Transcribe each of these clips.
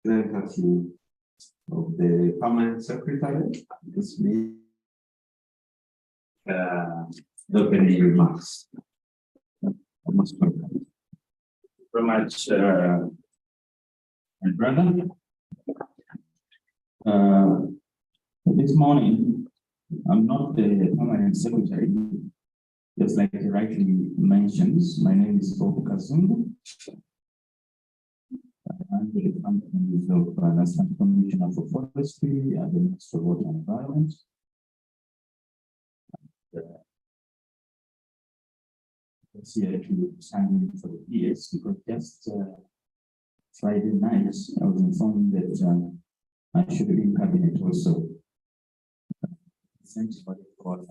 representative of the permanent secretary this week. The opening remarks. Most welcome. Very much, my brother. This morning, I'm not the permanent secretary, just like he rightly mentions. My name is Bob Kazungu. I'm the company of National Commissioner for Forestry and the Minister of Water and Environment. It's here to stand in for the PS because just Friday night I was informed that I should be in cabinet also. Essentially, what they call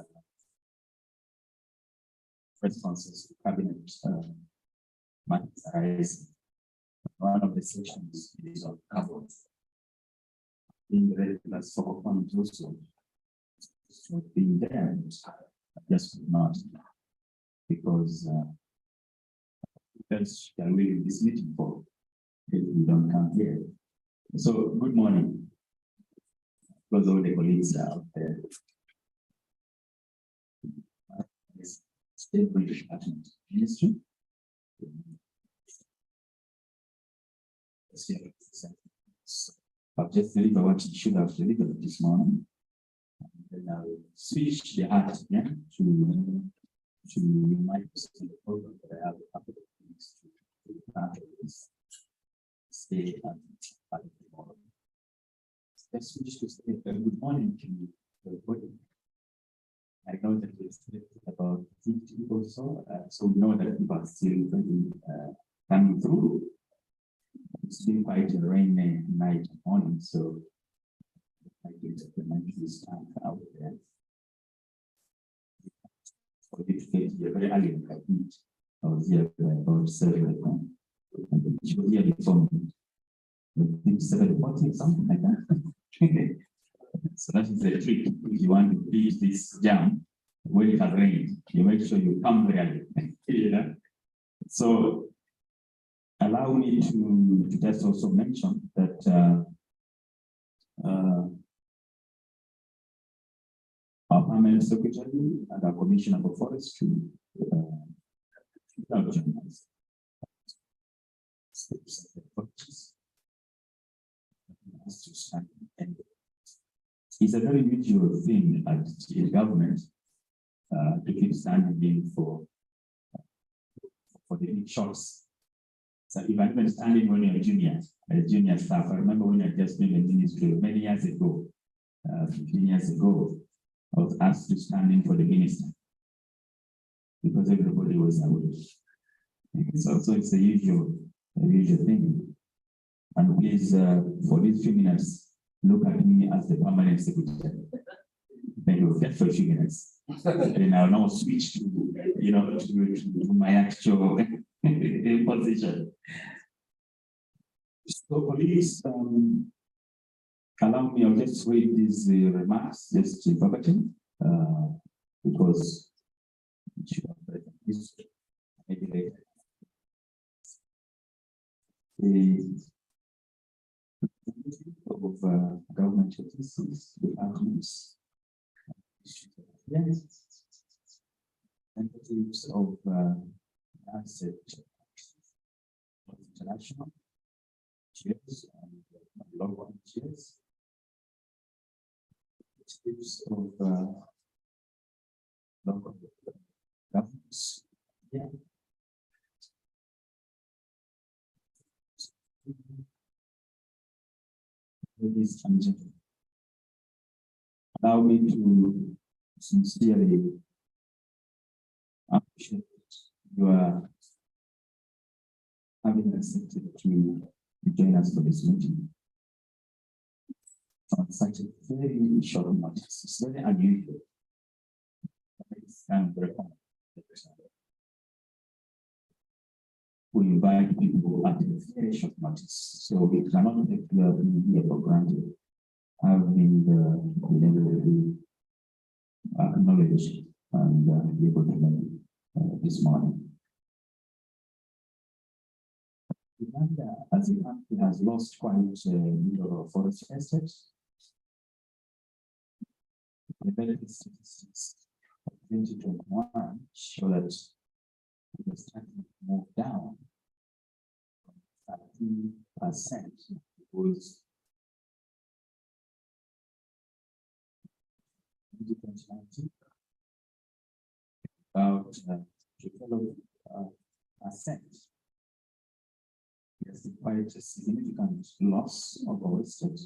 responses to cabinet matters arising. One of the sections is on cover. Being the regular focal point also. So being there, I just could not, because else can we this meeting for if we don't come here. So good morning. Because all the colleagues are out there. State British Department Ministry. I've just delivered what you should have delivered this morning. And then I'll switch the heart again to my program that I have a couple of things to stay and tomorrow. Let's switch to say good morning to everybody. I know that it's about 50 or so, so we know that people are still coming through. It's been quite a rainy night and morning, so I get the monthly staff out there. For you to get here very early, I was here by about 7 o'clock. And she was here before me. 7:40, something like that. So that is the trick. If you want to beat this jam, when it has rained, you make sure you come very early. Yeah. So allow me to just also mention that our permanent secretary and our commissioner for forestry it's a very usual thing at the government to keep standing in for the big shots. So if I'm even standing when you're junior staff, I remember when I just been in the ministry many years ago, 15 years ago, I was asked to stand in for the minister because everybody was away. So it's a usual thing. And please, for these few minutes, look at me as the permanent secretary. Thank you for a few minutes. And I'll now switch to, to my actual position. So please, allow me, I'll just read these remarks, just verbatim, because maybe later. The of government agencies, departments, entities of asset international chairs and local chairs, entities of local governments. Yeah. Ladies and gentlemen, allow me to sincerely appreciate your having accepted to join us for this meeting on such a very short notice. It's very unusual. It's kind of very common. We invite people at a very short notice, so we cannot take your here for granted. Having been able to acknowledge and be able to learn this morning. Uganda, as a country, has lost quite a number of forest estates. The benefit statistics of 2021 show that it was starting to move down from 13%. It was 2019 about 12%. Yes, quite a significant loss of our estate.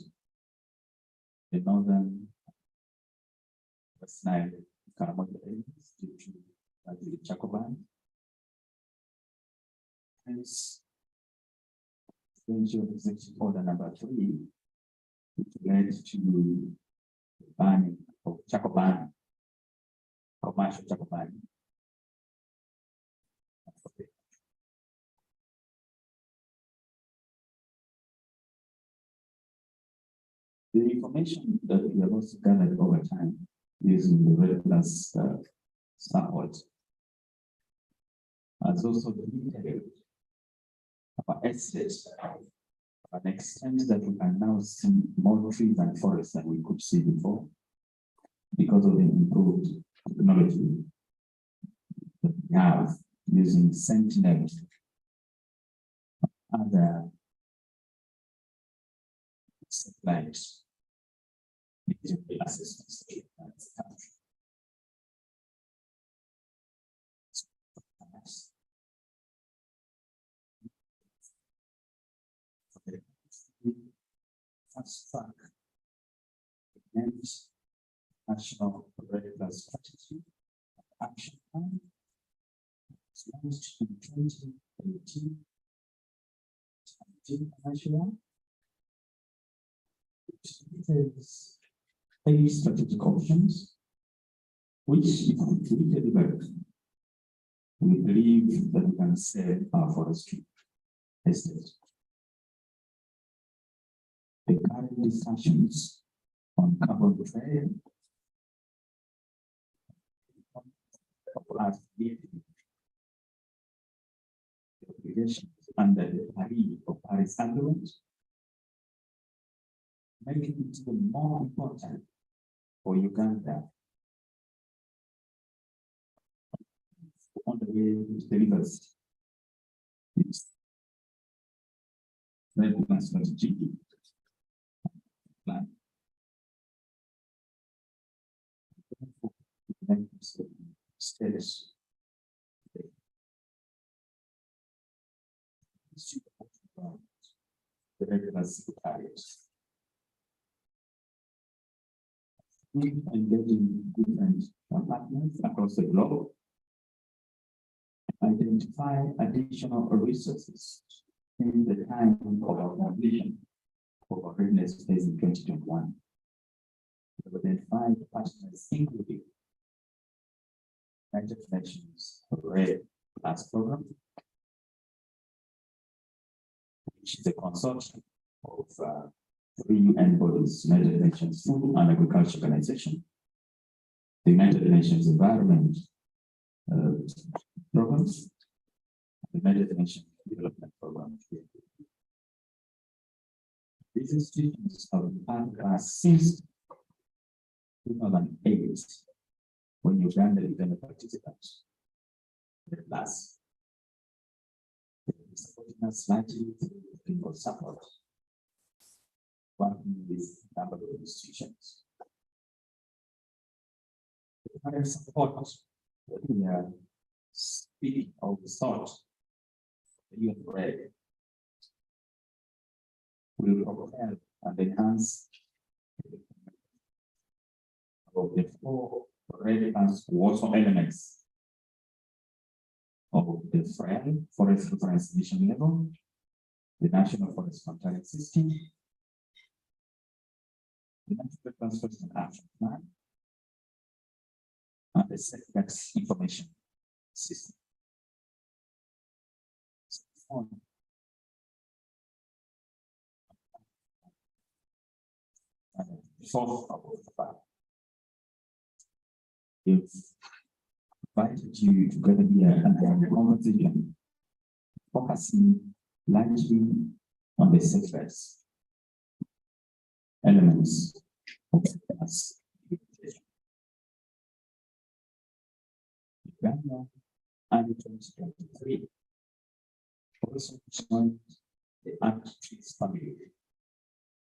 The northern West Nile Karamoja areas due to the Chacoban. Hence, Presidential Executive Order number 3, which led to the banning of Chacoban, commercial Chacoban. The information that we have also gathered over time using the REDD+ support has also limited our estates to an extent that we can now see more trees and forests than we could see before because of the improved technology that we have using Sentinel and other satellites. Assistance to the country. Fast track against National REDD+ Strategy and Action Plan. It's launched in 2018 financial year. It is 8 strategic options, which if we deliver, we believe that we can save our forestry estate. The current discussions on carbon trade the obligations under the Paris Agreement, making it even more important for Uganda on the way to deliver its REDD+ strategy plan. Status. The REDD+ secretariats. Engaging different partners across the globe, identify additional resources in the time of our completion of our readiness phase in 2021. We identified partners including United Nations REDD+ program, which is a consortium of 3 UN bodies: United Nations Food and Agriculture Organization, the United Nations Environment Programs, the United Nations Development Program. These institutions have been part of us since 2008, when Uganda became a participant. Plus, supporting us slightly through technical support, working with a number of institutions. The current support that we are speaking of the sort the UN REDD will propel and enhance of the 4 REDD+ water elements of the FREL, Forest Reference Mission Level, the National Forest Monitoring System, the National Transportation Action Plan, and the Setbacks Information System. We've invited you to gather here and have a conversation focusing largely on the surface elements of the class. Uganda and 2023 also joined the Art Trees family,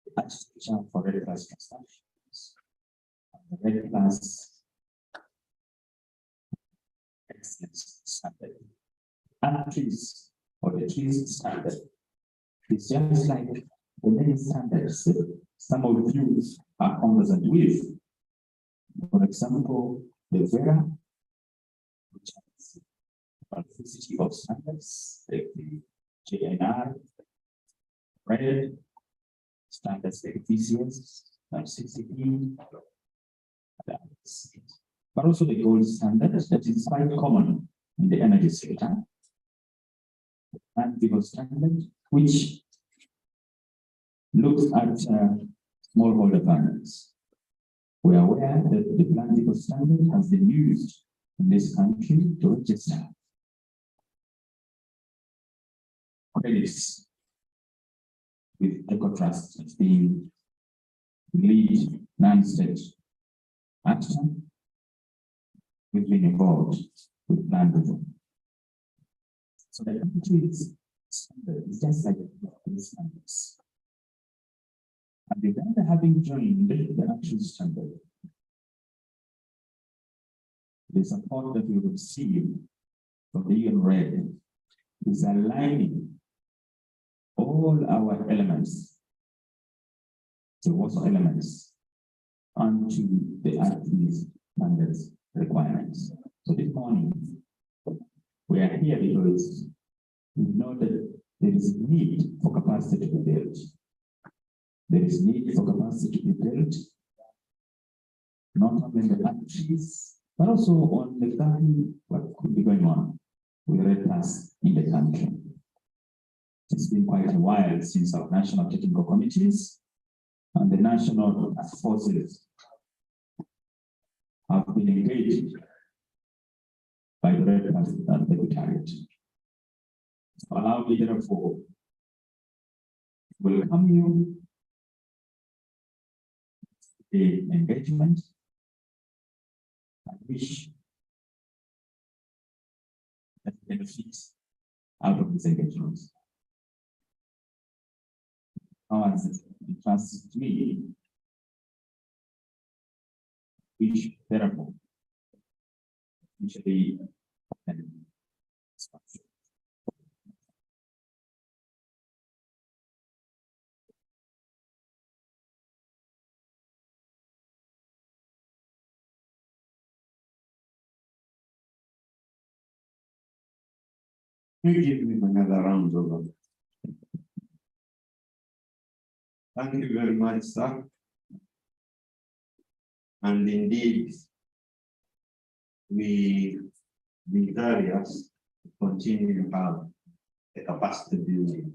the Association for Red Class Constructions, and the Red Class Excellence Standard. Art Trees, or the trees standard, is just like the many standards that some of you are conversant with. For example, the VERA, which has a multiplicity of standards, like the JNR, REDD, standards like VCS, CCP, but also the gold standard that is quite common in the energy sector, and the gold standard, which looks at smallholder farmers. We are aware that the plant depot standard has been used in this country to register credits with EcoTrust as being the lead non-state actor. We've been involved with plant depot. So the country's standard is just like the standards. And Uganda having joined the actual standard, the support that we receive from the UN REDD is aligning all our elements, the water elements, onto the RT's standards requirements. So this morning, we are here because we know that there is a need for capacity to be built. There is need for capacity to be built, not only in the countries, but also on exactly what could be going on with Red Class in the country. It's been quite a while since our national technical committees and the national forces have been engaged by the Red Class and the Secretariat. So allow me therefore to welcome you the engagement. I wish that benefits out of this engagement. How has it entrusted to me? Wish therefore usually you give me another round of applause. Thank you very much, sir. And indeed, we desire to continue to have a capacity building.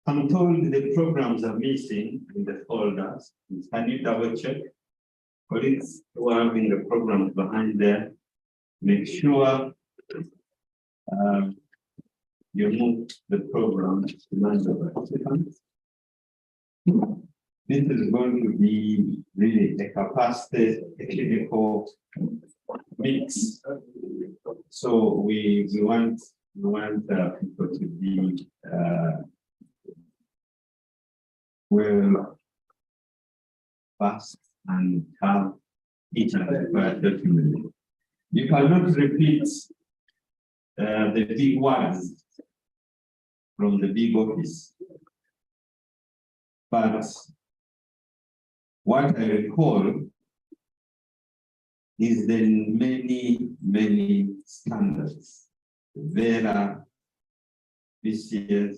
I'm told the programs are missing in the folders. Can you double check? Colleagues who are having the programs behind there, make sure you move the program to the participants. This is going to be really a capacity, a clinical mix. So we want people to be well fast and have each and every document. You cannot repeat the big words from the big office. But what I recall is the many standards. VERA, VCS.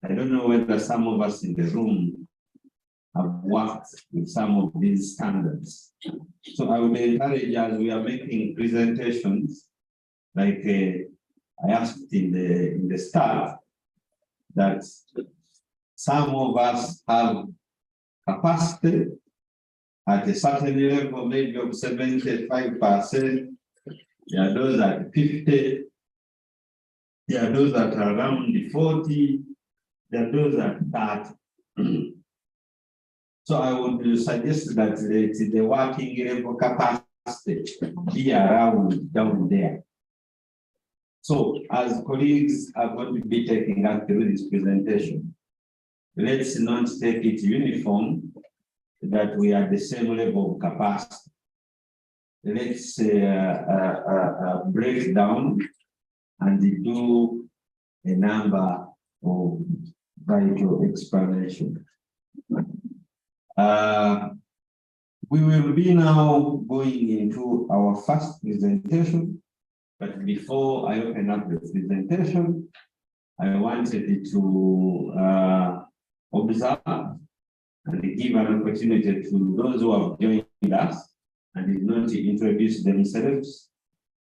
I don't know whether some of us in the room have worked with some of these standards. So I would encourage, as we are making presentations, like I asked in the start, that some of us have capacity at a certain level, maybe of 75%. There are those at 50. There are those that are around the 40. those are that. So I would suggest that the working level capacity be around down there. So as colleagues are going to be taking us through this presentation, let's not take it uniform that we are the same level of capacity. Let's break down and do a number of vital explanation. We will be now going into our first presentation, but before I open up the presentation, I wanted to observe and give an opportunity to those who have joined us and did not introduce themselves.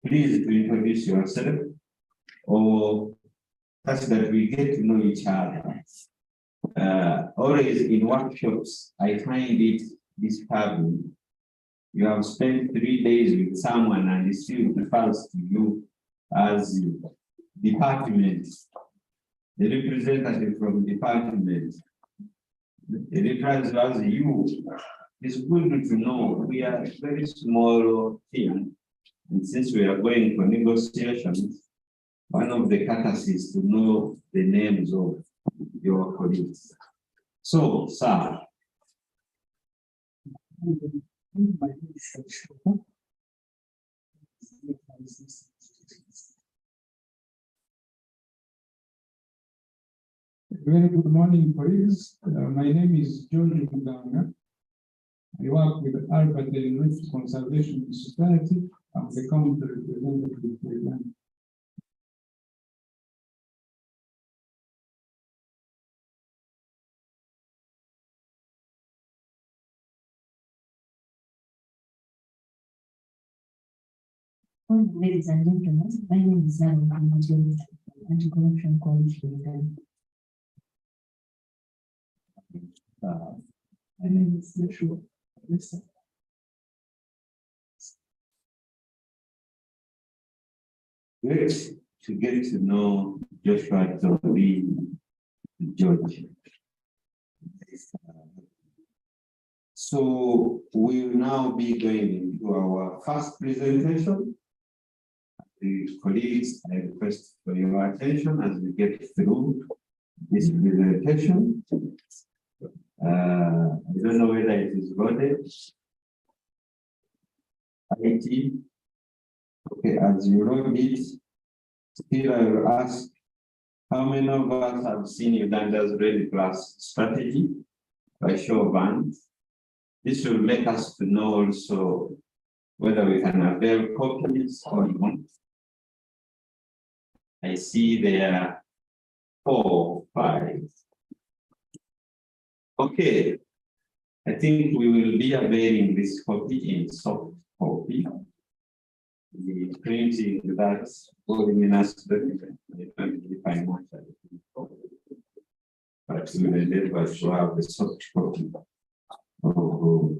Please to introduce yourself, or such that we get to know each other. Always in workshops, I find it disturbing. You have spent 3 days with someone and he still refers to you as department, the representative from department. It refers to as you. It's good to know we are a very small team, and since we are going for negotiations, one of the courtesies is to know the names of your colleagues. So, sir. Very good morning, colleagues. My name is George Muganga. I work with Albert and Rift Conservation Society. I'm the county representative for them. Ladies and gentlemen, my name is Zara Anti-Corruption Coalition. My name is Joshua. Great to get to know Joshua Toby George. So we will now be going into our first presentation. The colleagues, I request for your attention as we get through this presentation. I don't know whether it is loaded. IT. Okay, as you load it, still I will ask, how many of us have seen Uganda's REDD+ strategy by show of hands? This will make us to know also whether we can avail copies or not. I see there are 4, 5. Okay, I think we will be availing this copy in soft copy. The printing that's voluminous document, but we will endeavor to have the soft copy of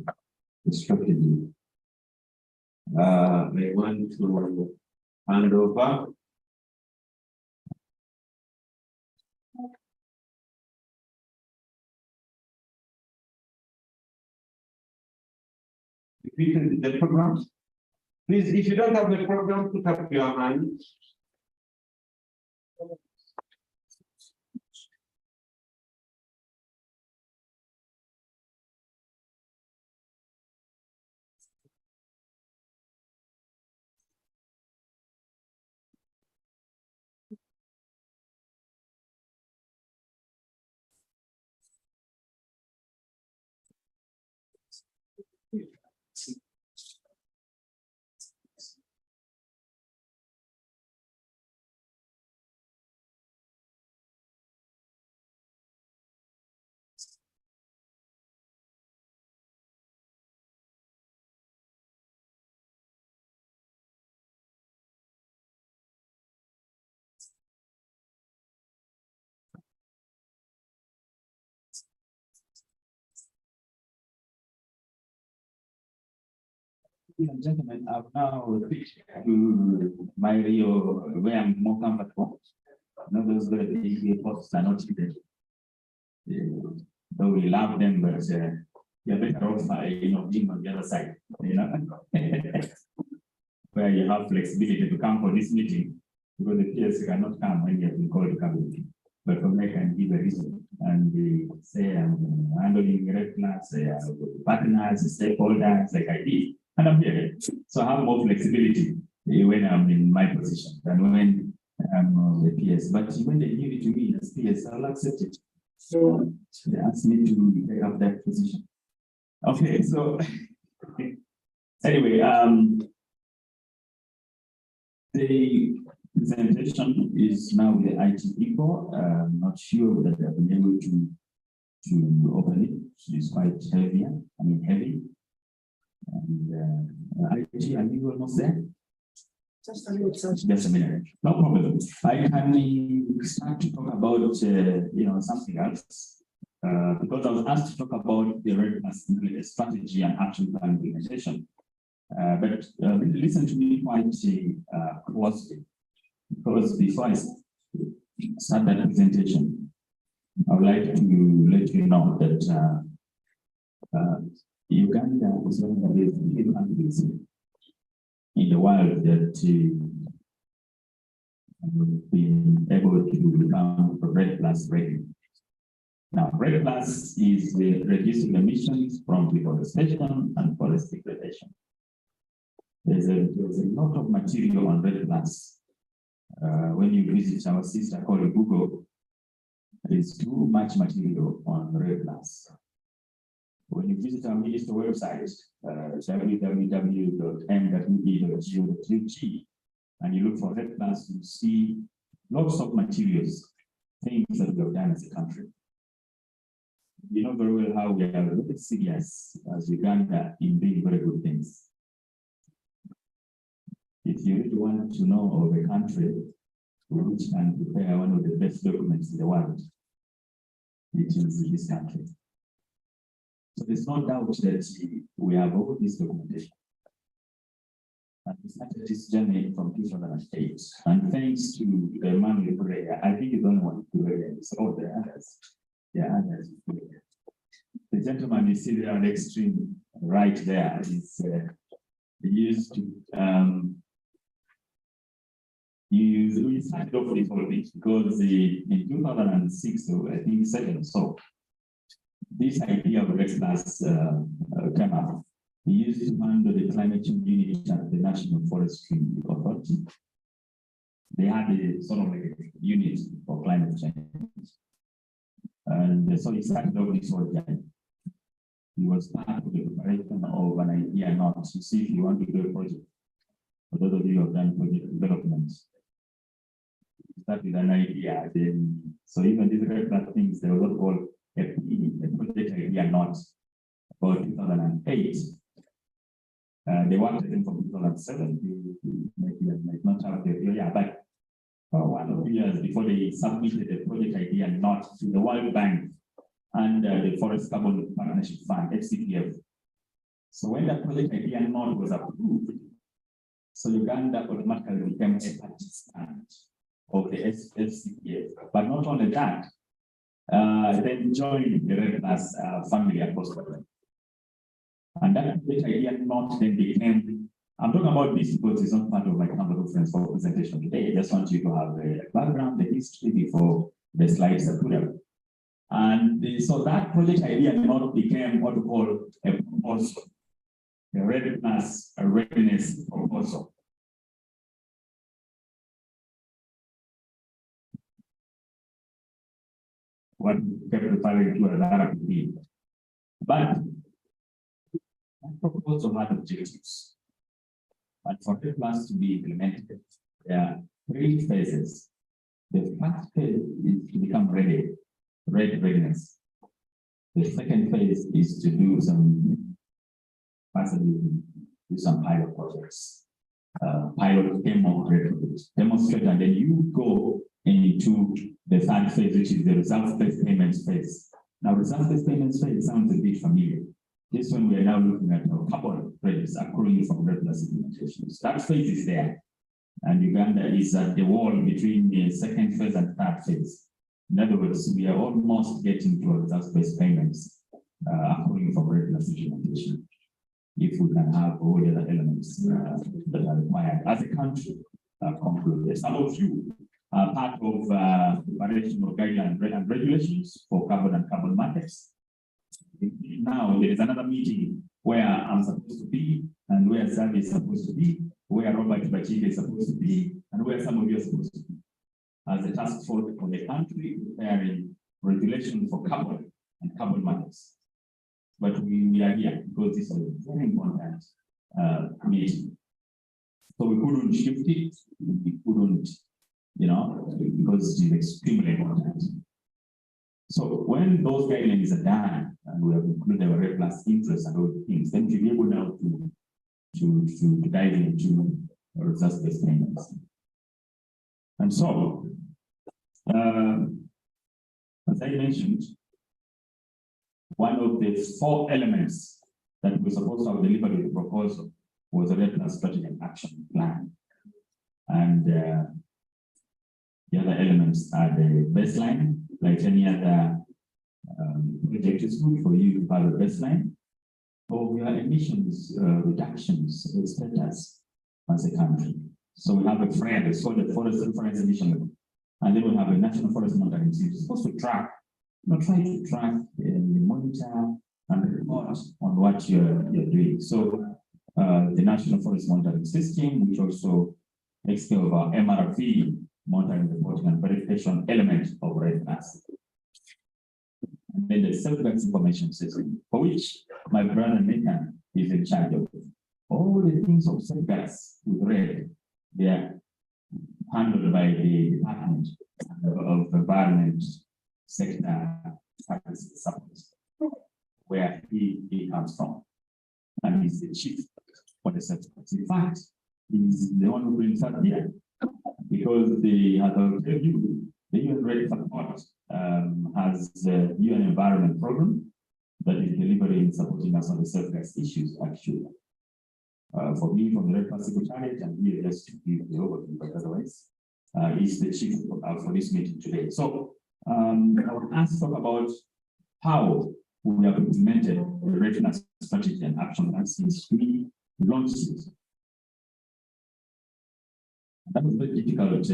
the strategy. I want to hand over. The program. Please, if you don't have the program, put up your hand. Ladies and gentlemen, I've now switched to my real where I'm more comfortable. Those big posts are not needed. though we love them, but you're better off, being on the other side, where you have flexibility to come for this meeting, because the PS cannot come when you have been called to come. But from there, can give a reason and say I'm handling red flags, partners, stakeholders, like I did, and I'm here. So I have more flexibility when I'm in my position than when I'm the PS. But when they give it to me as PS, I'll accept it. So they asked me to take up that position. Okay, so anyway, the presentation is now the IT people. I'm not sure that they've been able to open it. It's quite heavy. Heavy. And IT, are you almost there? Just a minute, sir. Just a minute. No problem. I can start to talk about something else. Because I was asked to talk about the REDD strategy and action plan implementation. But listen to me quite closely, because before I start that presentation, I would like to let you know that Uganda is one of the few countries in the world that have been able to become REDD+ ready. Now, REDD+ is reducing emissions from deforestation and forest degradation. There's a lot of material on REDD+. When you visit our sister called Google, there is too much material on REDD+. When you visit our minister website, www.mwe.go.ug, and you look for REDD+, you see lots of materials, things that we have done as a country. You know very well how we are a little serious as Uganda in doing very good things. If you really want to know of a country which can prepare one of the best documents in the world, it is this country. So there's no doubt that we have all this documentation. And we started this journey from 2008. And thanks to the man with prayer, I think he's the only one to prayer. So the others. Yeah, others. The gentleman you see there on the extreme right there is used to we started off this whole thing because in 2006, or I think 7, so this idea of REDD+ came up. We used to handle the climate change unit at the National Forestry Authority. They had a sort of like a unit for climate change. And so he started off this whole journey. He was part of the preparation of an idea not to see if you want to do a project. For those of you who have done project development, start with an idea, then so even these REDD+ things, they were called a project idea not about 2008. They wanted them from 2007 might not have the but for 1 or 2 years before they submitted the project idea not to the World Bank and the Forest Carbon Partnership Fund, FCPF. So when that project idea not was approved, so Uganda automatically became a participant of the FCPF. But not only that, then joined the REDD+ family across the world. And that idea not then became, I'm talking about this because it's not part of my number of reference for presentation today. I just want you to have a background, the history before the slides are put up. And so that project idea not became what we call a proposal, a REDD+ readiness proposal. What kept referring to as RPP. But that proposal had objectives. And for REDD+ to be implemented, there are 3 phases. The first phase is to become readiness. The second phase is to do some pilot projects, pilot demo demonstrate, and then you go into the third phase, which is the results-based payments phase. Now, results-based payments phase sounds a bit familiar. This one we are now looking at a couple of projects accruing from REDD+ implementations. That phase is there, and Uganda is at the wall between the second phase and third phase. In other words, we are almost getting to results-based payments according from regular implementation. If we can have all the other elements that are required as a country concluded. Some of you are part of preparation of guidelines and regulations for carbon and carbon markets. Now there is another meeting where I'm supposed to be, and where Xavier is supposed to be, where Robert Bachide is supposed to be, and where some of you are supposed to be. As a task force for the country, preparing regulations for carbon and carbon markets. But we are here because this is a very important meeting. So we couldn't shift it, we couldn't, because it is extremely important. So when those guidelines are done, and we have included our REDD+ interests and all the things, then we'll be able now to dive into results-based payments. And so, as I mentioned, one of the 4 elements that we're supposed to have delivered with the proposal was a REDD+ strategy and action plan. And the other elements are the baseline, like any other project is good for you to have a baseline of your emissions reductions status as a country. So we have a frame, it's called the forest reference emission level. And then we have a national forest monitoring system. It's supposed to track, try to track and monitor and report on what you're doing. So the national forest monitoring system, which also takes care of our MRV monitoring, reporting, and verification element of REDD+. And then the safeguards information system, for which my brother Nathan is in charge of. All the things of safeguards with REDD, they are handled by the Department of Environment Sector Services Support, where he comes from. And he's the chief for the safeguards. In fact, he's the one who brings up here, because the, as I'll tell you, the UN REDD support has the UN Environment Program that is delivering and supporting us on the safeguards issues, actually. For me, from the REDD+ Secretariat, and here just to give the overview, but otherwise, is the chief for this meeting today. So I will ask to talk about how we have implemented the REDD+ strategy and action plan since we launched it. That was a very difficult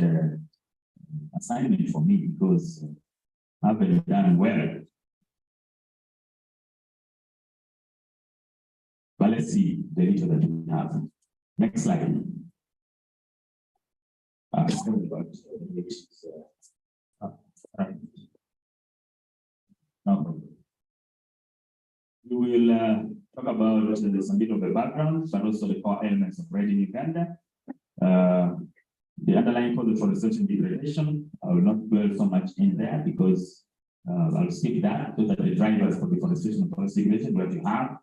assignment for me because I haven't done well. But let's see the little that we have. Next slide. We will talk about some bit of a background, but also the core elements of REDD in Uganda. The underlying causes for research and degradation, I will not dwell so much in there because I'll skip that. Those are the drivers for deforestation and forest degradation, what you have.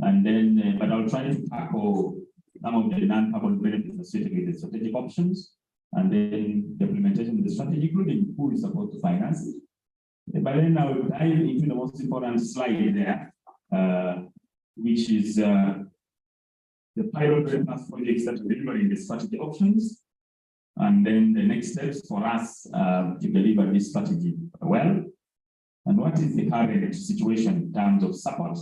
And then, but I'll try to tackle some of the non-carbon benefits associated with the strategic options, and then the implementation of the strategy, including who is supposed to finance it. But then I will dive into the most important slide there, which is the pilot REDD+ projects that are delivering the strategy options, and then the next steps for us to deliver this strategy well, and what is the current situation in terms of support,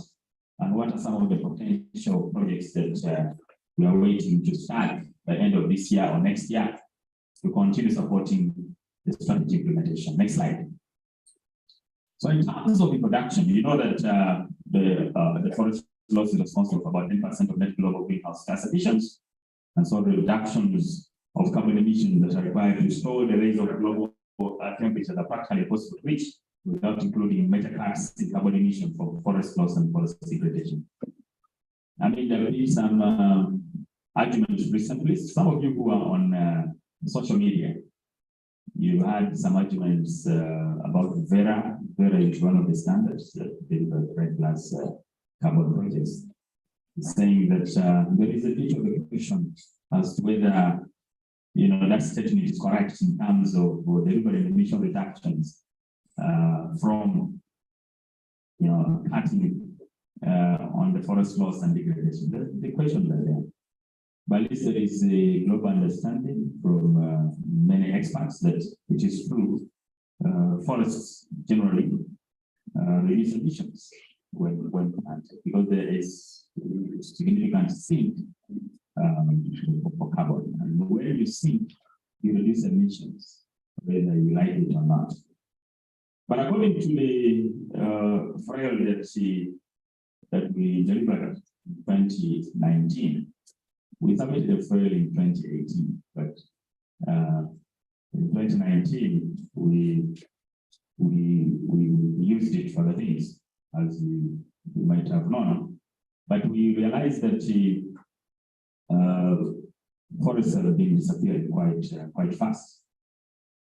and what are some of the potential projects that we are waiting to start by the end of this year or next year to continue supporting the strategy implementation. Next slide. So in terms of introduction, you know that the forest loss is responsible for about 10% of net global greenhouse gas emissions, and so the reductions of carbon emissions that are required to store the rise of global temperatures are practically possible to reach without including major cuts in carbon emission for forest loss and forest degradation. I mean, there have been some arguments recently. Some of you who are on social media, you had some arguments about Vera. Vera is one of the standards that deliver REDD+ carbon projects, saying that there is a bit of a question as to whether that statement is correct in terms of delivering emission reductions from cutting on the forest loss and degradation. The question is there. But at least there is a global understanding from many experts that it is true forests generally reduce emissions when planted, because there is significant sink for carbon. And when you sink, you reduce emissions, whether you like it or not. But according to the file that we delivered in 2019, we submitted a file in 2018, but in 2019 we used it for the things, as you might have known, but we realized that forests have been disappearing quite fast.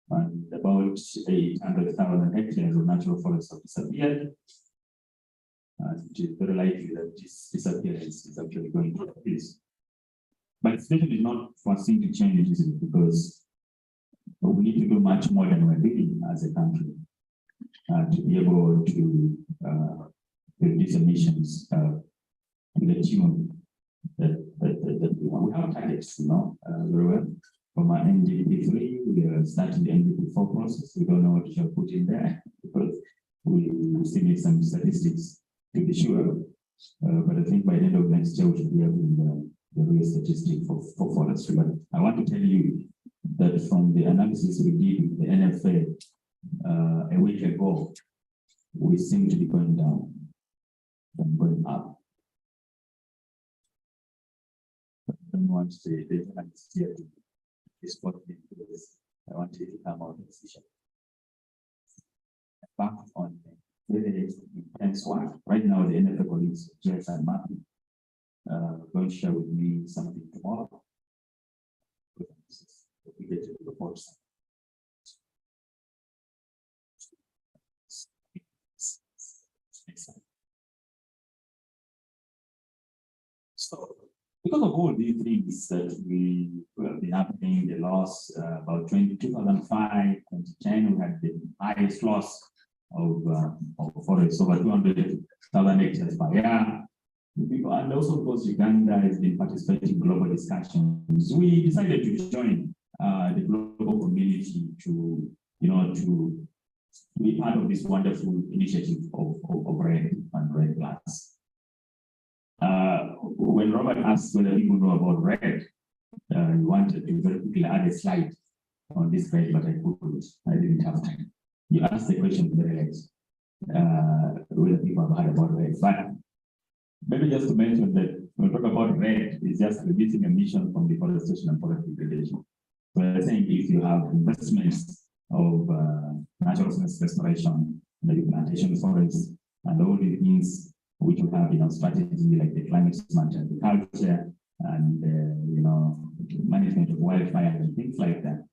And about 800,000 hectares of natural forests have disappeared. And it is very likely that this disappearance is actually going to increase. But it's definitely not foreseen to change, is it? Because we need to do much more than we're doing as a country to be able to reduce emissions to the tune that we have targets, very well. From our NDP 3, we are starting the NDP 4 process. We don't know what we shall put in there because we still need some statistics to be sure. But I think by the end of next year, we should be having the real statistic for forestry. But I want to tell you that from the analysis we did with the NFA a week ago, we seem to be going down and going up. I don't want to say the analysis here to spot me because I want you to come out of decision. Back on the very intense one. Right now, the NFA colleagues, Jess and Martin, going to share with me something tomorrow. We get to the report. So, because of all these things that we have been happening, the loss about 2005, 2010, we had the highest loss of forests, over 200,000 hectares per year. And also, because Uganda has been participating in global discussions, we decided to join the global community to be part of this wonderful initiative of REDD and REDD+. When Robert asked whether people know about REDD, he wanted to very quickly add a slide on this page, but I couldn't. I didn't have time. You asked the question very late, whether people have heard about REDD. But maybe just to mention that when we talk about REDD, it's just reducing emissions from deforestation and forest degradation. So I think if you have investments of natural resource restoration, maybe plantation forests, and all the things which we have in our strategy, like the climate smart agriculture and management of wildfire and things like that,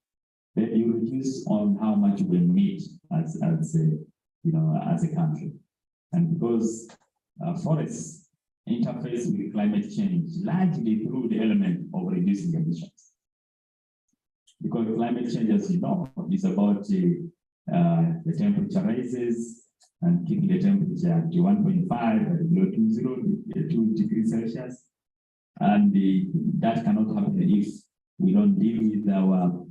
then you reduce on how much we need as a country. And because forests interface with climate change largely through the element of reducing emissions. Because climate change, as you know, is about the temperature rises and keeping the temperature at 1.5 below 2 degrees Celsius. And that cannot happen if we don't deal with our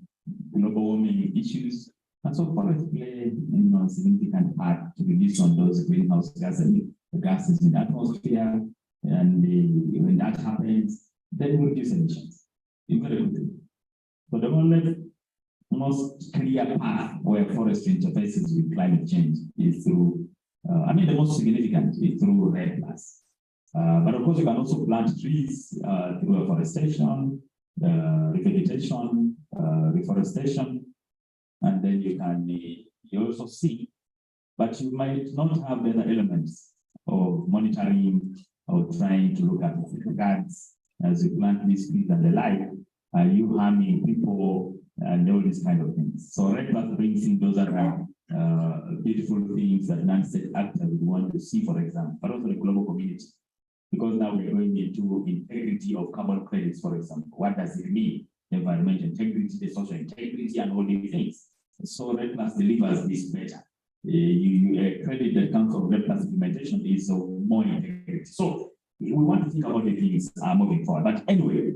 global warming issues. And so forests play a significant part to reduce on those greenhouse gases in the atmosphere. And when that happens, then we reduce emissions. So the most clear path where forestry interfaces with climate change is through, the most significant is through REDD+. But of course, you can also plant trees through afforestation, revegetation, reforestation, and then you also see, but you might not have the other elements of monitoring or trying to look at regards as you plant these trees and the like. Are you harming people and all these kind of things? So REDD+ brings in those other beautiful things that non-state actors would want to see, for example, but also the global community. Because now we're going into integrity of carbon credits, for example. What does it mean? The environmental integrity, the social integrity, and all these things. So REDD+ delivers this better. A credit that comes from REDD+ implementation is of more integrity. So we want to think about the things moving forward. But anyway,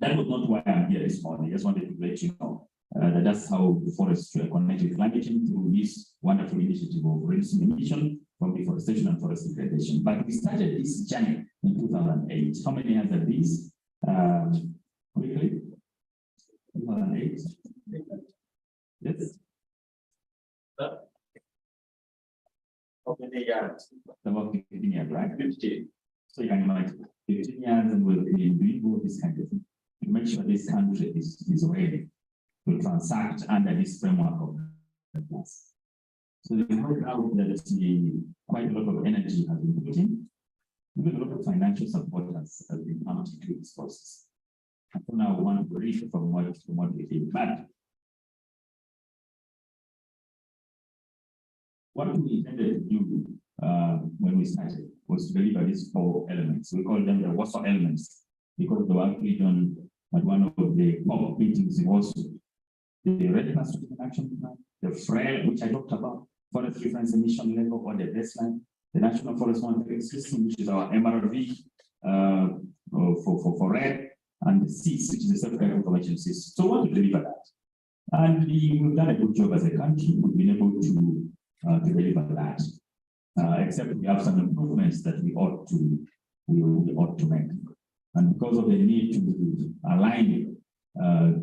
that was not why I'm here this morning. I just wanted to let you know That's how the forests are connected to climate change through this wonderful initiative of reducing emission from deforestation and forest degradation. But we started this journey in 2008. How many years are these? Quickly, 2008. Yes. How many years? About 15 years, right? 15. So you can imagine 15 years and we've been doing all this kind of thing to make sure this country is ready to transact under this framework of the class. So the whole out that quite a lot of energy has been put in, even a lot of financial support has been mounted to this process. And so now we want to reach from what we did. But what we intended to do when we started was to deliver these 4 elements. We call them the Warsaw elements because they were actually done at one of the top meetings in Warsaw. The REDD action plan, the FREL, which I talked about, forest reference emission level or the baseline, the National Forest Monitoring System, which is our MRV for REDD, and the CIS, which is the Self-Guided Information System. So we want to deliver that. And we've done a good job as a country. We've been able to deliver that. Except we have some improvements that we ought to make. And because of the need to align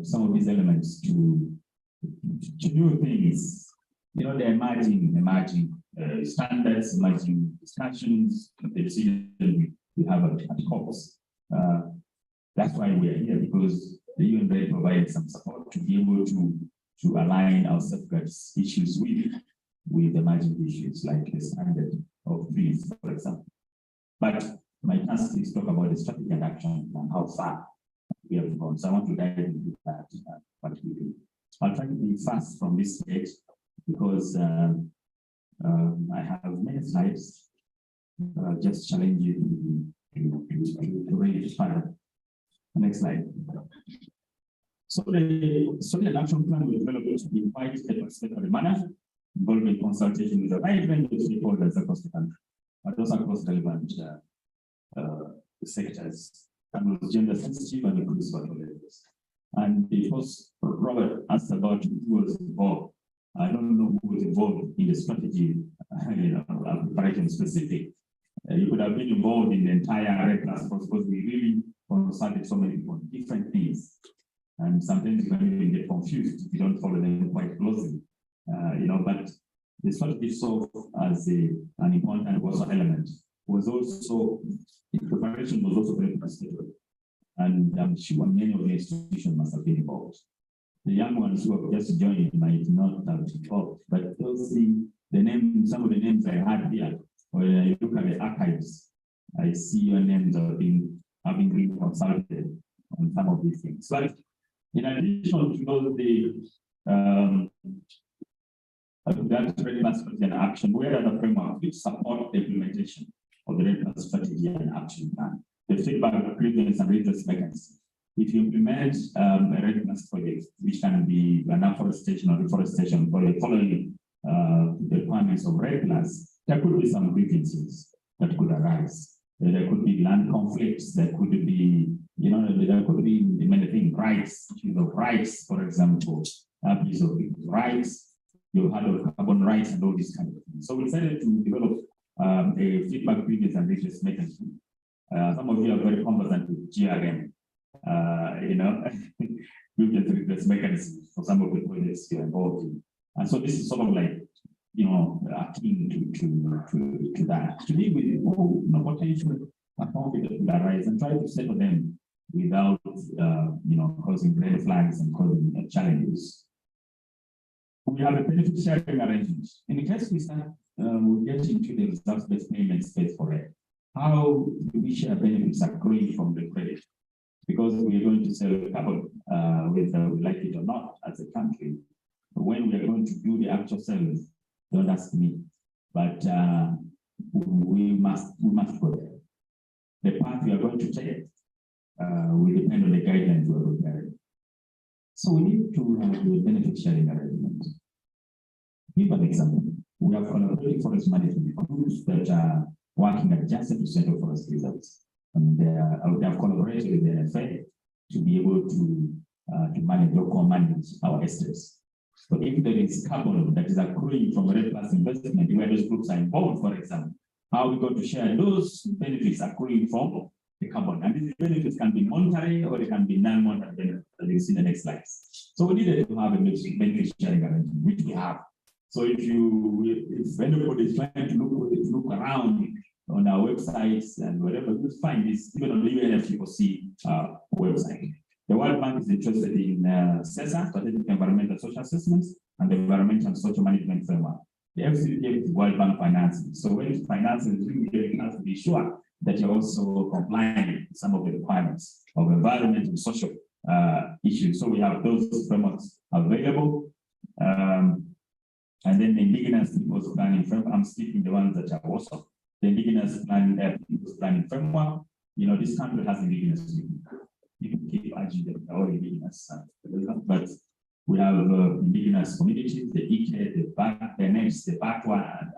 some of these elements to new things, you know, they're emerging standards, emerging discussions, the decisions we have at COPs. That's why we are here, because the UN provides some support to be able to align our safeguards issues with emerging issues like the standard of trees, for example. But my task is to talk about the strategy and action and how far we have gone. So I want to dive into that, what we do. I'll try to be fast from this stage because I have many slides. Just challenge you to read it further. Next slide. So the strategy and action plan we developed in quite a participatory manner, involving consultation with a wide range of stakeholders across the country, but also across relevant sectors, and was gender sensitive and inclusive at all levels. And because Robert asked about who was involved, I don't know who was involved in the strategy, preparation specific. You could have been involved in the entire REDD class because we really consulted so many people on different things. And sometimes you can even get confused if you don't follow them quite closely. But the strategy itself as an important Warsaw element was also, in preparation was also very participatory. And I'm sure many of the institutions must have been involved. The young ones who have just joined might not have been involved, but those the names, some of the names I had here, when I look at the archives, I see your names having been consulted on some of these things. But in addition to those, that REDD strategy and action, we have a framework which support the implementation of the REDD strategy and action plan. The feedback, grievance, and redress mechanism. If you implement a REDD project, which can be an afforestation or reforestation following the requirements of REDD, there could be some grievances that could arise. There could be land conflicts, there could be, there could be many things, rights, rights, for example, abuse of people's rights, you had carbon rights and all these kind of things. So we decided to develop a feedback, grievance, and redress mechanism. Some of you are very competent with GRM, grievance redress mechanism for some of the projects you're involved in. And so this is sort of like, akin to that, to deal with potential conflict that will arise and try to settle them without, causing red flags and causing challenges. We have a benefit sharing arrangement. In the case we start, we'll get into the results-based payment space for it. How do we share benefits accruing from the credit? Because we are going to sell carbon, whether we like it or not as a country. But when we are going to do the actual sales, don't ask me. But we must go there. The path we are going to take will depend on the guidelines we are preparing. So we need to have a benefit sharing arrangement. Give an example. We have collaborative forest management groups that are working adjacent to Central Forest Reserves. And they have collaborated with the NFA to be able to to manage or co-manage our estates. So if there is carbon that is accruing from REDD plus investment, where those groups are involved, for example, how are we going to share those benefits accruing from the carbon? And these benefits can be monetary or they can be non-monetary benefits, as you see in the next slides. So we needed to have a benefit sharing arrangement, which we have. So if anybody is trying to look around on our websites and whatever, you'll find this even on the UNFCCC website. The World Bank is interested in SESA, Strategic Environmental Social Assessments, and the Environmental and Social Management Framework. The FCDF is World Bank financing. So when it's financing, you have to be sure that you're also complying with some of the requirements of environment and social issues. So we have those frameworks available. And then the indigenous people's planning framework, I'm speaking the ones that are also the indigenous people's planning framework. You know, this country has indigenous people. You can keep urging them, all indigenous, but we have indigenous communities, the Ike, the Nets, the Patwa,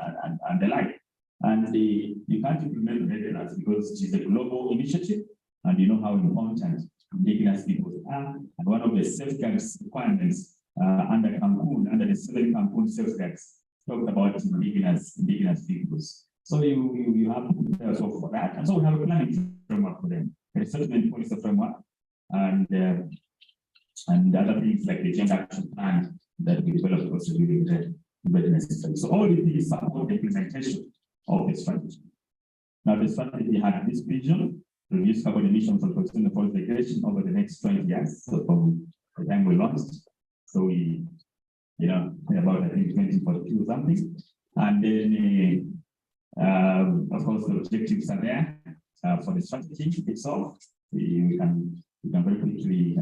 and the like. And you can't implement REDD because it is a global initiative, and you know how important indigenous people are. And one of the safeguards requirements under the 7 Cancun safeguards talked about indigenous peoples. So you have to prepare yourself for that. And so we have a planning framework for them, a settlement policy framework, and other things like the gender action plan that we developed also during the readiness study. So all these things support the implementation of the strategy. Now the strategy had this vision: reduce carbon emissions and sustainable forest degradation over the next 20 years. So from the time we launched, so we, about I think 2042 something, and then of course the objectives are there for the strategy itself. We can very quickly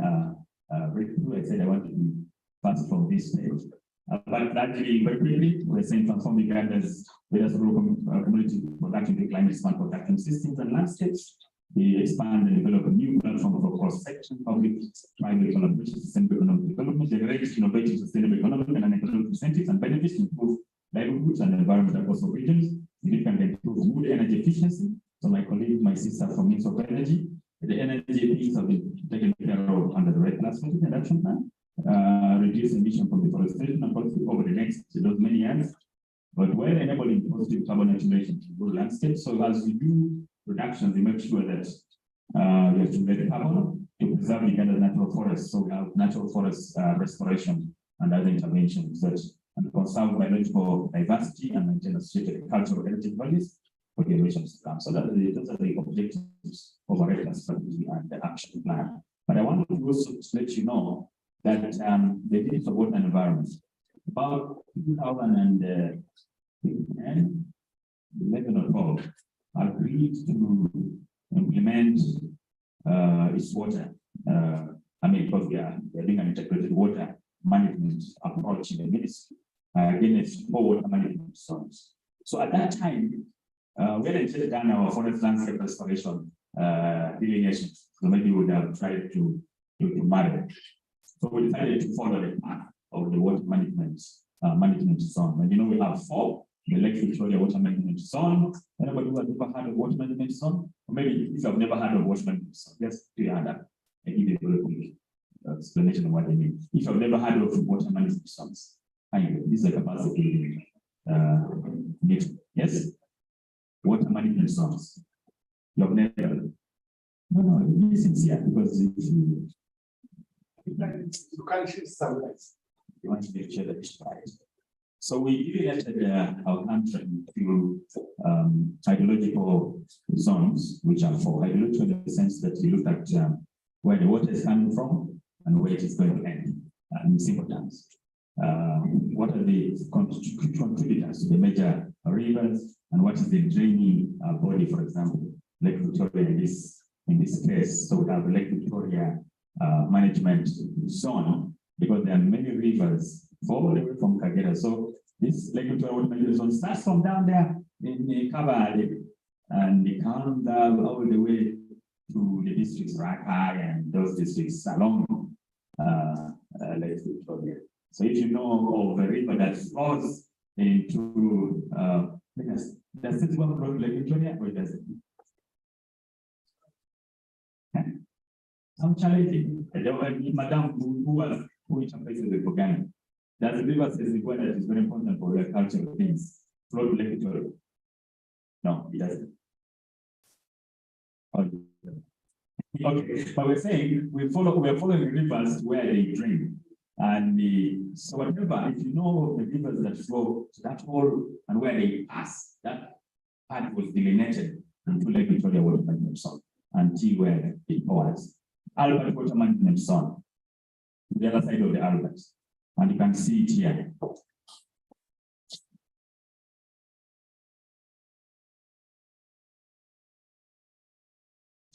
break through. I said I want to be fast from this page. But gradually, very quickly, we're saying transform Uganda's rural community production to climate smart production systems and landscapes. We expand and develop a new platform for cross-section, public-private collaboration, sustainable economic development, generate innovative sustainable economic and economic incentives and benefits to improve livelihoods and environment across the regions. We can improve wood energy efficiency. So my colleague, my sister from Ministry of Energy, the energy things have been taken care of under the REDD Plus Action Plan. Reduce emission from deforestation and policy over the next those many years, but we're enabling positive carbon accumulation to rural landscapes. So as we do reductions, we make sure that we accumulate carbon to preserve Uganda's natural forests. So we have natural forest restoration and other interventions that conserve biological diversity and maintain associated cultural heritage values for generations to come. So those are the objectives of our REDD strategy and the action plan. But I want to also let you know that the Ministry of Water and Environment, about 2011 or 12, agreed to implement its water. Because we are doing an integrated water management approach in the ministry, against 4 water management zones. So at that time, we had done our forest landscape restoration delineation. So maybe we would have tried to marry. So we decided to follow the path of the water management zone. And we have 4, the Lake Victoria Water Management Zone. Anybody who has never heard of water management zone? Or maybe if you have never heard of water management zone, just do your hand up and give you a very quick explanation of what they mean. If you have never heard of water management zones, this is a capacity meeting. Yes? Water management zones. You have never. No, be sincere, because you can't summarize. You want to make sure that it's right. So we divided our country into hydrological zones, which are 4. Hydrological in the sense that we look at where the water is coming from and where it is going to end, in simple terms. What are the contributors to the major rivers, and what is the draining body, for example, Lake Victoria in this case. So we have Lake Victoria management zone, because there are many rivers all the way from Kagera. So this Lake Victoria water management zone starts from down there in the Kabale, and it comes down all the way to the districts Rakai and those districts along Lake Victoria. So if you know of a river that flows into does it go from Lake Victoria or does it? some challenging. Madam, who interprets the program. That the river says the weather is very important for the cultural things. Flow to Lake Victoria. No, it doesn't. Okay, but we're saying we're following rivers where they drain. And so whatever, if you know the rivers that flow to that hole and where they pass, that part was delineated into Lake Victoria Water Management Zone until where it was. Albert Water Management Zone, the other side of the Albert. And you can see it here.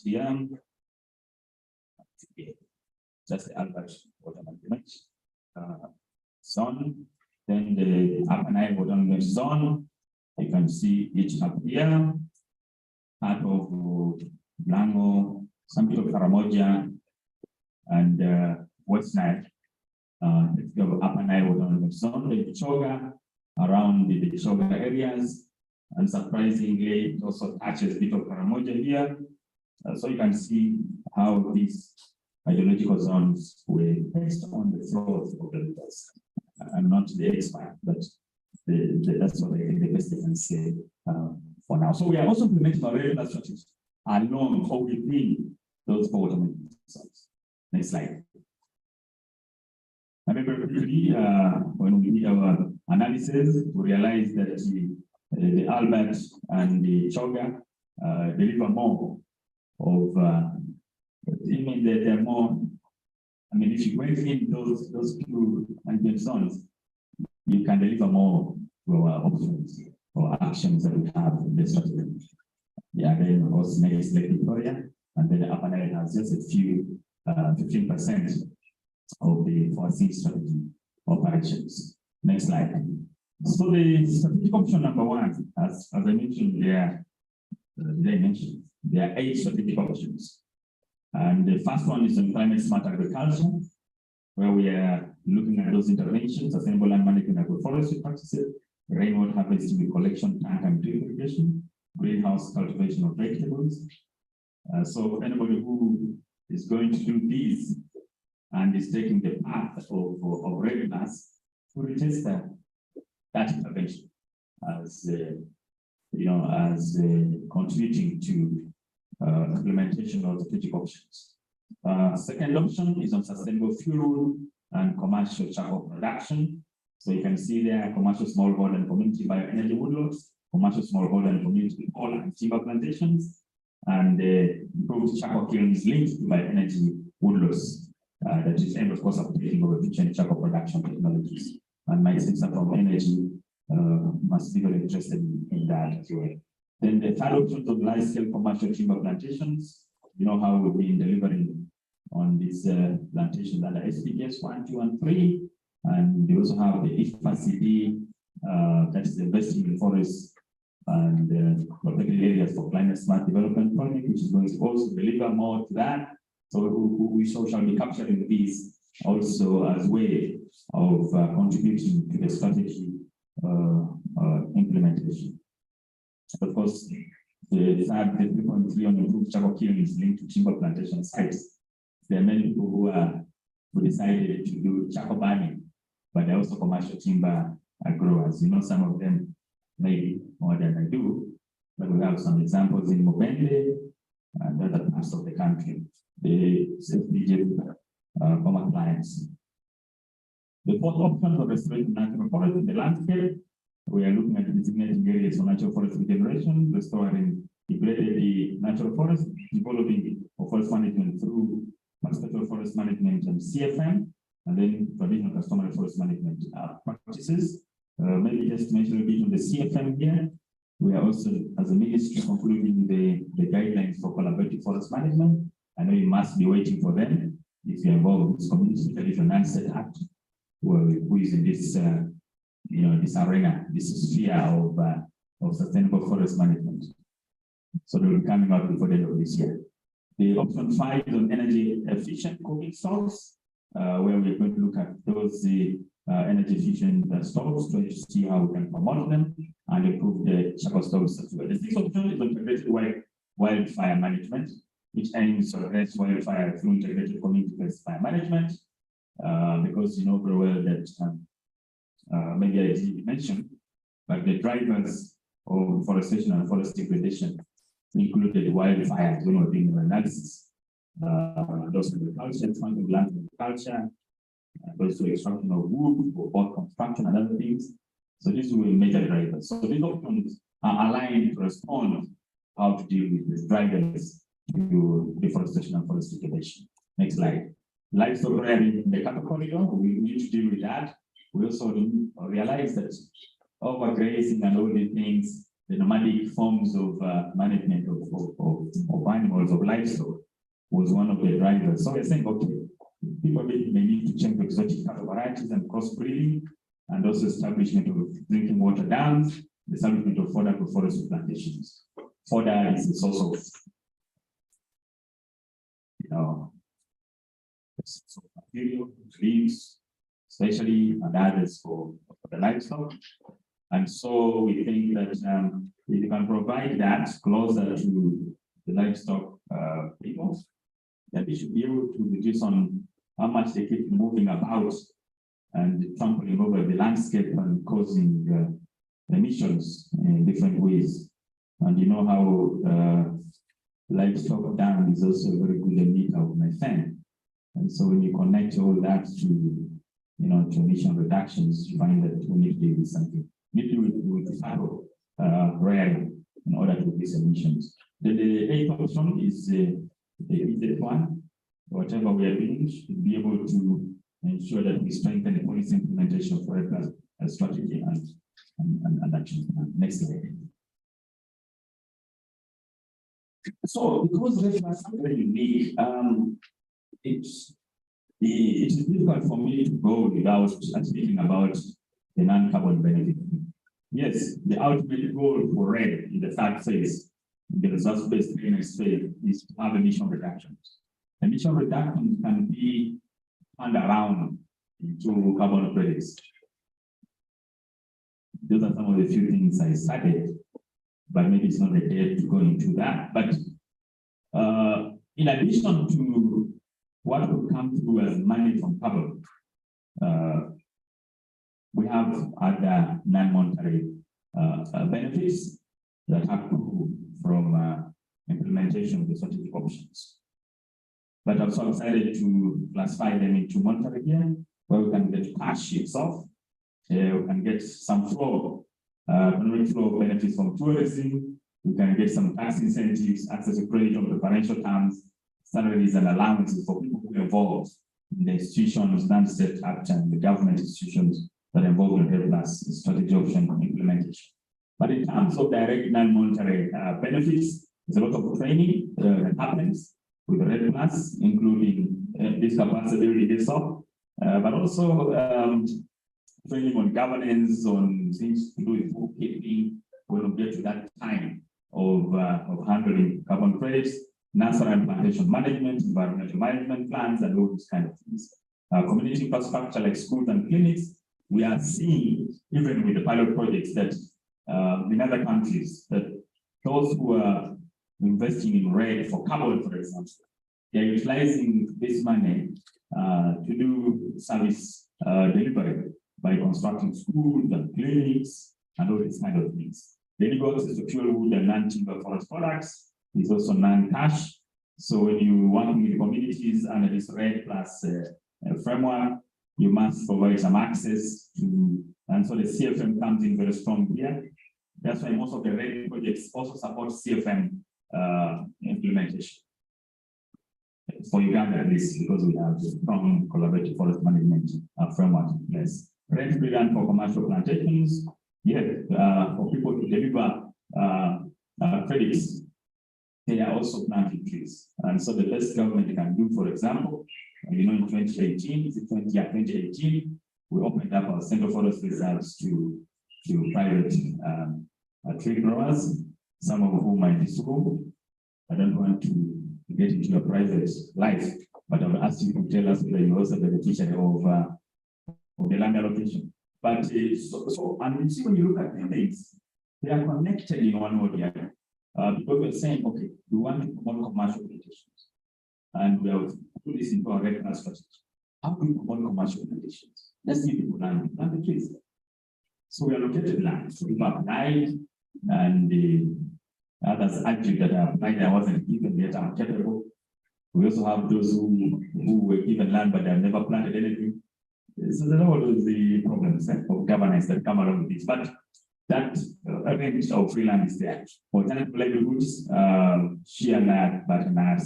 Here, just the Albert Water Management Zone. Then the Upper Nile Water Management Zone. You can see it up here. Part of Blango, some bit of Karamoja, and West Nile. The Upper Nile Water Management Zone, the Choga, around the Choga areas, and surprisingly, it also touches a bit of Karamoja here. So you can see how these hydrological zones were based on the flows of the rivers. I'm not the expert, but that's what I think the best they can say for now. So we are also implementing our regular strategies along or within those water management zones. Next slide. I remember quickly when we did our analysis, we realized that the Albert and the Choga deliver more of, even they're more, I mean, if you went in those two management zones, you can deliver more to our options or actions that we have in the strategy. Yeah, then of course, next Lake Victoria, and then the Upper Nile has just a few, 15% of the foreseen strategy operations. Next slide. So the strategic option number one, as I mentioned there, there are 8 strategic options. And the first one is on climate smart agriculture, where we are looking at those interventions, sustainable land management, agroforestry practices, rainwater harvesting with collection, tank and drip irrigation, greenhouse cultivation of vegetables. So anybody who is going to do these and is taking the path of readiness to register that intervention as contributing to implementation of strategic options. Second option is on sustainable fuel and commercial charcoal production. So you can see there commercial smallholder and community bioenergy woodlots, commercial smallholder and community coal and timber plantations, and improved charcoal kilns linked to bioenergy woodlots. That is aimed, of course, updating of efficient charcoal production technologies. And my sister from energy must be very interested in that as well. Then the third option of large-scale commercial timber plantations. You know how we've been delivering on these plantations under SPGs 1, 2, and 3. And we also have the IFA-CD, that is investing in forests and protected areas for climate smart development project, which is going to also deliver more to that. So we shall be capturing these also as a way of contributing to the strategy implementation. Of course, the third, the 3.3 on improved charcoal kilns linked to timber plantation sites. There are many people who decided to do charcoal burning, but they're also commercial timber growers. You know, some of them maybe more than I do, but we have some examples in Mobende and other parts of the country. The SPG former clients. The fourth option for restoring natural forest in the landscape. We are looking at designating areas for natural forest regeneration, restoring degraded natural forest, developing forest management through pastoral forest management and CFM, and then traditional customary forest management practices. Maybe just to mention a bit on the CFM here. We are also, as a ministry, concluding the guidelines for collaborative forest management. I know you must be waiting for them if you're involved with this community traditional Act, who is in this this arena, this sphere of sustainable forest management. So they will be coming out before the end of this year. The option 5 is on energy efficient cooking stocks, where we're going to look at those energy efficient stocks to see how we can promote them and improve the charcoal stocks as well. The sixth option is on integrated wildfire management. which aims to address wildfire through integrated community-based fire management. Because you know very well that maybe I didn't mention, but the drivers of forestation and forest degradation included wildfires when we were doing the analysis. Those agriculture, expanding land agriculture, also extraction of wood for both construction and other things. So these were major drivers. So these options are aligned to respond how to deal with the drivers to deforestation and forest degradation. Next slide. Livestock rearing in the cattle corridor, we need to deal with that. We also realize that overgrazing and all these things, the nomadic forms of management of animals, of livestock, was one of the drivers. So we're saying, okay, people may need to change exotic cattle varieties and crossbreeding, and also establishment of drinking water dams, the establishment of fodder for forest plantations. Fodder is a source of, material, leaves, especially, and others for the livestock. And so we think that if you can provide that closer to the livestock people, that they should be able to reduce on how much they keep moving about and trampling over the landscape and causing emissions in different ways. And you know how livestock dung is also a very good emitter of methane. And so when you connect all that to, to emission reductions, you find that we need to do something. We need to do with cattle rearing in order to reduce emissions. The eighth option is the easiest one. Whatever we are doing, should be able to ensure that we strengthen the policy implementation for a strategy and action. Next slide. So because REDD is very unique, it is difficult for me to go without speaking about the non-carbon benefit. Yes, the ultimate goal for REDD in the third phase, the results-based payments phase, is to have emission reductions. Emission reductions can be turned around into carbon credits. Those are some of the few things I studied, but maybe it's not the day to go into that. But in addition to what will come through as money from carbon, we have other non-monetary benefits that accrue from implementation of the strategic options. But I'm also excited to classify them into monetary here, where we can get cash itself. We can get some flow, economic flow benefits from tourism. We can get some tax incentives, access to credit on preferential terms, salaries and allowances for people who are involved in the institutions, non-state actor, and the government institutions that are involved in REDD+ strategy option implementation. But in terms of direct non-monetary benefits, there's a lot of training that happens with REDD+, including this capacity building itself, but also training on governance, on things to do with bookkeeping when we get to that time of handling carbon credits, natural and plantation management, environmental management plans, and all these kind of things. Community infrastructure like schools and clinics, we are seeing, even with the pilot projects, that in other countries, that those who are investing in REDD for carbon, for example, they are utilizing this money to do service delivery by constructing schools and clinics and all these kind of things. The legal access to fuel wood and non-timber forest products is also non-cash. So when you working with communities under this REDD+ framework, you must provide some access to, and so the CFM comes in very strong here. That's why most of the REDD projects also support CFM implementation. For Uganda at least, because we have a strong collaborative forest management framework in place. REDD program for commercial plantations, for people to deliver credits, they are also planting trees. And so the best government can do, for example, in 2018, we opened up our Center Forest Reserves to private tree growers, some of whom are in this room. I don't want to get into your private life, but I will ask you to tell us whether you also beneficiary of the land allocation. But and you see when you look at the things, they are connected in one way or the other. Because we're saying, okay, we want to promote commercial plantations, and we have put this into our REDD strategy. How do we promote commercial plantations? Let's give people land, plant the trees. So we allocated land. So people applied, and the others argued that I applied, I wasn't given yet, I'm capable. We also have those who were given land, but they have never planted anything. So there are all the problems of governance that come along with this. But that range of free land is there. Alternative livelihoods, shea nut, butternut,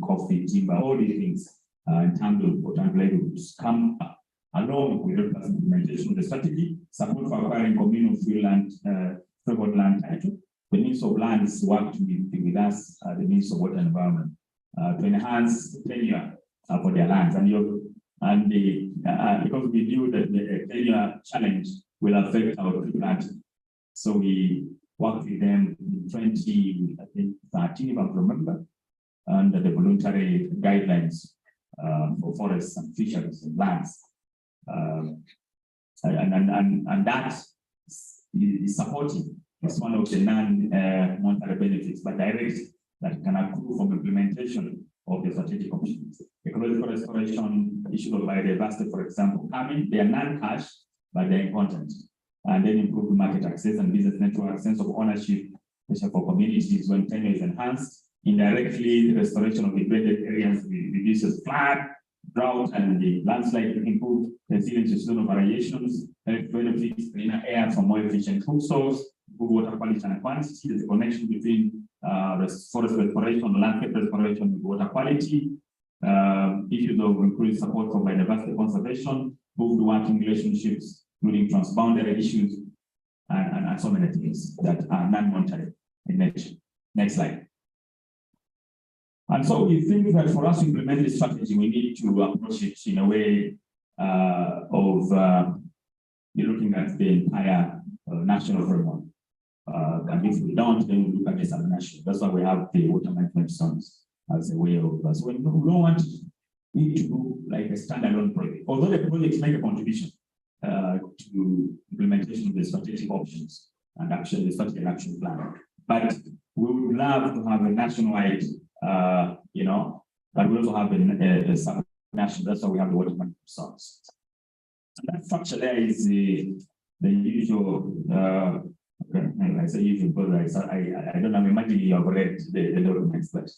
coffee, timber, all these things in terms of alternative livelihoods come along with the implementation of the strategy, support for acquiring communal free land, freehold land title. The Minister of Lands worked with us, the Minister of Water and Environment, to enhance tenure for their lands. Because we knew that the tenure challenge will affect our tree planting. So we worked with them in 2013, if I remember, under the voluntary guidelines for forests and fisheries and lands. And that is supporting. It's one of the non-monetary benefits, but direct that can accrue from implementation of the strategic options. Ecological restoration issued by biodiversity, for example, coming, they are non-cash, but they're important. And then improve market access and business network, sense of ownership, especially for communities when tenure is enhanced. Indirectly, the restoration of degraded areas reduces flood, drought, and the landslide to improve resilience to seasonal variations, benefits cleaner air from more efficient food source, improve water quality and quantity. There's a connection between forest restoration, landscape restoration with water quality, issues of increased support for biodiversity conservation, improved working relationships, including transboundary issues, and so many things that are non-monetary in nature. Next slide. And so we think that for us to implement this strategy, we need to approach it in a way of looking at the entire national framework. And if we don't, then we look at the subnational. That's why we have the water management zones as a way of. So we don't want it to do like a standalone project. Although the projects make a contribution to implementation of the strategic options and actually the strategic action plan, but we would love to have a nationwide, but we also have a sub-national. That's why we have the water management zones. And that structure there is the usual. Okay, I say usual because I don't know. Imagine you have read the documents, but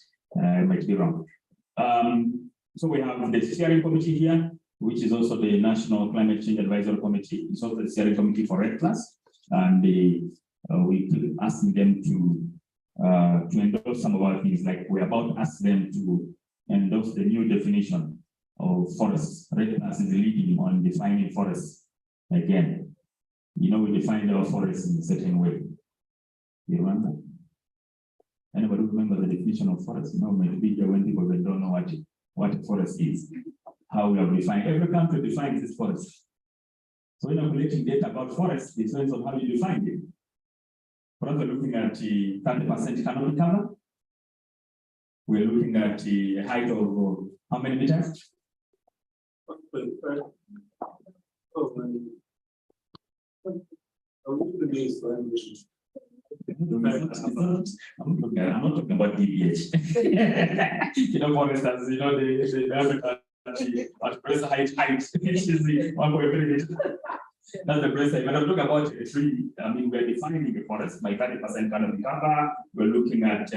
I might be wrong. So we have the steering committee here, which is also the National Climate Change Advisory Committee. It's also the steering committee for REDD+, and we asking them to endorse some of our things. Like we're about to ask them to endorse the new definition of forests. REDD+ is leading on defining forests again. We defined our forests in a certain way. You remember? Anybody remember the definition of forest? Maybe when people don't know what a forest is, how we have defined. Every country defines its forest. So when I'm collecting data about forests, it depends on how you define it. For us, we're looking at the 30% canopy cover. We're looking at the height of how many meters? I'm not talking about DBH. For instance, the breast height, which is the 1.3 meters. That's the breast height. When I'm talking about a tree, we're defining the forest by 30% canopy cover. We're looking at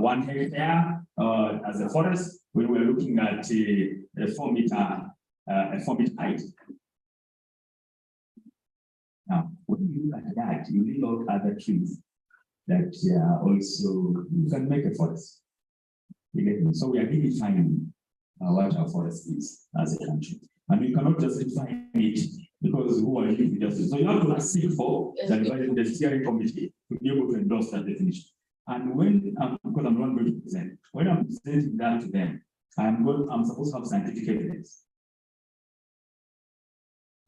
1 hectare as a forest. When we're looking at a 4 meter height. Now, when you look at that, you leave out other trees that also you can make a forest. So we are redefining what our forest is as a country. And we cannot just define it because who are you to just. So you have to seek for the steering committee to be able to endorse that definition. And when, because I'm not going to present, when I'm presenting that to them, I'm supposed to have scientific evidence.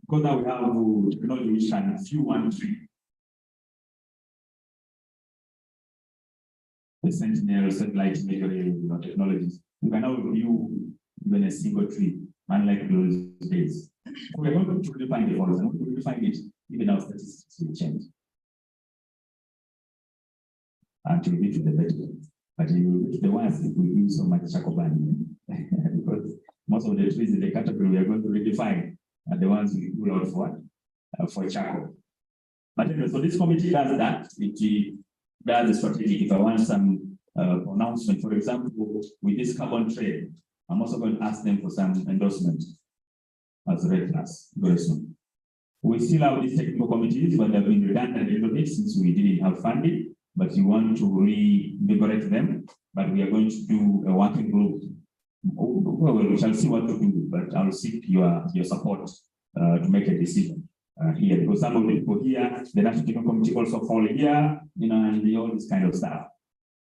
Because now we have technology which can view one tree. The Sentinel satellite imagery technologies. You can now view even a single tree, unlike those days. So we're going to redefine the forest, and we will define it, even our statistics will change. until we get to the better. But you will get the ones if we use so much charcoal burning. Because most of the trees in the category we are going to redefine are the ones we pull out for charcoal. But anyway, so this committee does that. It does a strategy. If I want some announcement, for example, with this carbon trade, I'm also going to ask them for some endorsement as REDD class very soon. We still have these technical committees, but they've been redundant a little bit since we didn't have funding, but we want to reinvigorate them. But we are going to do a working group. Well, we shall see what to do, but I'll seek your support to make a decision here, because some of the people here, the National Technical Committee also fall here, and all this kind of stuff.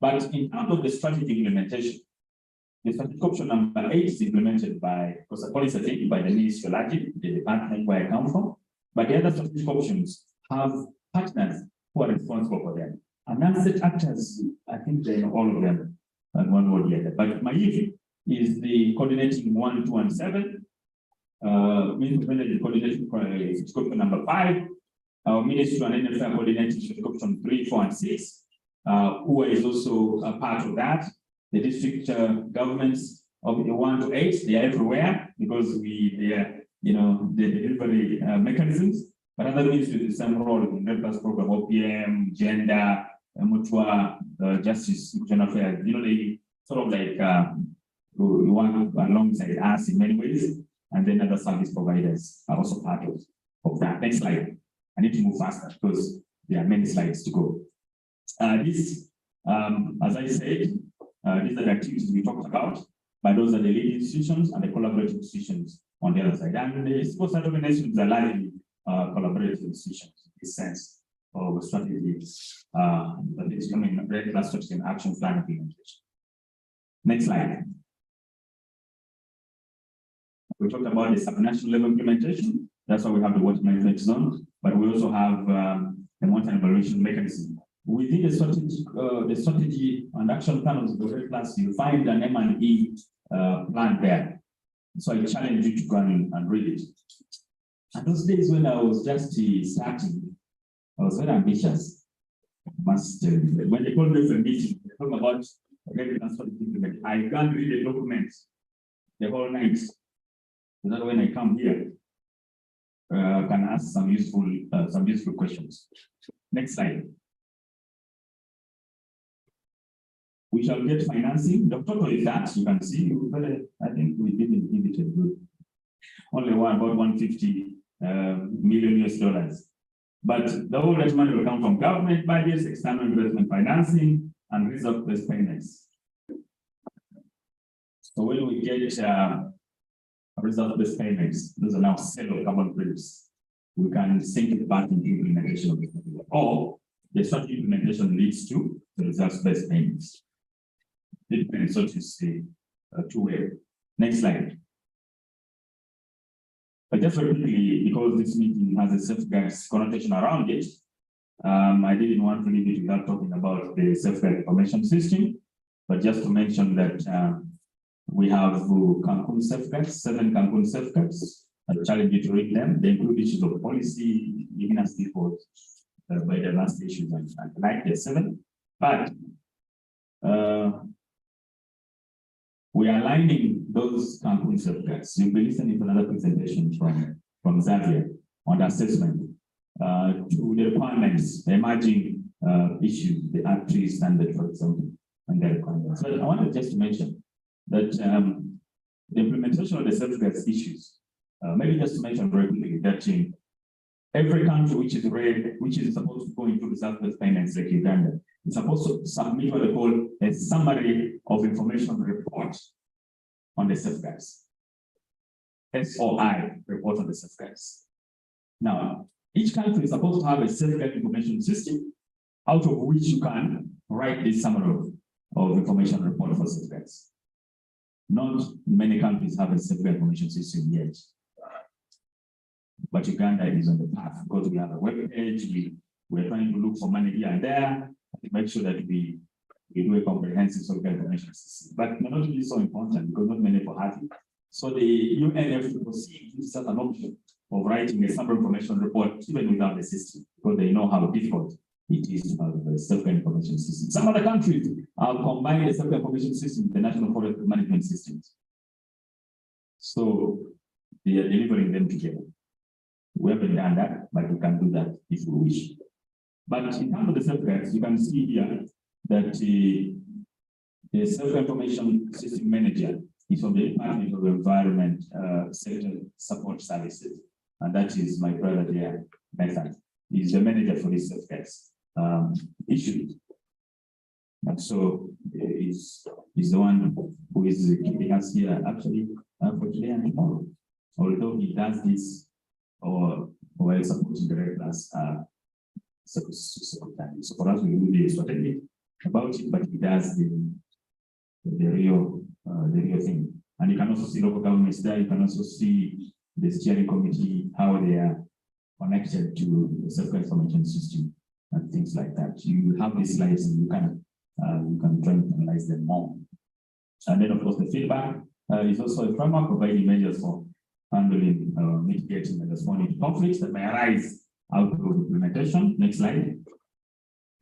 But in terms of the strategy implementation, the strategic option number 8 is implemented by, because the policy taken by the Ministry of Energy, the department where I come from. But the other strategic options have partners who are responsible for them. And non-state actors, I think they know all of them and one or the other. But my issue is the coordinating 1, 2, and 7. Ministry coordinating option number 5. Our Ministry and NFI coordinating option 3, 4, and 6. Who is also a part of that. The district governments of the 1 to 8, they are everywhere because they are, the delivery mechanisms. But other ministries with some role in the program, OPM, gender, mutual justice, general affairs. They sort of like we work alongside us in many ways, and then other service providers are also part of that. Next slide. I need to move faster because there are many slides to go. This, as I said, these are the activities we talked about, but those are the leading institutions and the collaborative institutions on the other side. And the civil society organizations are largely collaborative institutions in this sense of strategies, REDD class strategy and action plan implementation. Next slide. We talked about the subnational level implementation. That's why we have the water management zone, but we also have the monitoring evaluation mechanism. Within the strategy and action plan of the REDD class, you find an M&E plan there. So I challenge you to go and read it. And those days when I was just starting, I was very ambitious. I must tell you. When they called me for a meeting, they talk about REDD class strategy implementation. I can't read the documents the whole night. So that when I come here, I can ask some useful questions. Next slide. We shall get financing. The total is that you can see. I think we didn't give it a good. Only about $150 million. But the whole rest money will come from government budgets, external investment financing, and reserve-based payments. So when we get reserve-based payments, those are now sale of carbon credits. We can sink it back into implementation of the strategy. Or the strategy implementation leads to the reserve-based payments. It depends, so to say, two-way. Next slide. But just very quickly, because this meeting has a safeguards connotation around it, I didn't want to leave it without talking about the safeguard information system. But just to mention that we have Cancun safeguards, 7 Cancun safeguards. I challenge you to read them. They include issues of policy, giving us people by the last issues and like the 7. But we are aligning those Cancun safeguards. You'll be listening to another presentation from Xavier on the assessment to the requirements, the emerging issues, the R3 standard, for example, and the requirements. So I wanted just to mention that the implementation of the safeguards issues, maybe just to mention very quickly that every country which is supposed to go into reserve-based payments like Uganda, is supposed to submit what they call a summary of information report on the safeguards. SOI report on the safeguards. Now, each country is supposed to have a safeguard information system, out of which you can write this summary of information report for safeguards. Not many countries have a safeguard information system yet. But Uganda is on the path because we have a web page. We're trying to look for money here and there to make sure that we do a comprehensive safeguard information system. But not really so important because not many people have it. So the UNFCCC gives us an option of writing a summary information report even without the system because they know how difficult it is to have a self-care information system. Some other countries have combined the self-care information system with the national forest management systems. So they are delivering them together. We haven't done that, but we can do that if we wish. But in terms of the self-care, you can see here that the self-information system manager is from the Department of Environment Sector Support Services. And that is my brother there, Nathan. He's the manager for this self-care issue. And so he's the one who is keeping us here actually for today and tomorrow. Although he does this or while supporting the regulars secretary. So for us, we will be strategic about it, but he does the real thing. And you can also see local governments there. You can also see the steering committee, how they are connected to the self-care information system and things like that. You have these slides and you can try and analyze them more. And then, of course, the feedback is also a framework providing measures for handling, mitigating, and responding to conflicts that may arise out of implementation. Next slide.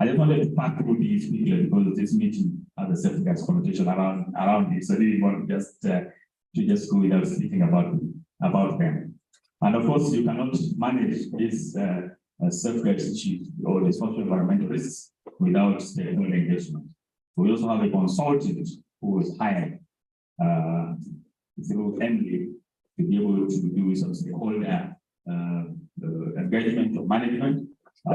I just wanted to pass through these quickly because this meeting has a self-care connotation around it. So I didn't want to just go without speaking about them. And of course, you cannot manage this self-care issues or the social environmental risks without stakeholder engagement. We also have a consultant who was hired through MD to be able to do some stakeholder engagement or management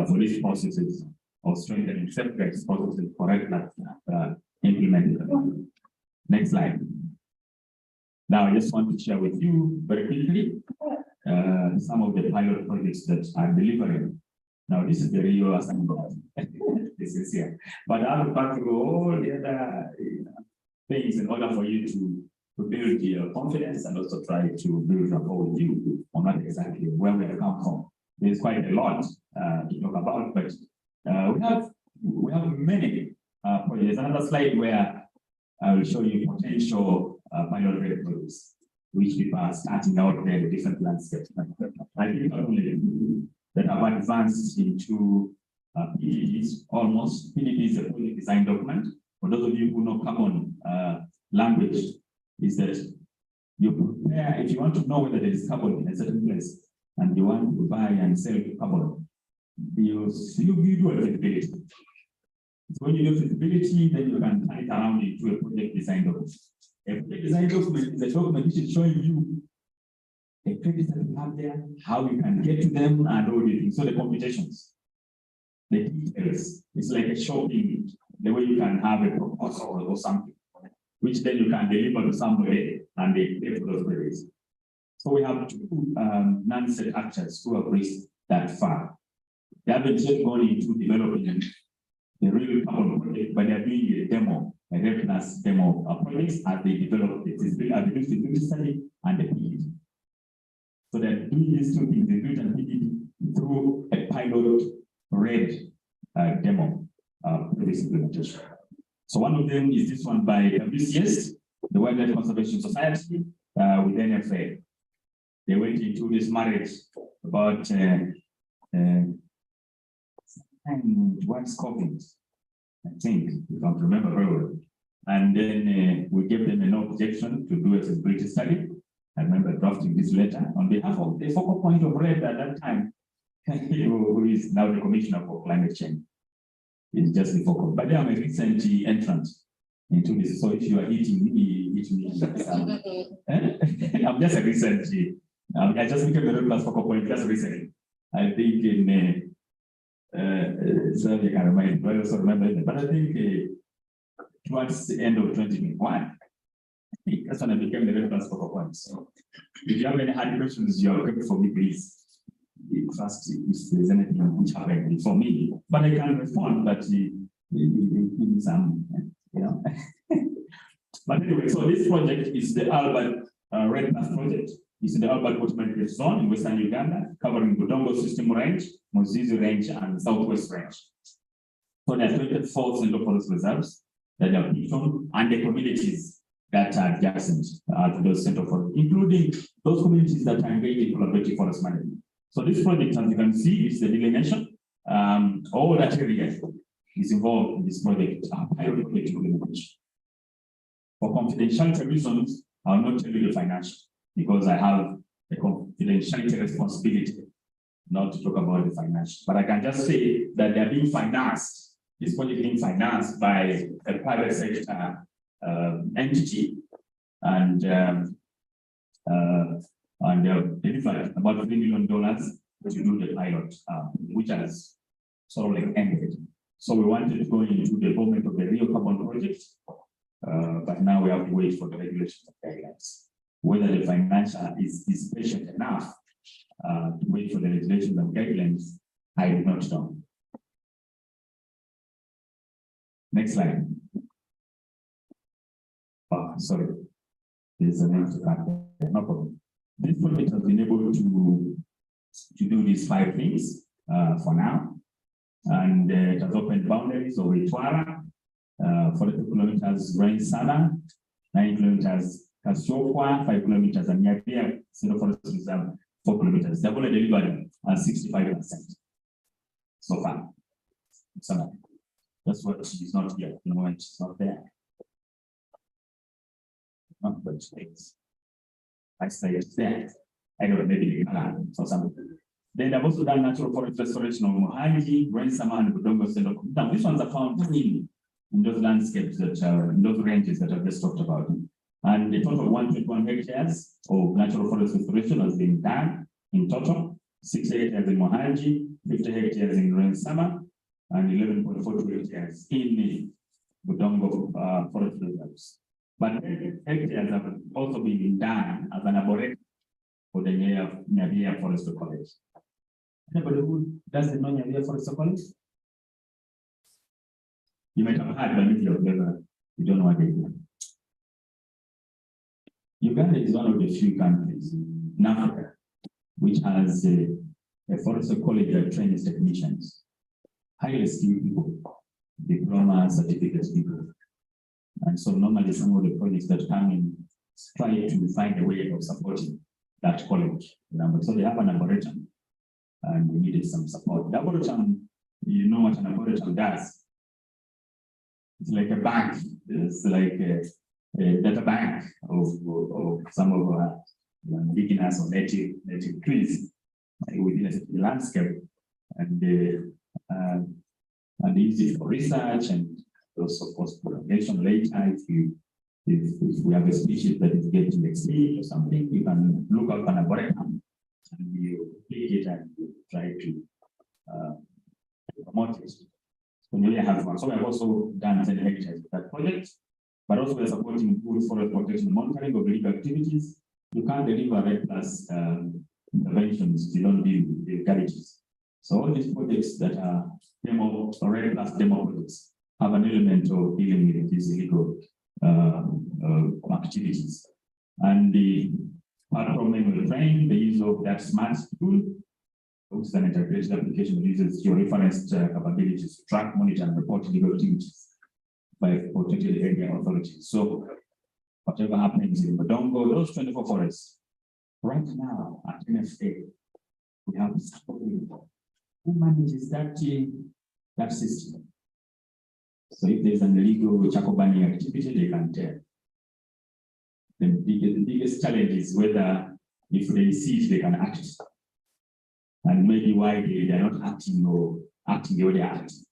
for these processes of strengthening self-care processes correctly implemented. Next slide. Now, I just want to share with you very quickly some of the pilot projects that are delivering. Now, this is the real assembly. This is here. But I will pass through all the other things in order for you to build your confidence and also try to build rapport with you on what exactly where we have come from. There's quite a lot to talk about, but we have many projects. Another slide where I will show you potential pilot projects, which people are starting out there in different landscapes. I think not only that have advanced into PDDs, almost. PDD is a project design document. For those of you who know common language, is that you prepare, if you want to know whether there is carbon in a certain place and you want to buy and sell carbon, you do a feasibility. So when you do feasibility, then you can turn it around into a project design document. A project design document is a document which is showing you the credits that you have there, how you can get to them, and all the things. So the computations, the details, it's like a shopping, the way you can have a proposal or something, which then you can deliver to somebody and they pay for those credits. So we have two non-state actors who have reached that far. They haven't yet gone into developing the real carbon project, but they are doing a demo, a reference demo of projects as they develop the feasibility study and the PDD. So they're doing these two things, the build and PDD, through a pilot REDD demo for this implementation. So one of them is this one by WCS, the Wildlife Conservation Society, with NFA. They went into this marriage about once COVID, I think, if I remember very well. And then we gave them an objection to do a feasibility study. I remember drafting this letter on behalf of the focal point of REDD at that time, who is now the Commissioner for Climate Change. It's just the focal. But I'm a recent entrant into this. So if you are eating me, eat me. I'm just a recent. I just became a regular focal point just recently. I think in so you can remind, but I also remember it. But I think towards the end of 2021, that's when I became the regular focal point. So if you have any hard questions, you are okay for me, please. First, if there's anything which happened for me, but I can respond, but some, you know. But anyway, so this project is the Albert REDD project. It's in the Albert Automatic Zone in Western Uganda, covering Budongo System Range, Mozizi Range, and Southwest Range. So there are 24 Central Forest Reserves that are shown, and the communities that are adjacent to those Central Forests, including those communities that are engaged in collaborative forest management. So this project, as you can see, is the delineation all that area is involved in this project, pilot project implementation. For confidentiality reasons, I'll not tell you the financial, because I have a confidentiality responsibility not to talk about the financial. But I can just say that they're being financed, this project being financed by a private sector entity, and they've delivered about $3 million to do the pilot, which has sort of like ended. So we wanted to go into the development of the real carbon project, but now we have to wait for the regulation guidelines. Whether the financial is patient enough to wait for the regulations and guidelines, I do not know. Next slide. Oh, sorry. There's a name to cut. No problem. This project has been able to do these 5 things for now. And it has opened boundaries of Itwara, 40 kilometers Rain-Sana, 9 kilometers Kasiokwa, 5 kilometers and Nyapia, Sino Forest Reserve, 4 kilometers. They've already delivered 65% so far. So that's what she's not here. The moment she's not there. Not but it's I say it's there. I don't know, maybe or something. Then I've also done natural forest restoration of Mohanji, Rain-Sama, and Budongo Sendo. Now, these ones are found in those landscapes that are in those ranges that I've just talked about. And a total of 121 hectares of natural forest restoration has been done in total. 6 hectares in Mohanji, 50 hectares in Rain-Sama, and 11.42 hectares in the Budongo forest reserves. But hectares have also been done as an arboretum for the Nyabia Forest College. Anybody who doesn't know Nyabia Forest College? You might have heard, but if you don't know what they do. Uganda is one of the few countries in Africa which has a forest college that trains technicians, highly skilled people, diploma, certificate people. And so normally some of the projects that come in try to find a way of supporting that college. So they have an arboretum and we needed some support. The arboretum, you know what an arboretum does? It's like a bank. It's like a data bank of some of our indigenous or native trees within a landscape, and use it for research and also for propagation later. If we have a species that is getting extinct or something, you can look up an arboretum and you pick it and you try to promote it. So we have one. So we have also done 10 hectares of that project, but also we're supporting good forest protection monitoring of illegal activities. You can't deliver REDD+ interventions if you don't deal with the legalities. So all these projects that are demo or REDD+ demo projects have an element of dealing with these illegal activities. And the part of manual training, the use of that smart tool, which is an integrated application that uses georeferenced capabilities to track, monitor, and report illegal activities by protected area authorities. So whatever happens in Budongo, those 24 forests, right now at NFA, we have somebody who manages that system. So if there's an illegal charcoal burning activity, they can tell. The biggest challenge is whether if they see it, they can act. And maybe why they are not acting or acting the way they are acting.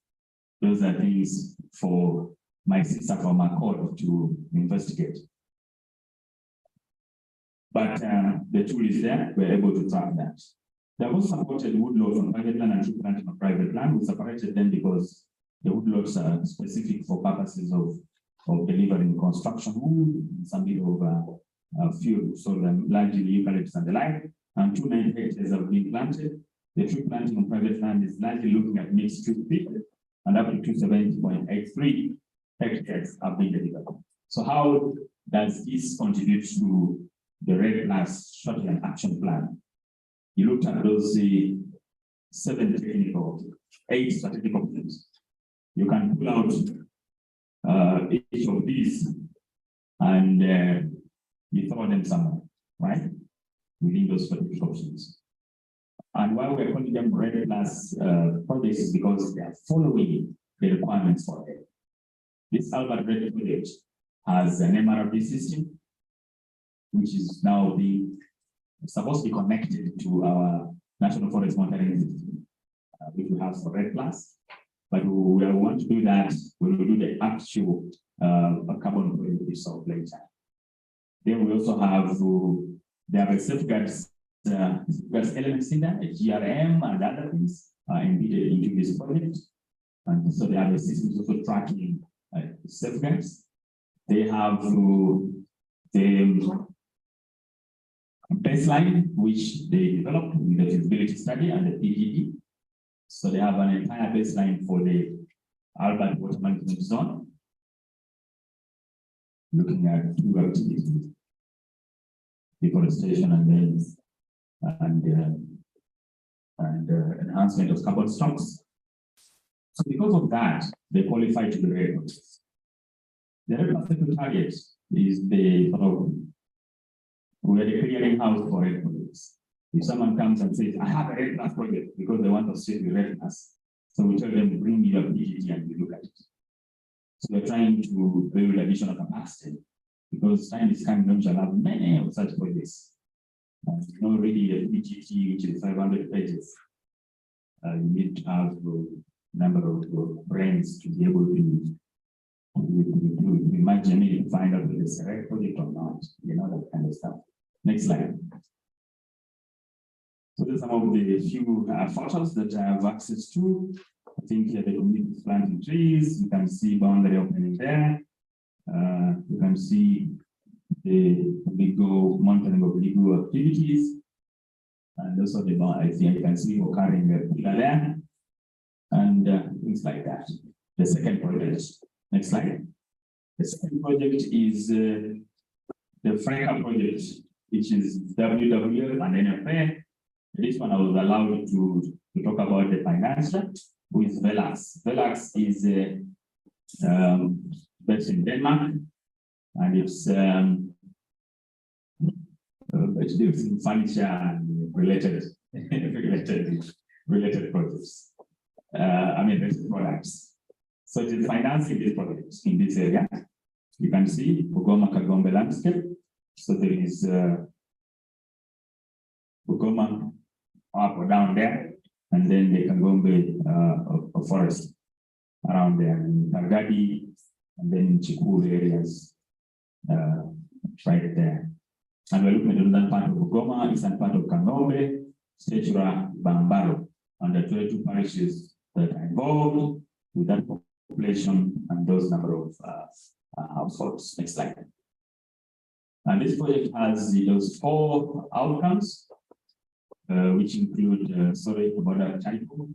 Those are things for my sister from Accord to investigate. But the tool is there, we're able to track that. They have also supported woodlots on private land and tree planting on private land. We separated them because the woodlots are specific for purposes of delivering construction wood, some bit of fuel, so largely eucalyptus and the like. And 290 hectares have been planted. The tree planting on private land is largely looking at mixed tree species, and up to 270.83 hectares have been delivered. So how does this contribute to the REDD+ short-term action plan? You looked at those 8 strategic options. You can pull out each of these and you throw them somewhere, right? Within those strategic options. And why we're calling them REDD plus projects is because they are following the requirements for it. This Albert REDD project has an MRB system, which is now being supposed to be connected to our National Forest Monitoring System, which we have for REDD plus. But we want to do that when we do the actual carbon footprint itself later. Then we also have there are safeguards elements in there, GRM and other things embedded into this project. And so they have a system also tracking safeguards. They have the baseline, which they developed with the feasibility study and the PDD. So they have an entire baseline for the Albert Water Management Zone, looking at two activities, deforestation and enhancement of carbon stocks. So because of that, they qualify to the REDD. The REDD Secretariat is the sort of, we are the clearing house for REDD projects. If someone comes and says, I have a REDD project because they want us to see the REDD, so we tell them, bring your PGT and we look at it. So we're trying to build additional capacity because time is coming, we shall have many of such projects. You know, really a PGT, which is 500 pages. You need to have a number of brains to be able to imagine it, to find out whether it's a REDD project or not, you know, that kind of stuff. Next slide. So there's some of the few photos that I have access to. I think here the community is planting trees. You can see boundary opening there. You can see the legal monitoring of legal activities. And also the I think you can see we're carrying the pillar there. And things like that. The second project. Next slide. The second project is the FRECA project, which is WWF and NFA. This one I was allowed to talk about the financial with Velax. Velax is based in Denmark, and it's deals in furniture and related projects. Related products. So it is financing these projects in this area. You can see Bugoma Kagombe landscape. So there is Bugoma up or down there, and then the Kagombe forest around there, and Targadi, and then Chikuru areas right there. And we're looking at another part of Bugoma, eastern part of Kagombe, Statura, Bambaro, and the 22 parishes that are involved with that population and those number of households. Next slide. And this project has those 4 outcomes, which include, sorry about that typo.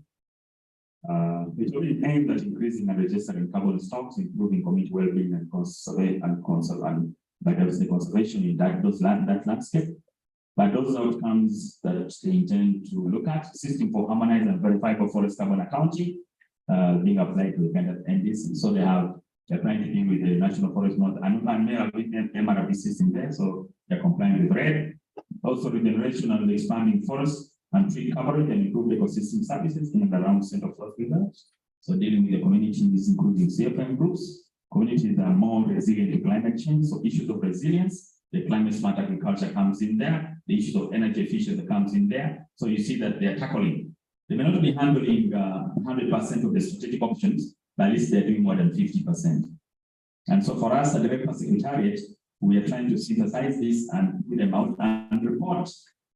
It's only aimed at increasing and registering carbon stocks, improving community well-being and biodiversity conservation in that landscape. But those outcomes that they intend to look at, system for harmonized and verifiable forest carbon accounting, being applied to the kind of NDC. So they're trying to deal with the National Forest Month and MRB system there, so they're complying with REDD. Also regeneration and expanding forest and tree coverage and improve ecosystem services in and around Central Forest Reserves. So dealing with the communities, including CFM groups. Communities are more resilient to climate change, so issues of resilience, the climate smart agriculture comes in there, the issues of energy efficiency comes in there. So you see that they're tackling. They may not be handling 100% of the strategic options, but at least they're doing more than 50%. And so for us at the REDD Secretariat, we are trying to synthesize this and put them out and report.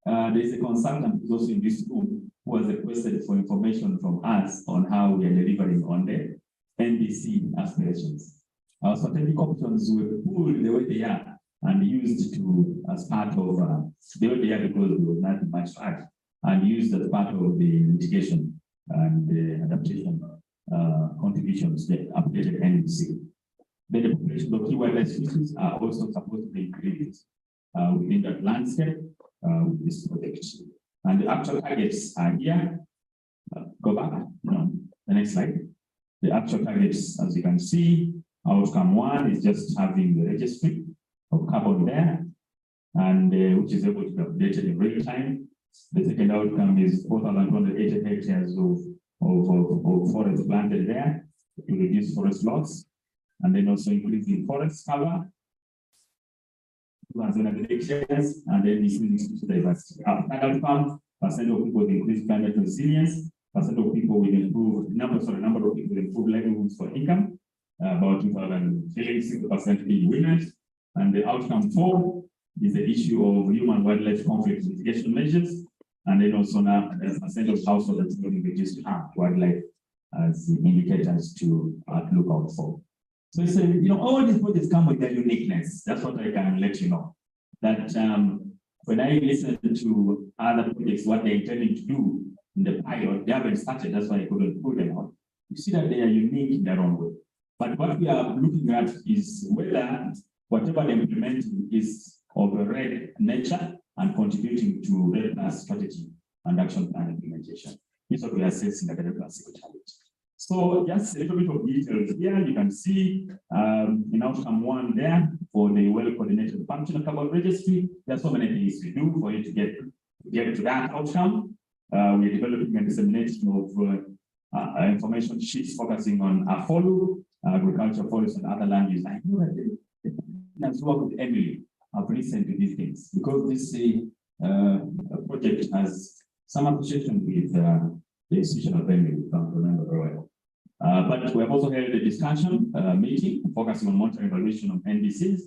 There's a consultant who's also in this room who has requested for information from us on how we are delivering on the NDC aspirations. Our strategic options were pulled the way they are and used to as part of the way they are because there was not much art, and used as part of the mitigation and the adaptation contributions, the updated NDC. Then the population of key wildlife species are also supposed to be increased within that landscape with this project. And the actual targets are here. Go back, the next slide. The actual targets, as you can see, outcome 1 is just having the registry of carbon there, and which is able to be updated in real time. The second outcome is 4,280 hectares of forest planted there to reduce forest loss, and then also increasing forest cover. 200 hectares, and then increasing diversity. Third outcome, percent of people with increased climate resilience, percent of people with improved number of people with improved livelihoods for income, about 2,000 shillings, 60% being women. And the outcome 4 is the issue of human wildlife conflict mitigation measures, and then also now a percent of households having reduced harm to wildlife as indicators to look out for. So it's all these projects come with their uniqueness. That's what I can let you know. That when I listen to other projects, what they're intending to do in the pilot, they haven't started. That's why I couldn't put them on. You see that they are unique in their own way. But what we are looking at is whether whatever they're implementing is of a REDD nature and contributing to REDD strategy and action plan implementation. This is what we are assessing at the REDD challenge. So just a little bit of details here. You can see in outcome 1 there for the well-coordinated functional carbon registry. There's so many things to do for you to get to that outcome. We're developing and dissemination of information sheets focusing on AFOLU, agriculture, forest, and other land use. I know that that's work with Emily. I've listened to these things because this project has some association with the institution of Emily, if I remember very well. But we have also held a discussion meeting focusing on monitoring evaluation of NDCs.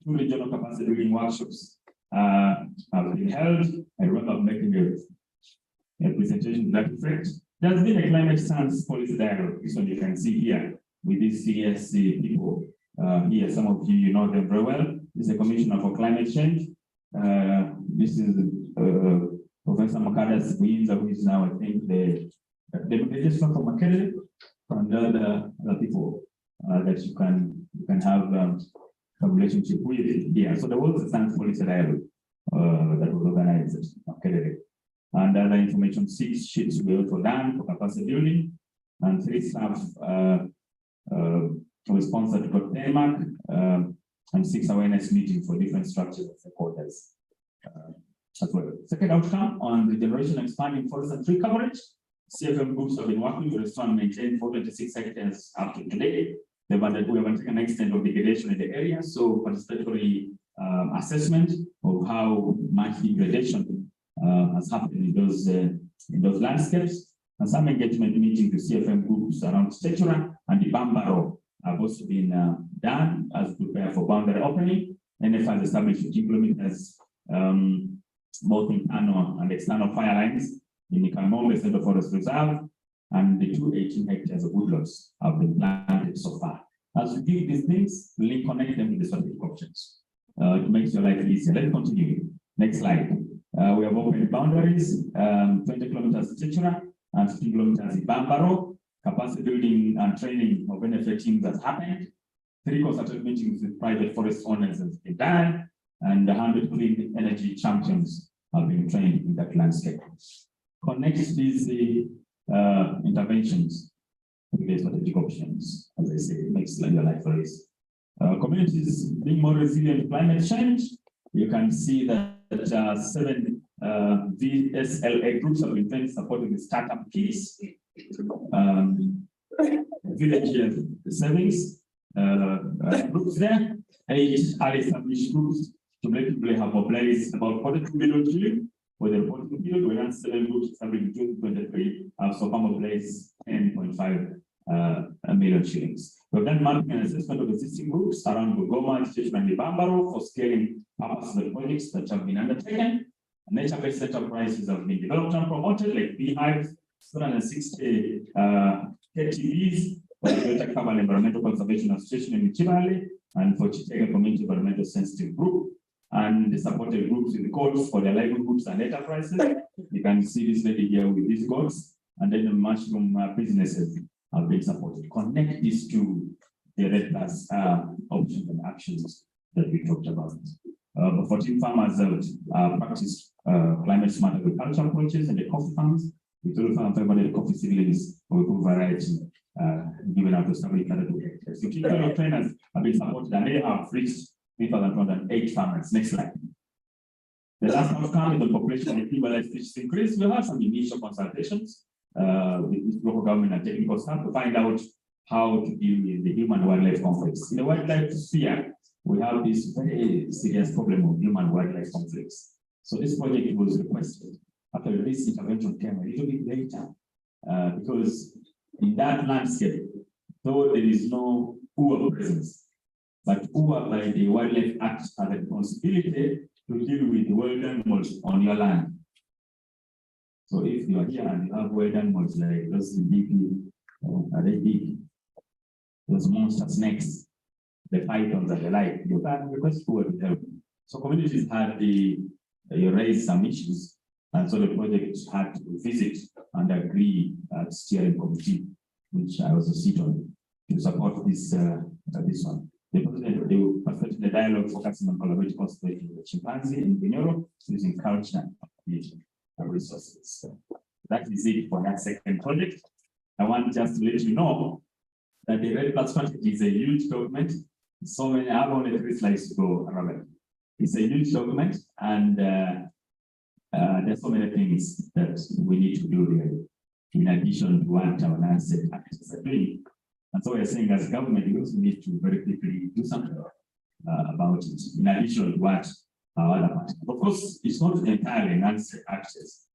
2 regional capacity building workshops have been held. I remember making a presentation to that effect. There's been a climate science policy dialogue. This one you can see here with these CSC people. Here, some of you know them very well. This is the Commissioner for Climate Change. This is Professor Makadas Buinza, who is now, I think, the registrar from Makerere, and other people that you can have a relationship with here. So there was a science policy dialogue that was organized at Makerere. And other information 6 sheets were also done for capacity building, and 3 staff were sponsored for Denmark, and 6 awareness meetings for different structures of stakeholders as well. Second outcome on regeneration and expanding forest and tree coverage. CFM groups have been working to restore and maintain 426 hectares up to today. We have undertaken an extent of degradation in the area, so participatory assessment of how much degradation has happened in those landscapes, and some engagement meetings with CFM groups around Statura and the Bambaro have also been done as prepare for boundary opening. NF has established 15 kilometers both internal and external fire lines in the Kamombe Central Forest Reserve, and the 218 hectares of woodlots have been planted so far. As we do these things, we connect them to the strategic options. It makes your life easier. Let's continue. Next slide. We have opened boundaries, 20 kilometers Statura and 15 kilometers in Bambaro. Capacity building and training of NFA teams has happened. 3 consultative meetings with private forest owners has been done, and 100 clean energy champions have been trained in that landscape. Connect these interventions with the strategic options. As I say, it makes your life very easy. Communities being more resilient to climate change. You can see that 7 VSLA groups have been supporting the startup keys. Village savings groups there, 8 early established groups to make people have mobilized about 42 million shillings for the reporting period, whereas 7 groups established in June 2023 have so far mobilized 10.5 million shillings. We've done mapping and assessment of existing groups around Bugoma, Station, and Bambaro for scaling purposeful projects that have been undertaken. Nature-based enterprises have been developed and promoted, like beehives, 260 KTVs for the Greater Carbon Environmental Conservation Association in Chivale, and for Chitega Community Environmental Sensitive Group, and the supported groups with the codes for their livelihoods and enterprises. You can see this lady here with these goals, and then the mushroom businesses have been supported. Connect these to the REDD+ options and actions that we talked about. 14 farmers have practiced climate smart agriculture approaches in the coffee farms. We told farm the coffee seedlings with variety given out to 732 hectares. So technical trainers have been supported, and they have reached 3,208 farmers. Next slide. The last outcome is the population of equivalent species increase. We have some initial consultations with local government and technical staff to find out how to deal with the human-wildlife conflicts. In the wildlife sphere, we have this very serious problem of human-wildlife conflicts. So this project was requested after this intervention came a little bit later, because in that landscape, though there is no UA presence, but UA by the Wildlife Act has a responsibility to deal with wild animals on your land. So if you are here and you have wild animals like those big, those monster snakes, the pythons and the like, you can request UA to help. So communities had raised some issues, and so the project had to visit and agree at steering committee, which I also sit on, to support this this one. They perfected the dialogue focusing on collaborative conservation with the chimpanzee in Bunyoro using culture and resources. So that is it for that second project. I want just to let you know that the REDD strategy is a huge document. So many, I have only 3 slides to go, Robert. It's a huge document, and there's so many things that we need to do here, in addition to what our landscape actors are doing. And so we're saying as government, we also need to very quickly do something about it, in addition to what our other partners. Of course, it's not entirely landscape actors.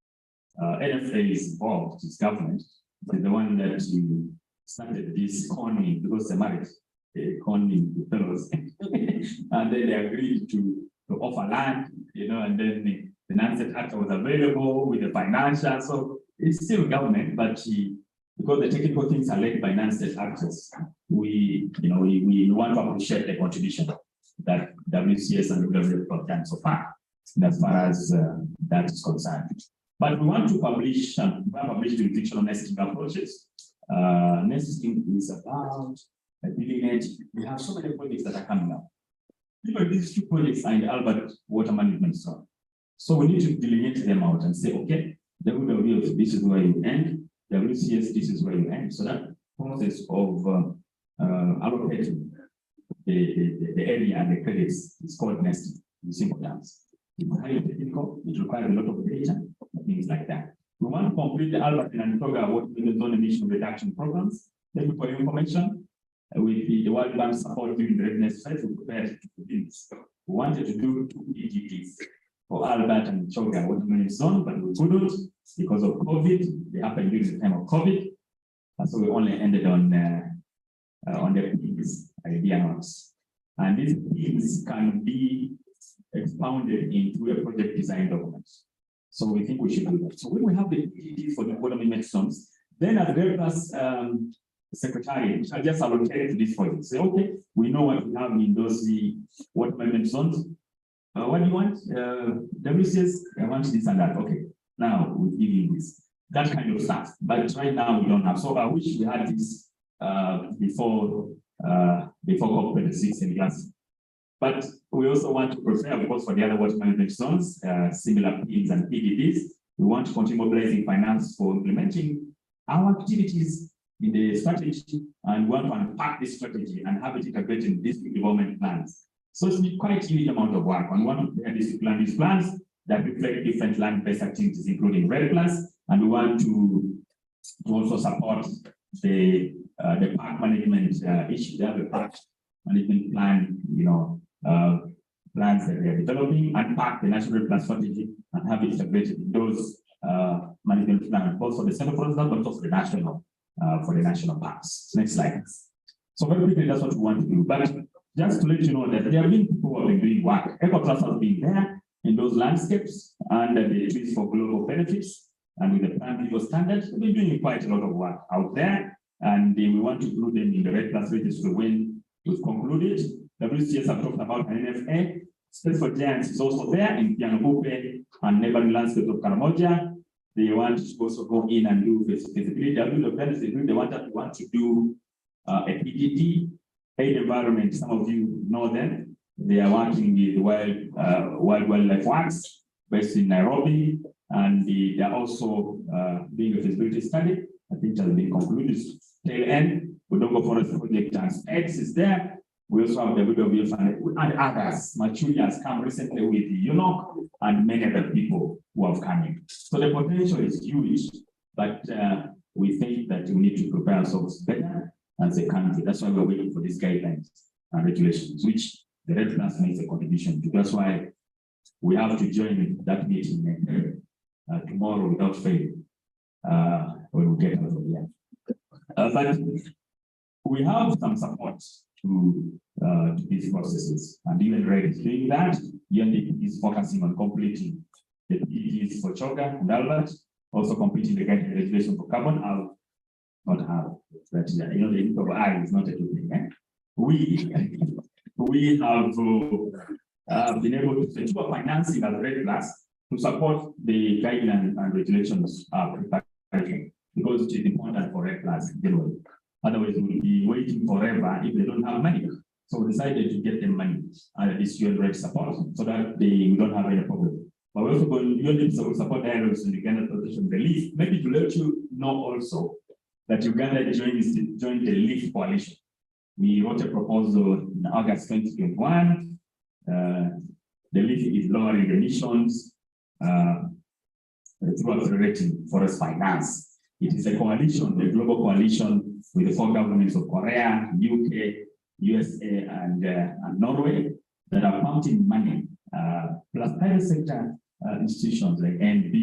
NFA is involved, it's government. It's the one that started this conning, because they married conning the fellows. And then they agreed to offer land, and then the landscape actor was available with the financial. So it's still government, but because the technical things are led by non-state actors, we want to appreciate the contribution that WCS and WWF have done so far, as far as that is concerned. But we want to publish, jurisdictional nesting approaches. Nesting is about delineating. We have so many projects that are coming up. Even these 2 projects are in the Albert Water Management Zone. So we need to delineate them out and say, okay, WWF, this is where you end. WCS, this is where you end. So that process of allocating the area and the credits is called nesting in simple terms. It's highly technical, it requires a lot of data, things like that. We want to complete the Albert and Antoga water zone emission reduction programs. Thank you for your information. With the World Bank support during the readiness phase, we prepared to do this. We wanted to do 2 EGTs for Albert and Choga water management zone, but we couldn't because of COVID. They happened during the time of COVID, and so we only ended on the PIGS idea notes. And these PIGS can be expounded into a project design document. So we think we should do that. So when we have the PGT for the water management zones, then as the secretary, which I just allocated to this project, say, okay, we know what we have in those water management zones. What do you want? WCS, I want this and that. Okay, now we give you this, that kind of stuff. But right now we don't have. So I wish we had this before COP26 in Glasgow. But we also want to prepare, of course, for the other water management zones, similar PIMs and PDDs. We want to continue mobilizing finance for implementing our activities in the strategy, and we want to unpack this strategy and have it integrated in district development plans. So it's quite a huge amount of work. And we want to plan these plans that reflect different land-based activities, including REDD plans, and we want to also support the park management issue. They have a park management plan, plans that they are developing, unpack the national plan strategy and have it integrated in those management plans, both for the central program, but also for the national parks. Next slide. So very quickly, that's what we want to do. But just to let you know that there have been people who have been doing work. EcoTrust has been there in those landscapes under the trees for global benefits and with the Prime Legal Standards. We've been doing quite a lot of work out there, and we want to include them in the REDD Plus registry when we've concluded. WCS have talked about an NFA. Space for Giants is also there in Pianobupe and neighboring landscapes of Karamoja. They want to also go in and do feasibility. They want to do a PDD, paid environment. Some of you know them. They are working with Wildlife Works based in Nairobi, and they are also doing a feasibility study. I think it has been concluded. Tail end, Udongo Forest Project and X is there. We also have the WWF and others. Machuli has come recently with UNOC and many other people who have come in. So the potential is huge, but we think that we need to prepare ourselves better as a country. That's why we're waiting for these guidelines and regulations, which the Red Cross makes a contribution to. That's why we have to join that meeting tomorrow without fail when we get out of here. But we have some support to these processes, and even REDD is doing that. UNDP is focusing on completing the PDs for Choga and Albert, also completing the guidance regulation for carbon. I'll not have that. The use of I is not a good thing. Eh? We have been able to secure financing as REDD Plus to support the guidelines and regulations preparation, because it is important for REDD Plus generally. Otherwise, we'll be waiting forever if they don't have money. So we decided to get them money and this UNRED support so that we don't have any problem. But we're also going to support dialogues in Uganda Protection Relief. Maybe to let you know also that Uganda joined the Relief Coalition. We wrote a proposal in August 2021. The Relief is lowering emissions through accelerating forest finance. It is a coalition, a global coalition with the 4 governments of Korea, UK, USA, and Norway that are pumping money, plus private sector institutions like NB,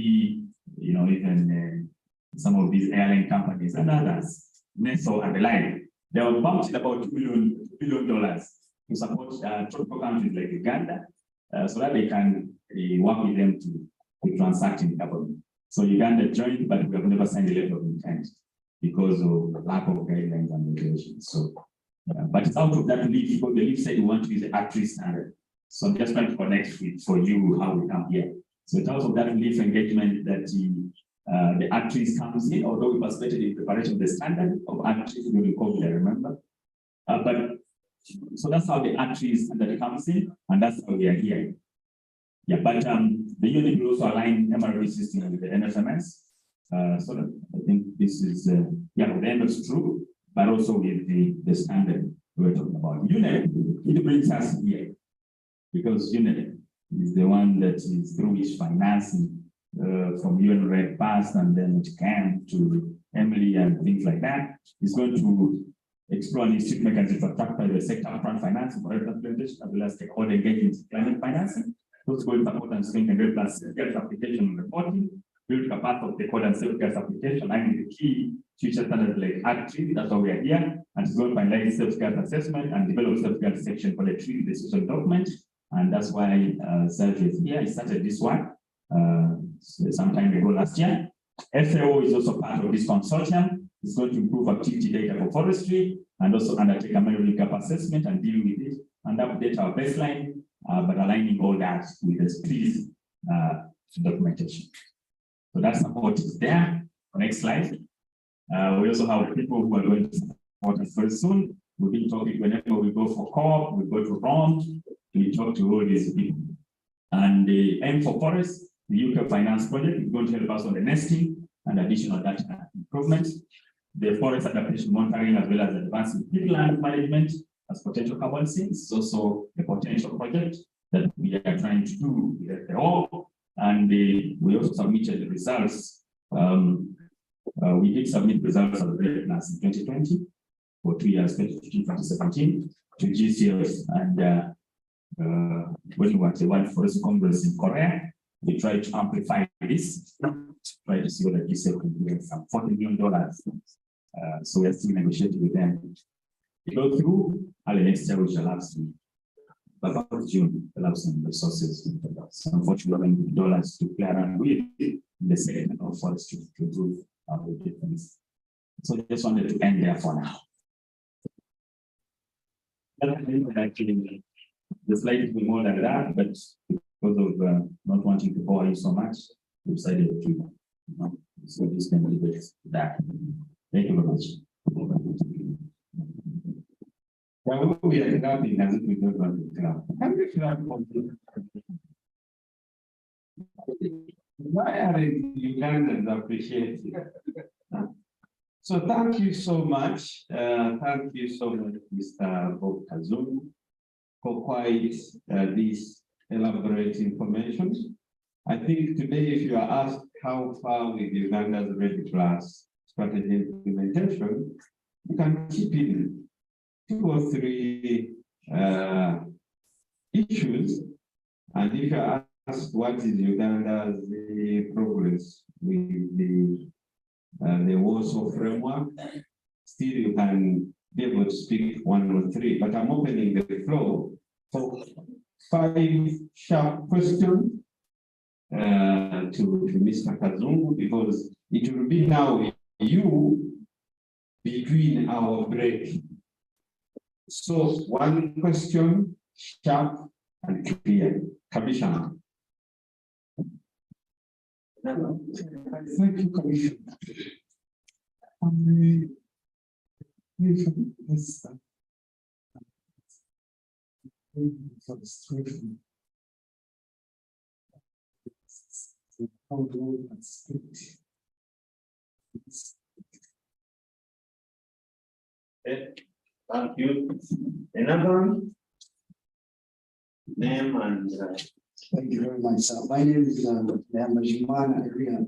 even some of these airline companies and others, NESO and the like. They are pumping about $2 billion to support tropical countries like Uganda, so that they can work with them to transact in carbon. So Uganda joined, but we have never signed a letter of intent because of the lack of guidelines and regulations. So, but it's out of that leaf, because the leaf said we want to use the REDD standard. So I'm just trying to connect with for you how we come here. So it's out of that leaf engagement that the REDD comes in, although we participated in preparation of the standard of REDD during COVID, I remember. So that's how the REDD standard comes in, and that's how we are here. Yeah, but the unit will also align MRV system with the NFMS. So that I think this is, the MS true, but also with the standard we're talking about. UNED, it brings us here, because UNED is the one that is through which financing from UNRED passed, and then it came to Emily and things like that. It's going to explore an institute mechanism to attract private sector upfront financing for implementation, as well as stakeholder engagement in climate financing. Those going to support and strengthen REDD Plus safeguards application and reporting, build a path of stakeholder and safeguards application, and the key future standards like REDD. That's why we are here. And it's going to finalize safeguard assessment and develop safeguard section for the treaty decision document. And that's why Sergio is here. I started this one some time ago last year. FAO is also part of this consortium. It's going to improve activity data for forestry and also undertake a memory gap assessment and deal with it and update our baseline, but aligning all that with the treaty documentation. So that support is there. Next slide. We also have people who are going to support us very soon. We've been talking whenever we go for COP, we go to Rome, we talk to all these people. And the aim for forest, the UK Finance Project, is going to help us on the nesting and additional data improvements. The forest adaptation monitoring, as well as advancing peatland management as potential carbon sinks, is also a potential project that we are trying to do with FAO. And we also submitted the results. We did submit results of the REDD Plus in 2020 for 2 years, 2015-2017, to GCS. And when we were at the World Forest Congress in Korea, we tried to amplify this, try to see whether GCS could get some $40 million. So we are still negotiating with them. We go through early next year, we shall have some, but about June, we'll have some resources, some $40 million to play around with in the segment of forestry to improve our difference. So I just wanted to end there for now. Actually, the slide is more than that, but because of not wanting to bore you so much, we decided to, so just can leave it that. Thank you very much. Well, we are nothing as if we don't want to tell. Why are the Ugandans appreciating? So thank you so much. Thank you so much, Mr. Bob Kazungu, for quite this elaborate information. I think today, if you are asked how far with Uganda's REDD Plus strategy implementation, you can keep in 2 or 3 issues. And if you are asked what is Uganda's progress with the Warsaw framework, still you can be able to speak 1 or 3, but I'm opening the floor for 5 sharp questions to Mr. Kazungu, because it will be now you between our break. So 1 question, sharp and clear. Commissioner. Thank you, Commissioner. Thank you. Another one? Name and Thank you very much. My name is Majimana Area.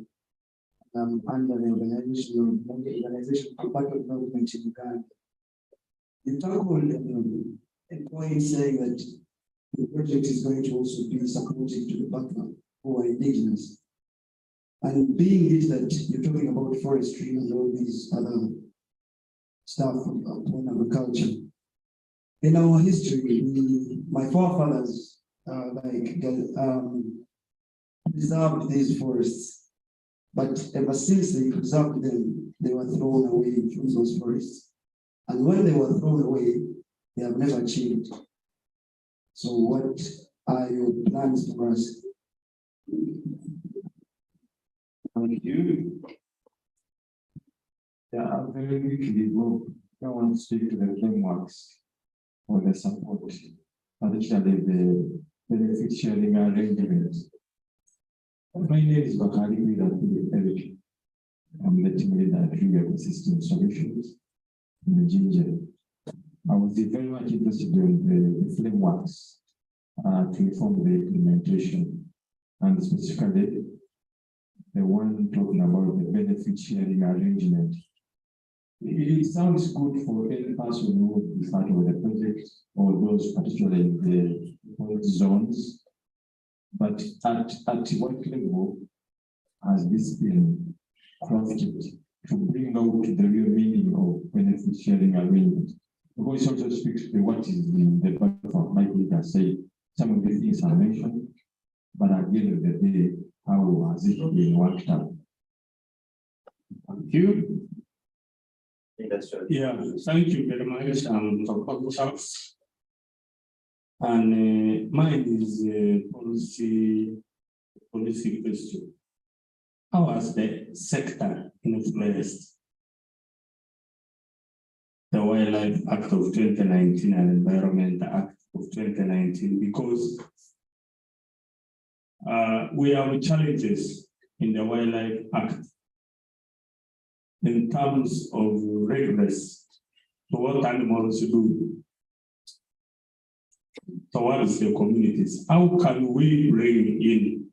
I'm under the organization for Public Development in Uganda. You talk on a point saying that the project is going to also be supported to the background who are indigenous. And being it that you're talking about forestry and all these other stuff on agriculture. In our history, my forefathers preserved these forests, but ever since they preserved them, they were thrown away from those forests. And when they were thrown away, they have never achieved. So what are your plans for us? Thank you. Yeah, very quickly, I want to speak to the frameworks for the support, particularly the benefit sharing arrangements. My name is Bakari Eric. I'm the team leader at Ecosystem Solutions in the Ginger. I was very much interested in the frameworks to inform the implementation, and specifically the one talking about the benefit sharing arrangement. It sounds good for any person who will be part of the project, or those particularly in the zones. But at what level has this been crafted to bring out the real meaning of benefit sharing arrangement? Because it also speaks to what is in the platform, like we can say, some of the things are mentioned, but at the end of the day, how has it been worked out? thank you. Yeah, thank you very much. I'm Dr. Charles. And mine is a policy question. How has the sector influenced the Wildlife Act of 2019 and Environment Act of 2019? Because we have challenges in the Wildlife Act in terms of regress to what animals do towards the communities. How can we bring in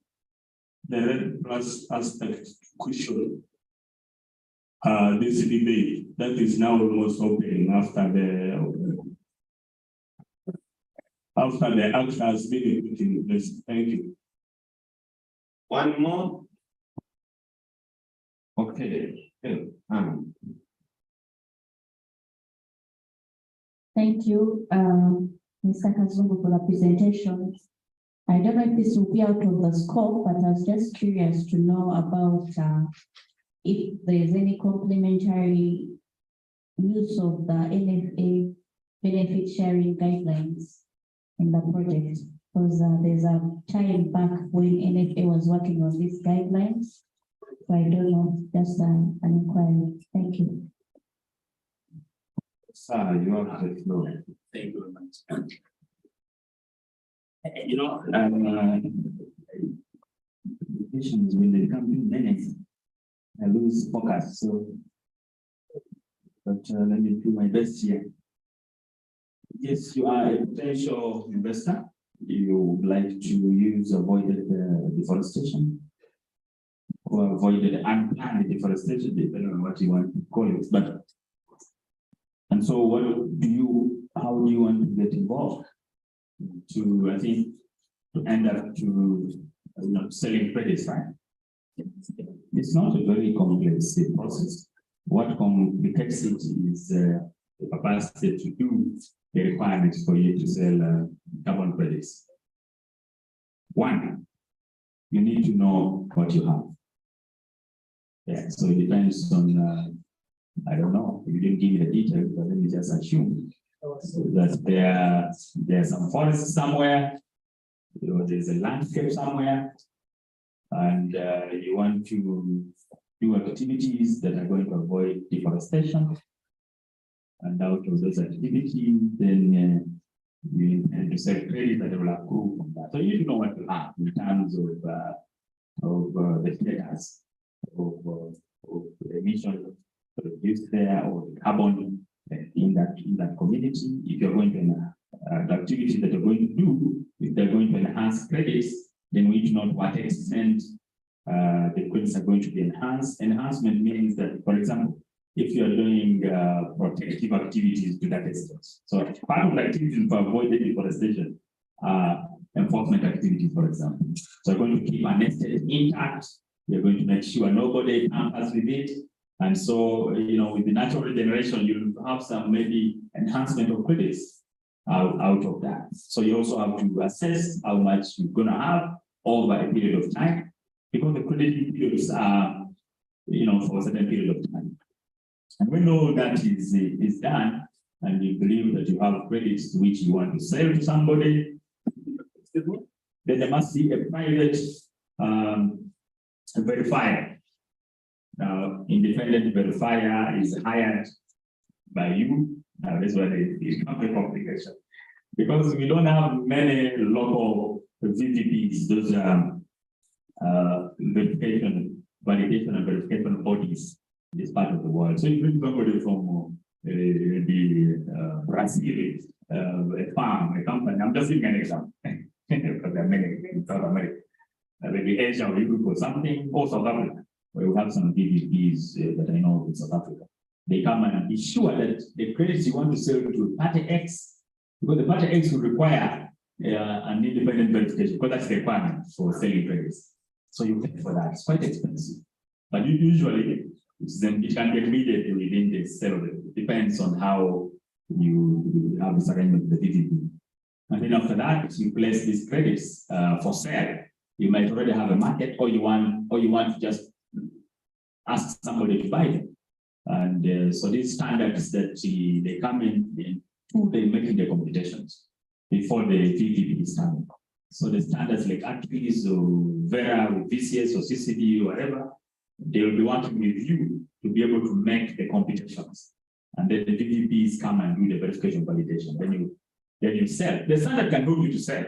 the REDD Plus aspect to cushion this debate that is now almost opening after the act has been put in place? Thank you. One more. Okay. Thank you, Mr. Kazungu, for the presentation. I don't know if this will be out of the scope, but I was just curious to know about if there is any complementary use of the NFA benefit sharing guidelines in the project, because there's a time back when NFA was working on these guidelines. So I don't know, just an inquiry. Thank you. Sir, you have the floor. Thank you very much. You know, When they come to minutes, I lose focus. So but let me do my best here. Yes, you are a potential investor. You would like to use avoided deforestation or avoided unplanned deforestation, depending on what you want to call it. But and so, how do you want to get involved? To I think to end up to selling credits, right? It's not a very complex process. What complicates it is the capacity to do the requirements for you to sell carbon credits. One, you need to know what you have. Yeah, so it depends on, I don't know, you didn't give me the details, but let me just assume that there's some forest somewhere, there's a landscape somewhere, and you want to do activities that are going to avoid deforestation. And out of those activities, then you intend to sell credit that will accrue from that. So you need to know what you have in terms of the status of emissions produced there or the carbon in that community. If you're going to the activity that you're going to do, if they're going to enhance credits, then we need to know to what extent the credits are going to be enhanced. Enhancement means that, for example, if you're doing protective activities to that extent. So part of the activities for avoiding deforestation are enforcement activities, for example. So you're going to keep an estate intact. You're going to make sure nobody tampers with it. And so, with the natural regeneration, you'll have some maybe enhancement of credits out of that. So you also have to assess how much you're going to have over a period of time, because the credit periods are, for a certain period of time. And when all that is done, and you believe that you have credits to which you want to sell to somebody, then there must be a private verifier. Now, independent verifier is hired by you. Now, this one is not a complication, because we don't have many local VPPs, those validation and verification bodies in this part of the world. So you bring somebody from Brazil, a farm, a company. I'm just giving an example because there are many in South America. Maybe Asia or Europe or something, or South Africa, where we have some VPPs that I know in South Africa. They come and be sure that the credits you want to sell to party X, because the party X will require an independent verification, because that's the requirement for selling credits. So you pay for that. It's quite expensive, but usually it can get immediately within the sale. It depends on how you have this arrangement with the VPP. And then after that, you place these credits for sale. You might already have a market, or you want to just ask somebody to buy them. And so these standards that they come in to they making the computations before the VPP is done. So the standards like ACTRIS or Vera or VCS or CCD or whatever, they will be working with you to be able to make the computations. And then the VPPs come and do the verification validation. Then you sell. The standard can help you to sell.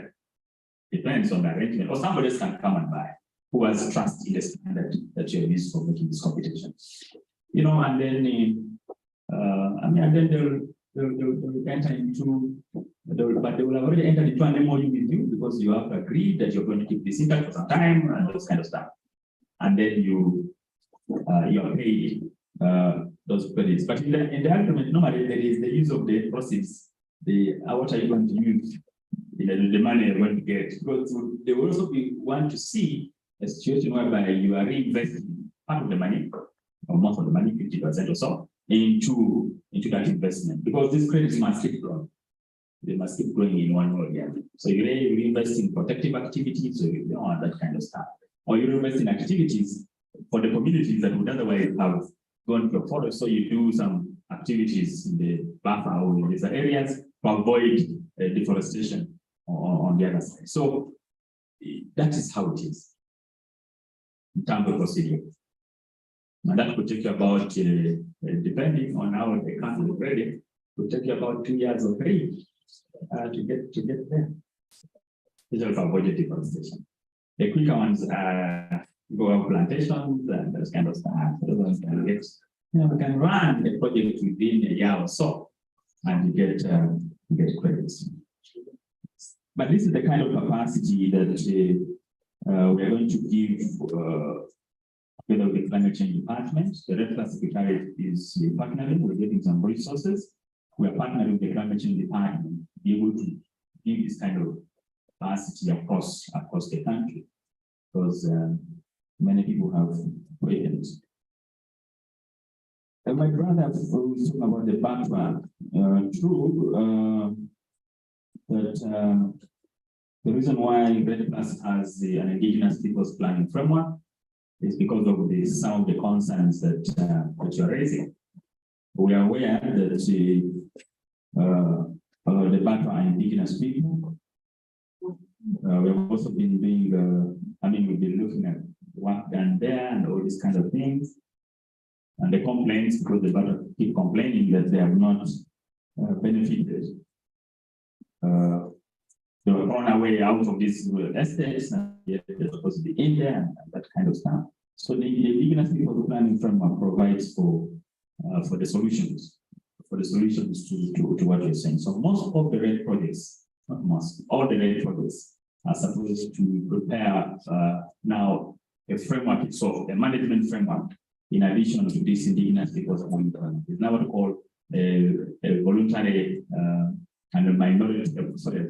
Depends on the arrangement. Or somebody else can come and buy who has trust in the standard that you have used for making this computation. And then and then they'll enter into, but they will have already entered into an MOU with you, because you have agreed that you're going to keep this intact for some time and those kind of stuff. And then you are paid those credits. But in the agreement, normally there is the use of the proceeds. What are you going to use? The money you're going to get. Because they will also want to see a situation whereby you are reinvesting part of the money, or most of the money, 50% or so, into that investment. Because these credits must keep growing. They must keep growing in one way or the other. So you invest in protective activities, or that kind of stuff. Or you invest in activities for the communities that would otherwise have gone to a forest. So you do some activities in the buffer or in these areas to avoid deforestation on the other side. So that is how it is in terms of procedure. And that could take you about, depending on how the country is ready, could take you about 2 years or 3 to get there. These are for avoided deforestation. The quicker ones go on plantations and those kind of stuff. Those ones can get we can run the project within a year or so, and you get credits. But this is the kind of capacity that we are going to give together with the climate change department. The REDD Secretariat is partnering, we're getting some resources. We are partnering with the climate change department to be able to give this kind of capacity across the country, because many people have waited. My brother was talking about the background. True that the reason why REDD+ has an Indigenous Peoples Planning Framework is because of some of the concerns that you're raising. We are aware that the battle are Indigenous people. We have also been doing, we've been looking at work done there and all these kinds of things. And the complaints, because the battle keep complaining that they have not benefited. They were thrown away out of these estates, and yet they're supposed to be in there and that kind of stuff. So the Indigenous Peoples Planning Framework provides for the solutions, to what you're saying. So most of the REDD projects, not most, all the REDD projects are supposed to prepare now a framework itself, a management framework, in addition to this Indigenous Peoples Planning Framework. It's now what we call a voluntary and a minority,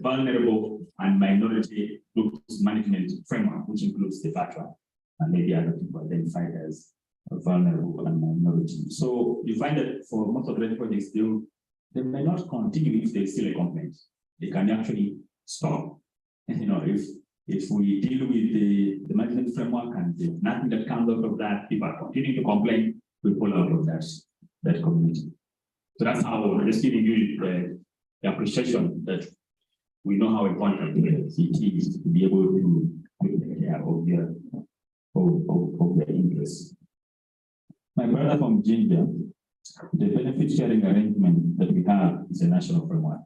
vulnerable and minority groups management framework, which includes the FATRA and maybe other people identified as vulnerable and minority. So you find that for most of the REDD projects, they may not continue if there's still a complaint. They can actually stop. And, if we deal with the management framework and there's nothing that comes out of that, people are continuing to complain, we pull out of that community. So that's how we're just giving you the appreciation that we know how important it is to be able to take care of their interests. My brother from Ginger, the benefit sharing arrangement that we have is a national framework.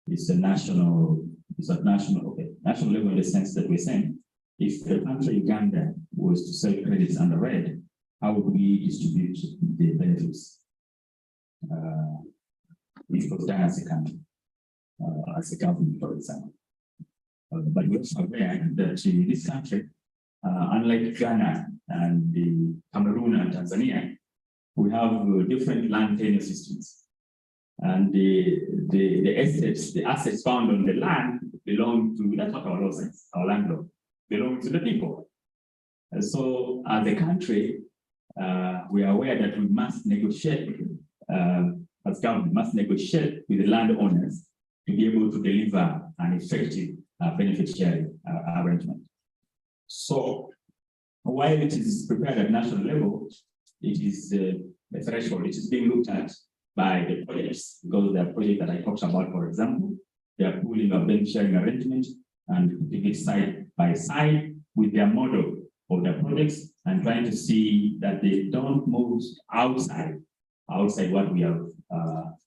It's national level in the sense that we're saying, if the country Uganda was to sell credits under REDD, how would we distribute the benefits? It was done as a country, as a government, for example. But we're also aware that in this country, unlike Ghana and the Cameroon and Tanzania, we have different land tenure systems. And the assets found on the land belong to, that's what our law says, our land law, belong to the people. And so as a country, we are aware that we must negotiate, as government must negotiate with the landowners to be able to deliver an effective benefit sharing arrangement. So while it is prepared at national level, it is the threshold, it is being looked at by the projects, because the project that I talked about, for example, they are pulling a benefit sharing arrangement and putting it side by side with their model of their projects and trying to see that they don't move outside what we have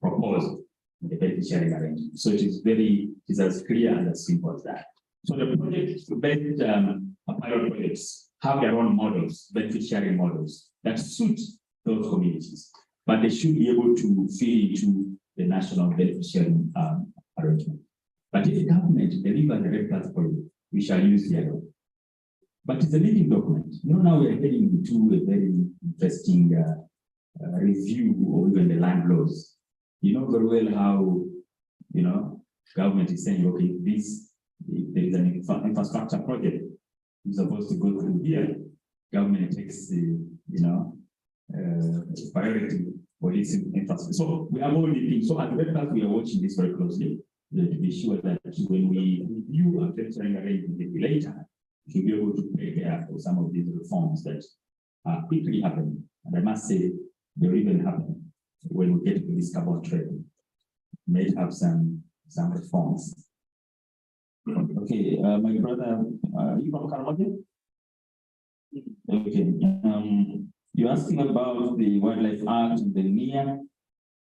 proposed in the benefit sharing arrangement. So it is as clear and as simple as that. So the project-based pilot projects have their own models, benefit sharing models that suit those communities, but they should be able to fit into the national benefit sharing arrangement. But if the government delivers the REDD+ project, we shall use the other. But it's a living document. Now we are heading into a very interesting review of even the land laws. You know very well how, government is saying, okay, if there is an infrastructure project, it's supposed to go through here. Government takes the, priority for this infrastructure. So we have all the things. So at REDD+, we are watching this very closely to be sure that when we review and sharing arrangement later, to be able to prepare for some of these reforms that are quickly happening. And I must say, they'll even happen when we get to this carbon trade. May have some reforms. Okay, my brother, you from Karamoja? Okay, you're asking about the Wildlife Act and the NIA.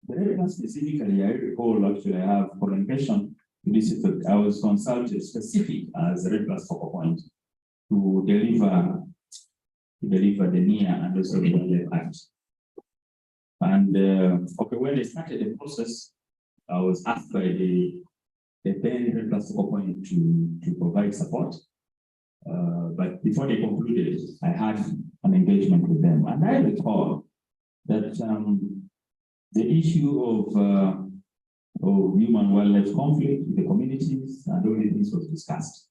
The REDD+ specifically, I recall actually I have communication to this effect. I was consulted specific as a REDD+ focal point to deliver the NIA and also the Wildlife Act. And okay, when they started the process, I was asked by the then REDD Plus focal point to provide support. But before they concluded, I had an engagement with them, and I recall that the issue of human wildlife conflict with the communities and all these things was discussed.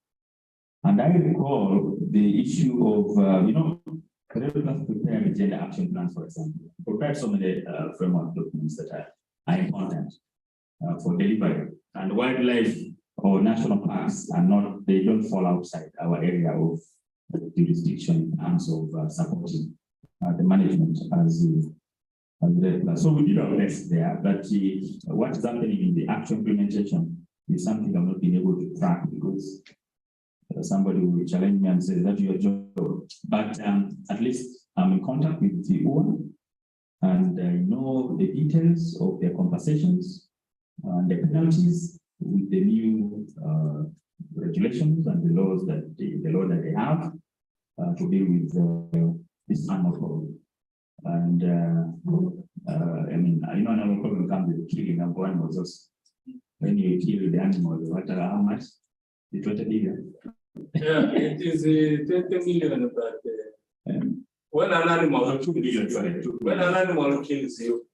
And I recall the issue of REDD Plus prepared agenda action plans, for example, prepared so many framework documents that are important for delivery. And wildlife or national parks are not, they don't fall outside our area of jurisdiction in terms of supporting the management as REDD Plus. So we did our best there, but what is happening in the actual implementation is something I've not been able to track because somebody will challenge me and say that's your job. But at least I'm in contact with the owner and I know the details of their conversations and the penalties with the new regulations and the laws that the law that they have to deal with this animal problem. And I mean, an animal problem comes with killing of animals. Also, when you kill the animal, what how much? It's 20 million. Yeah, it is 20 million, but when an animal 2 million, when an animal kills you,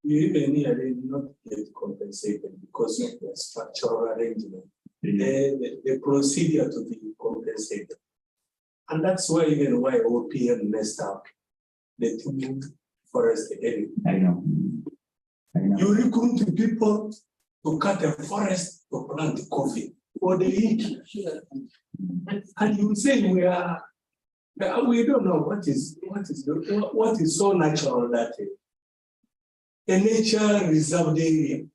you even nearly not get compensated because of the structural arrangement, the procedure to be compensated. And that's why even why OPM messed up the two forest area. I know. You recruit people to cut a forest to plant coffee for the heat. And you say we don't know what is so natural that a nature reserved area,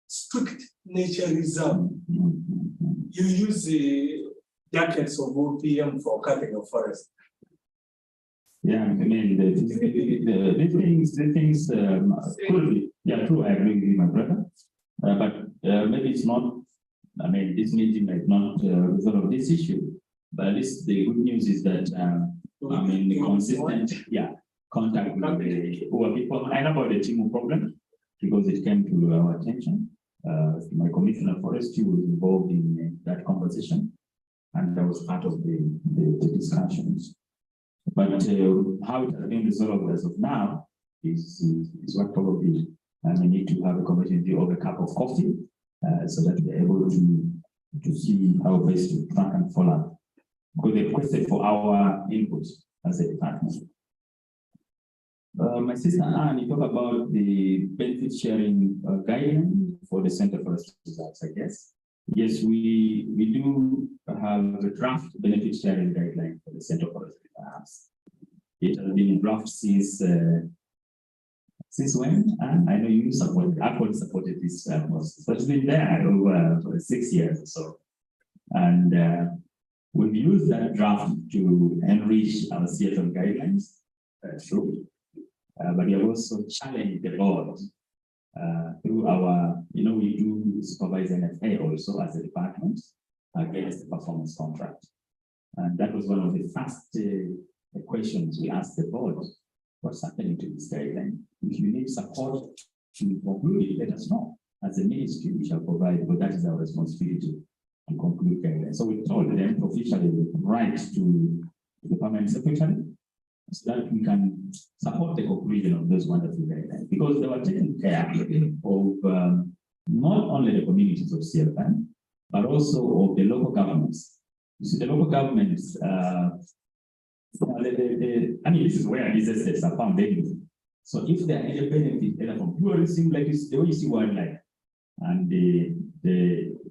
strict nature reserve. You use the jackets of OPM for cutting a forest. Yeah, I mean, the things could be, yeah, true, I agree with you, my brother. But maybe it's not, I mean, this meeting might not resolve this issue, but at least the good news is that, I mean, the consistent, contact with the poor people. I know about the Timu problem because it came to our attention. My commissioner of forestry was involved in that conversation, and that was part of the discussions. But how it has been resolved as of now is what probably we need to have a committee over a cup of coffee so that we're able to see how best to track and follow up. Because they requested for our input as a department. My sister Anne, you talk about the benefit sharing guideline for the Center for Research, I guess. Yes, we do have a draft benefit sharing guideline for the Center for Research. It has been draft since when? I know you supported this process. So it's been there over for 6 years or so. And we've used that draft to enrich our CFM guidelines. True. But we have also challenged the board through our, we do supervise NFA also as a department against the performance contract. And that was one of the first questions we asked the board. What's happening to this guideline? If you need support to conclude it, let us know. As a ministry, we shall provide, but that is our responsibility to conclude guidelines. So we told them officially we write to the permanent secretary so that we can support the conclusion of those wonderful guidelines, because they were taking care of not only the communities of CFM, but also of the local governments. You see, the local governments, I mean, this is where businesses are found anyway. So if there are any benefits from tourism, like this, the way you see wildlife and the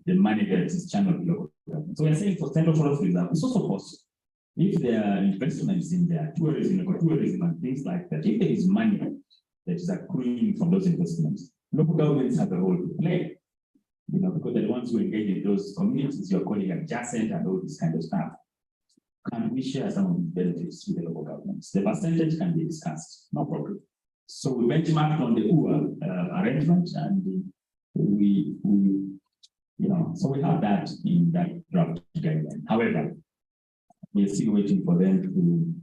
money that is channeled to local government. So we're saying for Central Forest Reserve, it's also possible. If there are investments in their tourism, ecotourism and things like that, if there is money that is accruing from those investments, local governments have a role to play. Because they're the ones who engage in those communities you're calling adjacent and all this kind of stuff. Can we share some of the benefits with the local governments? The percentage can be discussed, no problem. So we benchmarked on the UA arrangement, and so we have that in that draft guideline. However, we're still waiting for them to,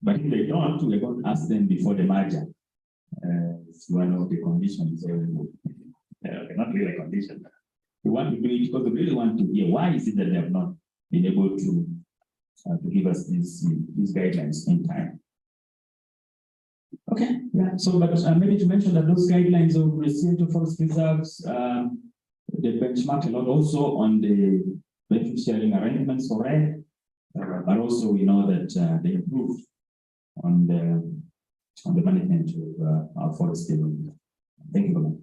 but if they don't, we're going to ask them before the merger It's one of the conditions. Not really a condition. We want to do it because we really want to hear why is it that they have not been able to give us these guidelines in time. Okay, yeah. So, but maybe to mention that those guidelines of residential forest reserves, they benchmark a lot also on the benefit sharing arrangements for REDD, but also we know that they improve on the management of our forest area. Thank you very much.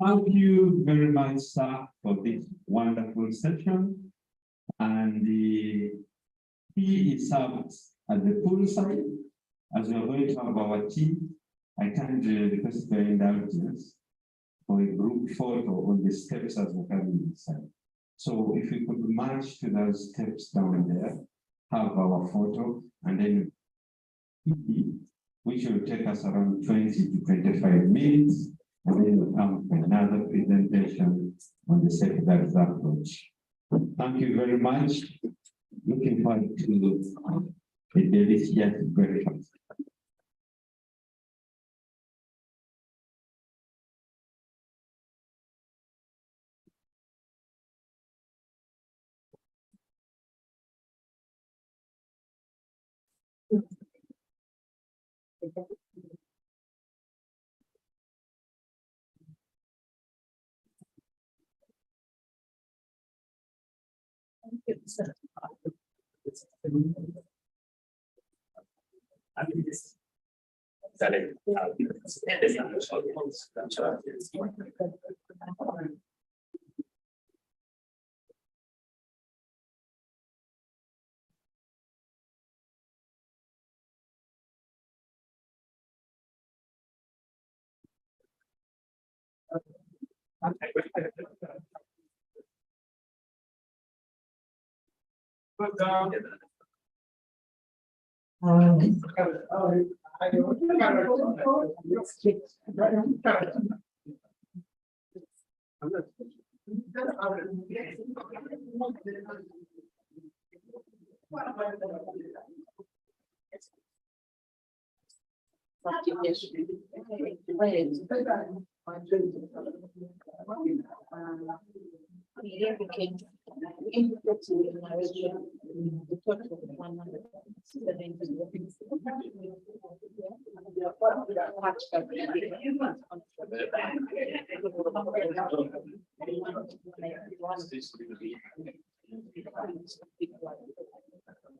Thank you very much, sir, for this wonderful session. And the tea is served at the poolside. As we are going to have our tea, I can request your indulgence for a group photo on the steps as we come inside. So if we could march to those steps down there, have our photo, and then which will take us around 20 to 25 minutes. And then we'll come for another presentation on the secondary approach. Thank you very much. Looking forward to a delicious breakfast.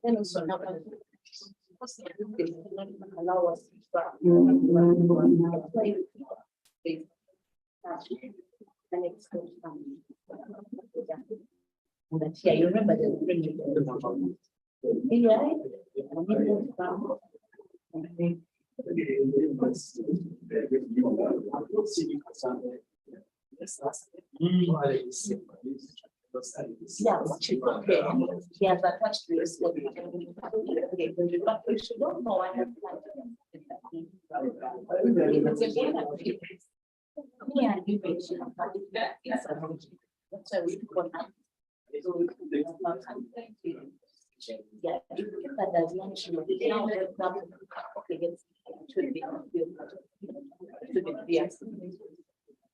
Then also allow us to start. Yeah, you remember the yeah, okay. Yeah, but attached to this. Okay, but we should don't know. I have yeah, you mentioned that's why we put on. Yeah, if you get that as mentioned, now for example, okay, it should be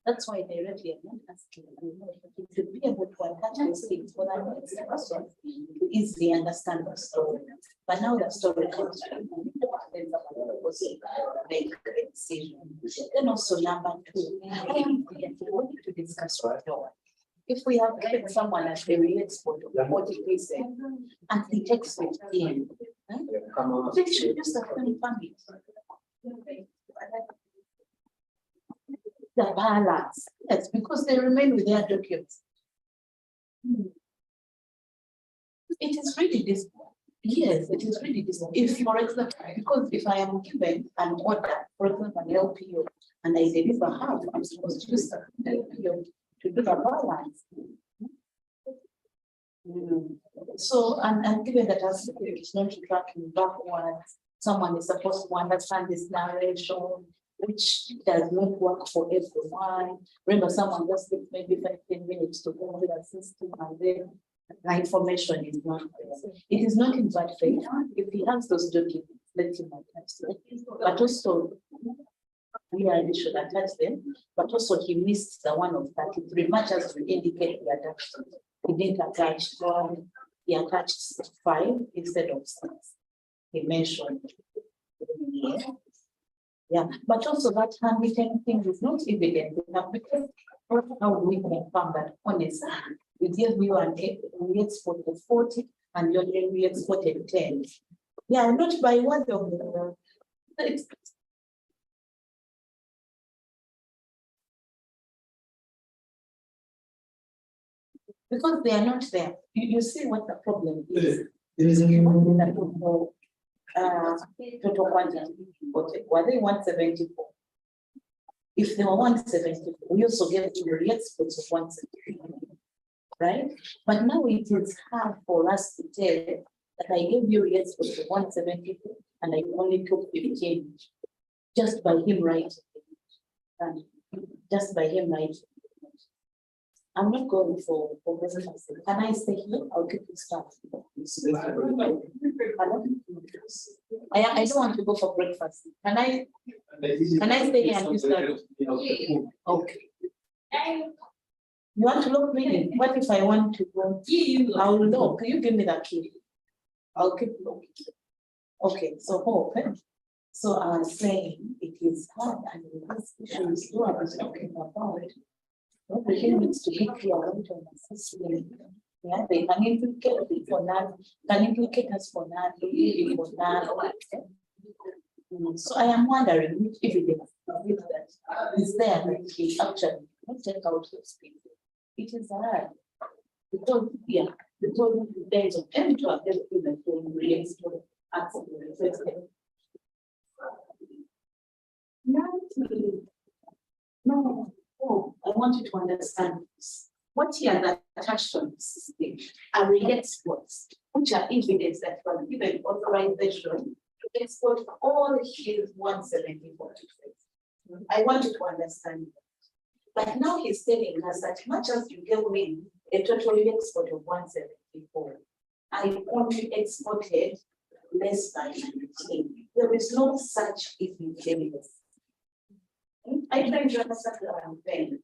that's why they really are not asking to be able to attach these things for that next person to easily understand the story. But now the story comes from make a decision. Then also number two, I am we need to discuss right now. If we have given someone as the real export of what it is and he takes it in, they should use the family. The balance, yes, because they remain with their documents. It is really this. Yes, it is really this. If, for example, because if I am given an order, for example, an LPO, and I deliver half, I'm supposed to use the LPO to do the balance. So, and given that as it's not tracking backwards, someone is supposed to understand this narration, which does not work for everyone. Remember, someone just takes maybe 15 minutes to go through the system, and then the information is not there. It is not in bad faith if he has those documents. let him attach them. But also, yeah, they should attach them, but also he missed the one of 33, much as to indicate he attached. He didn't attach one, he attached 5 instead of 6. He mentioned. Yeah, but also that handwritten thing is not evident enough, because how do we confirm that honestly? We gave you an 8, we exported 40, and we exported 10. Yeah, not by word of the. Because they are not there. You see what the problem is. Total quantity. Were they 174? If they were 174, we also gave to the exports of 174. Right? But now it is hard for us to tell that I gave you exports of 174 and I only took 15 just by him writing. And just by him writing. I'm not going for presentation. Can I stay here? I'll keep it start. I don't want to go for breakfast. Can I stay here and you start? Okay. You want to lock me in? What if I want to go? I'll lock. Can you give me that key? I'll keep locking. Okay, so open. So I was saying it is hard, and this issue is what I was talking about. Everything needs to be clear on assessment. Yeah, they can implicate it for none, can implicate us for none, for none. So I am wondering which evidence is there that he actually not take out those people. It is hard. Because yeah, because there is a time to have everything to react to accident. No. Oh, I want you to understand this. What he has attached on this stage are exports, which are evidence that was given authorization to export all his 174. I want you to understand that. But now he's telling us that much as you gave me a total export of 174, I only exported less than 19. There is no such evidence. I try to understand what I'm saying.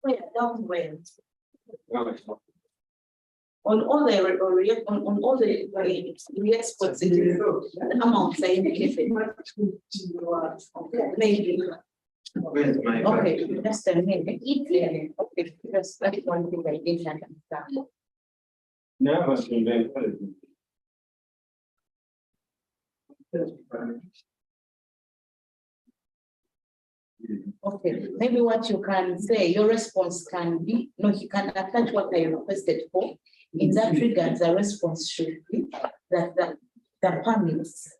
Where down where? On all the exports, the amounts are indicated. Maybe. Where's my Okay, just a minute. Okay, that's one thing I didn't understand. Never. Okay, maybe what you can say, your response can be, no, he can attach what I requested for. In that regard, the response should be that the permits,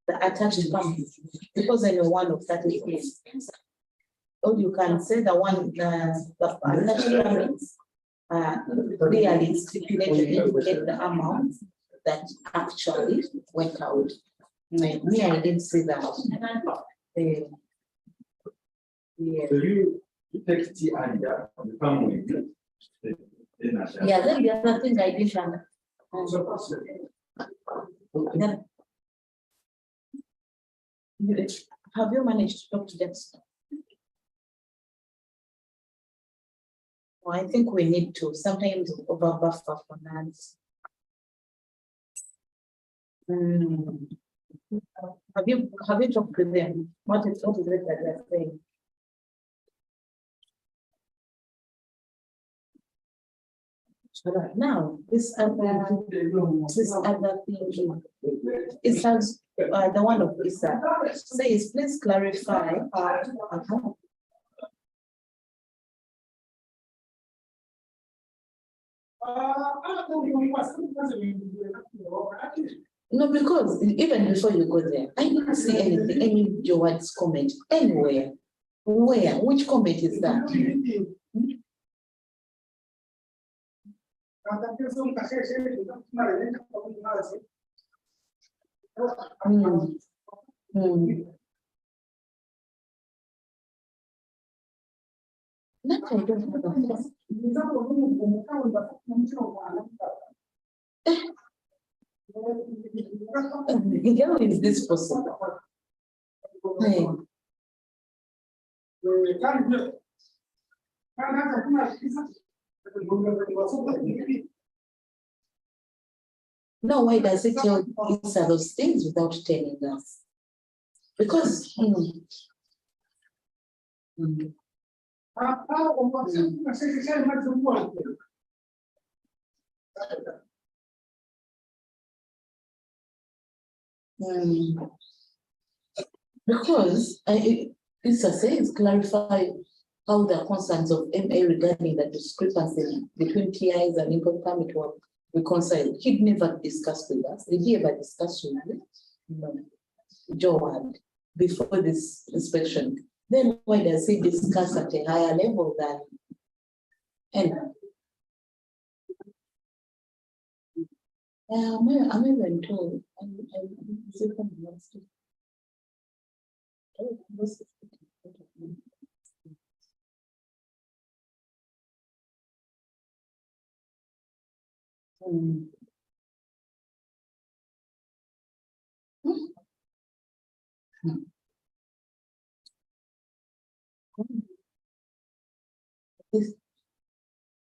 the attached permits, because I know one of that is. Or you can say the one, the attached permits. Clearly stipulated to indicate the amount that actually went out. Me, I didn't see that. So you take T and the family. Yeah, then the other thing I did have you managed to talk to them? Well, I think we need to sometimes over buffer for nuns. Have you talked to them? What is it that they're saying? Now, this other thing, it has the one of Isa says, please clarify. No, because even before you go there, I didn't see anything, any Joanne's comment anywhere. Where? Which comment is that? That I don't know. How is this possible? Hey. No, why does it tell us those things without telling us? Because because Lisa says clarify how the concerns of MA regarding the discrepancy between TIs and income permit were reconciled. He'd never discussed with us. Did he ever discuss with you? No. Joe had before this inspection. Then why does he discuss at a higher level than I'm even told.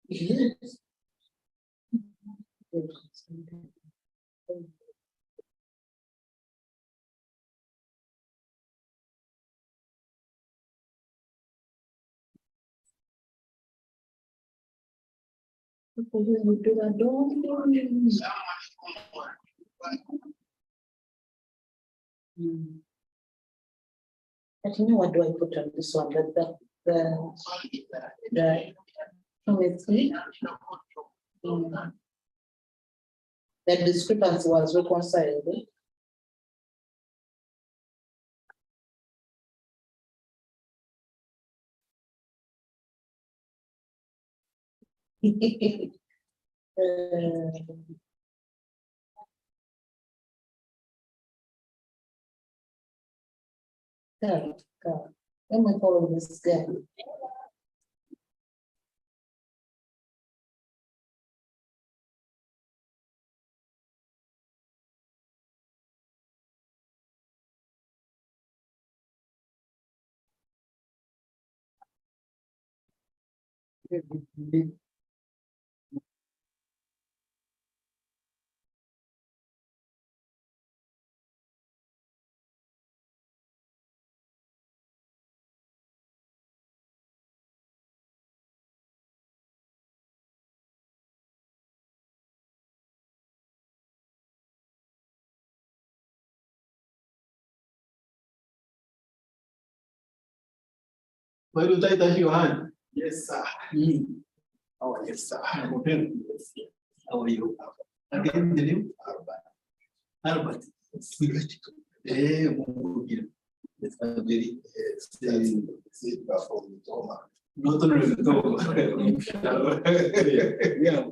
Yes. But you know what do I put on this one? The discrepancy was reconciled. God. Let me follow this guy. Why do I touch your hand? Yes, sir. Oh, yes, sir. How How are you? Again, the name? Albert. It's a very, Not only the dog. yeah,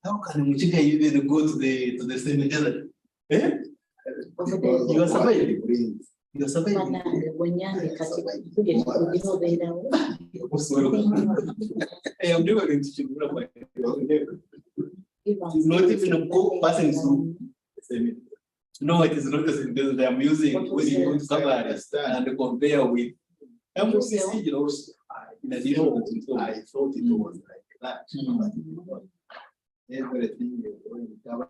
How can Muchika even go to the same desert? Eh? You are surviving. You are surviving. I am never going to check. It's not even a passing through. No, it is not the same desert. I'm using when you go to cover and compare with. I'm using, you know, in addition to I thought it was like that. Everything is going to cover.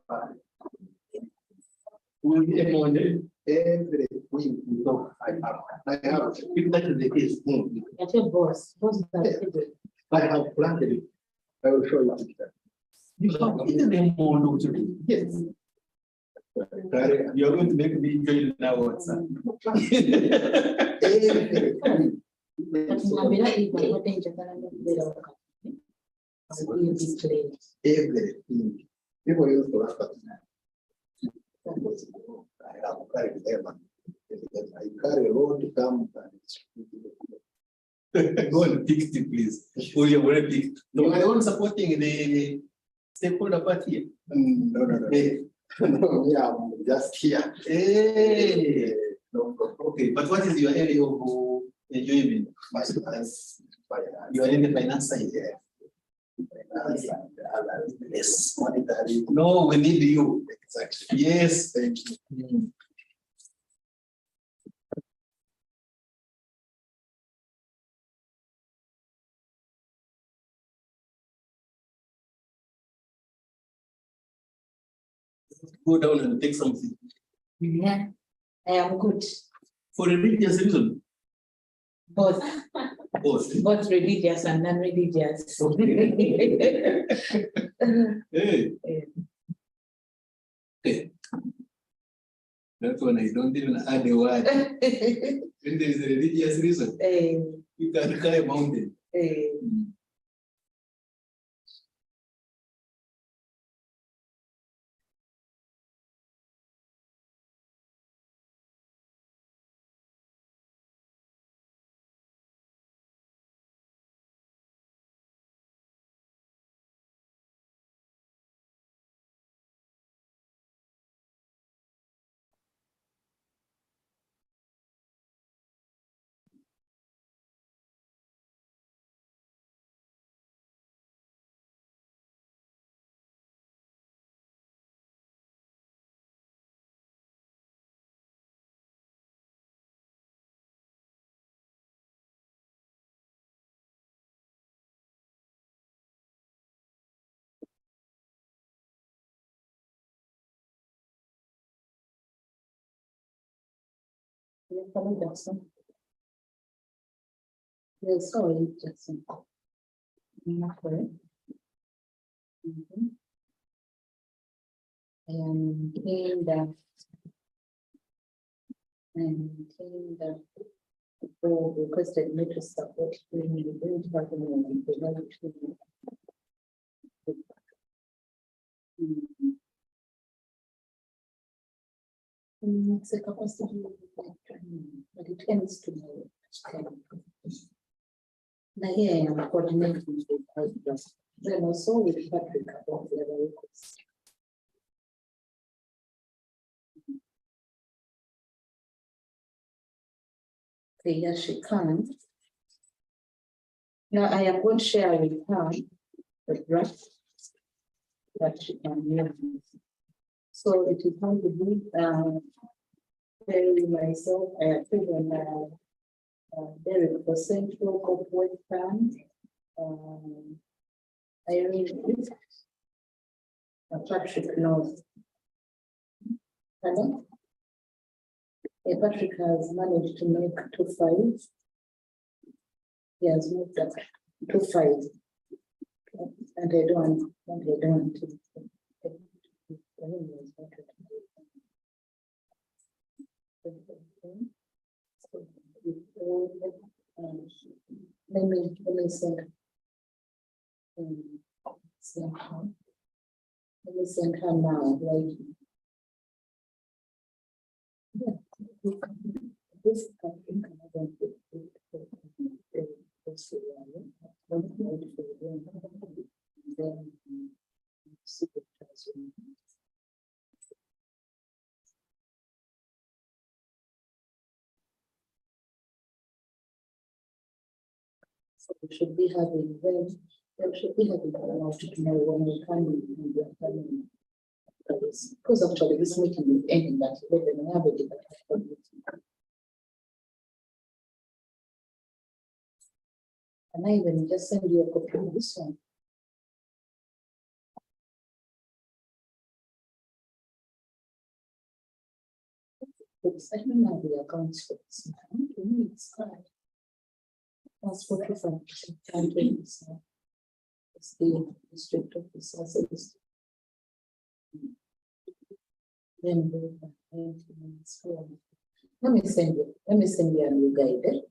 Every week, no, I have, if that is the case, I have planned it. I will show you. You have eaten them more today. Yes. You are going to make me join now. Everything. People used to laugh at me. I have carried them. I carry a load to come and go and pick it, please. Oh, you already picked. No, I want supporting the stakeholder party. No. No, yeah, just here. Hey. No problem. Okay, but what is your area of enjoyment? Finance. You are in the finance side, yeah. Finance and other business, monetary. No, we need you. Exactly. Yes, thank you. Go down and take something. Yeah, I am good. For a religious reason. Both, Both. both religious and non-religious. Hey. Okay. That one I don't even add a word. When there is a religious reason, you can climb a mountain. Jackson. Yes, sorry, Jackson. Not correct. And in the board requested me to support the build department. It's a capacity, but it ends tomorrow. Now here I am coordinating with others. Then also with Patrick about the other requests. Okay, yes, she can. Now I am going to share with her the draft that she can use. So it is going to be myself, Derek for Central Corporate Fund. Irene, Patrick North. Hello? Patrick has managed to make 2 files. He has moved up 2 files. And I don't want to. Let me send. Let me send her now, right? Yeah. This I think I don't so we should be having them. We should be having out tomorrow when we come. Because actually this meeting is ending at 11. I have a debate. And I even just send you a copy of this one. Oops, I don't know the accounts for this. To me, it's hard. That's what we found. It's the district office. Then let me send you a new guide.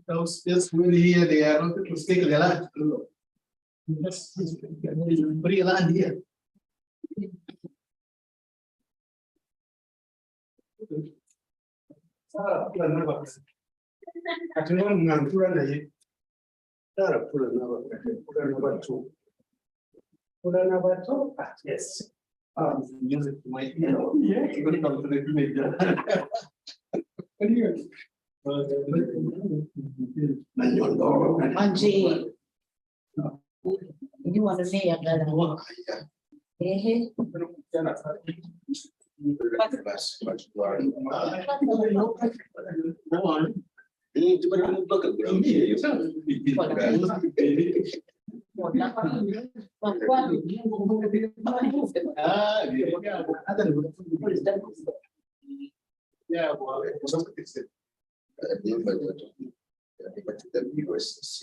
Those just really here, they are not to stake the land. Just free land here. Yes. Music might, you know, yeah, you're gonna come to the village. Manje. You want to say a girl? Yeah, well, it's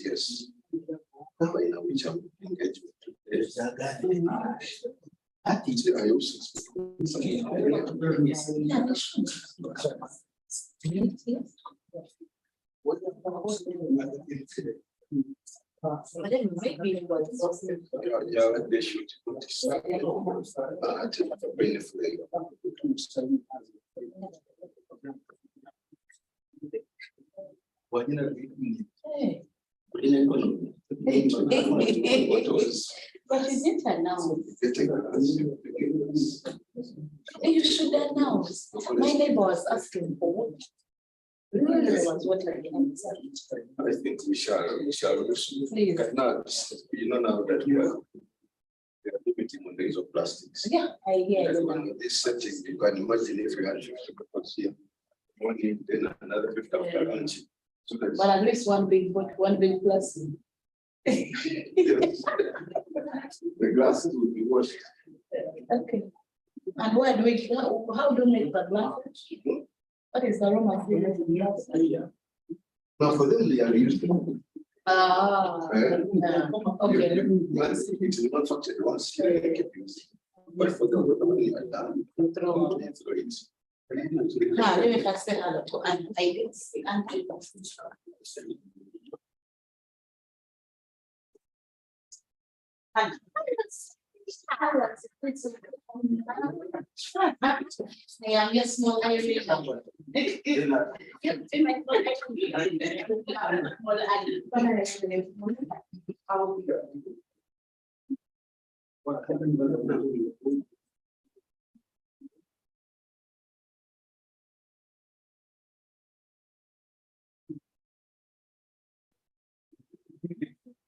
yes. Now I know which I'm engaged with. I also But then maybe it was yeah, they should put this but you didn't announce. You should announce. My neighbor was asking for what. I think we shall Please. now, you know now that we are limiting on the use of plastics. Yeah, I hear you. And this setting, you can imagine if we had 50 people here, one in, then another 50 after lunch. So that's But at least one big plastic. yes. The glasses will be washed. Okay. And where do we, how do we make the glass? What is the raw material in glass? Now for them, they are used. Ah, okay. Once it is not factored once, you make it use. But for them, when they are done, throw it. Now, let me just say hello to Anne. I didn't see Anne. I am your small Irish.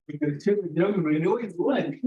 We can check the young man, know it's one.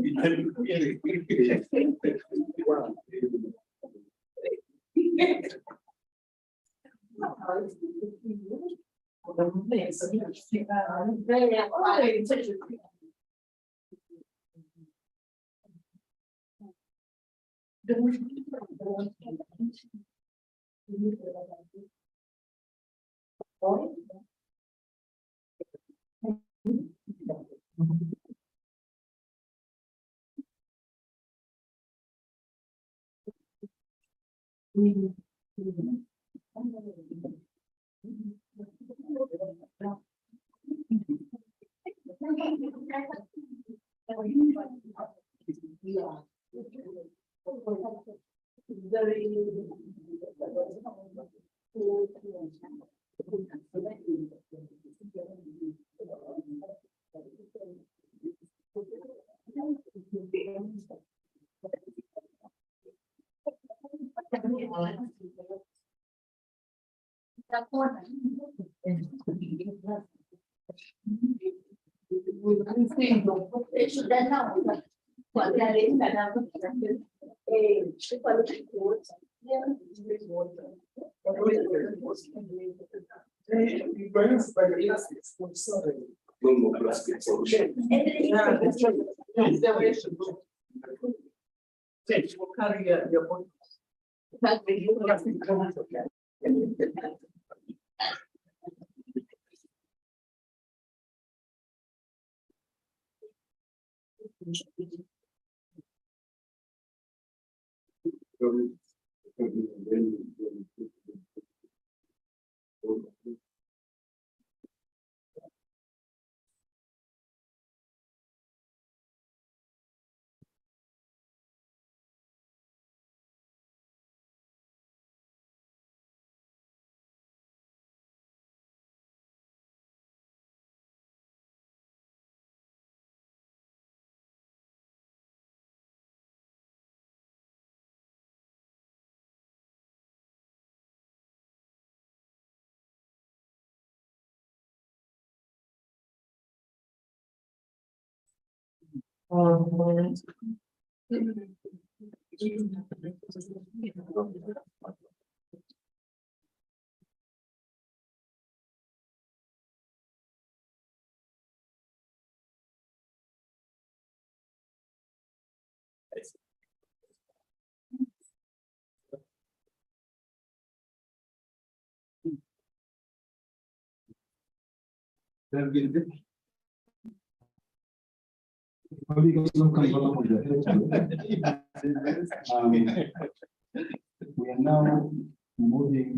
We are now moving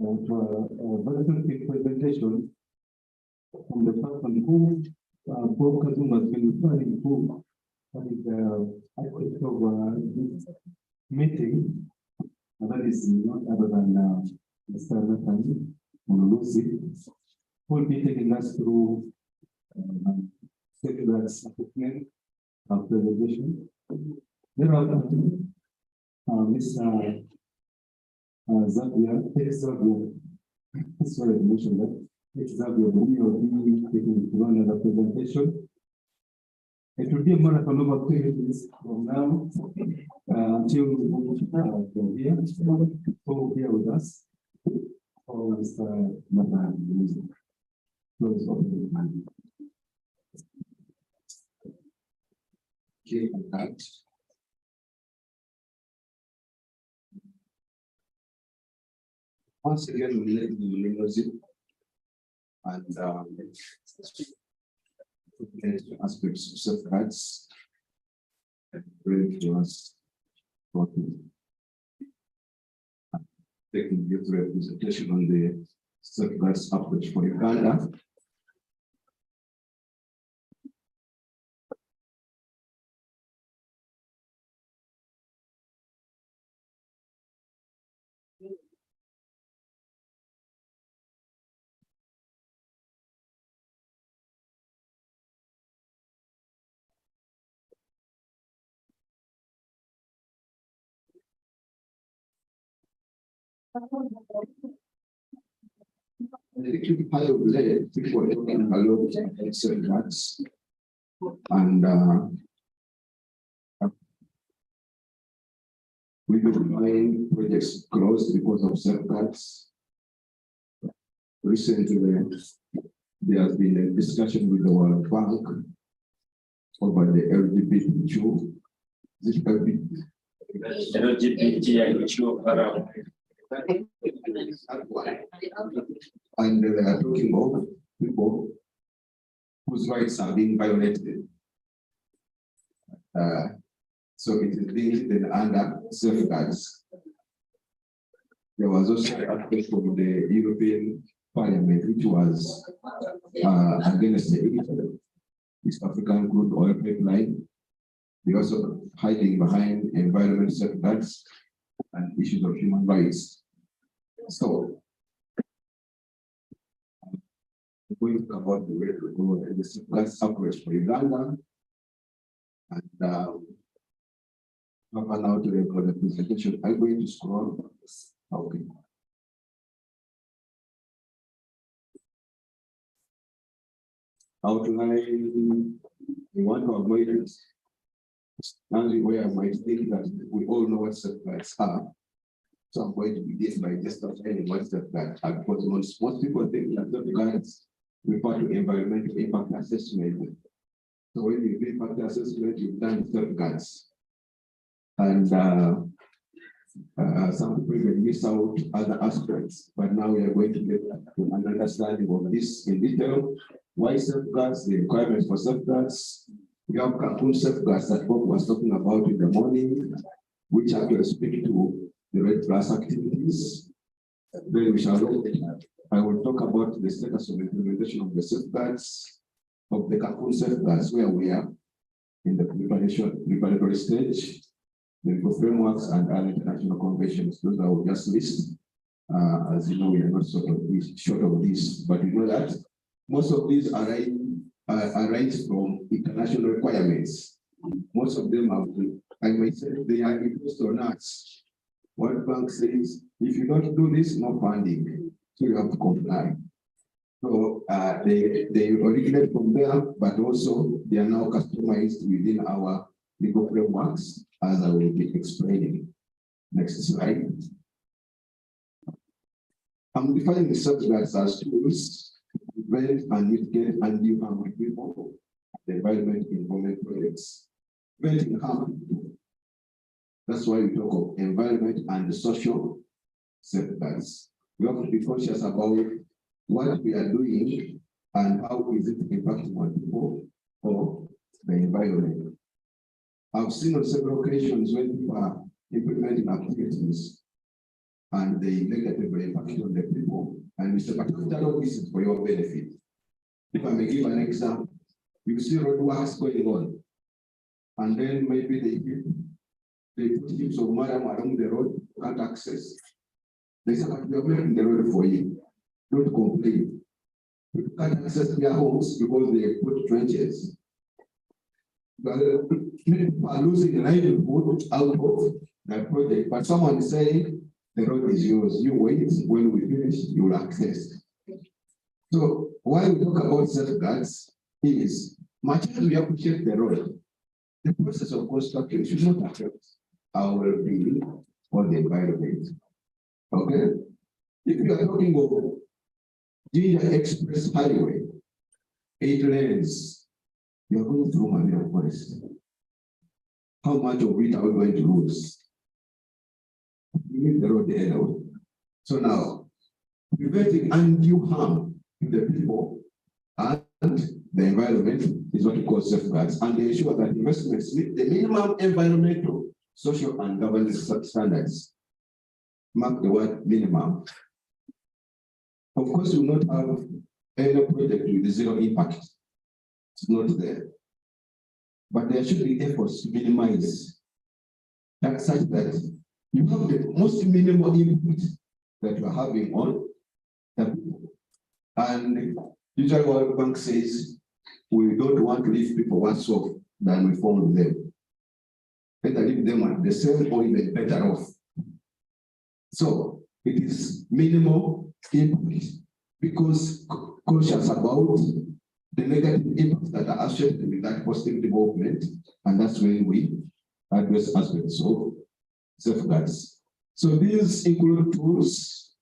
to a very quick presentation from the person who Bob Kazuma has been referring to. That is the aspect of this meeting, and that is not other than Mr. Nathan Monolusi, who will be taking us through secular assessment of presentation. Thereafter, Mr. Xavier, sorry, I mentioned that. Xavier will be taking to run another presentation. It will be a marathon of activities from now until we move from here. So here with us, for Mr. Nathan. Close of the time. Okay, that. Once again, we let the music and aspects of safeguards and bring to us taking youth representation on the safeguards approach for Uganda. The part of the people talking a lot of safeguards and we will find projects closed because of safeguards. Recently, there has been a discussion with the World Bank over the LGBTQ. And they are talking of people whose rights are being violated. So it is being written under safeguards. There was also a request from the European Parliament, which was against the East African crude oil pipeline. They also hiding behind environmental safeguards and issues of human rights. So, I'm going to talk about the way to go and the safeguards approach for Uganda. And now to record the presentation. I'm going to scroll. Okay. outline, we want to avoid it. And where I might think that we all know what safeguards are. So I'm going to begin by just outlining what safeguards are, because most people think that safeguards refer to environmental impact assessment. So when you do impact assessment, you've done safeguards. And some people even miss out other aspects, but now we are going to get to an understanding of this in detail. Why safeguards, the requirements for safeguards. We have Cancun safeguards that Bob was talking about in the morning, which actually speak to the REDD+ activities. Then we shall look, I will talk about the status of implementation of the safeguards, of the Cancun safeguards, where we are in the preparatory stage, the frameworks and other international conventions. Those I will just list. As you know, we are not short of this, but we know that most of these arise from international requirements. Most of them are, I might say, they are imposed on us. World Bank says, if you don't do this, no funding, so you have to comply. So they originate from there, but also they are now customized within our legal frameworks, as I will be explaining. Next slide. I'm defining the safeguards as tools to prevent and mitigate undue harm to people, the environment, environment projects. Preventing harm to people. That's why we talk of environment and the social safeguards. We have to be conscious about what we are doing and how is it impacting on people or the environment. I've seen on several occasions when people are implementing activities and they negatively impact on the people, and we say, but all this is for your benefit. If I may give an example, you see road works going on, and then maybe they put heaps of mud along the road, can't access. They say, but we are making the road for you. Don't complain. You can't access their homes because they put trenches. But people are losing livelihood out of that project. But someone is saying, the road is yours. You wait, when we finish, you will access. So why we talk about safeguards is, much as we appreciate the road, the process of construction should not affect our well-being or the environment. Okay? If you are talking of Ginger Express Highway, 8 lanes, you are going through Manila Forest. How much of it are we going to lose? You need the road anyway. So now, preventing undue harm to the people and the environment is what we call safeguards, and they ensure that investments meet the minimum environmental, social, and governance standards. Mark the word minimum. Of course, we will not have any project with zero impact. It's not there. But there should be efforts to minimize that, such that you have the most minimal impact that you are having on the people. And usually World Bank says, we don't want to leave people worse off than we found them. Better leave them at the same or even better off. So it is minimal impact, because conscious about the negative impacts that are associated with that positive development, and that's when we address aspects of safeguards. So these include tools.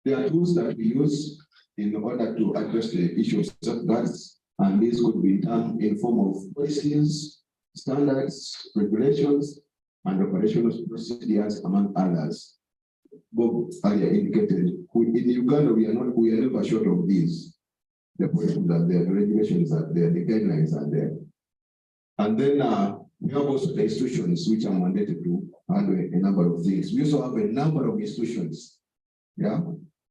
They are tools that we use in order to address the issue of safeguards, and these could be done in form of policies, standards, regulations, and operational procedures, among others. Bob earlier indicated, in Uganda, we are never short of these. The policies are there, the regulations are there, the guidelines are there. And then we have also the institutions which are mandated to handle a number of things. We also have a number of institutions. Yeah,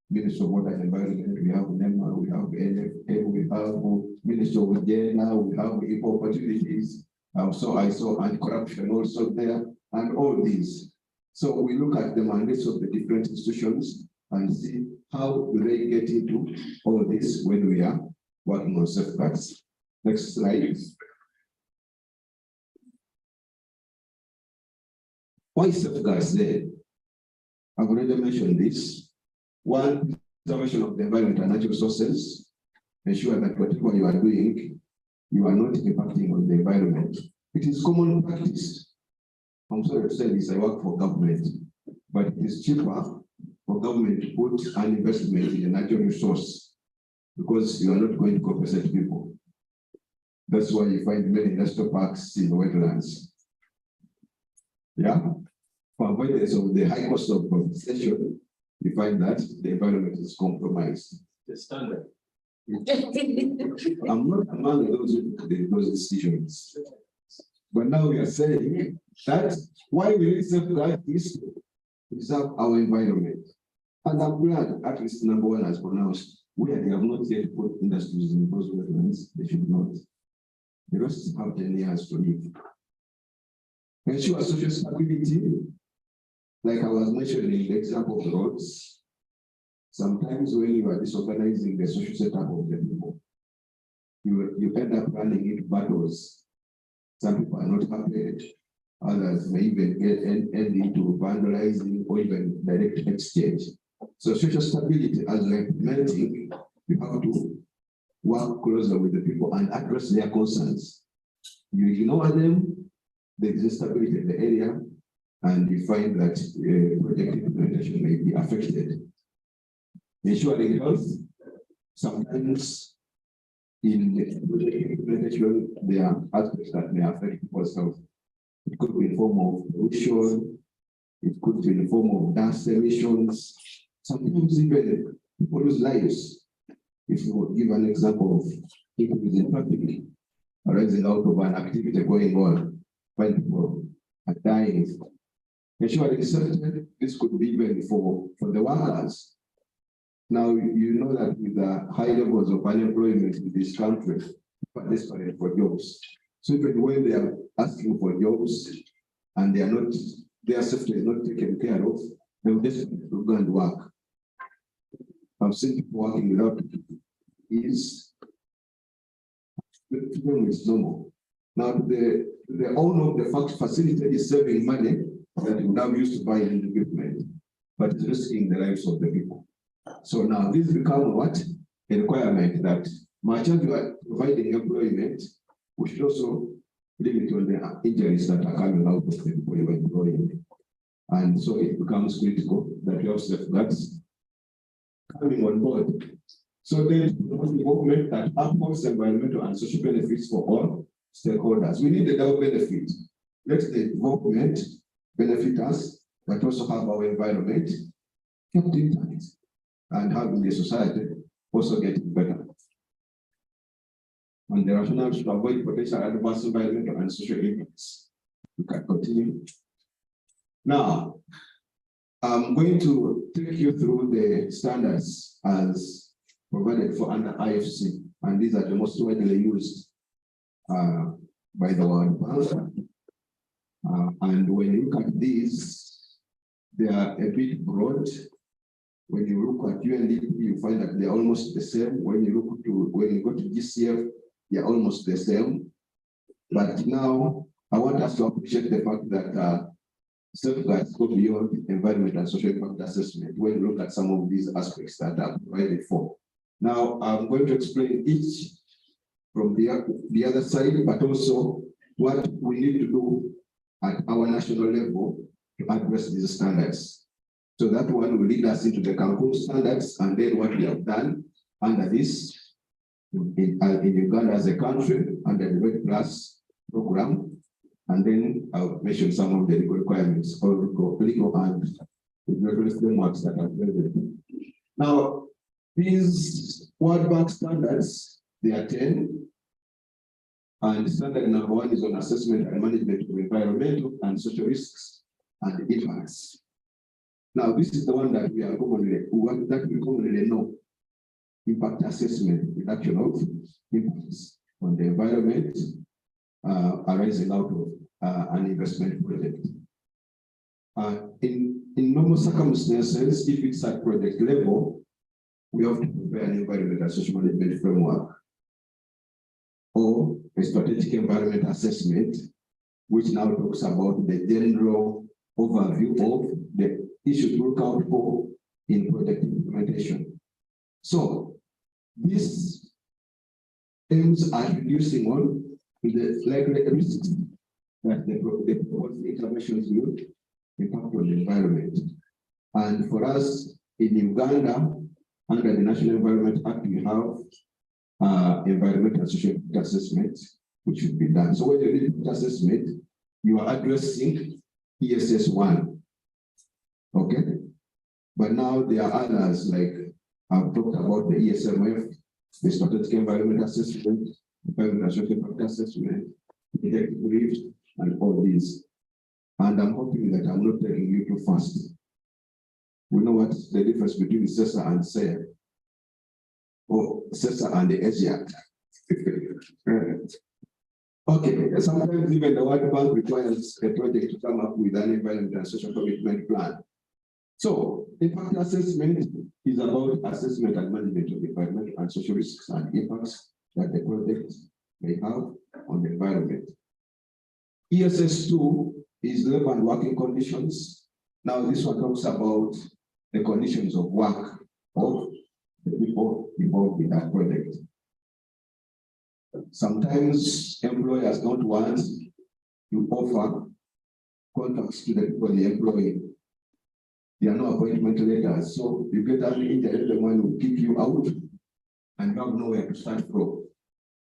Ministry of Water and Environment, we have NEMA, we have NFA, we have Ministry of Gender, we have Equal Opportunities. So I saw anti-corruption also there, and all these. So we look at the mandates of the different institutions and see how do they get into all this when we are working on safeguards. Next slide. Why safeguards there? I've already mentioned this. One, preservation of the environment and natural resources. ensure that whatever you are doing, you are not impacting on the environment. It is common practice. I'm sorry to say this, I work for government, but it is cheaper for government to put an investment in a natural resource because you are not going to compensate people. That's why you find many industrial parks in the wetlands. Yeah, for avoidance of the high cost of compensation, you find that the environment is compromised. The standard. I'm not among those who take those decisions. But now we are saying that why we need safeguard is to preserve our environment. And I'm glad at least number one has pronounced where they have not yet put industries in those wetlands, they should not. The rest have 10 years to live. Ensure social stability, like I was mentioning in the example of the roads. Sometimes when you are disorganizing the social setup of the people, you end up running into battles. Some people are not happy. Others may even end into vandalizing or even direct exchange. So social stability, as we're implementing, we have to work closer with the people and address their concerns. You ignore them, there is instability in the area, and you find that project implementation may be affected. Ensuring health, sometimes in project implementation, there are aspects that may affect people's health. It could be in the form of pollution, it could be in the form of dust emissions, sometimes even people lose lives. If you give an example of people in traffic arising out of an activity going on, when people are dying. Ensuring safety, this could be even for the workers. Now, you know that with the high levels of unemployment in this country, people are desperate for jobs. So even when they are asking for jobs and they are not, their safety is not taken care of, they will desperately go and work. I've seen people working without ease. It's normal. Now, the owner of the facility is saving money that would have used to buy the equipment, but it's risking the lives of the people. So now this becomes what? A requirement that much as you are providing employment, we should also limit on the injuries that are coming out of the people you are employing. And so it becomes critical that we have safeguards coming on board. So then involvement that upholds environmental and social benefits for all stakeholders. We need a double benefit. Let the involvement benefit us, but also have our environment kept intact and having the society also getting better. And the rationale to avoid potential adverse environmental and social impacts. We can continue. Now, I'm going to take you through the standards as provided for under IFC, and these are the most widely used by the World Bank. And when you look at these, they are a bit broad. When you look at UNDP, you find that they're almost the same. When you go to GCF, they're almost the same. But now I want us to appreciate the fact that safeguards go beyond environment and social impact assessment when you look at some of these aspects that are provided for. Now, I'm going to explain each from the other side, but also what we need to do at our national level to address these standards. So that one will lead us into the Cancun standards, and then what we have done under this in Uganda as a country under the REDD+ program. And then I'll mention some of the legal requirements or legal and regulatory frameworks that are present. Now, these World Bank standards, they are 10. And standard number 1 is on assessment and management of environmental and social risks and impacts. Now, this is the one that we commonly know. Impact assessment, reduction of impacts on the environment arising out of an investment project. In normal circumstances, if it's at project level, we have to prepare an environmental and social management framework or a strategic environment assessment, which now talks about the general overview of the issues to look out for in project implementation. So this aims at reducing on the likely risks that the proposed interventions will impact on the environment. And for us in Uganda, under the National Environment Act, we have environmental and social impact assessment, which should be done. So when you do impact assessment, you are addressing ESS 1. Okay? But now there are others, like I've talked about the ESMF, the strategic environmental assessment, environmental and social impact assessment, the brief, and all these. And I'm hoping that I'm not taking you too fast. We know what's the difference between CESA and SEA, or CESA and the Asia. Okay, sometimes even the World Bank requires a project to come up with an environmental and social commitment plan. So, impact assessment is about assessment and management of environmental and social risks and impacts that the project may have on the environment. ESS2 is labor and working conditions. Now, this one talks about the conditions of work of the people involved in that project. Sometimes employers don't want to offer contracts to the people they employ. There are no appointment letters, so you get an injury, the one will kick you out and you have nowhere to start from.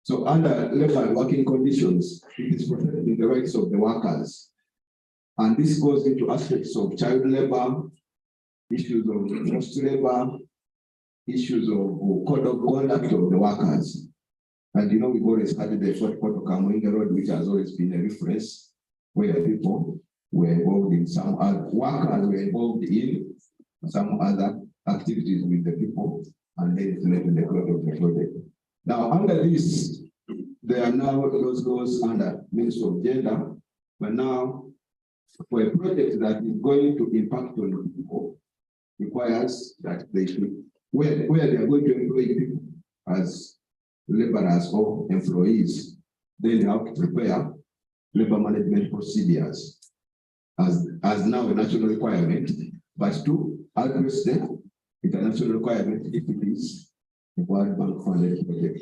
So under labor and working conditions, it is protecting the rights of the workers. And this goes into aspects of child labor, issues of forced labor, issues of code of conduct of the workers. And you know, we've always had the Fort Kamuinga Road, which has always been a reference where people were involved in some other workers were involved in some other activities with the people, and then it's led to the code of the project. Now, under this, there are now those laws under Ministry of Gender, but now for a project that is going to impact on the people, requires that they should, where they are going to employ people as laborers or employees, then they have to prepare labor management procedures as now a national requirement, but to address the international requirement if it is the World Bank funded project.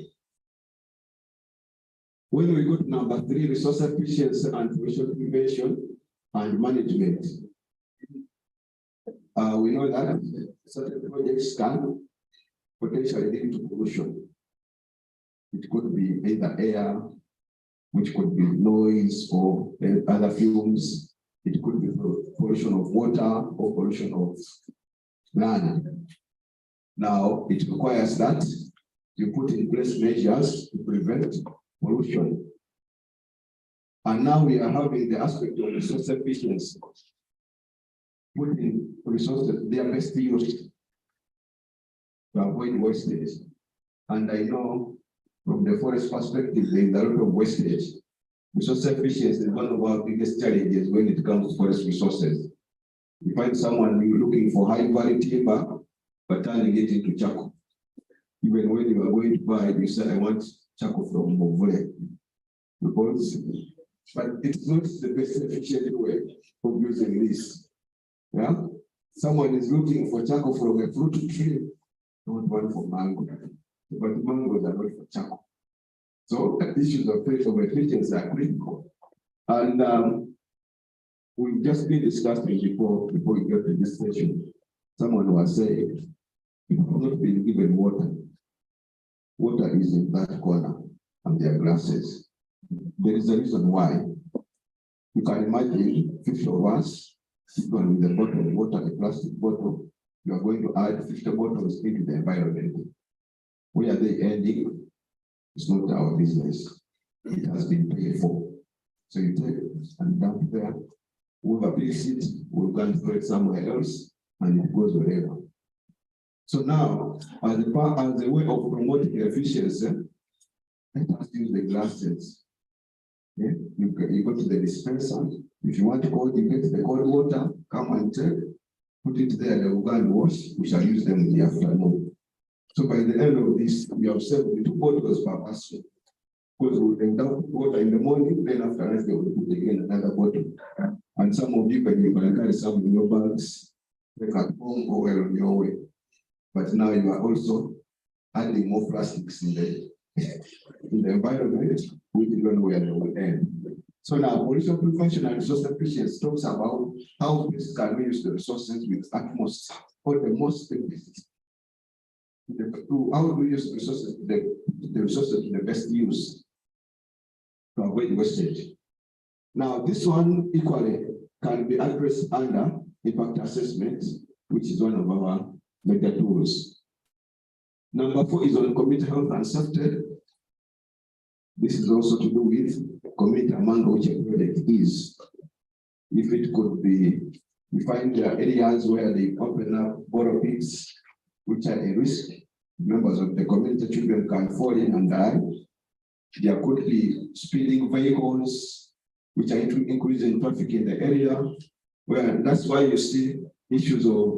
When we go to number 3, resource efficiency and pollution prevention and management. We know that certain projects can potentially lead to pollution. It could be either air, which could be noise or other fumes. It could be pollution of water or pollution of land. Now, it requires that you put in place measures to prevent pollution. And now we are having the aspect of resource efficiency. Putting resources, their best use to avoid wastage. And I know from the forest perspective, there is a lot of wastage. Resource efficiency is one of our biggest challenges when it comes to forest resources. You find someone looking for high quality timber, but turning it into charcoal. Even when you are going to buy it, you say, I want charcoal from Movule. Because, but it's not the best efficient way of using this. Yeah? Someone is looking for charcoal from a fruit tree, not one for mango. But mangoes are not for charcoal. So the issues of efficiency are critical. And we've just been discussing before we get to this session. Someone was saying, if you've not been given water, water is in that corner and there are glasses. There is a reason why. You can imagine 50 of us, even with a bottle of water, a plastic bottle, you are going to add 50 bottles into the environment. Where are they ending? It's not our business. It has been paid for. So you take it and dump there. Whoever picks it will go and throw it somewhere else, and it goes wherever. So now, as a way of promoting efficiency, let us use the glasses. Yeah? You go to the dispenser. If you want to go, you get the cold water, come and take, put it there, they will go and wash. We shall use them in the afternoon. So by the end of this, we have 72 bottles per person. Because we can dump water in the morning, then after that, they will put again another bottle. And some of you can carry some in your bags, take at home or well on your way. But now you are also adding more plastics in in the environment, we don't know where they will end. So now, pollution prevention and resource efficiency talks about how places can use the resources with utmost or the most benefit. How do we use the resources to the best use to avoid wastage? Now, this one equally can be addressed under impact assessment, which is one of our major tools. Number 4 is on community health and safety. This is also to do with community among which a project is. If it could be, we find there are areas where they open up borrow pits, which are a risk. Members of the community, children can fall in and die. There could be speeding vehicles, which are increasing traffic in the area. Well, that's why you see issues of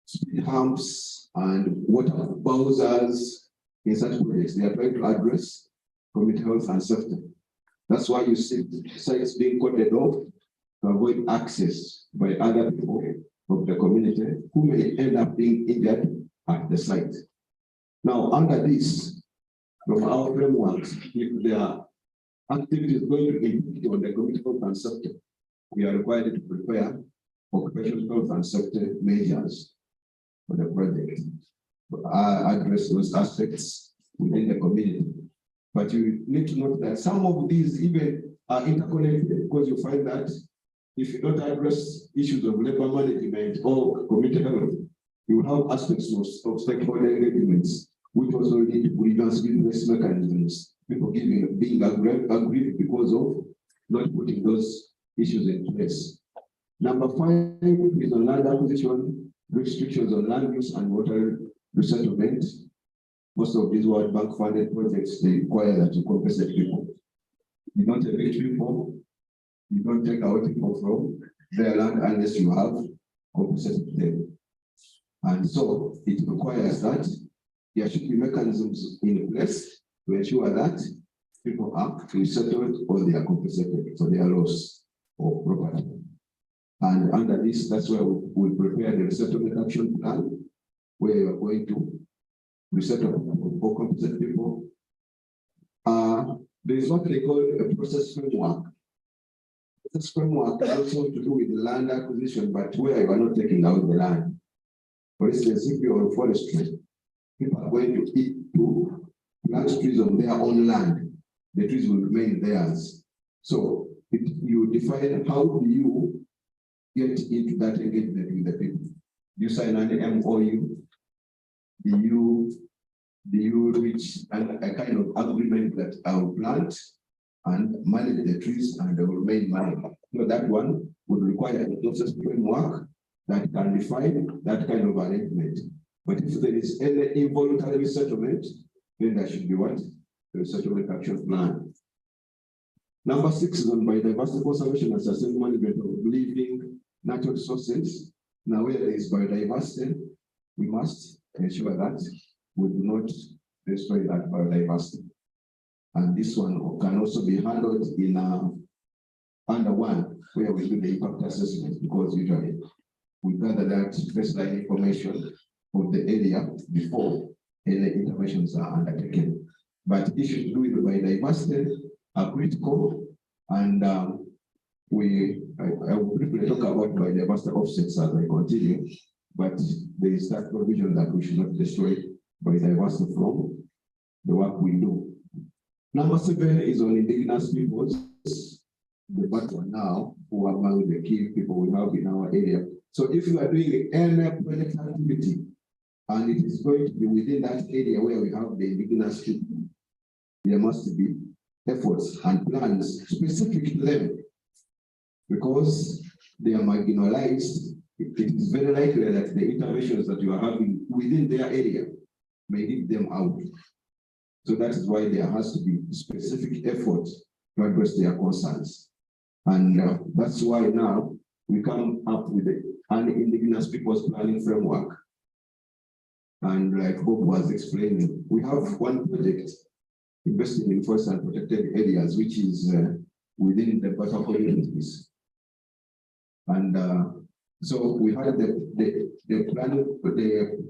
speed humps and water bowsers in such projects. They are trying to address community health and safety. That's why you see sites being cordoned off to avoid access by other people of the community who may end up being injured at the site. Now, under this, from our frameworks, if there are activities going to impact on the community health and safety, we are required to prepare occupational health and safety measures for the project, address those aspects within the community. But you need to note that some of these even are interconnected, because you find that if you don't address issues of labor management or community health, you will have aspects of stakeholder engagements, which also lead to grievance mechanisms, people being aggrieved because of not putting those issues in place. Number 5 is on land acquisition, restrictions on land use and water resettlement. Most of these World Bank funded projects, they require that you compensate people. You don't evict people, you don't take out people from their land unless you have compensated them. And so it requires that there should be mechanisms in place to ensure that people are resettled or they are compensated for their loss of property. And under this, that's why we prepare the resettlement action plan, where you are going to resettle or compensate people. There is what they call a process framework. This framework also to do with land acquisition, but where you are not taking out the land. For instance, if you are forestry, people are going to plant trees on their own land. The trees will remain theirs. So if you define how do you get into that engagement with the people. You sign an MOU, do you reach a kind of agreement that I will plant and manage the trees and they will remain mine. So that one would require a process framework that can define that kind of arrangement. But if there is any involuntary settlement, then there should be what? The settlement action plan. Number 6 is on biodiversity conservation and sustainable management of living natural resources. Now, where there is biodiversity, we must ensure that we do not destroy that biodiversity. And this one can also be handled in under 1, where we do the impact assessment, because usually we gather that baseline information of the area before any interventions are undertaken. But issues to do with biodiversity are critical, and I will briefly talk about biodiversity offsets as I continue, but there is that provision that we should not destroy biodiversity from the work we do. Number 7 is on indigenous peoples, the battle now, who are among the key people we have in our area. So if you are doing any project activity, and it is going to be within that area where we have the indigenous people, there must be efforts and plans specific to them, because they are marginalized. It is very likely that the interventions that you are having within their area may leave them out. So that is why there has to be specific efforts to address their concerns. And that's why now we come up with an indigenous peoples planning framework. And like Bob was explaining, we have one project investing in forest and protected areas, which is within the Bata communities. And so we had the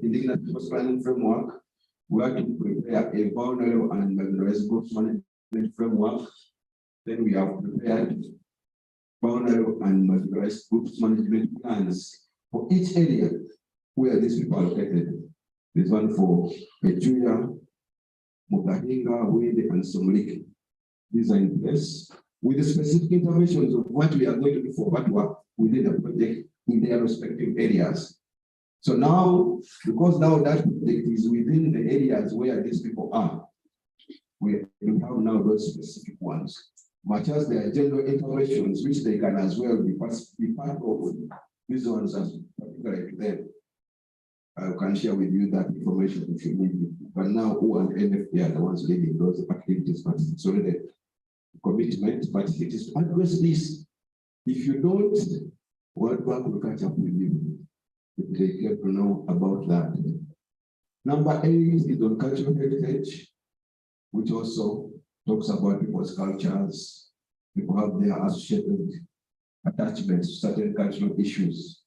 indigenous peoples planning framework, We have to prepare a vulnerable and marginalized groups management framework. Then we have prepared vulnerable and marginalized groups management plans for each area where these people are located. There's one for Echuya, Mugahinga, Wede, and Somliki. These are in place with the specific interventions of what we are going to do for what work within the project in their respective areas. So now, because now that project is within the areas where these people are, we have now those specific ones. Much as there are general interventions which they can as well be part of, these ones are particularly to them. I can share with you that information if you need it. But now who and NFP are the ones leading those activities, but it's already a commitment, but it is to address this. If you don't, World Bank will catch up with you. They get to know about that. Number 8 is on cultural heritage, which also talks about people's cultures. People have their associated attachments to certain cultural issues.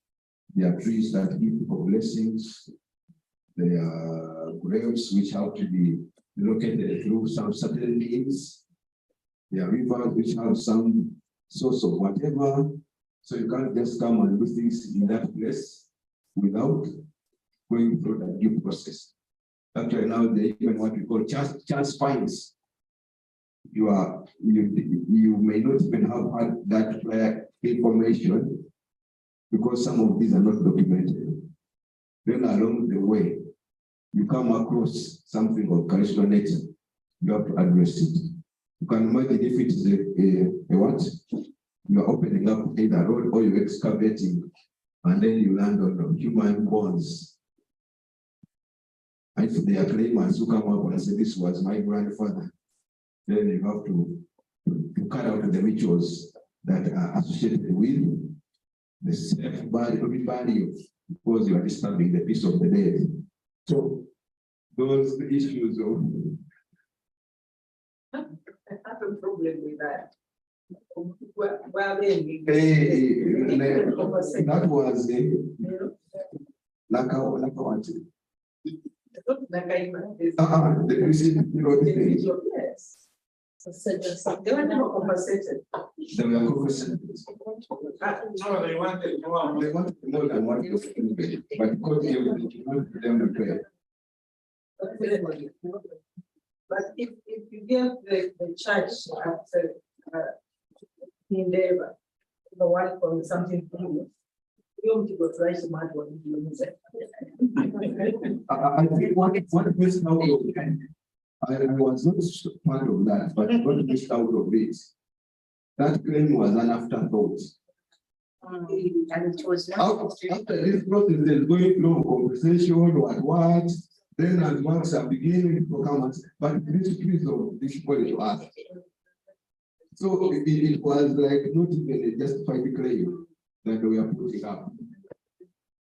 There are trees that give people blessings. There are graves which have to be located through some certain means. There are rivers which have some source of whatever. So you can't just come and do things in that place without going through the due process. Actually, now they even what we call chance finds. You may not even have had that prior information because some of these are not documented. Then along the way, you come across something of cultural nature, you have to address it. You can imagine if it is a what? You're opening up either a road or you're excavating, and then you land on human bones. And if there are claimants who come up and say, this was my grandfather, then you have to cut out the rituals that are associated with the self-burial, because you are disturbing the peace of the dead. So those issues of... I have a problem with that. Well, that was yes. They were never compensated. They were compensated. No, they wanted more. They wanted more than what you paid, but because you wanted them to pay. But if you give the church endeavor, the one from something to do, you want to go try to match what you say. I think what missed out of it, I was not part of that, but what missed out of it, that claim was an afterthought. And it was not. After this process is going through conversation, what, then as once are beginning to come, but this piece of this body to ask. So it was like not even a justified claim that we are putting up.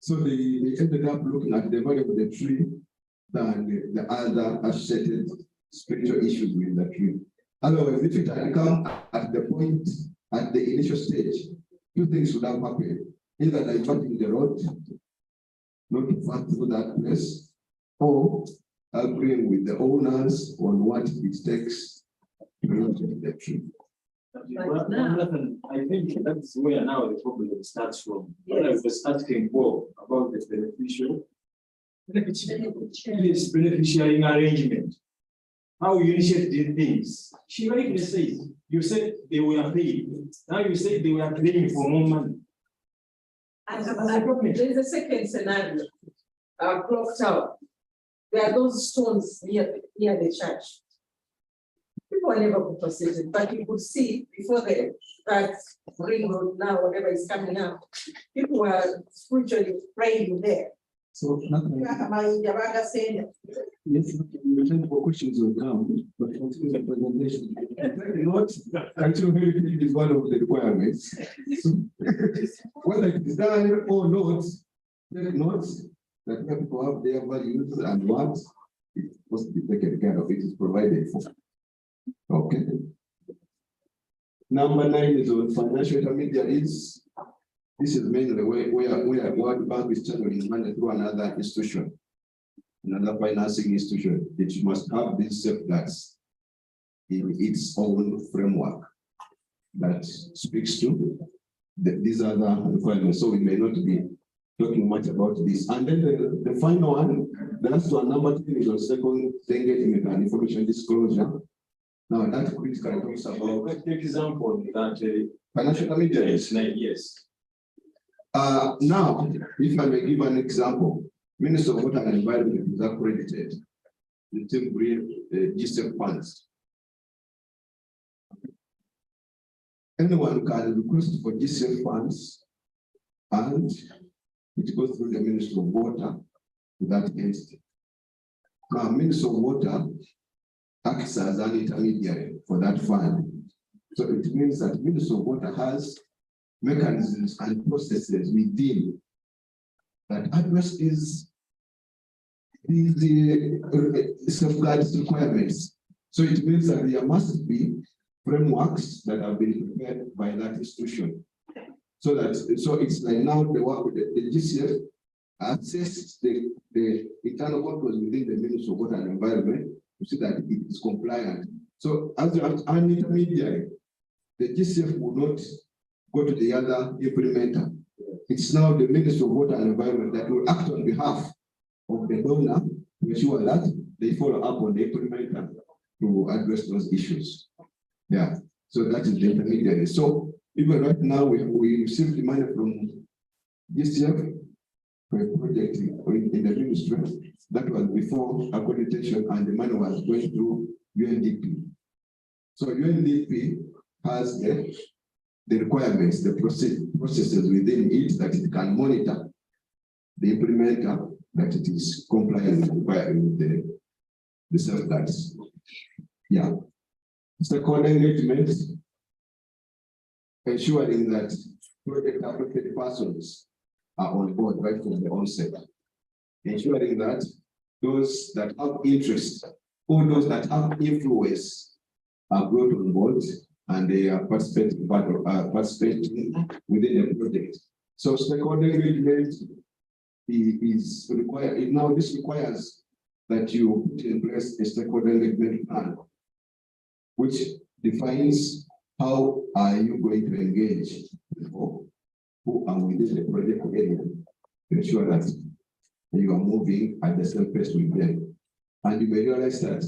So they ended up looking at the value of the tree than the other associated spiritual issues with the tree. Otherwise, if it had come at the point, at the initial stage, two things would have happened. Either diverting the road, not to pass through that place, or agreeing with the owners on what it takes to remove the tree. I think that's where now the problem starts from. Yes. We're starting more about the beneficiary arrangement. How you initiate these things. She rightly says, you said they were paid. Now you say they were paying for more money. There's a second scenario. Clock tower. There are those stones near the church. People are never compensated, but you could see before that ring road now, whatever is coming out, people were spiritually praying there. So nothing. Yes, for questions will come, but continue the presentation. Not actual heritage is one of the requirements. Whether it is done or not, take notes that people have their values and what is supposed to be taken care of. It is provided for. Okay. Number 9 is on financial intermediaries. This is mainly where World Bank is channeling money through another institution. another financing institution, it must have these safeguards in its own framework that speaks to these other requirements. So we may not be talking much about this. And then the final one, the last one, number 3, is on second engagement and information disclosure. Now that critical talks about, Let's take example that financial intermediaries. yes. Now, if I may give an example, Minister of Water and Environment is accredited in temporary GSEP funds. Anyone can request for GSEP funds and it goes through the Minister of Water to that entity. Now, Minister of Water acts as an intermediary for that fund. So it means that Minister of Water has mechanisms and processes within that address these safeguards requirements. So it means that there must be frameworks that have been prepared by that institution. So it's like now the GCF assesses the internal controls within the Ministry of Water and Environment to see that it is compliant. So as an intermediary, the GCF will not go to the other implementer. It's now the Ministry of Water and Environment that will act on behalf of the donor to ensure that they follow up on the implementer to address those issues. Yeah, so that is the intermediary. So even right now, we received the money from GCF for a project in the ministry. That was before accreditation, and the money was going through UNDP. So UNDP has the requirements, the processes within it that it can monitor the implementer, that it is compliant with the safeguards. Yeah. Stakeholder engagement, ensuring that project affected persons are on board right from the onset. Ensuring that those that have interest or those that have influence are brought on board and they are participating within the project. So stakeholder engagement is required. Now this requires that you put in place a stakeholder engagement plan, which defines how are you going to engage people who are within the project area to ensure that you are moving at the same pace with them. And you may realize that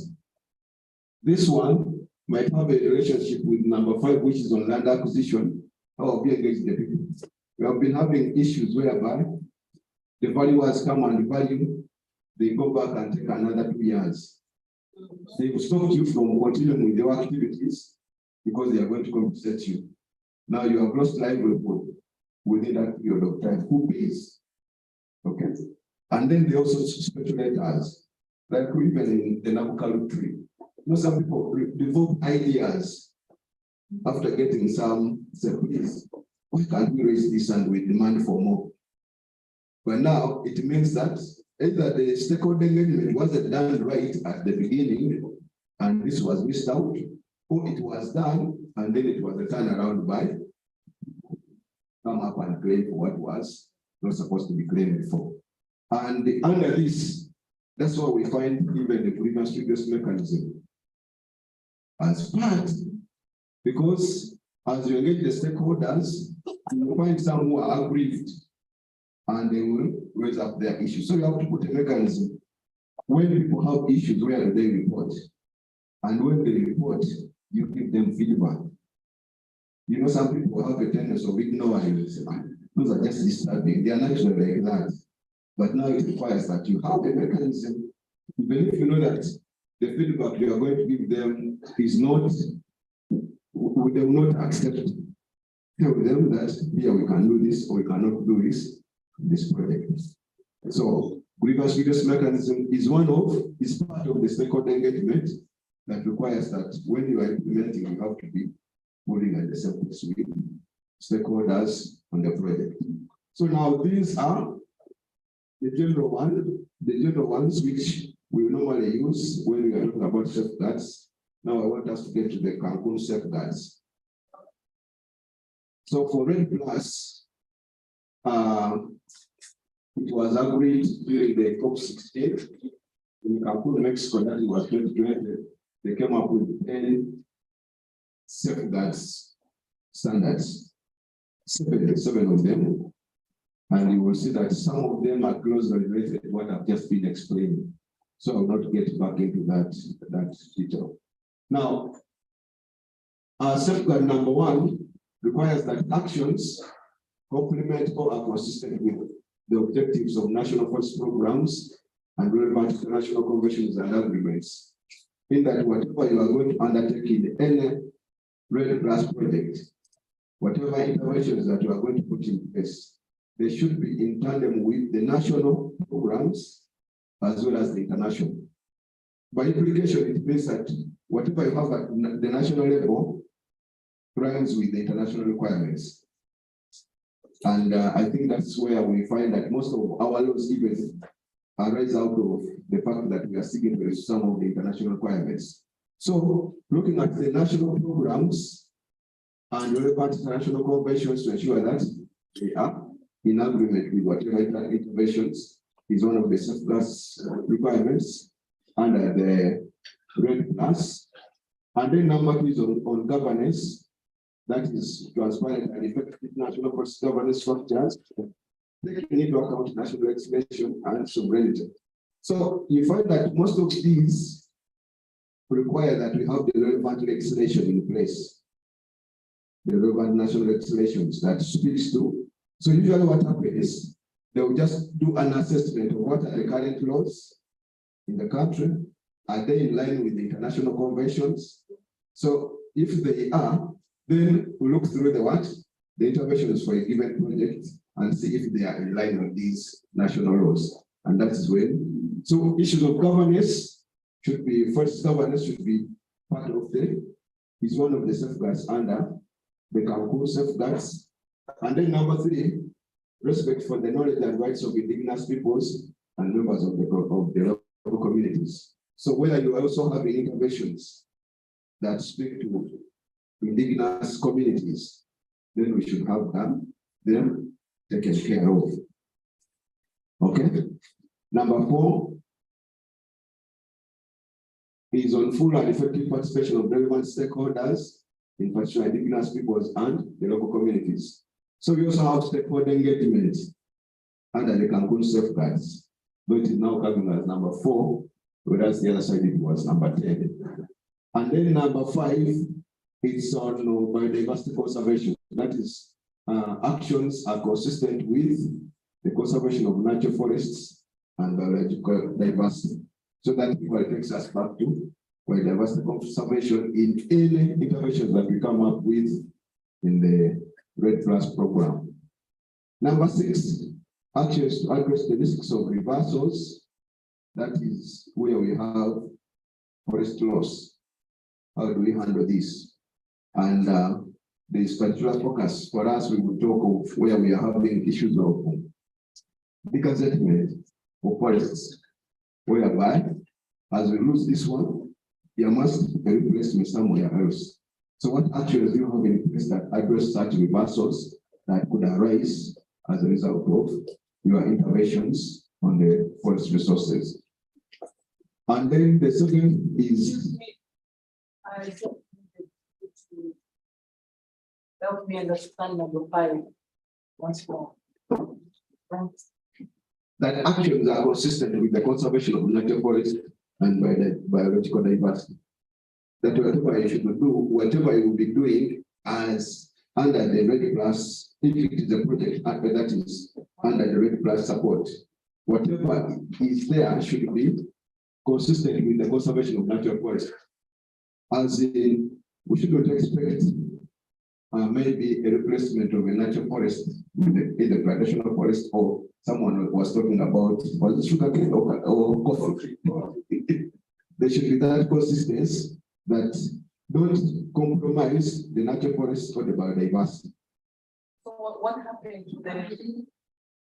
this one might have a relationship with number 5, which is on land acquisition. How we engage the people. We have been having issues whereby the valuers come and value, they go back and take another 2 years. They will stop you from continuing with your activities because they are going to compensate you. Now you have lost livelihood within that period of time. Who pays? Okay. And then they also speculate us, like even in the Nabucco tree. You know, some people develop ideas after getting some please, why can't we raise this and we demand for more? But now it means that either the stakeholder engagement wasn't done right at the beginning, and this was missed out, or it was done and then it was a turnaround by come up and claim for what was not supposed to be claimed for. And under this, that's why we find even the grievance redress mechanism as part, because as you engage the stakeholders, you will find some who are aggrieved and they will raise up their issues. So you have to put a mechanism when people have issues, where do they report? And when they report, you give them feedback. You know, some people have a tendency of ignoring it. Those are just disturbing. They are naturally like that. But now it requires that you have a mechanism, even if you know that the feedback you are going to give them is not, they will not accept. Tell them that here we can do this or we cannot do this project. So grievance redress mechanism is part of the stakeholder engagement that requires that when you are implementing, you have to be moving at the same pace with stakeholders on the project. So now these are the general ones which we normally use when we are talking about safeguards. Now I want us to get to the Cancun safeguards. So for REDD+, it was agreed during the COP16 in Cancun, Mexico, that it was 2020, they came up with 10 safeguards standards, seven of them. And you will see that some of them are closely related to what I've just been explaining. So I will not get back into that detail. Now, safeguard number 1 requires that actions complement or are consistent with the objectives of national forest programs and relevant international conventions and agreements. In that whatever you are going to undertake in any REDD+ project, whatever interventions that you are going to put in place, they should be in tandem with the national programs as well as the international. By implication, it means that whatever you have at the national level rhymes with the international requirements. And I think that's where we find that most of our laws even arise out of the fact that we are sticking to some of the international requirements. So looking at the national programs and relevant international conventions to ensure that they are in agreement with whatever interventions is one of the safeguards requirements under the REDD+. And then number 2 is on governance, that is transparent and effective national forest governance structures, taking into account national legislation and sovereignty. So you find that most of these require that we have the relevant legislation in place, the relevant national legislations that speaks to. So usually what happens is they will just do an assessment of what are the current laws in the country. Are they in line with the international conventions? So if they are, then we look through the interventions for a given project and see if they are in line with these national laws. And that is when, so issues of governance should be, first governance should be part of is one of the safeguards under the Cancun safeguards. And then number 3, respect for the knowledge and rights of indigenous peoples and members of the local communities. So whether you also have interventions that speak to indigenous communities, then we should have them taken care of. Okay. Number 4 is on full and effective participation of relevant stakeholders, in particular indigenous peoples and the local communities. So we also have stakeholder engagement under the Cancun safeguards, but it is now coming as number 4, whereas the other side it was number 10. And then number 5 is on biodiversity conservation. That is, actions are consistent with the conservation of natural forests and biological diversity. So that takes us back to biodiversity conservation in any interventions that we come up with in the REDD+ program. Number 6, actions to address the risks of reversals. That is where we have forest loss. How do we handle this? And this particular focus for us, we will talk of where we are having issues of degazettement of forests, whereby as we lose this one, there must be a replacement somewhere else. So what actions do you have in place that address such reversals that could arise as a result of your interventions on the forest resources? And then the second is help me understand number 5 once more. That actions are consistent with the conservation of natural forest and by the biological diversity. That whatever you should do, whatever you will be doing as under the REDD+, if it is a project that is under the REDD+ support, whatever is there should be consistent with the conservation of natural forest. As in, we should not expect maybe a replacement of a natural forest in the traditional forest, or someone was talking about was it sugarcane or coffee. There should be that consistency that don't compromise the natural forest or the biodiversity. So what happened to the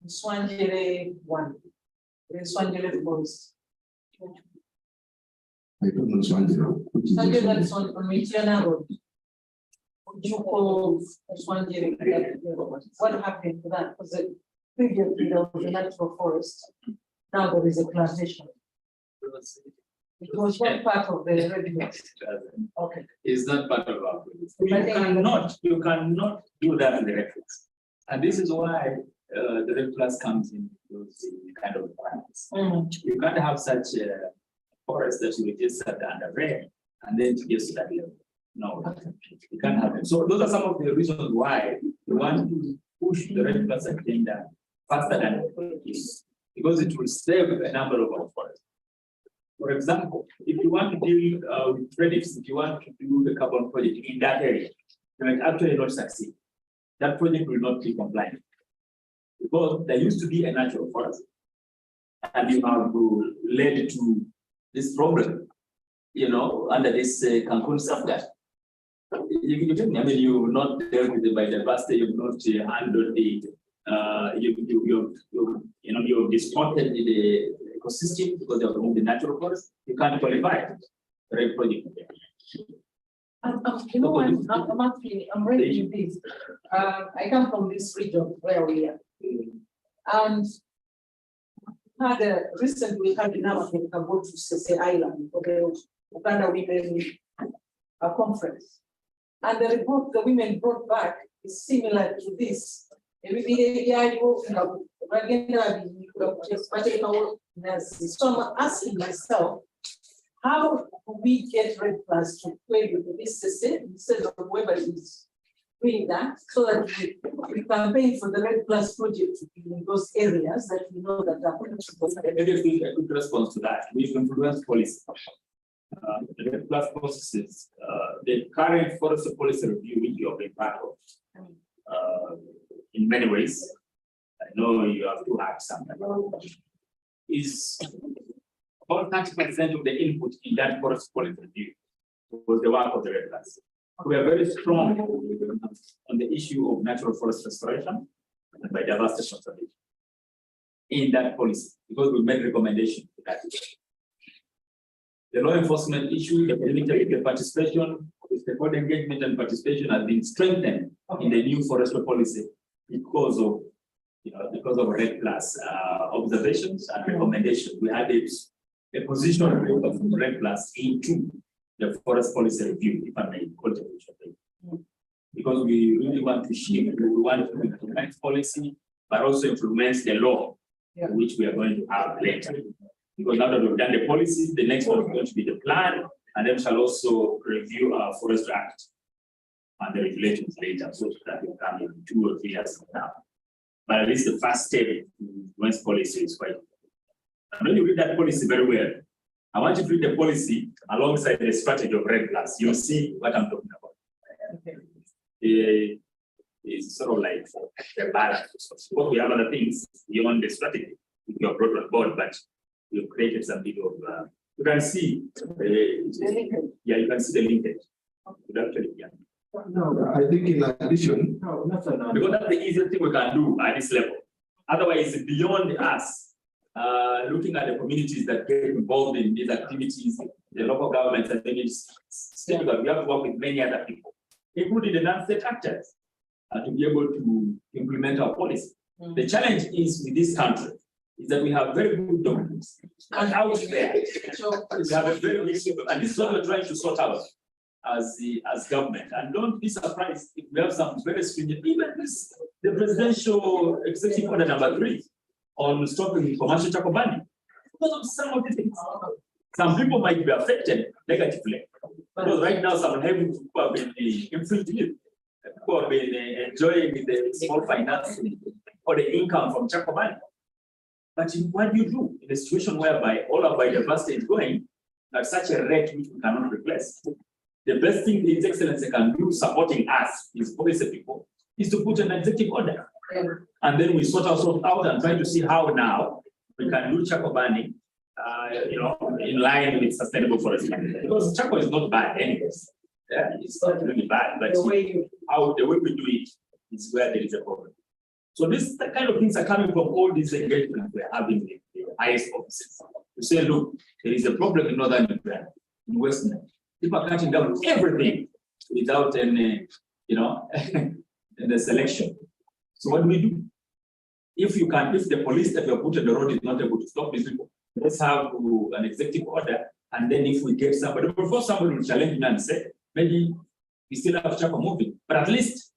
Swangere one, the Swangere forest? I don't know Swangere. Swangere that's on Michiana Road. What happened to that? Because previously there was a natural forest, now there is a plantation. It was one part of the revenue. Okay. It's not part of our policy. You cannot do that in the records. And this is why the Red Plus comes in those kind of requirements. You can't have such a forest that you registered under REDD and then to get to that level. No, you can't have it. So those are some of the reasons why we want to push the Red Plus agenda faster than this, because it will save a number of our forests. For example, if you want to deal with credits, if you want to do the carbon project in that area, you might actually not succeed. That project will not be compliant because there used to be a natural forest, and you have led to this problem, under this Cancun safeguard. You will not dealt with the biodiversity, you've not handled the, you've distorted the ecosystem because you have removed the natural forest. You can't qualify for a project. I'm reading this. I come from this region where we are. And recently we had in Africa go to Sese Island for the Uganda Women Conference. And the report the women brought back is similar to this. So I'm asking myself, how do we get Red Plus to play with this instead of whoever is doing that, so that we campaign for the Red Plus project to be in those areas that we know that are. Maybe a good response to that. We've influenced policy. The Red Plus processes, the current forest policy review, which you have been part of, in many ways, I know you have to act something, is about 90% of the input in that forest policy review was the work of the Red Plus. We are very strong on the issue of natural forest restoration and biodiversity conservation in that policy, because we made recommendations to that. The law enforcement issue, the participation, the stakeholder engagement and participation has been strengthened in the new forestry policy because of Red Plus observations and recommendations. We had a position of Red Plus into the forest policy review, if I may call it, because we really want to shift, we want to implement policy, but also implement the law, which we are going to have later. Because now that we've done the policy, the next one is going to be the plan, and then we shall also review our Forest Act and the regulations later, so that will come in 2 or 3 years from now. But at least the first step in once policy is quite. And when you read that policy very well, I want you to read the policy alongside the strategy of Red Plus. You'll see what I'm talking about. It's sort of like the balance. What we have other things beyond the strategy you have brought on board, but we've created some bit of. You can see, you can see the linkage. No, I think in addition, because that's the easiest thing we can do at this level. Otherwise, beyond us. Looking at the communities that get involved in these activities, the local governments and state government, we have to work with many other people, including the non-state actors, to be able to implement our policy. The challenge is with this country is that we have very good documents, and out there, we have a very and this is what we're trying to sort out as government. And don't be surprised if we have some very stringent, even this, the presidential executive order number 3. On stopping commercial charcoal burning. Because of some of the things. Some people might be affected negatively. Because right now, some people have been infiltrated. People have been enjoying the small finance or the income from charcoal burning. But what do you do in a situation whereby all our biodiversity is going at such a rate which we cannot replace? The best thing the His Excellency can do supporting us, his policy people, is to put an executive order. And then we sort ourselves out and try to see how now we can do charcoal burning, in line with sustainable forestry. Because charcoal is not bad anyways. Yeah, it's not really bad, but the way we do it is where there is a problem. So this the kind of things are coming from all these engagements we're having with the highest offices. To say, look, there is a problem in northern Uganda, in Western. People are cutting down everything without any, the selection. So what do we do? If the police that you have put on the road is not able to stop these people, let's have an executive order, and then if we get somebody, before somebody will challenge me and say, maybe we still have chapel moving, but at least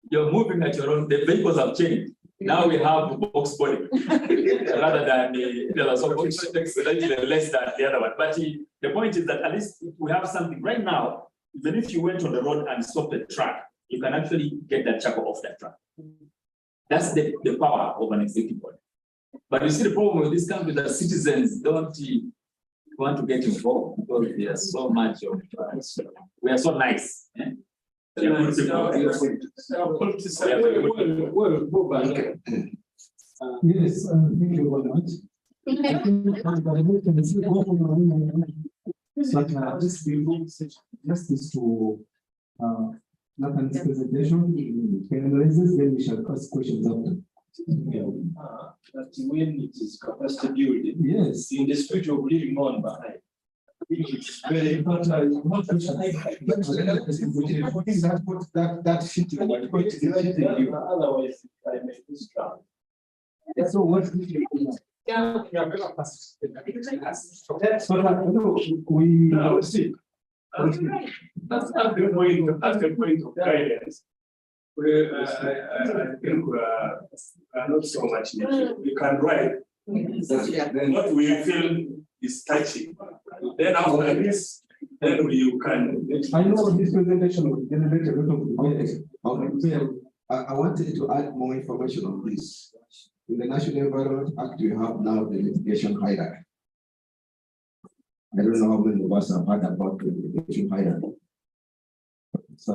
you're moving at your own, the vehicles have changed. Now we have box body rather than the other, so it takes slightly less than the other one. But the point is that at least if we have something right now, even if you went on the road and stopped the truck, you can actually get that chapel off that truck. That's the power of an executive order. But you see, the problem with this country that citizens don't want to get involved because they are so much of we are so nice. Eh? Yes, thank you very much. Just is to Nathan's presentation, finalizes, then we shall ask questions after. That when it is capacity building, Yes. in the spirit of living on behind. It's very important. That fitting. Otherwise, I may distract. So what? We Now, see, that's the point of guidance. Where I think we are not so much needed. We can write what we feel is touching. Then after this, then you can. I know this presentation will generate a lot of Okay. I wanted to add more information on this. In the National Environment Act, we have now the litigation hierarchy. I don't know how many of us have heard about the litigation hierarchy. It's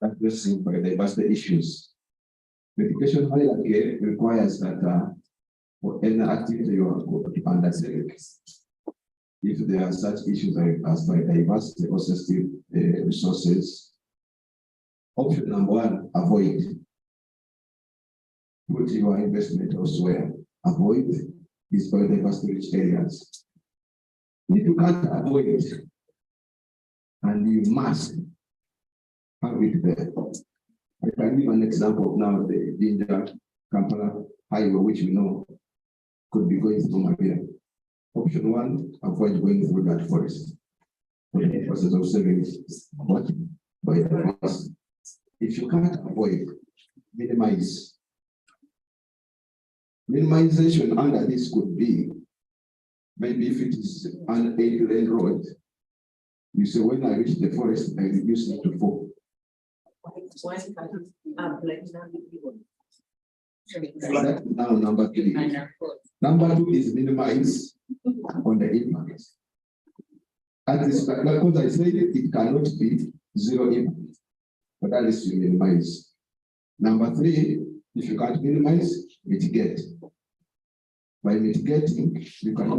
addressing biodiversity issues. Litigation hierarchy requires that for any activity you are going to undertake, if there are such issues as biodiversity or sensitive resources, option number one, avoid. Put your investment elsewhere. Avoid these biodiversity rich areas. If you can't avoid it, and you must have it there. I can give an example of now the Jinja Kampala highway, which we know could be going through Mabia. Option one, avoid going through that forest for the purposes of saving what biodiversity. If you can't avoid, minimize. Minimization under this could be, maybe if it is an 8-lane road, you say when I reach the forest, I reduce it to 4. That's now number 3. Number 2 is minimize on the impact. At this, because I said it cannot be zero impact, but that is to minimize. Number 3, if you can't minimize, mitigate. By mitigating, you can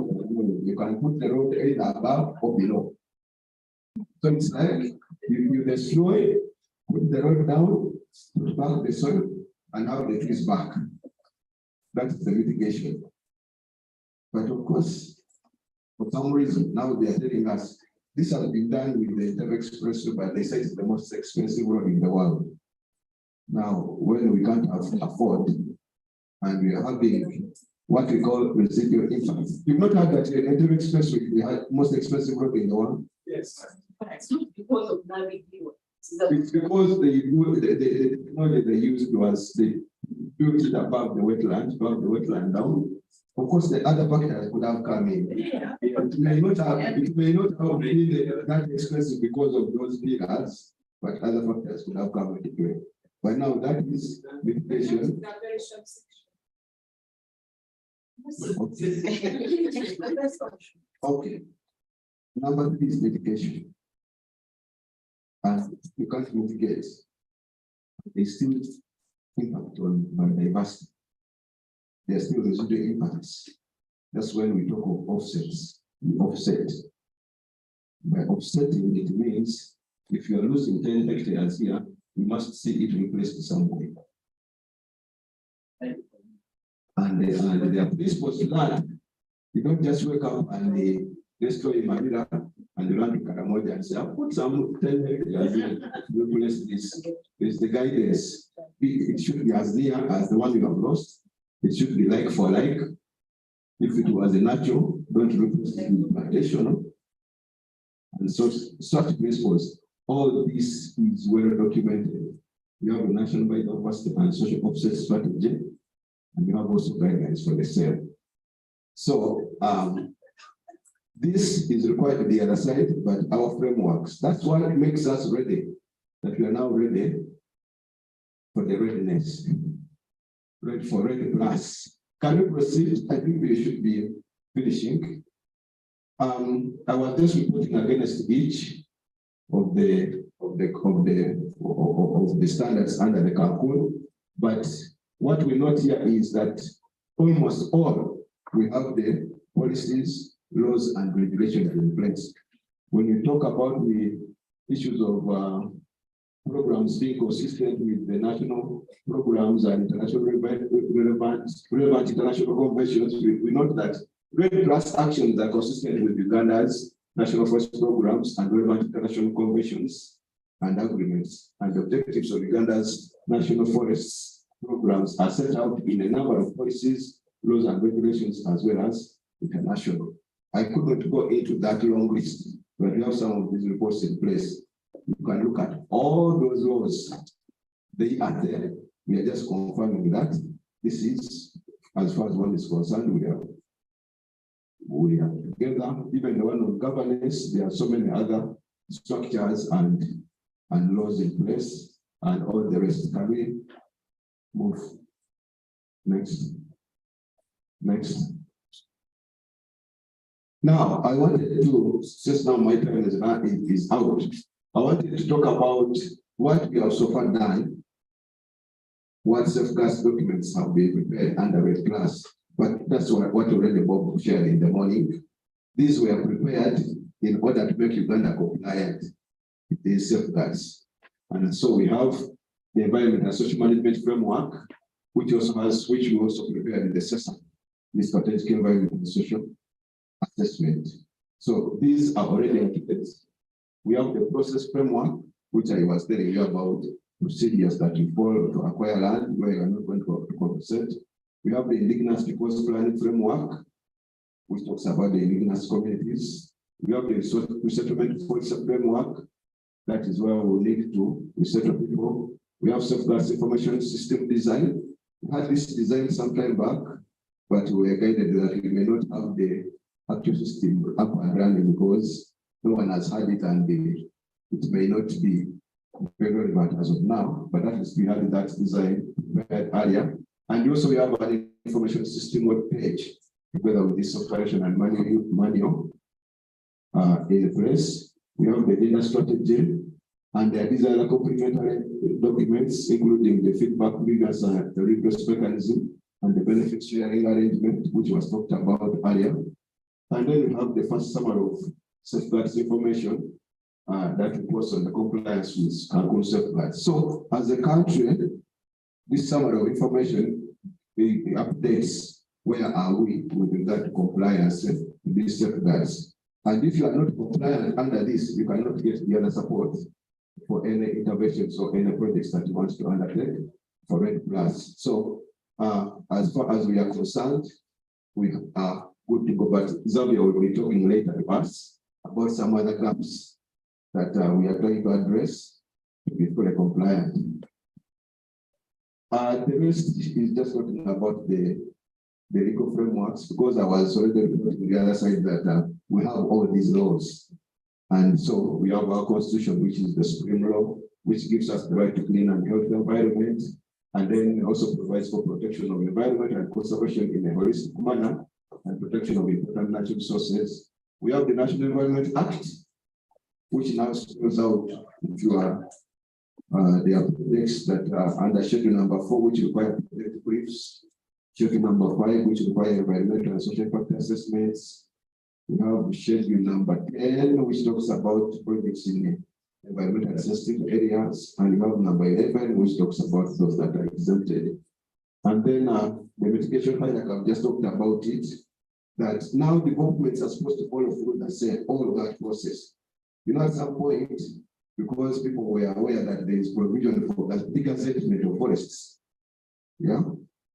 put the road either above or below. So it's like you destroy, put the road down, put back the soil, and have the trees back. That's the mitigation. But of course, for some reason, now they are telling us this has been done with the Inter Expressway, but they say it's the most expensive road in the world. Now, when we can't afford, and we are having what we call residual impact. You've not heard that the Inter Expressway is the most expensive road in the world? Yes. But it's not because of navigation. It's because the technology they used was they built it above the wetland, down. Of course, the other factors could have come in. Yeah. It may not have been that expensive because of those pillars, but other factors could have come into play. But now that is mitigation. Okay. Number 3 is mitigation. And you can't mitigate. There's still impact on biodiversity. There's still residual impacts. That's when we talk of offsets. We offset. By offsetting, it means if you are losing 10 hectares here, you must see it replaced somewhere. And they are principles to land. You don't just wake up and they destroy Manila and they run to Karamoja and say, I'll put some 10 hectares here to replace this. It's the guidance. It should be as near as the one you have lost, It should be like for like. If it was a natural, don't replace it with plantation. And so such principles, all this is well documented. We have a national biodiversity and social offset strategy, and we have also guidelines for the sale. So this is required to the other side, but our frameworks, that's what makes us ready, that we are now ready for the readiness, ready for REDD plus. Can we proceed? I think we should be finishing. I was just reporting against each of the standards under the Cancun, but what we note here is that almost all we have the policies, laws, and regulations in place. When you talk about the issues of programs being consistent with the national programs and international relevant international conventions, we note that REDD plus actions are consistent with Uganda's national forest programs and relevant international conventions and agreements, and the objectives of Uganda's national forests programs are set out in a number of policies, laws, and regulations, as well as international. I could not go into that long list, but we have some of these reports in place. You can look at all those laws. They are there. We are just confirming that this is, as far as one is concerned, we are together. Even the one on governance, there are so many other structures and laws in place, and all the rest. Can we move? Next. Now, I wanted to, since now my time is out, I wanted to talk about what we have so far done, what safeguards documents have been prepared under REDD plus, but that's what already Bob shared in the morning. These were prepared in order to make Uganda compliant with these safeguards. And so we have the Environment and Social Management Framework, which we also prepared in the SESA, the Strategic Environment and Social Assessment. So these are already in place. We have the process framework, which I was telling you about, procedures that you follow to acquire land where you are not going to compensate. We have the indigenous people's planning framework, which talks about the indigenous communities. We have the resettlement policy framework, that is where we need to resettle people. We have safeguards information system design. We had this design some time back, but we were guided that we may not have the actual system up and running because no one has had it, and it may not be very relevant as of now, but at least we had that design earlier. And also we have an information system web page together with this operation and manual in place. We have the data strategy and the design complementary documents, including the feedback triggers and the request mechanism and the benefit sharing arrangement, which was talked about earlier. And then we have the first summary of safeguards information that reports on the compliance with Cancun safeguards. So as a country, this summary of information updates where are we with regard to compliance with these safeguards. And if you are not compliant under this, you cannot get the other support for any interventions or any projects that you want to undertake for REDD plus. So as far as we are concerned, we are good to go, but Xavier will be talking later to us about some other gaps that we are trying to address to be fully compliant. The rest is just talking about the legal frameworks, because I was already reporting to the other side that we have all these laws. And so we have our constitution, which is the supreme law, which gives us the right to clean and healthy environment, and then also provides for protection of the environment and conservation in a holistic manner, and protection of important natural resources. We have the National Environment Act, which now spells out, if you are there are projects that are under schedule number 4, which require project briefs, schedule number 5, which require environmental and social impact assessments. We have schedule number 10, which talks about projects in environmental sensitive areas, and we have number 11, which talks about those that are exempted. And then the mitigation framework, I've just talked about it, that now developments are supposed to follow through all of that process. You know, at some point, because people were aware that there is provision for that bigger settlement of forests. Yeah.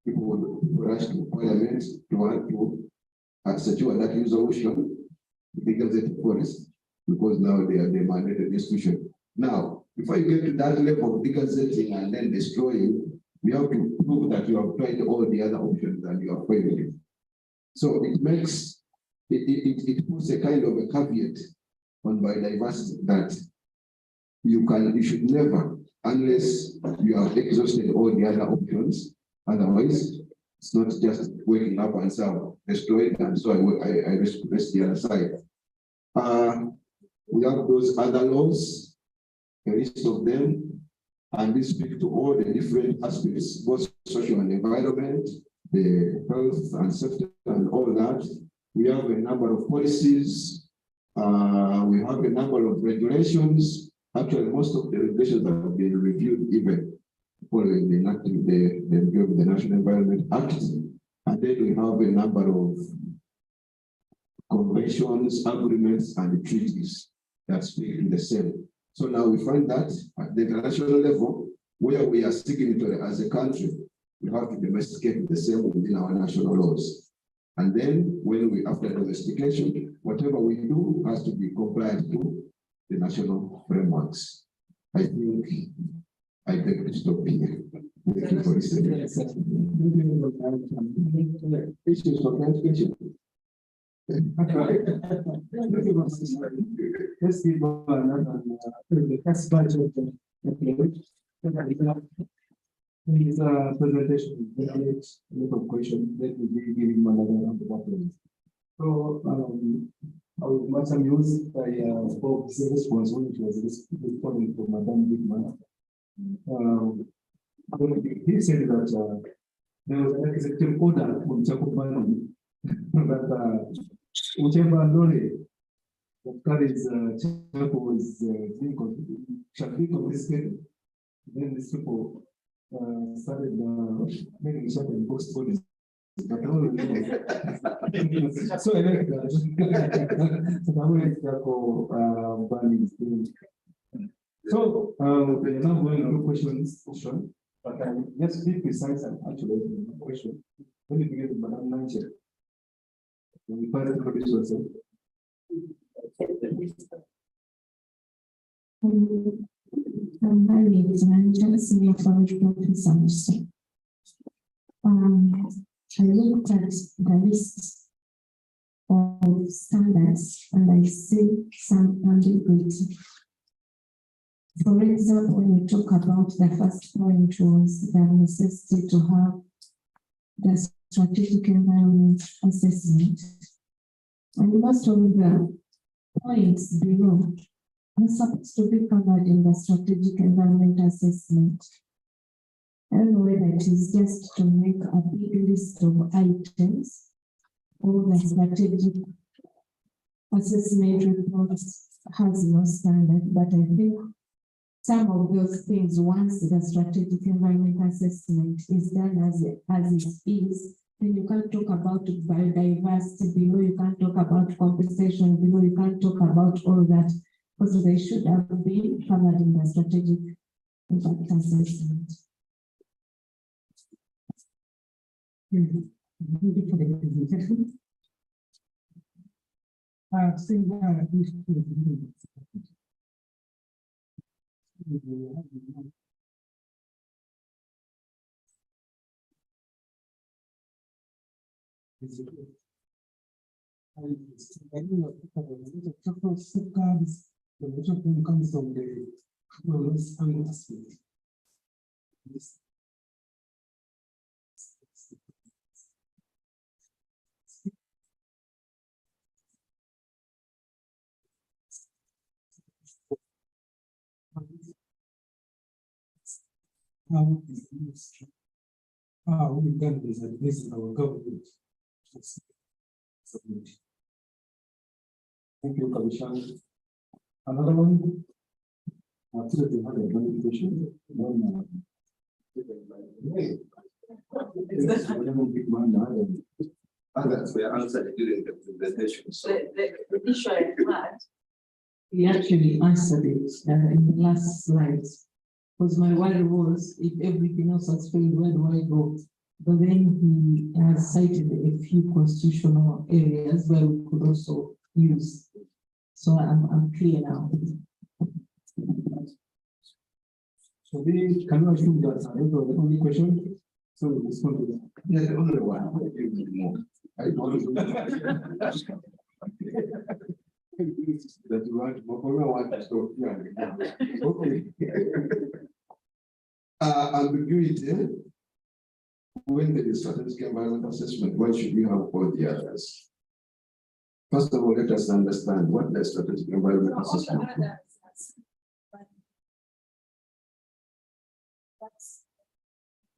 people would rush to parliament to want to secure that resolution, the Gazette Forest, because now they are the mandated institution. Now, before you get to that level of degazetting and then destroying, we have to prove that you have tried all the other options and you are failing. So it makes, it puts a kind of a caveat on biodiversity that you should never, unless you have exhausted all the other options, otherwise it's not just waking up and say, destroy it, and so I rest the other side. We have those other laws, a list of them, and we speak to all the different aspects, both social and environment, the health and safety and all that. We have a number of policies, we have a number of regulations. Actually, most of the regulations have been reviewed even following the review of the National Environment Act. And then we have a number of conventions, agreements, and treaties that speak to the same. So now we find that at the international level, where we are signatory as a country, we have to domesticate the same within our national laws. And then when we, after domestication, whatever we do has to be compliant to the national frameworks. I think I beg to stop here. Thank you for listening. Issues for clarification. Let's give another the first batch of his presentation. A lot of questions. Let me be giving another round of applause. So I was much amused by Bob's response when it was responding to Madame Bigman. He said that there was an executive order from Chakubani that whichever lorry that carries charcoal shall be confiscated. Then these people started making sure and box bodies. So I like so we are now going on questions, but let's be precise and actually question. When you begin with Madame Nanche, we find out what this was. My name is Angela, Senior Forestry Officer. I looked at the list of standards and I see some ambiguity. For example, when we talk about the first point was the necessity to have the strategic environment assessment. And most of the points below are supposed to be covered in the strategic environment assessment. I don't know whether it is just to make a big list of items or the strategic assessment report has no standard, but I think some of those things, once the strategic environment assessment is done as it is, then you can't talk about biodiversity below, you can't talk about compensation below, you can't talk about all that, because they should have been covered in the strategic impact assessment. I've seen that. Comes from the aspect. How we can this is our government. Thank you, Commissioner. Another one. Absolutely, have a manipulation. Others were answered during the presentation. So The issue I had, We actually answered it in the last slides. Because my worry was, if everything else has failed, where do I go? but then he has cited a few constitutional areas where we could also use. So I'm clear now. So we can assume that the only question. So we respond to that. Yeah, the only one. I don't that you want, want to stop here. Okay. Ambiguity. When there is strategic environment assessment, why should we have all the others? First of all, let us understand what the strategic environment assessment is.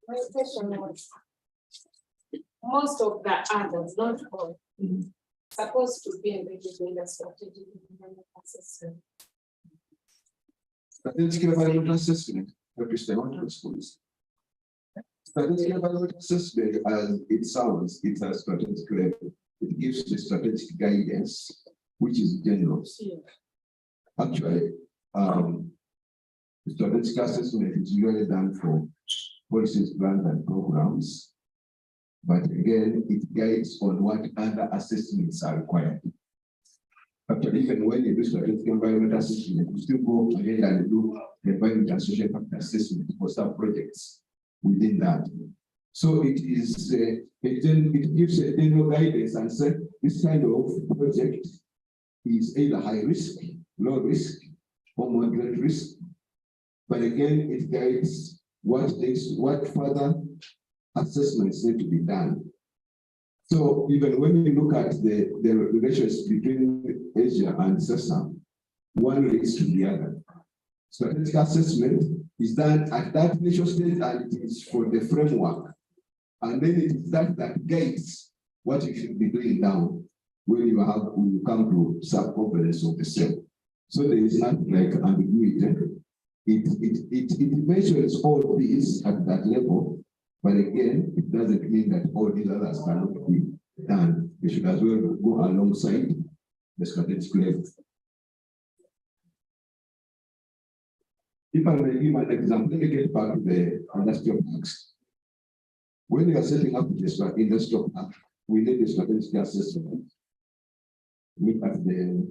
My question was, most of the others, not all, supposed to be embedded in the strategic environment assessment. Strategic environment assessment, schools. Strategic environment assessment, as it sounds, it's a strategic level. It gives the strategic guidance, which is general. Yeah. Actually, the strategic assessment is usually done for policies, plans, and programs. But again, it guides on what other assessments are required. Actually, even when you do strategic environment assessment, you still go ahead and do the environment and social impact assessment for some projects within that. So it is it gives a general guidance and says this kind of project is either high risk, low risk, or moderate risk. But again, it guides what further assessments need to be done. So even when you look at the relations between Asia and SESA, one leads to the other. Strategic assessment is done at that initial stage, and it is for the framework. And then it is that guides what you should be doing down when you come to sub-components of the same. So there is not like ambiguity. It mentions all these at that level, but again, it doesn't mean that all these others cannot be done. They should as well go alongside the strategic level. If I may give an example, let me get back to the industrial parks. When you are setting up the industrial park, we need a strategic assessment. Look at the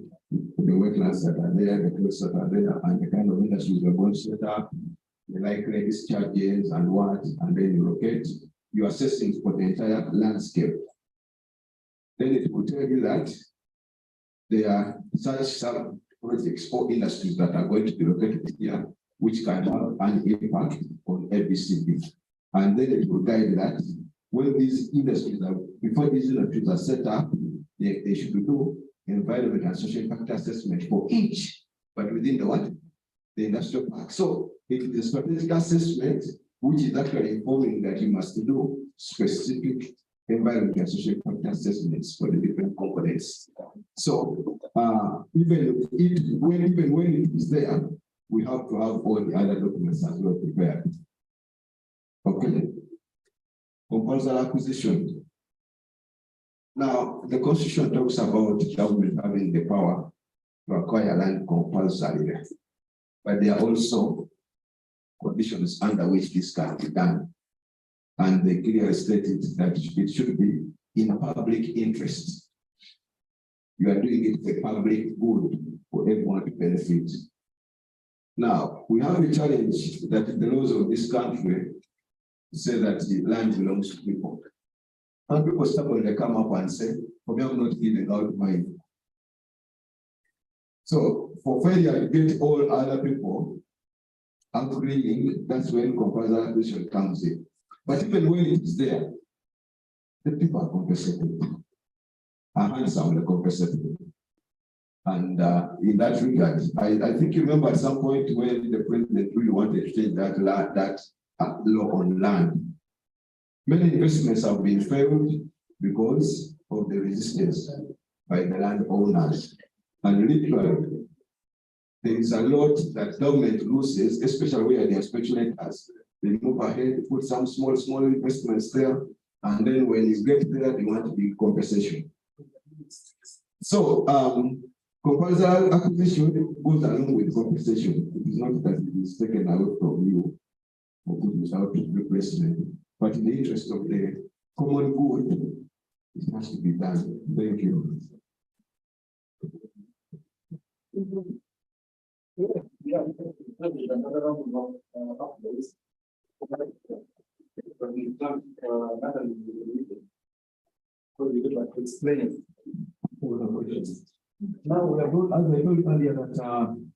wetlands that are there, the coasts that are there, and the kind of industries you're going to set up, the likely discharges and what, and then you locate. You're assessing for the entire landscape. Then it will tell you that there are such some projects or industries that are going to be located here, which can have an impact on ABCD. And then it will guide that when these industries are, before these industries are set up, they should do environment and social impact assessment for each, but within the what? The industrial park. So it is a strategic assessment, which is actually informing that you must do specific environment and social impact assessments for the different components. So even when it is there, we have to have all the other documents as well prepared. Okay. Compulsory acquisition. Now, the Constitution talks about government having the power to acquire land compulsorily, but there are also conditions under which this can be done. And they clearly stated that it should be in public interest. You are doing it for public good, for everyone to benefit. Now, we have a challenge that the laws of this country say that the land belongs to people. And people stubbornly come up and say, for me, I'm not giving out mine. So for failure to get all other people agreeing, that's when compulsory acquisition comes in. But even when it is there, the people are compensated. Are handsomely compensated. And in that regard, I think you remember at some point when the president really wanted to change that law on land. Many investments have been failed because of the resistance by the landowners. And literally, there is a lot that government loses, especially where they are speculators. They move ahead, put some small investments there, and then when you get there, they want to be compensation. So, compulsory acquisition goes along with compensation. It is not that it is taken away from you or put without replacement. but in the interest of the common good, it has to be done. Thank you. Explain. Now, we are going, as I told earlier, that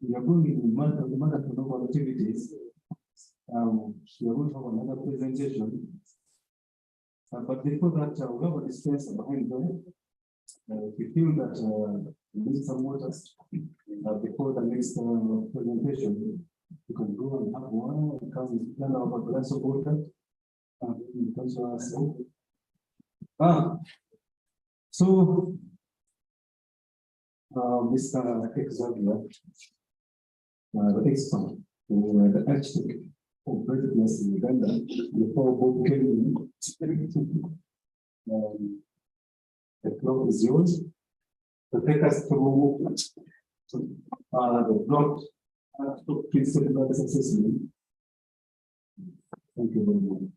we are going in the marathon of activities. We are going to have another presentation. But before that, we have a dispenser behind there. If you feel that you need some water before the next presentation, you can go and have one. You can plan out a glass of water. So, Mr. Xavier, the expert, the architect of readiness in Uganda, before Bob came in, the floor is yours. To take us through the block to principal assessment. Thank you very much.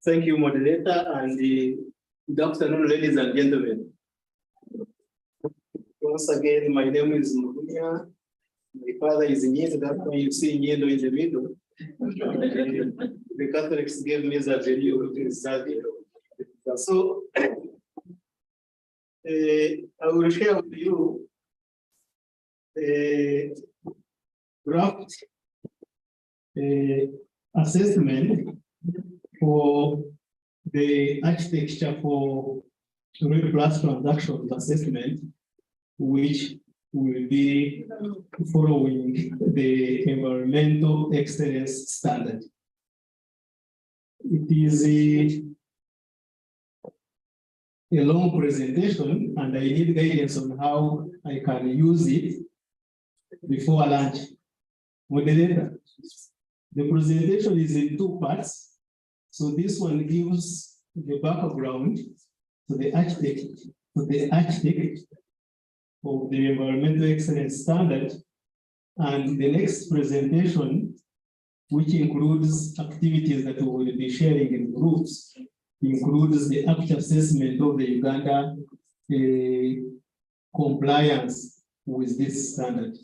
Thank you, moderator, and good afternoon, ladies and gentlemen. Once again, my name is Mugunia. My father is Nyendo. That's why you see Nyendo in the middle. The Catholics gave me that video, which is Xavier. So, I will share with you a draft assessment for the architecture for REDD plus transactions assessment, which will be following the environmental excellence standard. It is a long presentation, and I need guidance on how I can use it before lunch. Moderator, the presentation is in two parts. So this one gives the background to the architect of the environmental excellence standard, and the next presentation, which includes activities that we will be sharing in groups, includes the actual assessment of the Uganda compliance with this standard.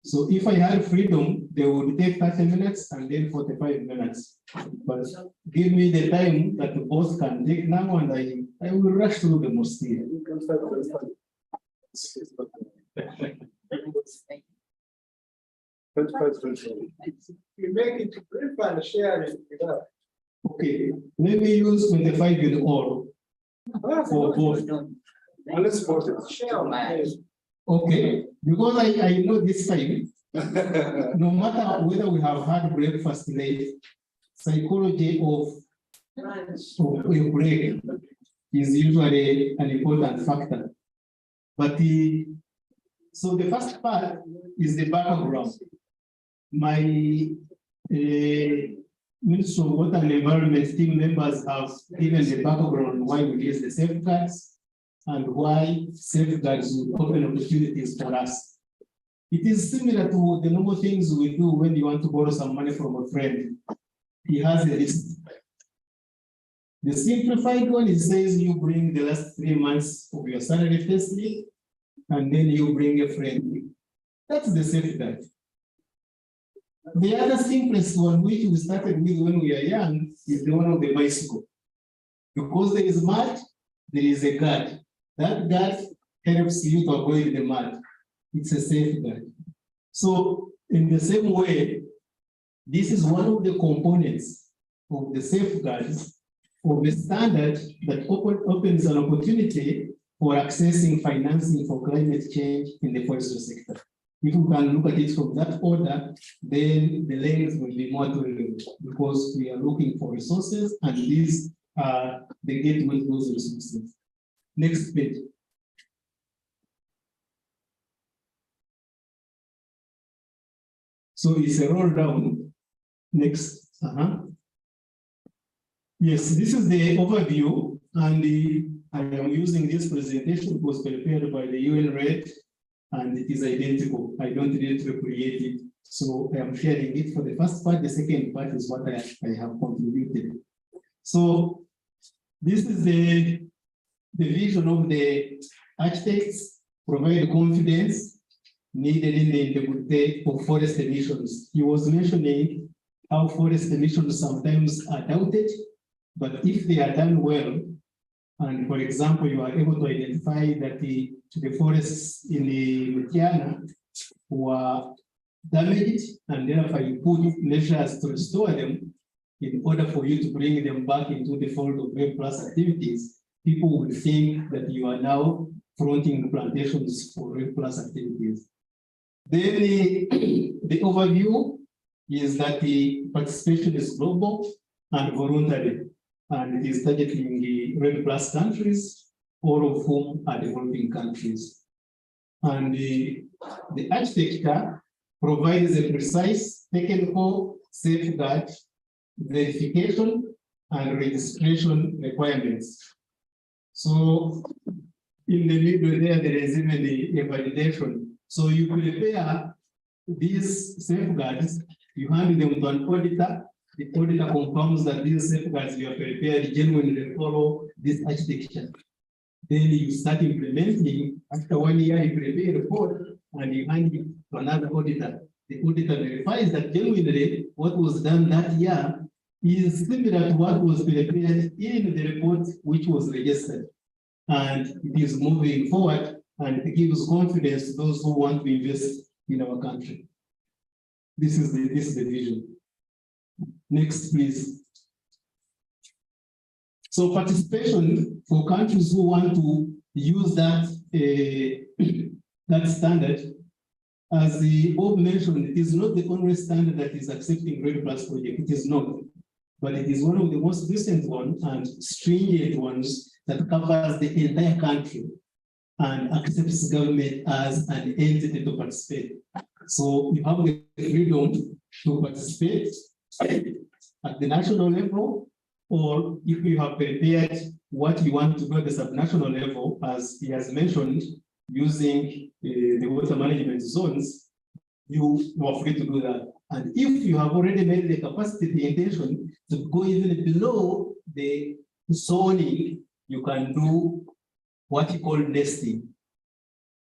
So if I had freedom, they would take 30 minutes and then 45 minutes. But give me the time that both can take now, and I will rush through the most here. You make it brief and share it with us. Okay, let me use 25 in all for both. Let's share. Okay, because I know this time, no matter whether we have had breakfast late, psychology of a break is usually an important factor. But so the first part is the background. My Ministry of Water and Environment team members have given the background why we use the safeguards and why safeguards will open opportunities for us. It is similar to the normal things we do when you want to borrow some money from a friend. He has a list. The simplified one, it says you bring the last 3 months of your salary firstly, and then you bring a friend. That's the safeguard. The other simplest one, which we started with when we are young, is the one of the bicycle. Because there is mud, there is a guard. That guard helps you to avoid the mud. It's a safeguard. So in the same way, this is one of the components of the safeguards of the standard that opens an opportunity for accessing financing for climate change in the forestry sector. If we can look at it from that order, then the length will be more tolerable because we are looking for resources, and these are the gateway to those resources. Next page. So it's a roll down. Next. Yes, this is the overview, and I am using this presentation. It was prepared by the UN REDD, and it is identical. I don't need to recreate it. So I am sharing it for the first part. The second part is what I have contributed. So this is the vision of the architects, provide confidence needed in the integrity of forest emissions. He was mentioning how forest emissions sometimes are doubted, but if they are done well, and for example, you are able to identify that the forests in the Mutiana were damaged, and therefore you put measures to restore them in order for you to bring them back into the fold of REDD+ activities, people will think that you are now fronting plantations for REDD+ activities. Then the overview is that the participation is global and voluntary, and it is targeting the REDD+ countries, all of whom are developing countries. And the architecture provides a precise technical safeguard, verification, and registration requirements. So in the middle there is even the validation. So you prepare these safeguards, you hand them to an auditor. The auditor confirms that these safeguards you have prepared genuinely follow this architecture. Then you start implementing. After 1 year, you prepare a report and you hand it to another auditor. The auditor verifies that genuinely what was done that year is similar to what was prepared in the report which was registered. And it is moving forward, and it gives confidence to those who want to invest in our country. This is the vision. Next, please. So participation for countries who want to use that, that standard, as the Bob mentioned, it is not the only standard that is accepting REDD+ project. It is not, but it is one of the most recent ones and stringent ones that covers the entire country and accepts government as an entity to participate. So you have the freedom to participate at the national level, or if you have prepared what you want to go at the subnational level, as he has mentioned, using the water management zones, you are free to do that. And if you have already made the capacity, the intention to go even below the zoning, you can do what you call nesting.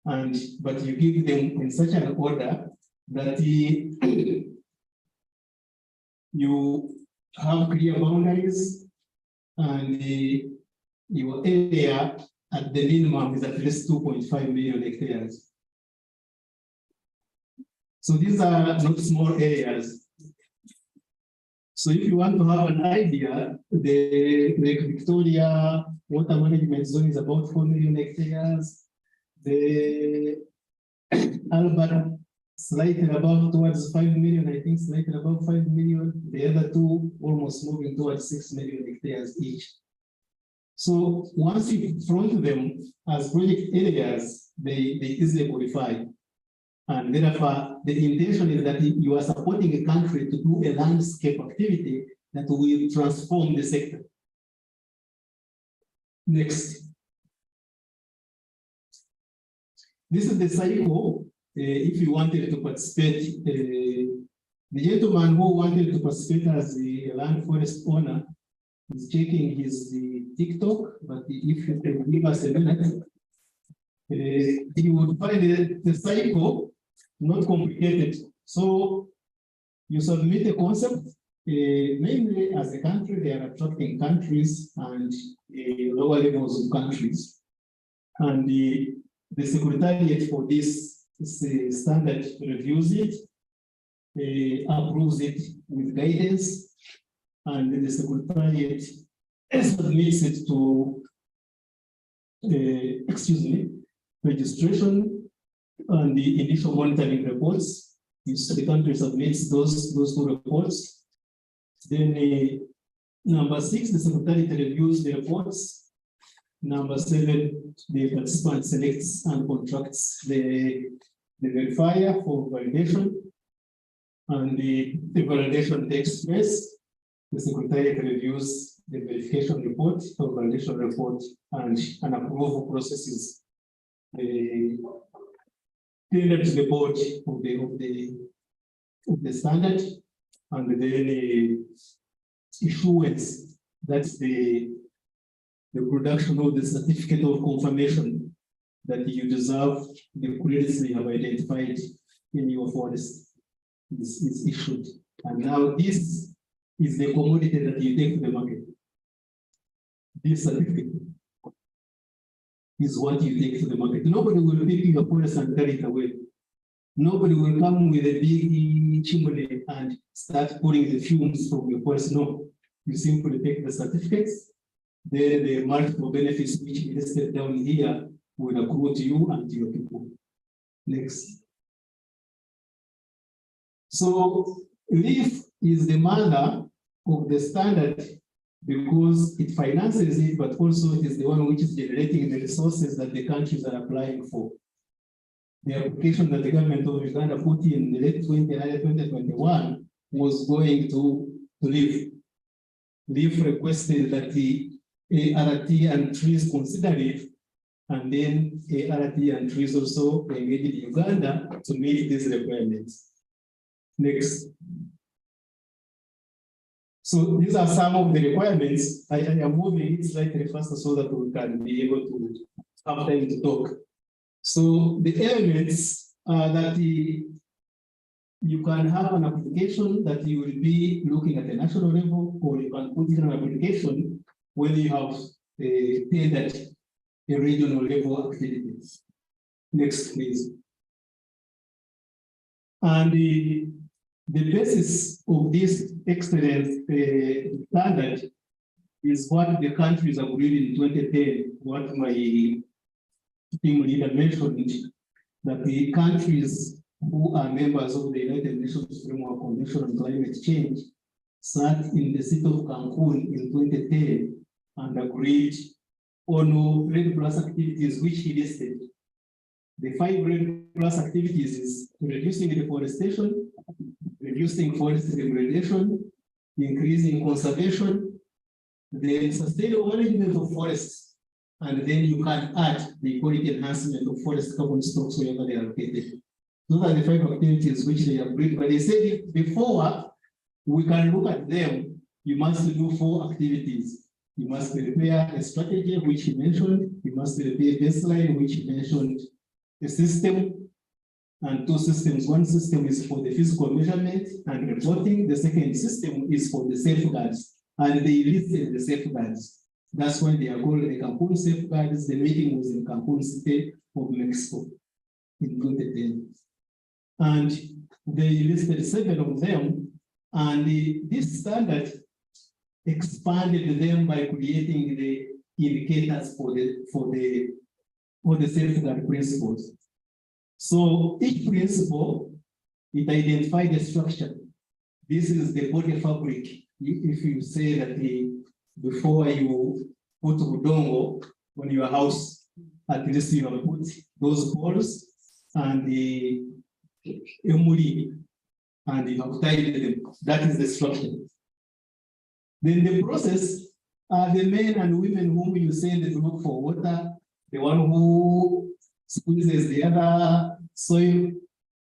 But you give them in such an order that you have clear boundaries, and your area at the minimum is at least 2.5 million hectares. So these are not small areas. So if you want to have an idea, the Lake Victoria water management zone is about 4 million hectares. The Albert slightly above towards 5 million, I think slightly above 5 million. The other two almost moving towards 6 million hectares each. So once you front them as project areas, they easily qualify. And therefore, the intention is that you are supporting a country to do a landscape activity that will transform the sector. Next. This is the cycle. If you wanted to participate, the gentleman who wanted to participate as the land forest owner is checking his TikTok, but if you can give us a minute, he would find the cycle not complicated. So you submit a concept, mainly as a country, they are attracting countries and lower levels of countries. And the secretariat for this standard reviews it, approves it with guidance, and the secretariat submits it to, registration and the initial monitoring reports. The country submits those two reports. Then number 6, the secretariat reviews the reports. Number 7, the participant selects and contracts the verifier for validation. and the validation takes place. The Secretariat reviews the verification report, the validation report, and an approval processes the tailored to the board of the standard, and then the issuance, that's the production of the certificate of confirmation that you deserve the credits you have identified in your forest is issued. And now this is the commodity that you take to the market. This certificate is what you take to the market. Nobody will pick your forest and carry it away. Nobody will come with a big chimney and start pulling the fumes from your forest. No, you simply take the certificates. Then the multiple benefits which is listed down here will accrue to you and to your people. Next. So LEAF is the mother of the standard because it finances it, but also it is the one which is generating the resources that the countries are applying for. The application that the government of Uganda put in the late 2021 was going to LEAF. LEAF requested that the ART and trees consider it, and then ART and trees also engaged Uganda to meet these requirements. Next. So these are some of the requirements. I am moving it slightly faster so that we can be able to have time to talk. So the elements are that you can have an application that you will be looking at the national level, or you can put in an application when you have tailored a regional level activities. Next, please. And the basis of this excellence standard is what the countries agreed in 2010, what my team leader mentioned, that the countries who are members of the United Nations Framework Convention on Climate Change sat in the city of Cancun in 2010 and agreed on REDD+ activities which he listed. The 5 REDD+ activities is reducing deforestation, reducing forest degradation, increasing conservation, the sustainable management of forests, and then you can add the quality enhancement of forest carbon stocks wherever they are located. Those are the 5 activities which they agreed, but they said before we can look at them, you must do 4 activities. You must prepare a strategy, which he mentioned. You must prepare a baseline, which he mentioned, a system, and 2 systems. One system is for the physical measurement and reporting. The second system is for the safeguards, and they listed the safeguards. That's why they are called the Cancun safeguards. The meeting was in Cancun City of Mexico in 2010. And they listed 7 of them, and this standard expanded them by creating the indicators for the safeguard principles. So each principle, it identified the structure. This is the body fabric. If you say that before you put udongo on your house, at least you have put those poles and the emuli, and you have tied them. That is the structure. Then the process are the men and women whom you send to look for water, the one who squeezes the other soil,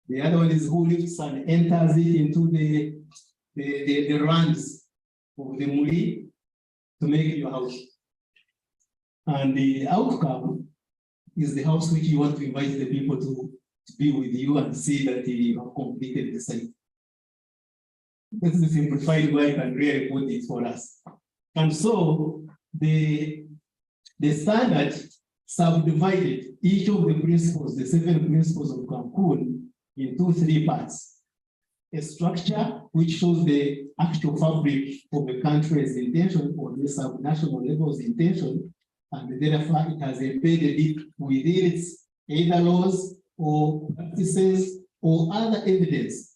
the other one is who lifts and enters it into the runs of the muli to make your house. And the outcome is the house which you want to invite the people to be with you and see that you have completed the site. This is the simplified way I can really put it for us. And so the standard subdivided each of the principles, the 7 principles of Cancun, into 3 parts. A structure which shows the actual fabric of the country's intention or the subnational level's intention, and therefore it has embedded it within its either laws or practices or other evidence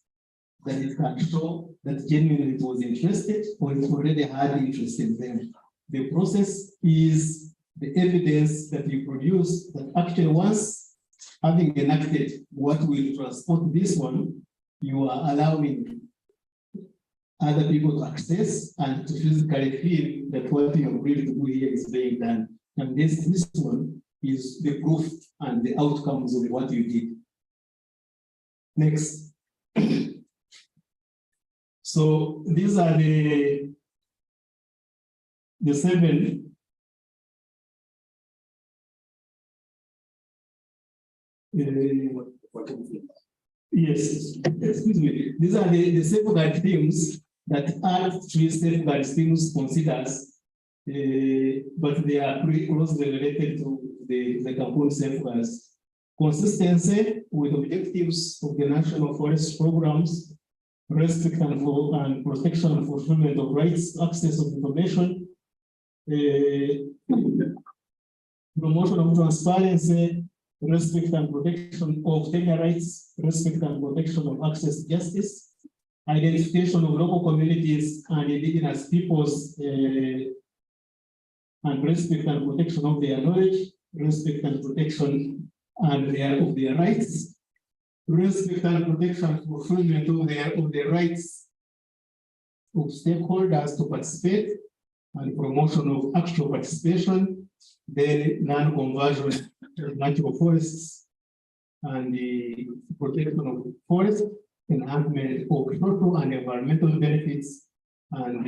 that it can show that genuinely it was interested or it already had interest in them. The process is the evidence that you produce that actually once having enacted what will transport this one, you are allowing other people to access and to physically feel that what you agreed to do here is being done. And this one is the proof and the outcomes of what you did. Next. So these are the 7 yes, excuse me. These are the safeguard themes that Act 3 safeguard themes considers, but they are pretty closely related to the Cancun safeguards. Consistency with objectives of the national forest programs, respect and protection and fulfillment of rights, access of information, promotion of transparency, respect and protection of tenure rights, respect and protection of access to justice, identification of local communities and indigenous peoples, and respect and protection of their knowledge, respect and protection of their rights, respect and protection and fulfillment of their rights of stakeholders to participate, and promotion of actual participation, then non-conversion of natural forests, and the protection of forest, enhancement of social and environmental benefits, and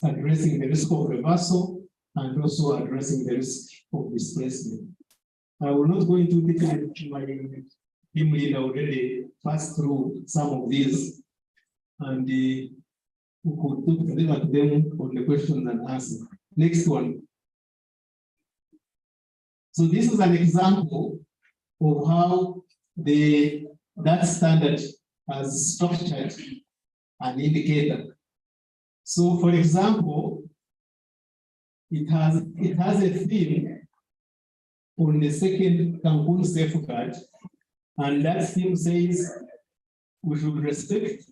addressing the risk of reversal, and also addressing the risk of displacement. I will not go into detail. My team leader already passed through some of these, and we could look at them on the questions and answers. Next one. So this is an example of how that standard has structured an indicator. So for example, it has a theme on the second Cancun safeguard, and that theme says we should respect,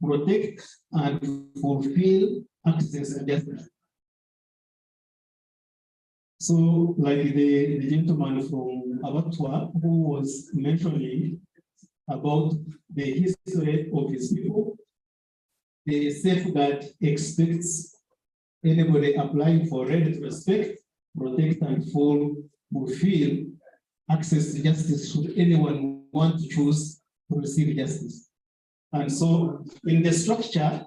protect, and fulfill access and justice. So, like the gentleman from Abattoir who was mentioning about the history of his people, the safeguard expects anybody applying for REDD to respect, protect, and fulfill access to justice should anyone want to choose to receive justice. And so, in the structure,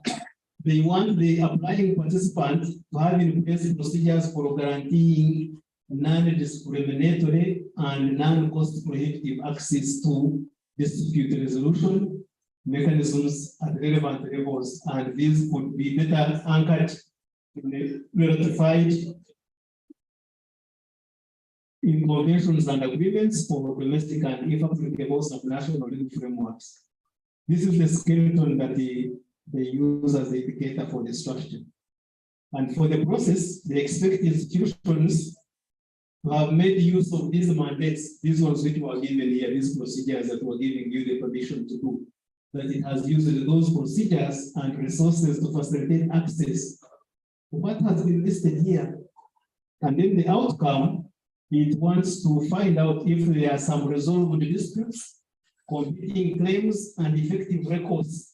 they want the applying participant to have in place procedures for guaranteeing non-discriminatory and non-cost prohibitive access to dispute resolution mechanisms at relevant levels, and these could be better anchored in the ratified in conventions and agreements for domestic and, if applicable, subnational legal frameworks. This is the skeleton that they use as the indicator for the structure. And for the process, they expect institutions to have made use of these mandates, these ones which were given here, these procedures that were giving you the permission to do, that it has used those procedures and resources to facilitate access to what has been listed here. And then the outcome, it wants to find out if there are some resolved disputes, competing claims, and effective records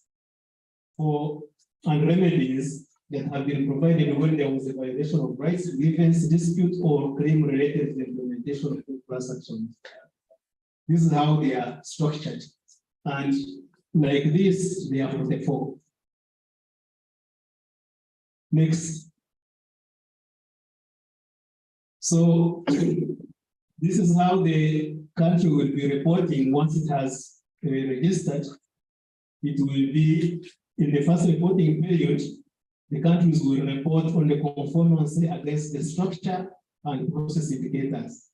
for and remedies that have been provided when there was a violation of rights, grievance, dispute, or claim related to the implementation of class actions. This is how they are structured. And like this, they are for the four. Next. So this is how the country will be reporting once it has registered. It will be in the first reporting period, the countries will report on the conformance against the structure and process indicators.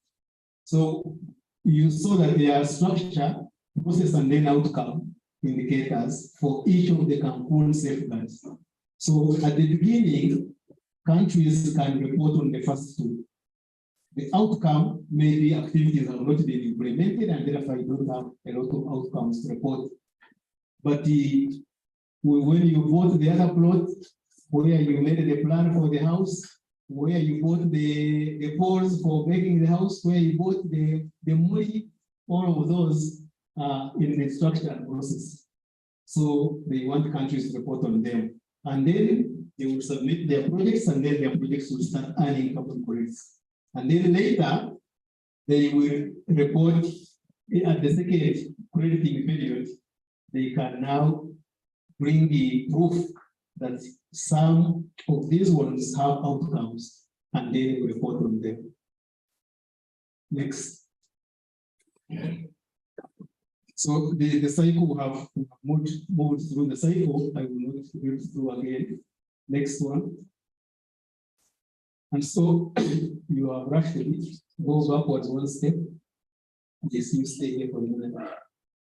So you saw that there are structure, process, and then outcome indicators for each of the Cancun safeguards. So at the beginning, countries can report on the first two. The outcome may be activities have not been implemented, and therefore you don't have a lot of outcomes to report. But when you bought the other plot, where you made the plan for the house, where you bought the poles for making the house, where you bought the money, all of those in the structural process. So they want countries to report on them. And then they will submit their projects, and then their projects will start earning carbon credits. And then later, they will report at the second crediting period. They can now bring the proof that some of these ones have outcomes, and then report on them. Next. So the cycle have moved through the cycle. I will not go through again. Next one. And so you have rushed a bit, go backwards one step. Yes, you stay here for a minute.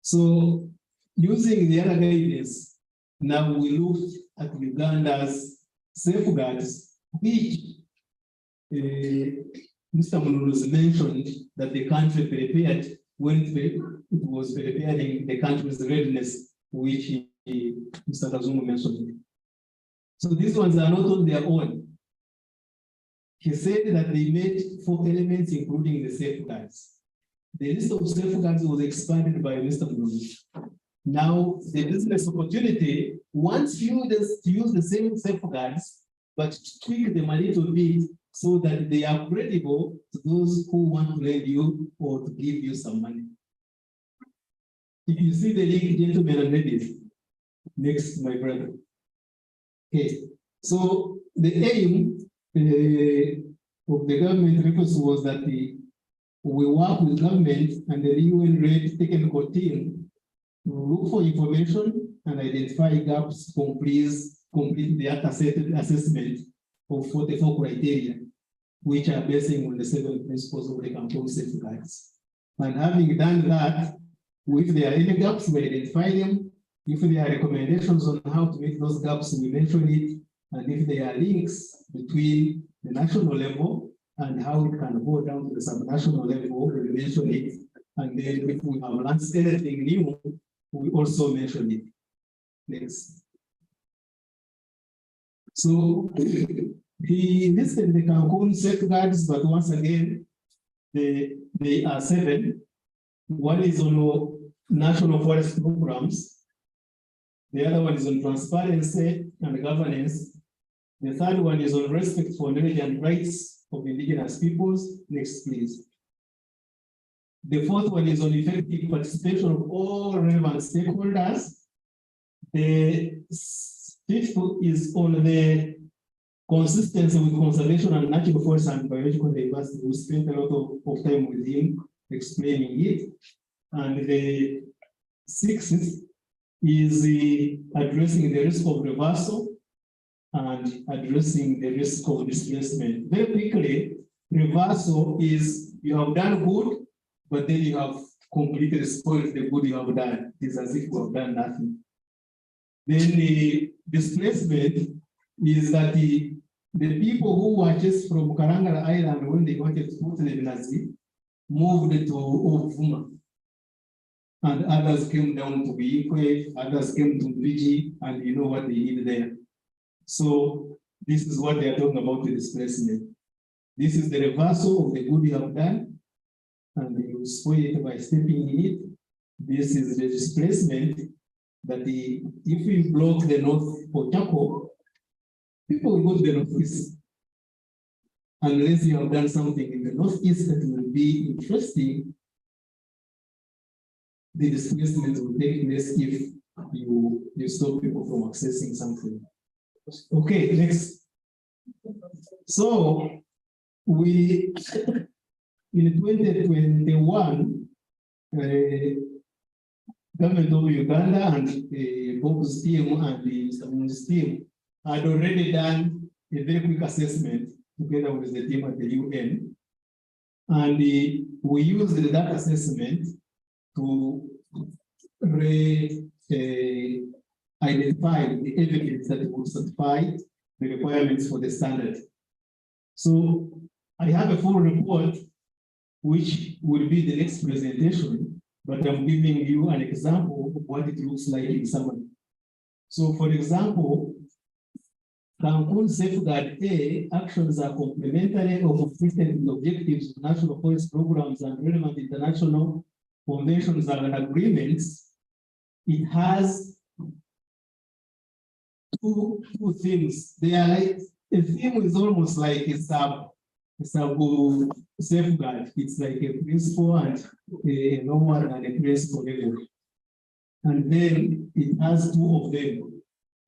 So using the other guidance, now we looked at Uganda's safeguards, which Mr. Mululu's mentioned that the country prepared when it was preparing the country's readiness, which Mr. Kazumu mentioned. So these ones are not on their own. He said that they made 4 elements, including the safeguards. The list of safeguards was expanded by Mr. Mululu. Now, the business opportunity wants you to use the same safeguards, but tweak them a little bit so that they are credible to those who want to lend you or to give you some money. If you see the link, gentlemen and ladies, next, my brother. Okay, so the aim of the government request was that we work with government and the UN REDD technical team to look for information and identify gaps, complete the assessment of 44 criteria, which are based on the 7 principles of the Cancun safeguards. And having done that, if there are any gaps, we identify them. If there are recommendations on how to meet those gaps, we mention it. And if there are links between the national level and how it can go down to the subnational level, we mention it. And then if we have learned anything new, we also mention it. Next. So he listed the Cancun safeguards, but once again, they are 7. One is on national forest programs. The other one is on transparency and governance. The third one is on respect for knowledge and rights of indigenous peoples. Next, please. The fourth one is on effective participation of all relevant stakeholders. The fifth is on the consistency with conservation and natural forests and biological diversity. We spent a lot of time with him explaining it. And the sixth is addressing the risk of reversal and addressing the risk of displacement. Very quickly, reversal is you have done good, but then you have completely spoiled the good you have done. It's as if you have done nothing. Then the displacement is that the people who were just from Karangara Island when they wanted to put the Nazi moved to Ovuma. And others came down to Biikwe, others came to Biji, and you know what they did there. So this is what they are talking about the displacement. This is the reversal of the good you have done, and you spoil it by stepping in it. This is the displacement that if you block the North Potako, people will go to the Northeast. Unless you have done something in the Northeast that will be interesting, the displacement will take place if you stop people from accessing something. Okay, next. So we in 2021, government of Uganda and Bob's team and Mr. Mun's team had already done a very quick assessment together with the team at the UN. And we used that assessment to identify the evidence that would certify the requirements for the standard. So I have a full report, which will be the next presentation, but I'm giving you an example of what it looks like in summary. So for example, Cancun Safeguard A actions are complementary or consistent with objectives of national forest programs and relevant international conventions and agreements. It has two themes. They are like, a theme is almost like a safeguard. It's like a principle and a normal and a principle level. And then it has two of them.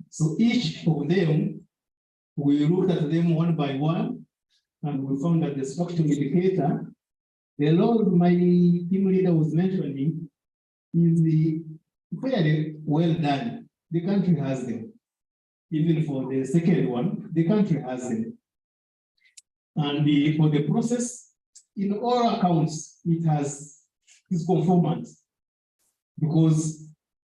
So each of them, we looked at them one by one, and we found that the structural indicator, the law my team leader was mentioning, is very well done. The country has them. Even for the second one, the country has them. And for the process, in all accounts, it is conformant. Because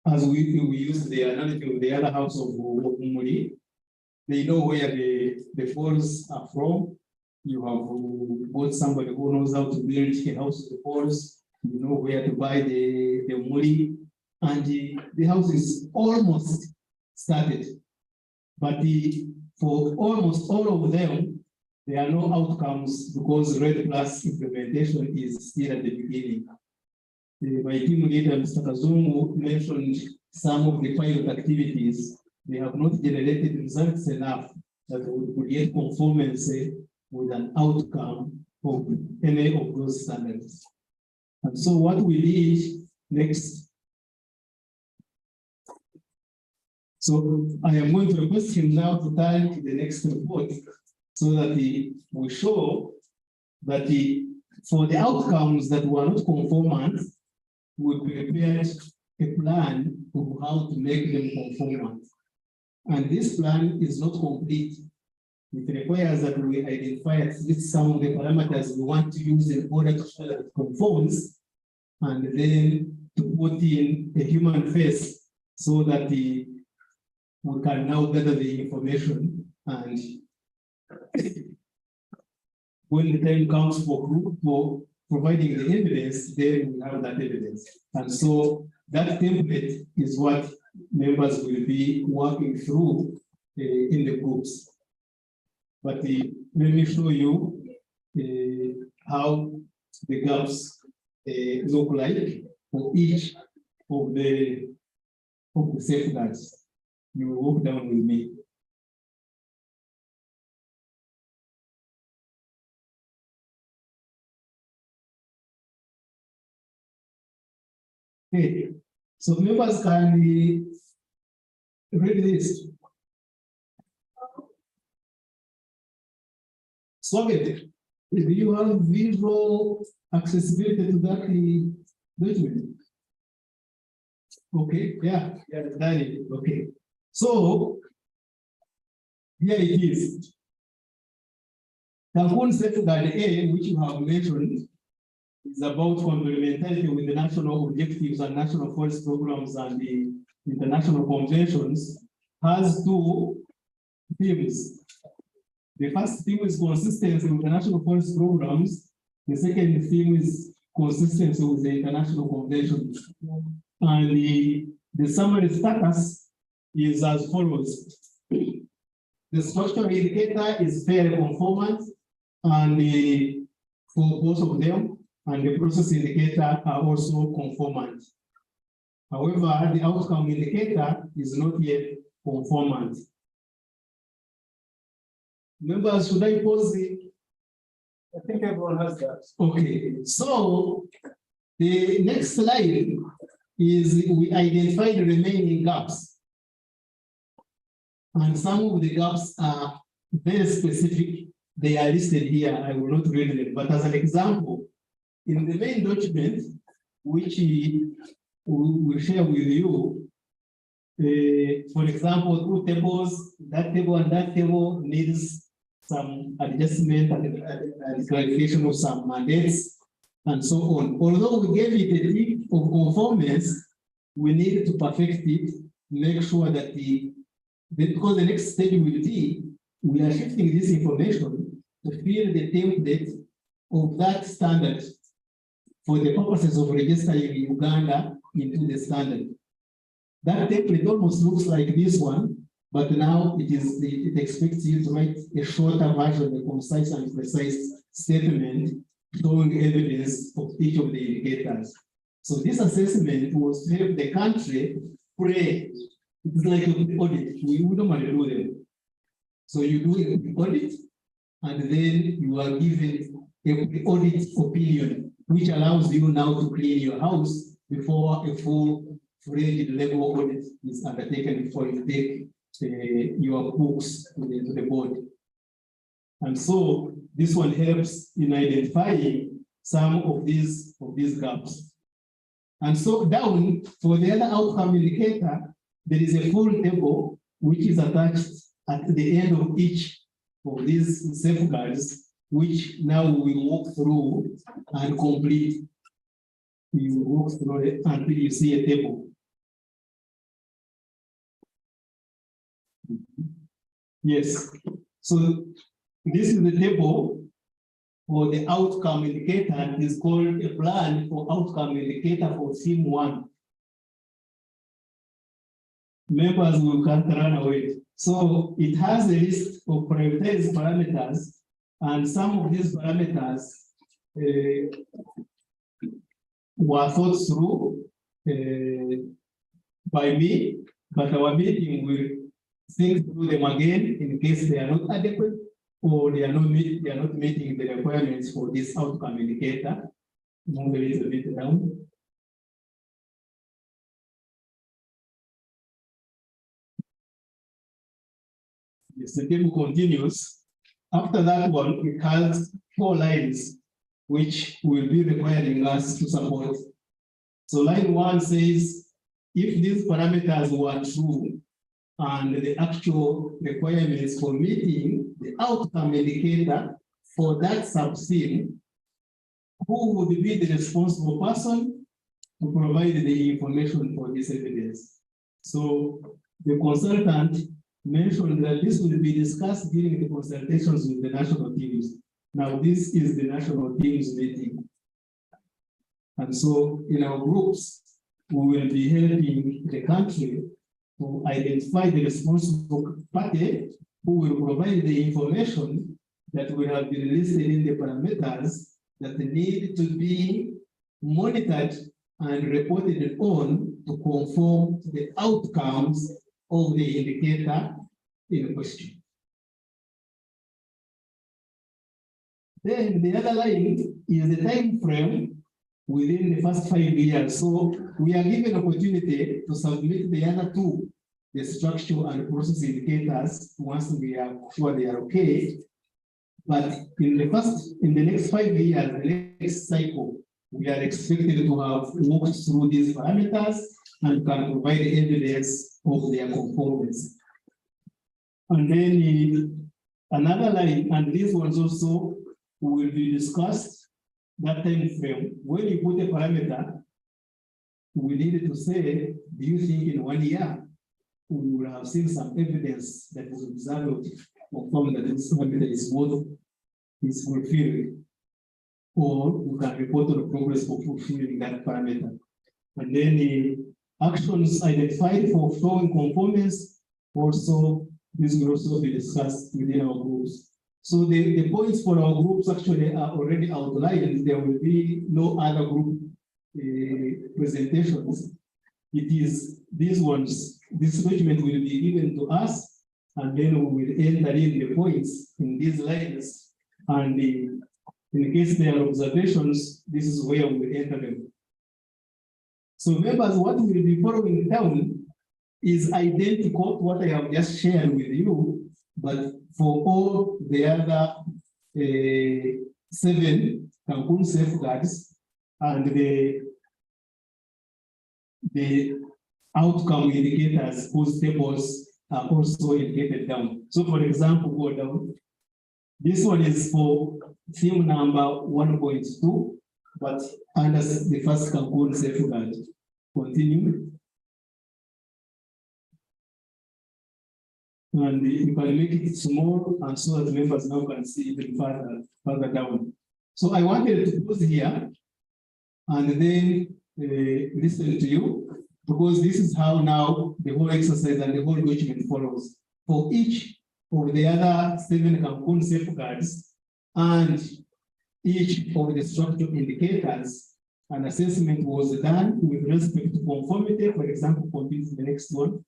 as we use the analogy of the other house of Umuri, they know where the falls are from. You have got somebody who knows how to build a house of the falls. You know where to buy the Umuri. And the house is almost started. But for almost all of them, there are no outcomes because REDD Plus implementation is still at the beginning. My team leader, Mr. Kazungu, mentioned some of the pilot activities. They have not generated results enough that would create conformance with an outcome of any of those standards. And so what we did next. So I am going to request him now to turn to the next report so that we show that for the outcomes that were not conformant, we prepared a plan of how to make them conformant. And this plan is not complete. It requires that we identify at least some of the parameters we want to use in order to show that it conforms, and then to put in a human face so that we can now gather the information, and when the time comes for providing the evidence, then we have that evidence. And so that template is what members will be working through in the groups. But let me show you how the gaps look like for each of the safeguards. You will walk down with me. Okay, so members can read this. Swagger, do you have visual accessibility to that document? Okay, yeah, Danny, okay. So, here it is. Cancun Safeguard A, which you have mentioned, is about complementarity with the national objectives and national forest programs and the international conventions, has two themes. The first theme is consistency with the national forest programs. The second theme is consistency with the international conventions. And the summary status is as follows. The structural indicator is fair conformant, and for both of them, and the process indicator are also conformant. However, the outcome indicator is not yet conformant. Members, should I pause it? I think everyone has that. Okay, so the next slide is we identify the remaining gaps. And some of the gaps are very specific. They are listed here. I will not read them, but as an example, in the main document, which we will share with you, for example, two tables, that table and that table needs some adjustment and clarification of some mandates and so on. Although we gave it a tick of conformance, we need to perfect it, make sure that because the next stage will be, we are shifting this information to fill the template of that standard for the purposes of registering Uganda into the standard. That template almost looks like this one, but now it expects you to write a shorter version, a concise and precise statement showing evidence of each of the indicators. So this assessment was to help the country pray It's like an audit. We normally do them. So you do an audit, and then you are given a audit opinion, which allows you now to clean your house before a full-fledged level audit is undertaken before you take your books to the board. And so this one helps in identifying some of these gaps. And so down for the other outcome indicator, there is a full table which is attached at the end of each of these safeguards, which now we walk through and complete. You walk through it until you see a table. Yes. So this is the table for the outcome indicator, and is called a plan for outcome indicator for theme 1. Members will can't run away. So it has a list of prioritized parameters, and some of these parameters were thought through by me, but our meeting will think through them again in case they are not adequate or they are not meeting the requirements for this outcome indicator. Move a little bit down. Yes, the table continues. After that one, it has 4 lines which will be requiring us to support. So line 1 says, if these parameters were true and the actual requirements for meeting the outcome indicator for that subtheme, who would be the responsible person to provide the information for this evidence? So the consultant mentioned that this will be discussed during the consultations with the national teams. Now, this is the national teams meeting. And so in our groups, we will be helping the country to identify the responsible party who will provide the information that will have been listed in the parameters that need to be monitored and reported on to conform to the outcomes of the indicator in question. Then the other line is the time frame within the first 5 years. So we are given opportunity to submit the other 2, the structure and process indicators, once we are sure they are okay. But in the next 5 years, the next cycle, we are expected to have walked through these parameters and can provide evidence of their conformance. And then another line, and these ones also will be discussed, that time frame. When you put a parameter, we need to say, do you think in 1 year, we will have seen some evidence that is observed to confirm that this parameter is what is fulfilled, or we can report on the progress for fulfilling that parameter. And then the actions identified for showing conformance, also, this will also be discussed within our groups. So the points for our groups actually are already outlined. There will be no other group presentations. It is these ones, this document will be given to us, and then we will enter in the points in these lines. And in case there are observations, this is where we will enter them. So members, what we will be following down is identical to what I have just shared with you, but for all the other 7 Cancun safeguards and the outcome indicators whose tables are also indicated down. So for example, go down. This one is for theme number 1.2, but under the first Cancun safeguard. Continue. And you can make it small, and so that members now can see even further down. So I wanted to pause here and then listen to you, because this is how now the whole exercise and the whole document follows. For each of the other 7 Cancun safeguards and each of the structural indicators, an assessment was done with respect to conformity. For example, complete the next one.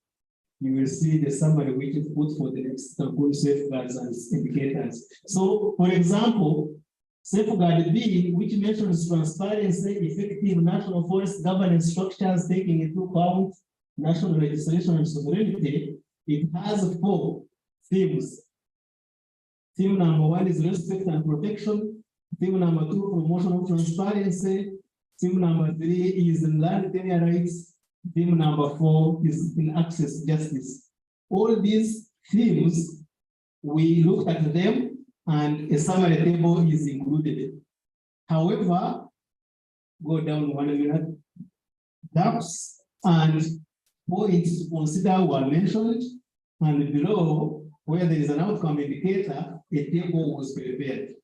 you will see the summary which is put for the next good safeguards and indicators. So, for example, safeguard B, which mentions transparency, effective national forest governance structures taking into account national legislation and sovereignty, it has 4 themes. Theme number 1 is respect and protection. Theme number 2, promotion of transparency. Theme number 3 is land tenure rights. Theme number 4 is in access justice. All these themes, we looked at them and a summary table is included. However, go down 1 minute. Gaps and points to consider were mentioned, and below, where there is an outcome indicator, a table was prepared.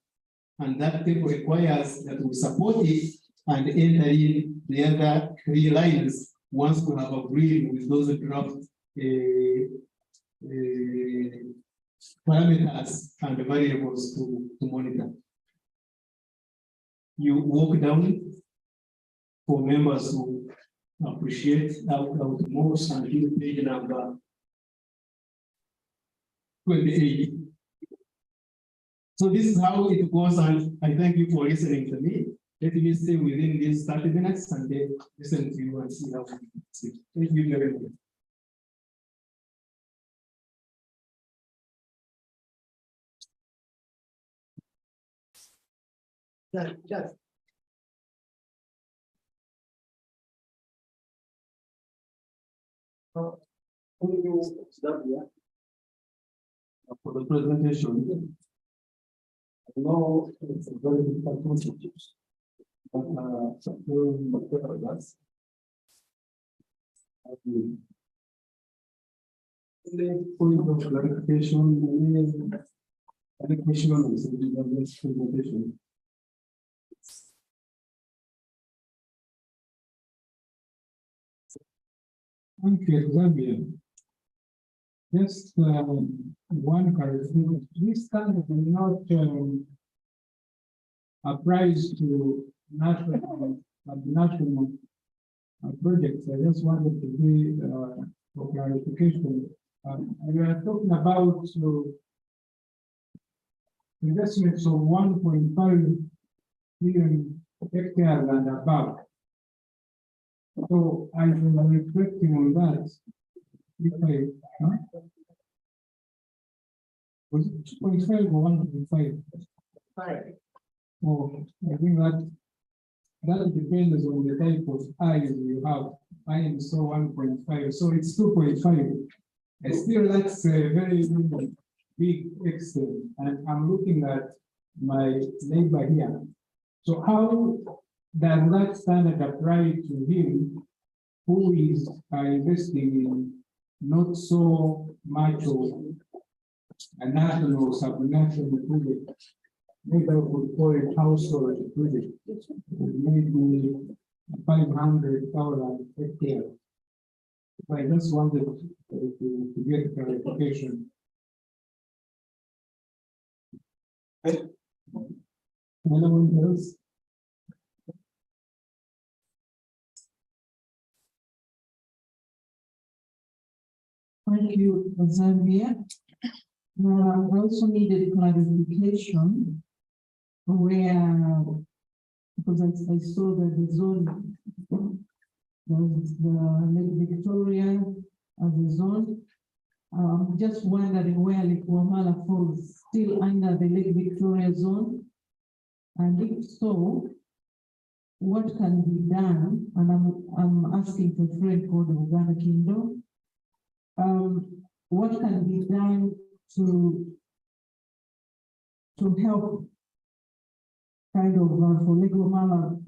And that table requires that we support it and enter in the other 3 lines once we have agreed with those draft parameters and variables to monitor. You walk down for members who appreciate out most and give page number 28. So this is how it goes, and I thank you for listening to me. Let me stay within these 30 minutes and then listen to you and see how we see. Thank you very much. Just. For the presentation, I know it's a very difficult concept, but the point of clarification, any question on this presentation? Thank you, Zambia. Just one clarification. This standard will not applies to national projects. I just wanted to be for clarification. We are talking about investments of 1.5 billion hectares and above. So I am reflecting on that. If was it 2.5 or 1.5? 5. Oh, I think that depends on the type of eyes you have. I am so 1.5, so it's 2.5. I still that's a very big extent, and I'm looking at my neighbor here. So how does that standard apply to him who is investing in not so much of a national or subnational project? Maybe I would call it household project, maybe 500,000 hectares. I just wanted to get clarification. Anyone else? Thank you, Zambia. I also needed clarification where, because I saw that the zone, there's the Lake Victoria as a zone. Just wondering where Lake Wamala falls, still under the Lake Victoria zone, and if so, what can be done? And I'm asking for friend called the Uganda Kingdom. What can be done to help kind of for Lake Wamala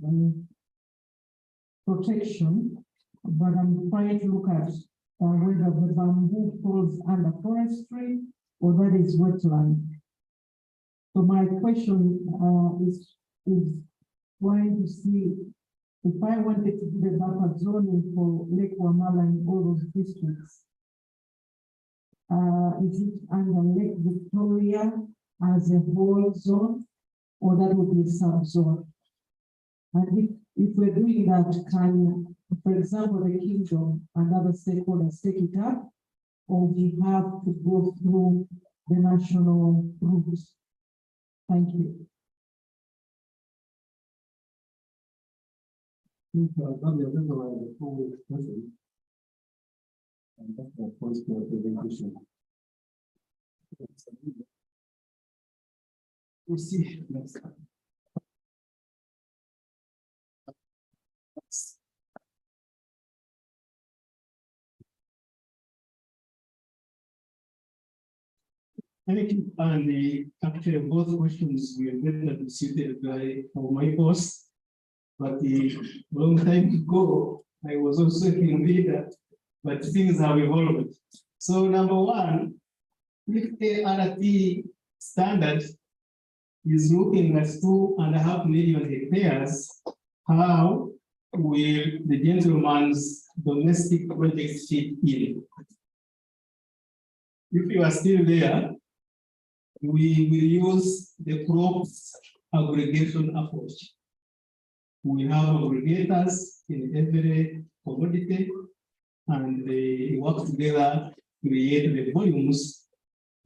protection? But I'm trying to look at whether the bamboo falls under forestry or that is wetland. So my question is trying to see if I wanted to do the buffer zoning for Lake Wamala in all those districts. Is it under Lake Victoria as a whole zone, or that would be a sub-zone? And if we're doing that, can, for example, the kingdom and other stakeholders take it up or we have to go through the national routes? Thank you. And that's the first presentation. We'll see next time. Thank you. And actually, both questions were very suited by for my boss. But the long time ago, I was also a team leader, but things have evolved. So number one, if ART standard is looking at 2.5 million hectares, how will the gentleman's domestic projects fit in? If you are still there, we will use the crops aggregation approach. We have aggregators in every commodity, and they work together to create the volumes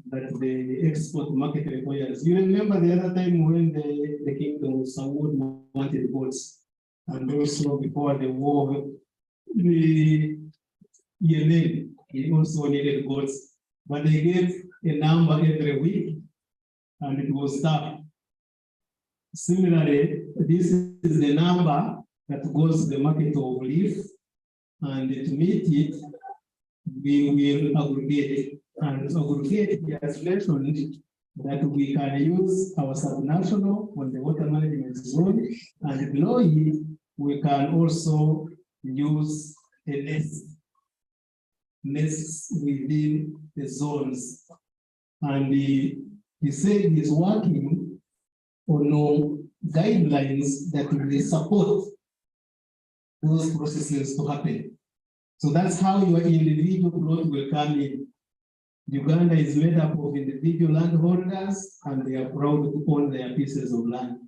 that the export market requires. You remember the other time when the kingdom of Saud wanted goats, and also before the war, the Yemen, he also needed goats, but they gave a number every week, and it was tough. Similarly, this is the number that goes to the market of leaf, and to meet it, we will aggregate it. And aggregate, he has mentioned that we can use our subnational on the water management zone, and below it, we can also use a nest within the zones. And he said he's working on guidelines that will support those processes to happen. So that's how your individual growth will come in. Uganda is made up of individual landholders, and they are proud to own their pieces of land.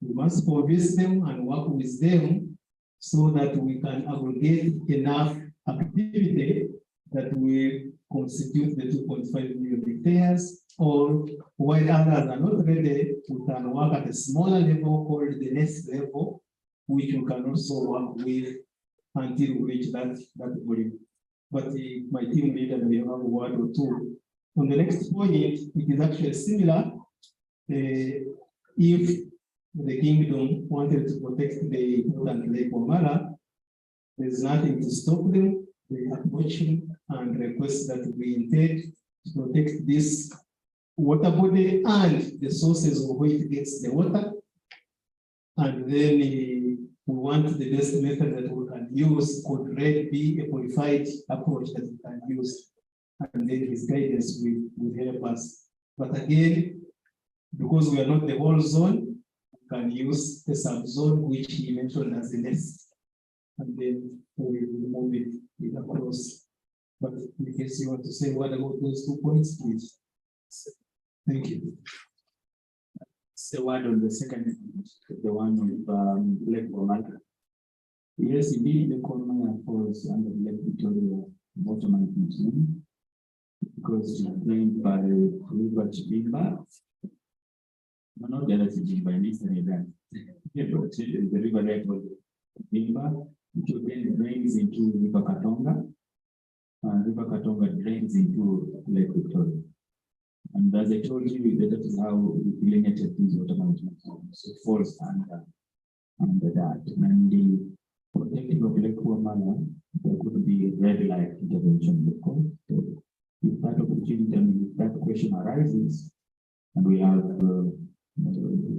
We must convince them and work with them so that we can aggregate enough activity that will constitute the 2.5 million hectares, or while others are not ready, we can work at a smaller level called the next level, which we can also work with until we reach that volume. But my team leader may have a word or two. On the next point, it is actually similar. If the kingdom wanted to protect the important Lake Wamala, there's nothing to stop them. They approach him and request that we intend to protect this water body and the sources of where it gets the water. And then we want the best method that we can use. Could REDD be a qualified approach that we can use? And then his guidance will help us. But again, because we are not the whole zone, we can use the subzone which he mentioned as the next. And then we will move it across. But in case you want to say what about those 2 points, please. Thank you. Say word on the second, the one with Lake Wamala. Yes, indeed, Lake Wamala falls under the Lake Victoria water management zone because it's drained by River Chibimba. No, not the other Chibimba, it is the river lake of Chibimba, which then drains into River Katonga, and River Katonga drains into Lake Victoria. And as I told you, that is how we delineated these water management zones. So it falls under that. And the protecting of Lake Wamala, there could be a red light intervention. So if that opportunity, if that question arises, and we have the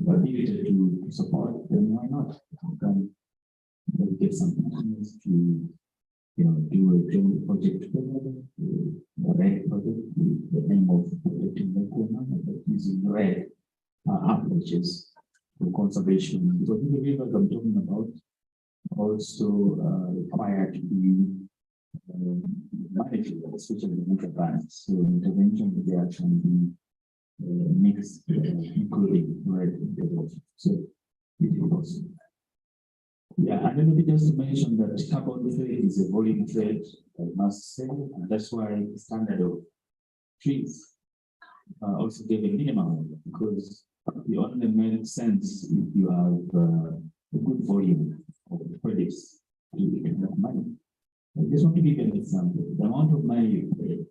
ability to support, then why not? We can get some partners to do a joint project together, the REDD project, with the aim of protecting Lake Wamala, but using REDD approaches to conservation. Because the rivers I'm talking about also require to be managed, especially the winter bands. So intervention there can be mixed, including REDD intervention. So it is possible. Yeah, and then maybe just to mention that carbon trade is a volume trade, I must say, and that's why the standard of trees also gave a minimum, because it only makes sense if you have a good volume of credits, you can have money. I just want to give you an example. The amount of money you pay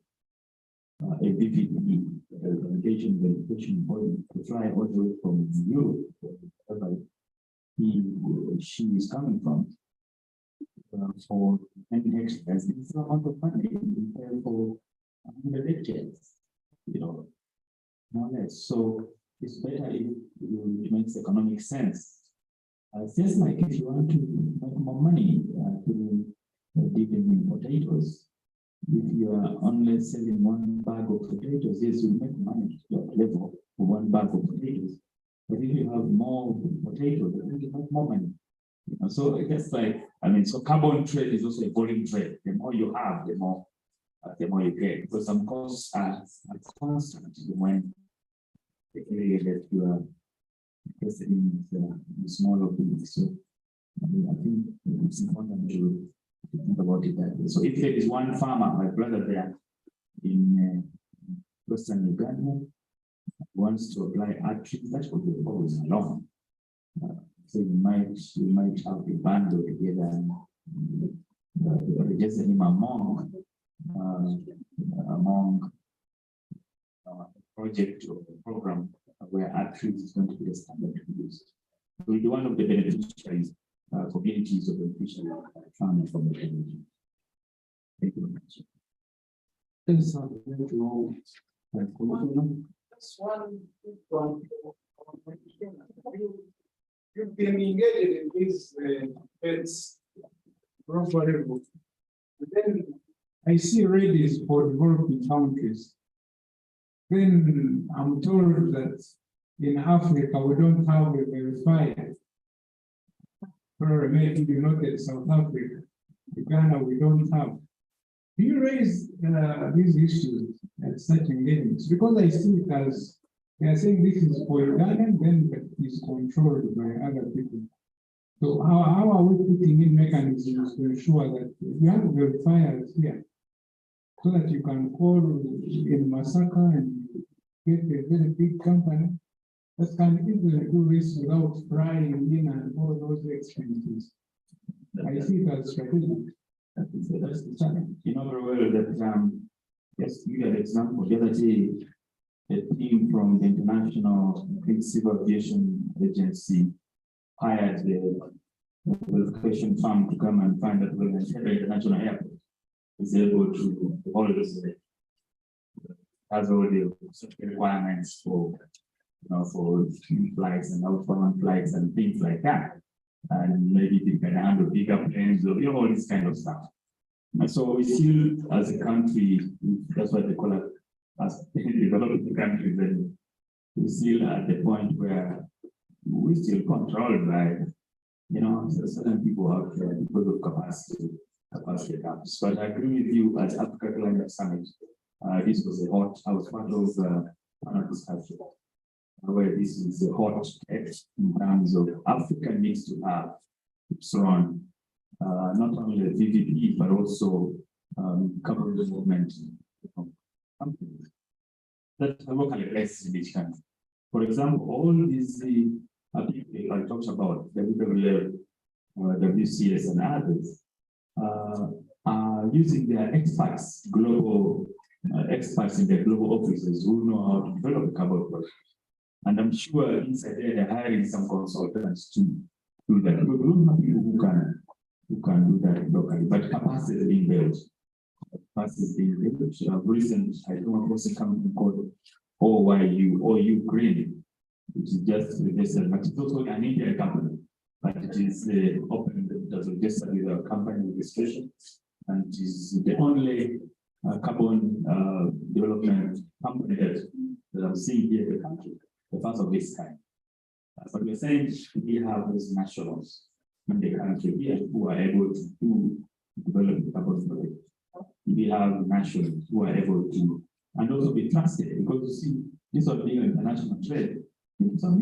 a VPE, verification body, to fly all the way from Europe, wherever she is coming from, for many hectares, this is the amount of money you pay for 100 hectares, you know, more or less. So it's better if it makes economic sense. It's just like if you want to make more money to dividend in potatoes, if you are only selling one bag of potatoes, yes, you make money to that level for one bag of potatoes. But if you have more potatoes, then you make more money. You know, so it's like, I mean, so carbon trade is also a volume trade. The more you have, the more you get. Because some costs are constant when the area that you are interested in the smaller things. So I think it's important to think about it that way. So if there is one farmer, my brother there in Western Uganda, wants to apply trees, that would be always alone. So you might have a bundle together and register him among a project or a program where trees is going to be the standard to be used. So it's one of the beneficiaries, communities of beneficiaries farming from the community. Thank you very much. Just one from you've been engaged in these events properly. Then I see REDD is for developing countries. Then I'm told that in Africa we don't have a verified. Or maybe you noted South Africa, Uganda we don't have. Do you raise these issues at such engagements? Because I see it as they are saying this is for Uganda, then it is controlled by other people. So how are we putting in mechanisms to ensure that you have verifiers here, so that you can call in Masaka and get a very big company that can easily do this without flying in and all those expenses? I see it as strategic. That's the challenge. You know very well that yes, you had an example the other day, a team from the International Civil Aviation Agency hired the verification firm to come and find that when the international airport is able to hold this, has all the requirements for for flights and outbound flights and things like that. And maybe they can handle bigger planes or all this kind of stuff. And so we still, as a country, that's what they call it, as developing countries, and we still at the point where we still controlled by, certain people out there because of capacity gaps. But I agree with you, as Africa Climate Summit, this was I was part of panel discussion, where this is a hot text in terms of Africa needs to have strong, not only the VVP, but also carbon development companies that are locally based in each country. For example, all these people I talked about, WWF, WCS, and others, are using their experts, global experts in their global offices who know how to develop carbon projects. And I'm sure inside there they're hiring some consultants to do that. We don't have people who can do that locally, but capacity is being built. Capacity is being built. Recent, I come across a company called OU Green, which is just registered, but it's also an Indian company, but it is open, it does register with a company registration, and it is the only carbon development company that I'm seeing here in the country, the first of this kind. But we're saying we have those nationals in the country here who are able to develop the carbon project. We have nationals who are able to, and also be trusted, because you see, this is being international trade. So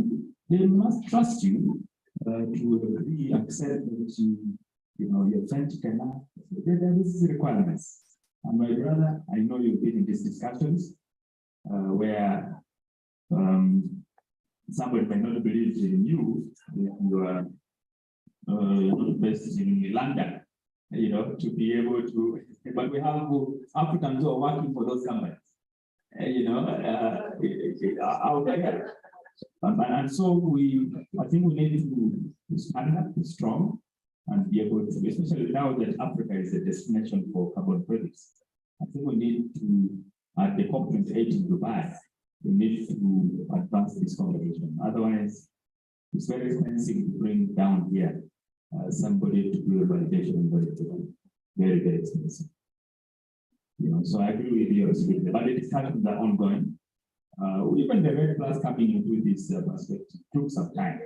they must trust you to agree, accept that your friend cannot, there is requirements. And my brother, I know you've been in these discussions where somebody may not believe in you, you are not based in London, to be able to, but we have Africans who are working for those companies, out there. And so I think we need to stand up strong and be able to, especially now that Africa is a destination for carbon credits. I think we need to, at the COP28 in Dubai, we need to advance this conversation. Otherwise, it's very expensive to bring down here somebody to do a validation, very, very expensive. So I agree with you, but the discussions are ongoing. Even the REDD Plus coming into this perspective took some time.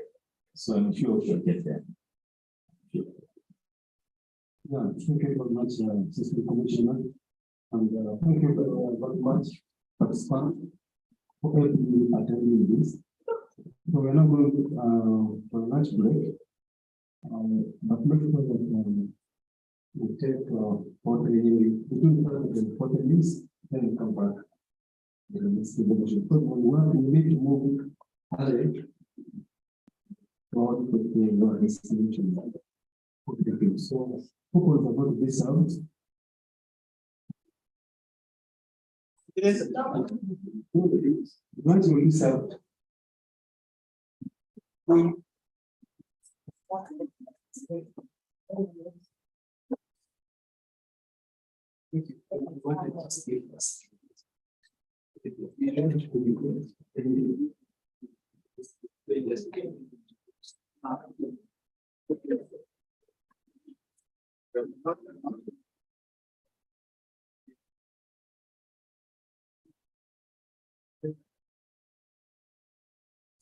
So I'm sure we shall get there. Yeah, thank you very much, Assistant Commissioner. And thank you very much, participants, for everybody attending this. So we're not going for lunch break, but make sure that we take 40 minutes, then we come back. The next evolution. But we need to move ahead toward the solution. So, focus about this out. Once we this out,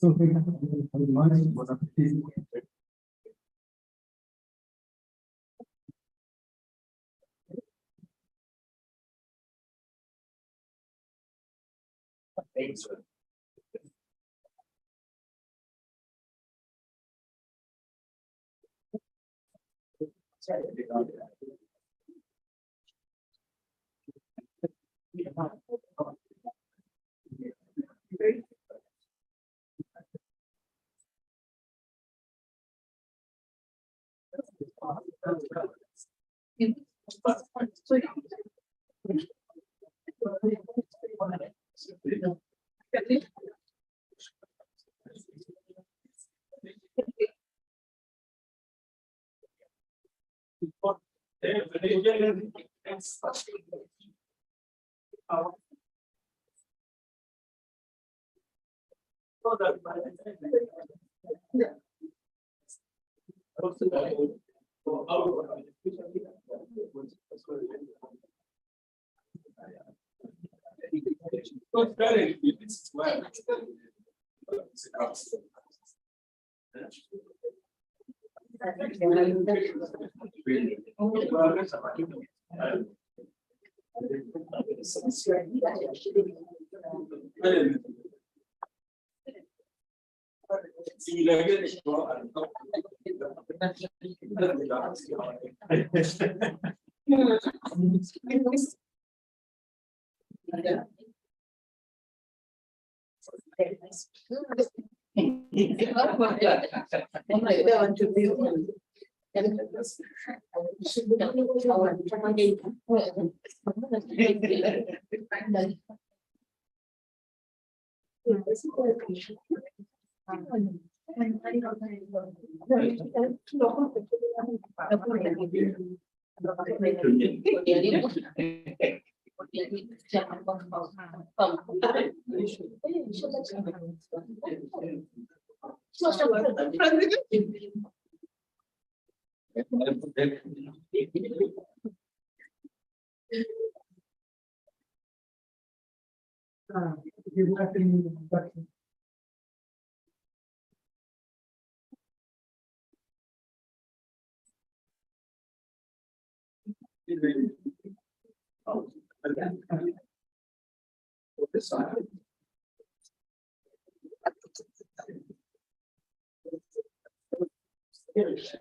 so thank you very much. Thanks. Yes.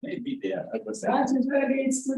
Maybe there. That is very, it's the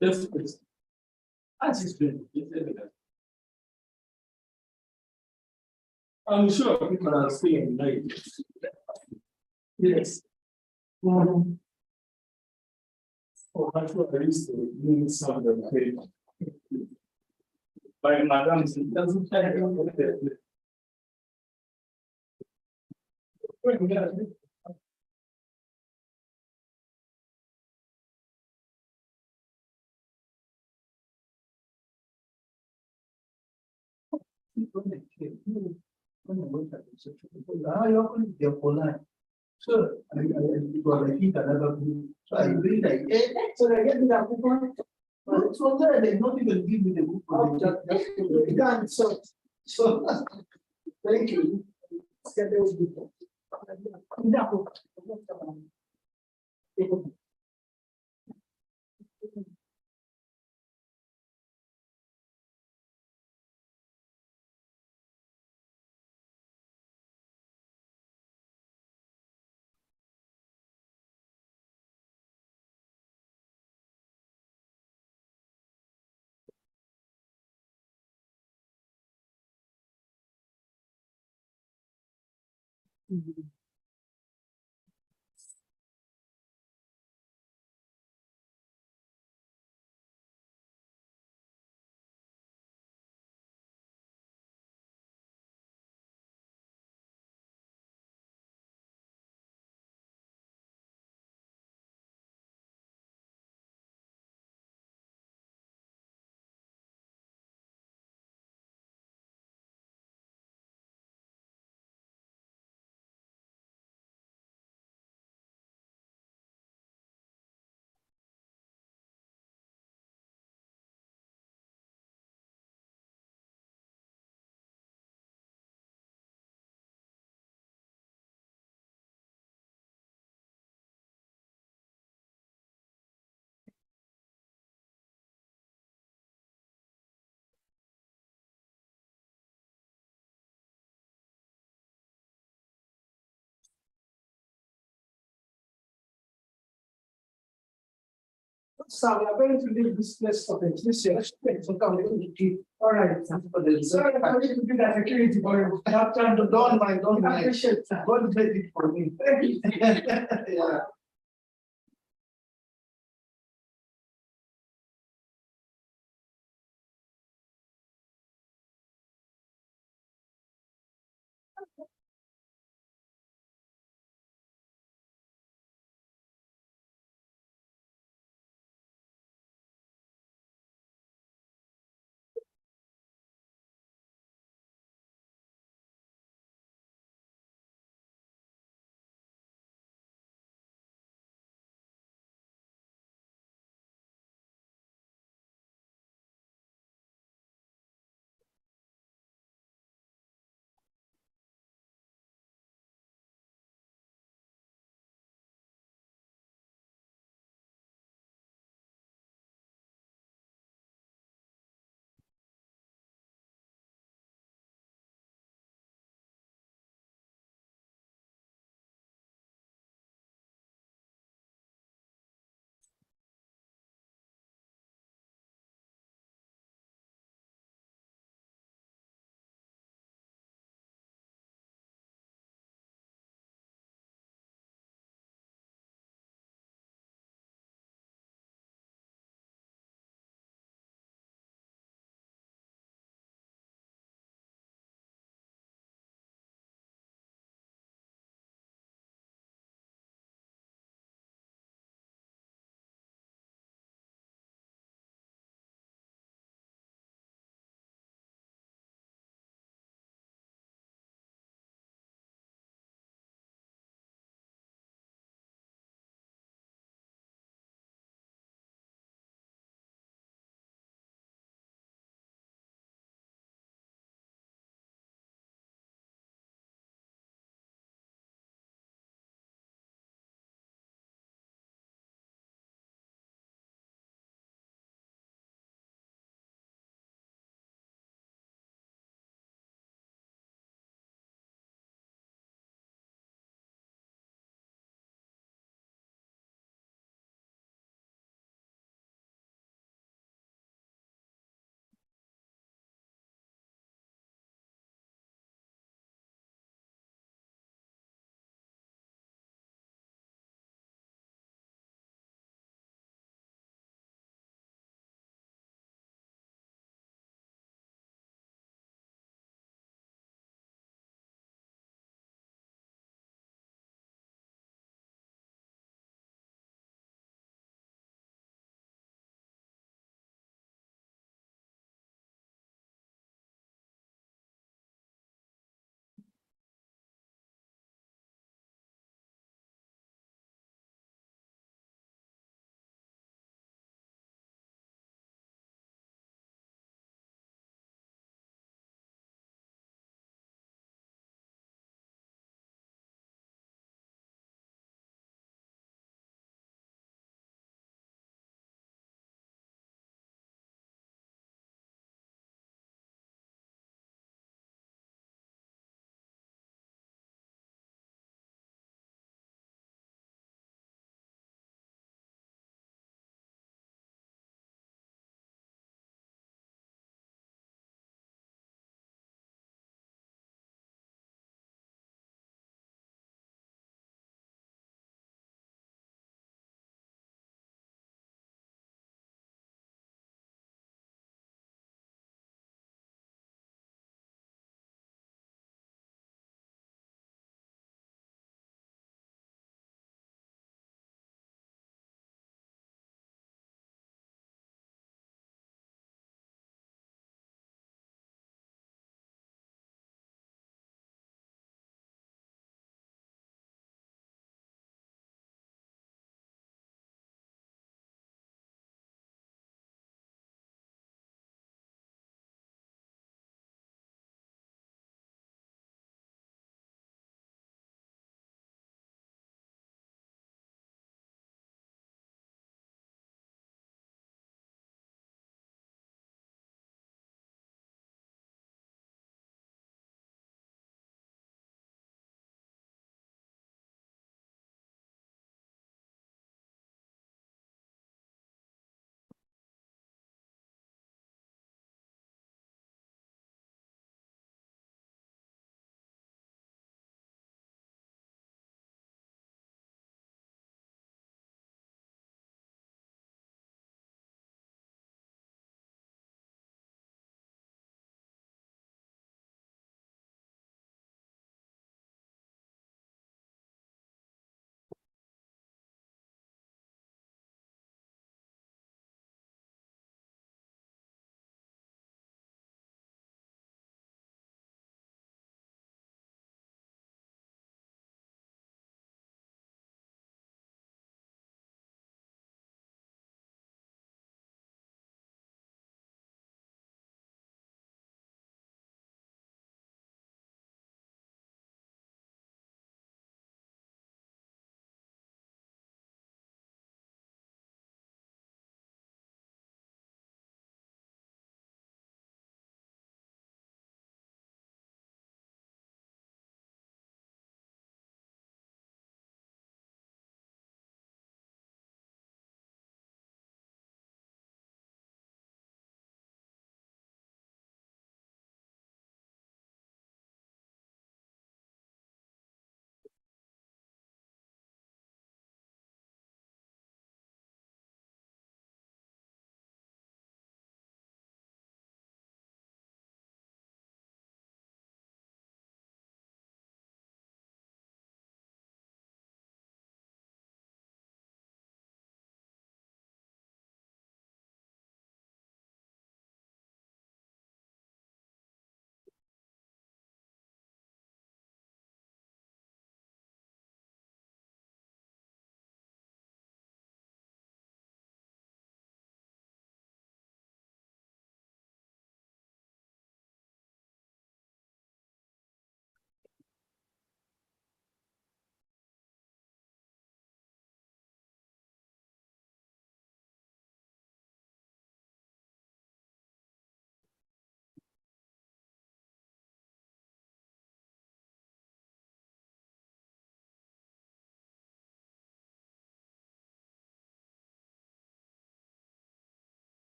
Yes. Yes. As it's been. I'm sure people are saying like. Yes. Oh, that's what I used to mean some of them. By madam, it doesn't tell you. So I repeat another group. So I bring like so I get that coupon. But so there they not even give me the coupon. Just done. So thank you. So we are going to leave this place for this year. All right. Sorry, I'm going to do that security for you. Don't mind. I appreciate that. God bless it for me. Thank you. Yeah.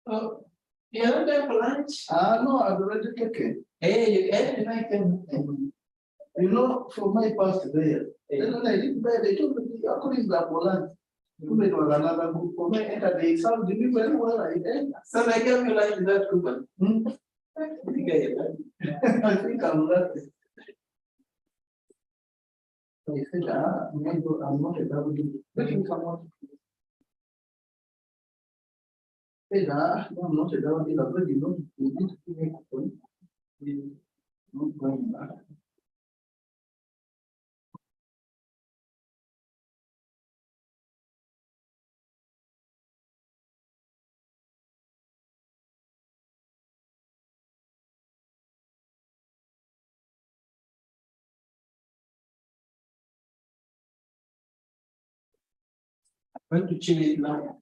Oh, you're not going for lunch? No, I've already taken. Hey, you ate? And I can, you know, for my past there, then when I did bed, they told me, according to the Poland, it was another group for me, and they sounded me very well. I did. So I gave you lunch in that group. I think I'm lucky. I said, maybe I'm not a double D. Let him come on. I said, I'm not a double D. I've already known. We need to make a point. We're not going back. I'm going to chill it now.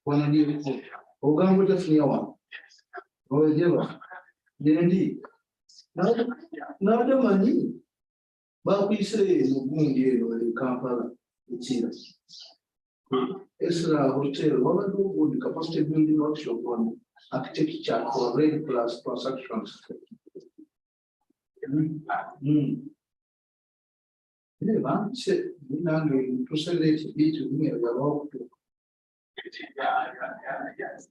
One of you, Ogan with the flower. Oh, yeah. Indeed. Now the money. But we say is a wound here or the Kampala, it's here. It's a hotel, one of the capacity building workshop on architecture for REDD plus transactions. Yeah, said, we now to select it to me about.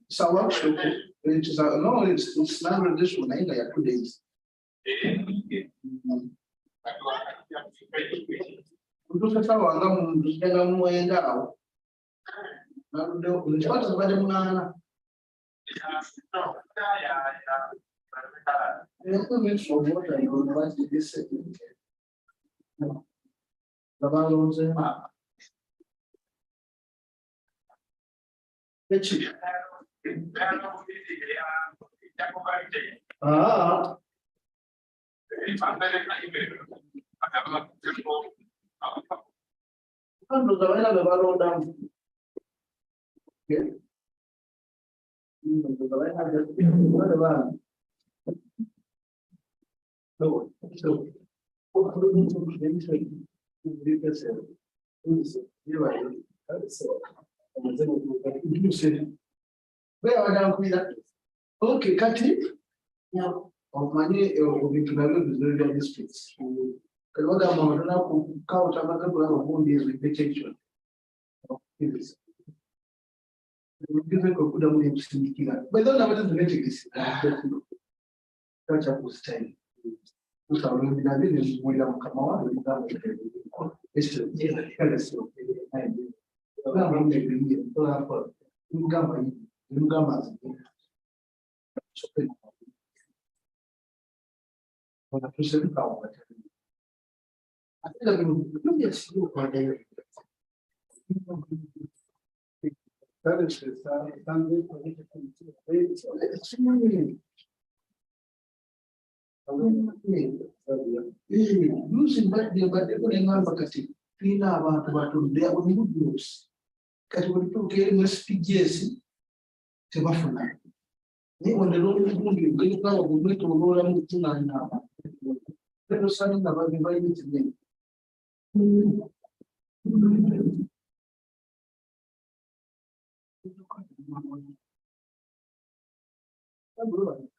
So workshop, it is no, it's not this one, I got 2 days. Untuk sawa ngam dengan muenda. Lalu cepat pada mana? Itu mencoba dan berbuat di sini. Lalu saya. Kecil. Ah. Quando doveva le valore che doveva okay, Kati. Of money of internal districts. Because I'm on a couch, I'm not going to hold this reputation. But don't have to make this. Catch up with time. Who's our living William Kamala? It's still When I present power, I think I'm going to see you for the that is losing but they're going to have a cutting. Clean about their own good news. Because when people get must be Jesse to Buffalo. When the Lord is going to bring power, we need to roll on the now. Let us sign about inviting to me.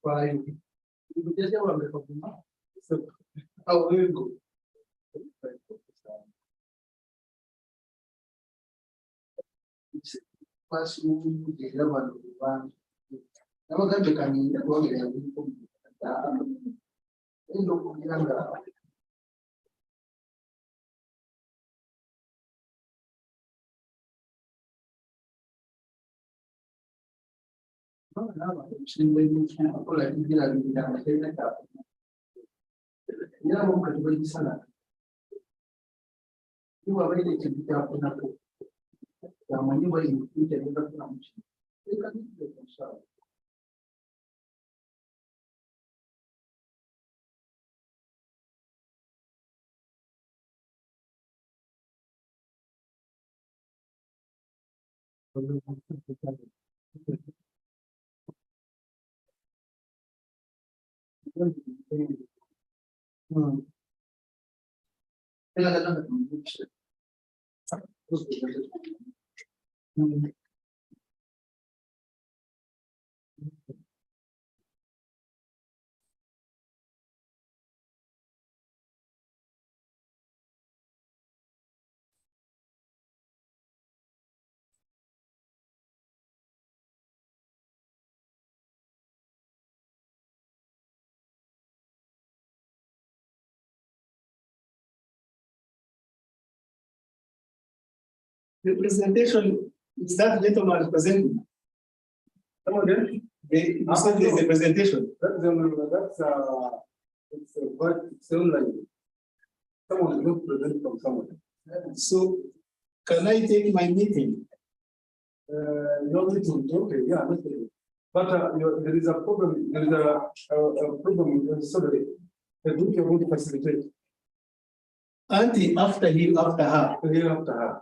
Why? You just have a so, how will you go? Pas dia lawan orang, nama kan kami ni orang yang ini dok bilang dah. Nama sendiri apa lagi dia bilang saya tak. Dia mau kerja di sana. Ini apa ini cerita apa nak? Yang mana bayi itu jadi tak nampak. Ini kan itu besar. The presentation is that gentleman presenting. Come on, then. You said there's a presentation. That's it's online. Someone is not present from someone. So, can I take my meeting? No need to talk. Yeah, but there is a problem. There is a problem. Sorry, the group you're going to facilitate. Auntie, after him, after her.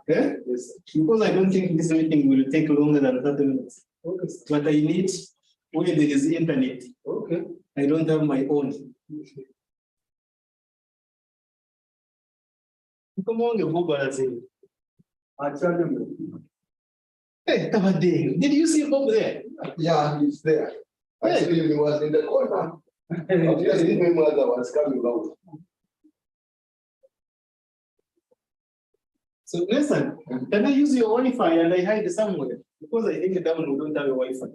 Yeah? Yes. Because I don't think this meeting will take longer than 30 minutes. Okay. But I need where there is internet. Okay. I don't have my own. Come on, you go I tell him. Hey, Tabading, did you see Bob there? Yeah, he's there. I see him, he was in the corner. Just my mother was coming out. So listen, can I use your Wi-Fi and I hide somewhere? Because I think that we don't have a Wi-Fi.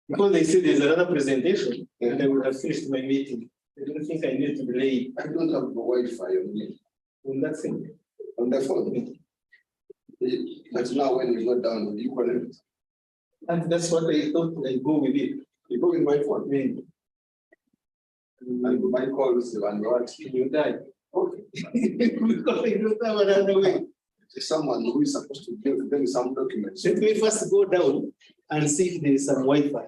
Because they said there's another presentation and I would have finished my meeting. I don't think I need to delay. I don't have the Wi-Fi on me. On that thing. On the phone. But now when you go down, you connect. And that's what I thought I go with it. You go with my phone. Mm. And my calls and what? You die. Okay. Because I don't have another way. Someone who is supposed to give them some documents. Let me first go down and see if there is some Wi-Fi.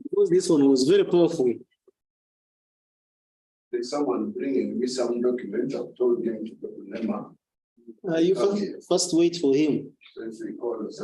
Because this one was very powerful. There's someone bringing me some documents. I've told him to go to Nema. You first wait for him. Since he calls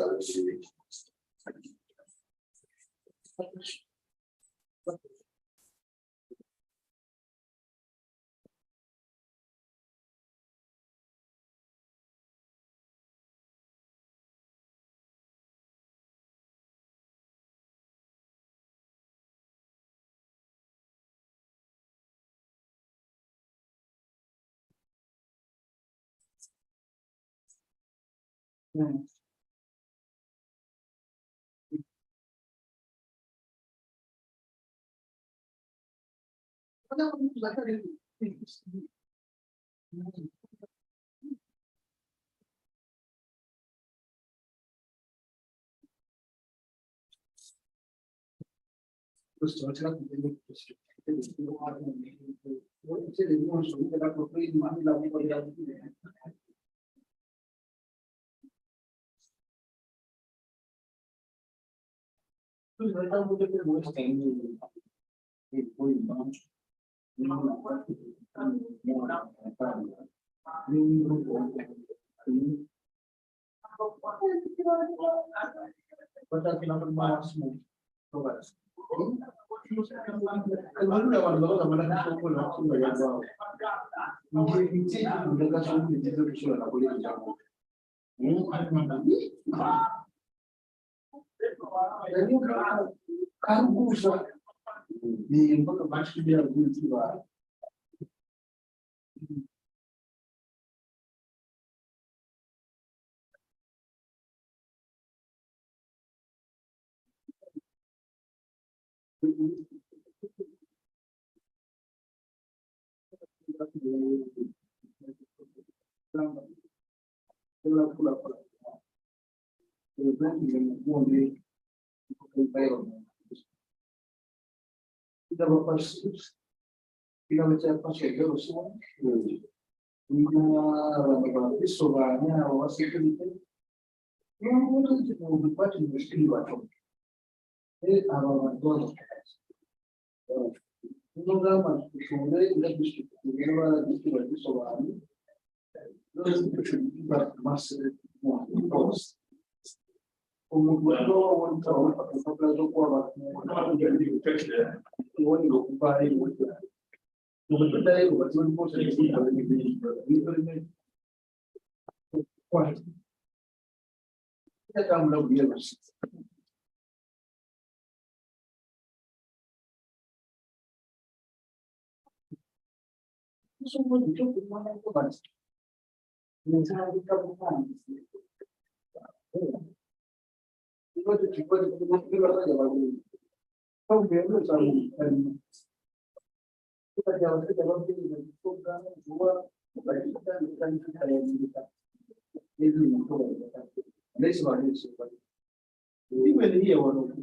Even here, one of the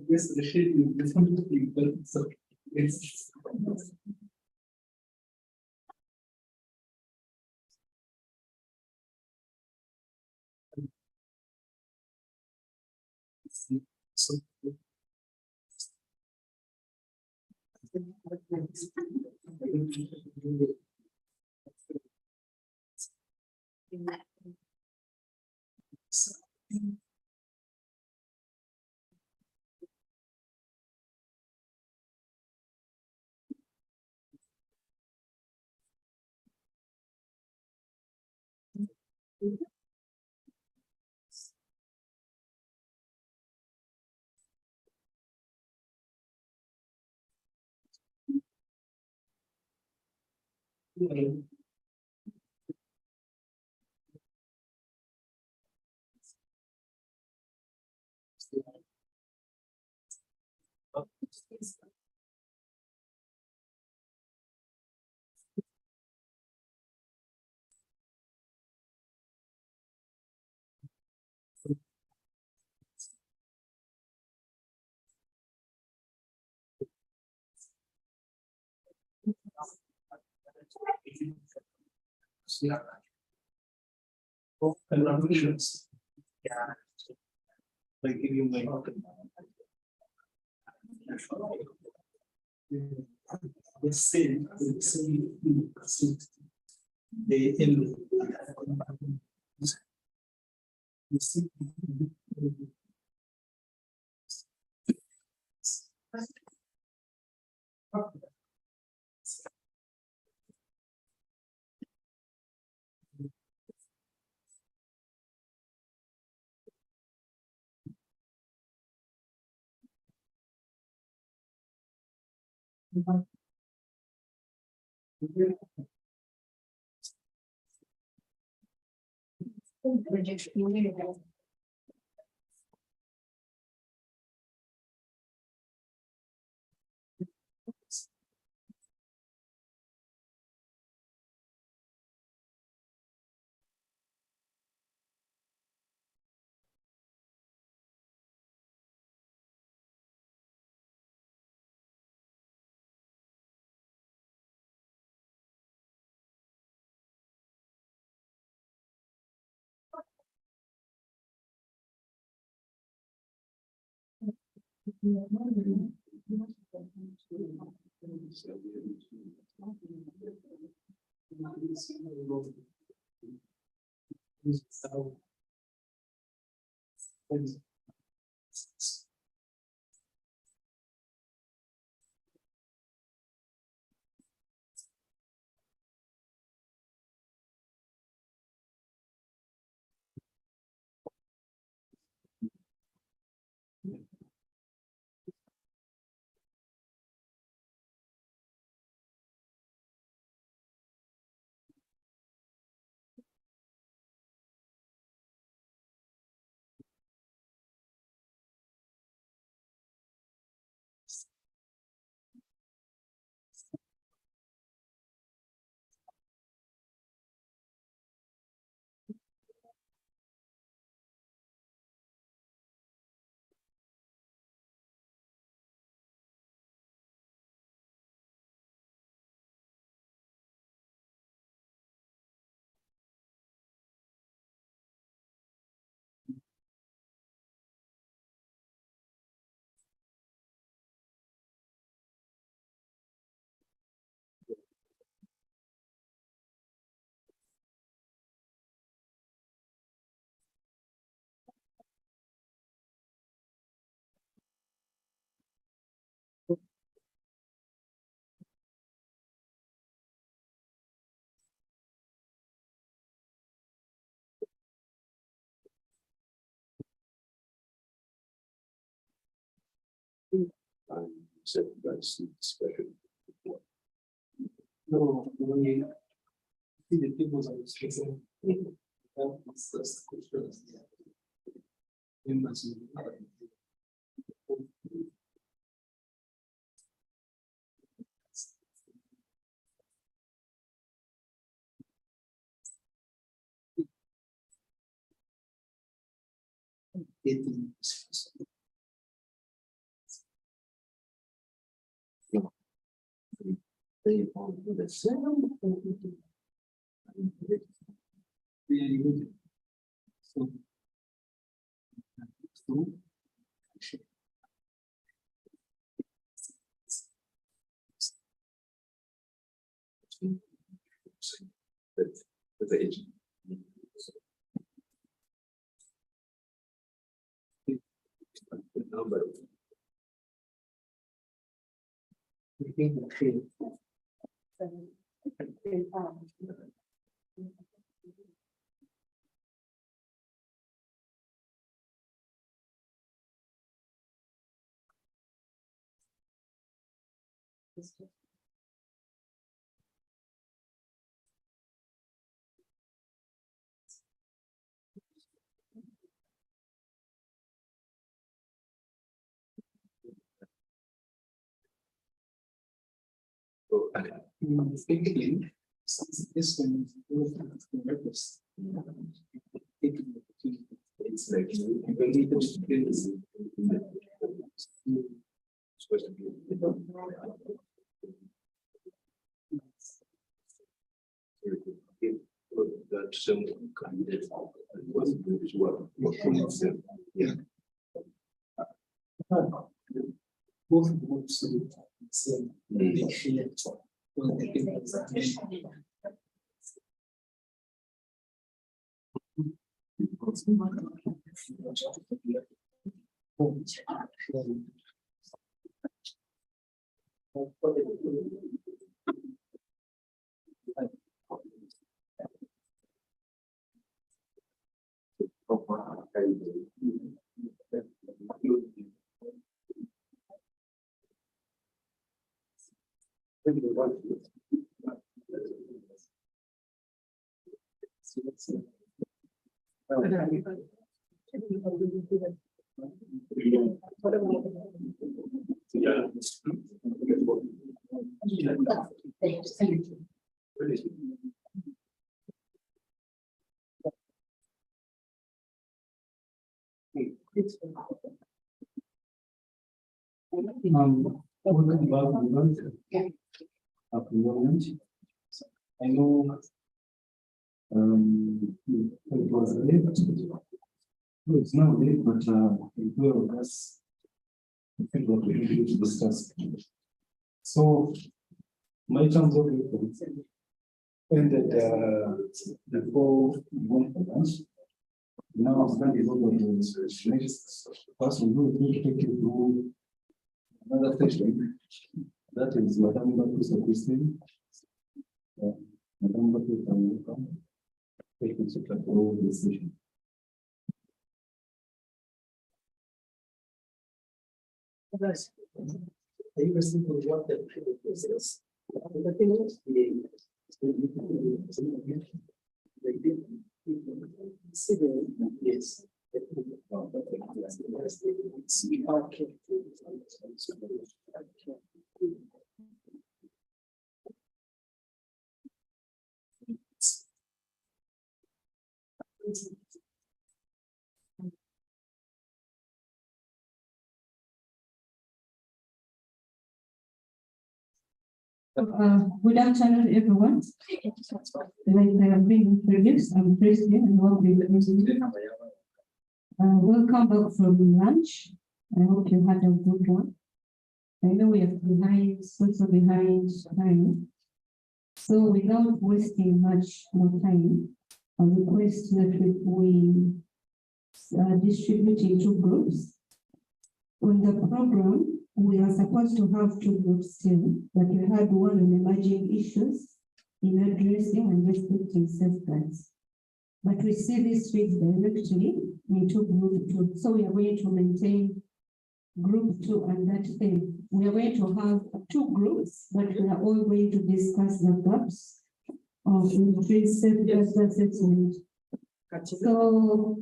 Yes, the shade is definitely, but it's. So. Yeah. Oh, congratulations. Yeah. Like give you my. The same, the in. And said that's special. No, we see the tables are stressing. That's the question. They want to do the same. With the agent. The number. Basically, this one It's like supposed to be. That some candidate wasn't good as well. Yeah. both groups are the same. They share all the papers are made. Welcome back, everyone. I know it was late. No, it's not late, but in two of us, I think what we need to discuss. So, my terms of reference ended before we went for lunch. Now, I'm going to go to the next person who will take you through another session. That is Madame Baptiste Christine. Madame Baptiste, welcome. Take you through the session. Are you listening to what the process? The thing is, they did civil, yes. Okay. Good afternoon, everyone. Like I have been introduced, I'm Christy and welcome back from lunch. I hope you had a good one. I know we are behind, also behind time. So without wasting much more time, I request that we distribute into groups. On the program, we are supposed to have two groups still, but we had one on emerging issues in addressing and respecting safeguards. But we see this week directly into group two. So we are going to maintain group 2 and that A. We are going to have 2 groups, but we are all going to discuss the gaps of increased safeguards assessment. So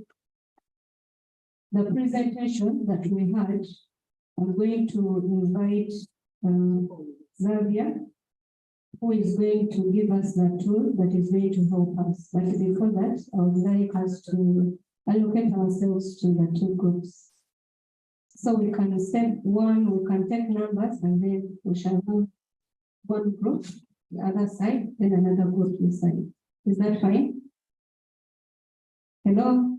the presentation that we had, I'm going to invite Xavier, who is going to give us the tool that is going to help us. But before that, I would like us to allocate ourselves to the 2 groups. So we can step one, we can take numbers, and then we shall have one group, the other side, then another group this side. Is that fine? Hello?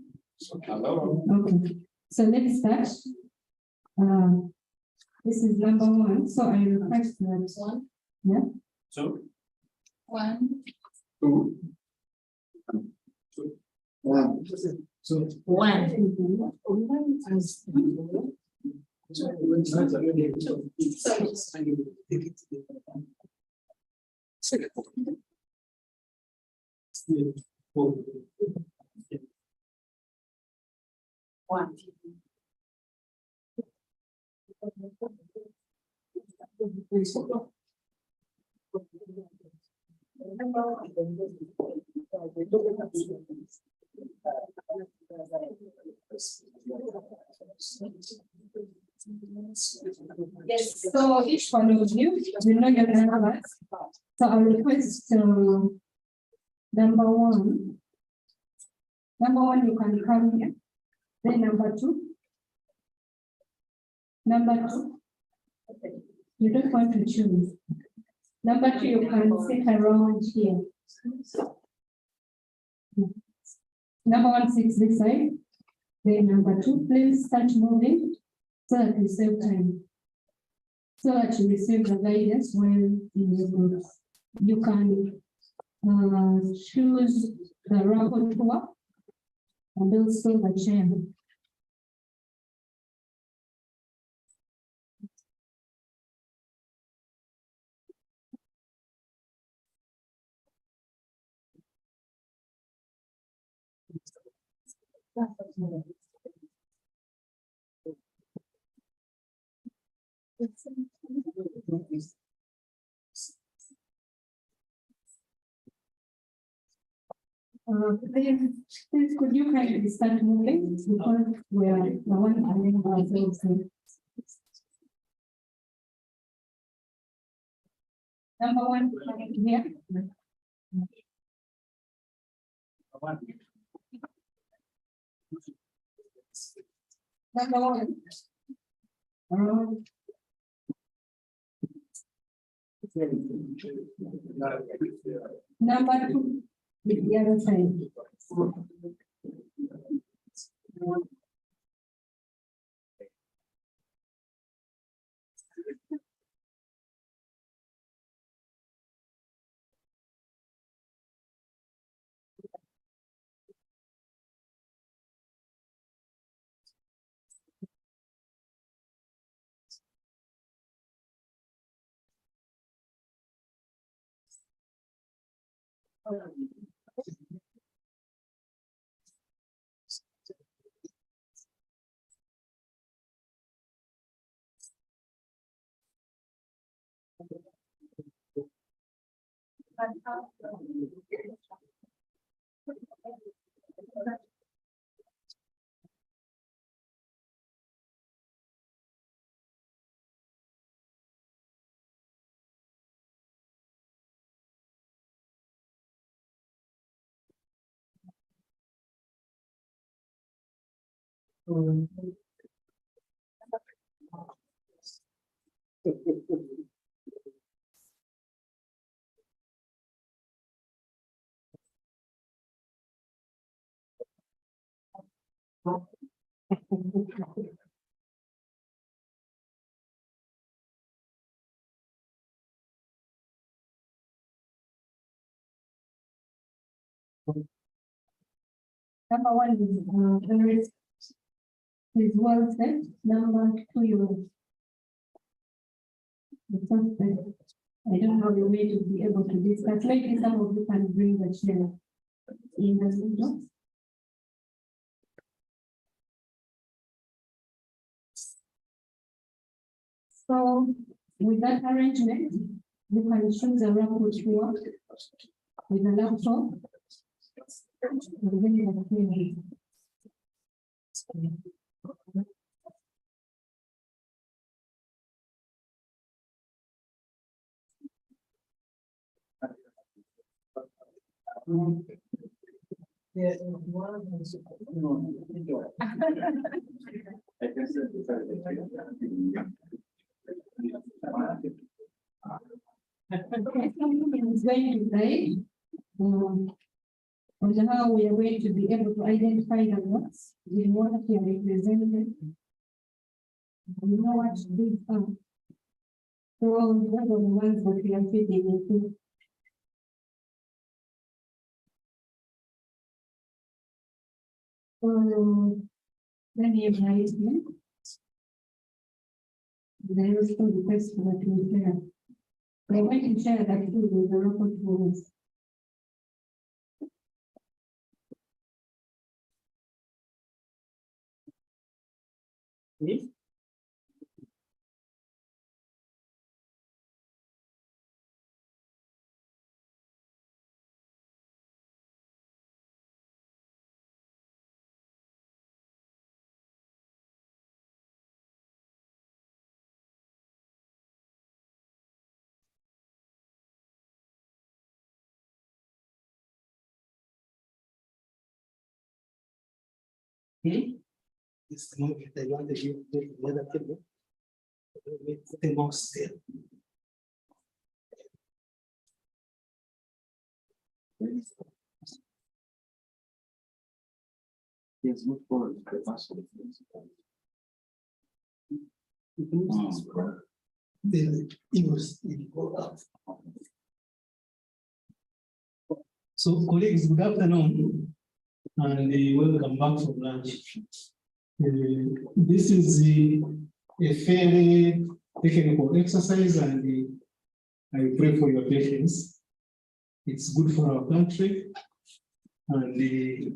Hello. Okay, so let's start. This is number 1, so I request that one. Yeah. So 1, 2. 1. So 1. One. Yes, so each one of you know your numbers. So I request number 1. Number 1, you can come here. Then number 2. Number 2. You don't want to choose. Number 2, you can sit around here. Number 1 sits this side. Then number 2, please start moving so that we save time. So that you receive the guidance when in your groups. You can choose the rapporteur and also the chairman. Please, could you kindly start moving because we are the one having ourselves here. Number 1, coming here. Number 1. Number 2, the other side. Number 1 is well set. Number 2, you. I don't know the way to be able to discuss. Maybe some of you can bring the chair in the window. So with that arrangement, you can choose a report here with a laptop. And then you have a screen. Yeah. Is going to say, on how we are going to be able to identify the words in what they are represented. We know what these are. So what are the ones that we are fitting into? Let me write here. There is some request for that we share. We're going to share that too with the local tools. This the moment I want to give the other table. Put the mouse there. Yes, look forward to the password. Then it go up. So colleagues, good afternoon and welcome back from lunch. This is a fairly technical exercise and I pray for your patience. It's good for our country and it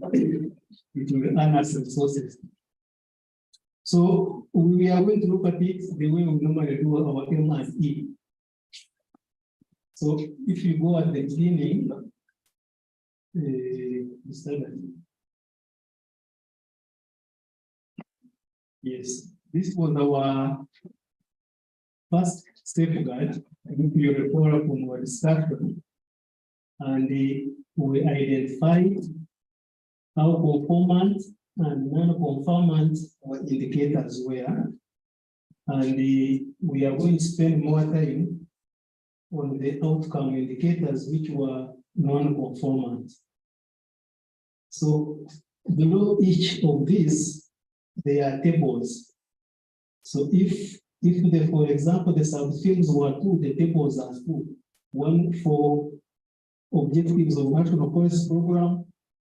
will earn us resources. So we are going to look at it the way we normally do our M&E. So if you go at the beginning, yes, this was our first safeguard, nuclear report from our discussion, and we identified how conformant and non-conformant our indicators were, and we are going to spend more time on the outcome indicators which were non-conformant. So below each of these, there are tables. So if for example, the subfields were 2, the tables are 2. One for objectives of National Forest Program,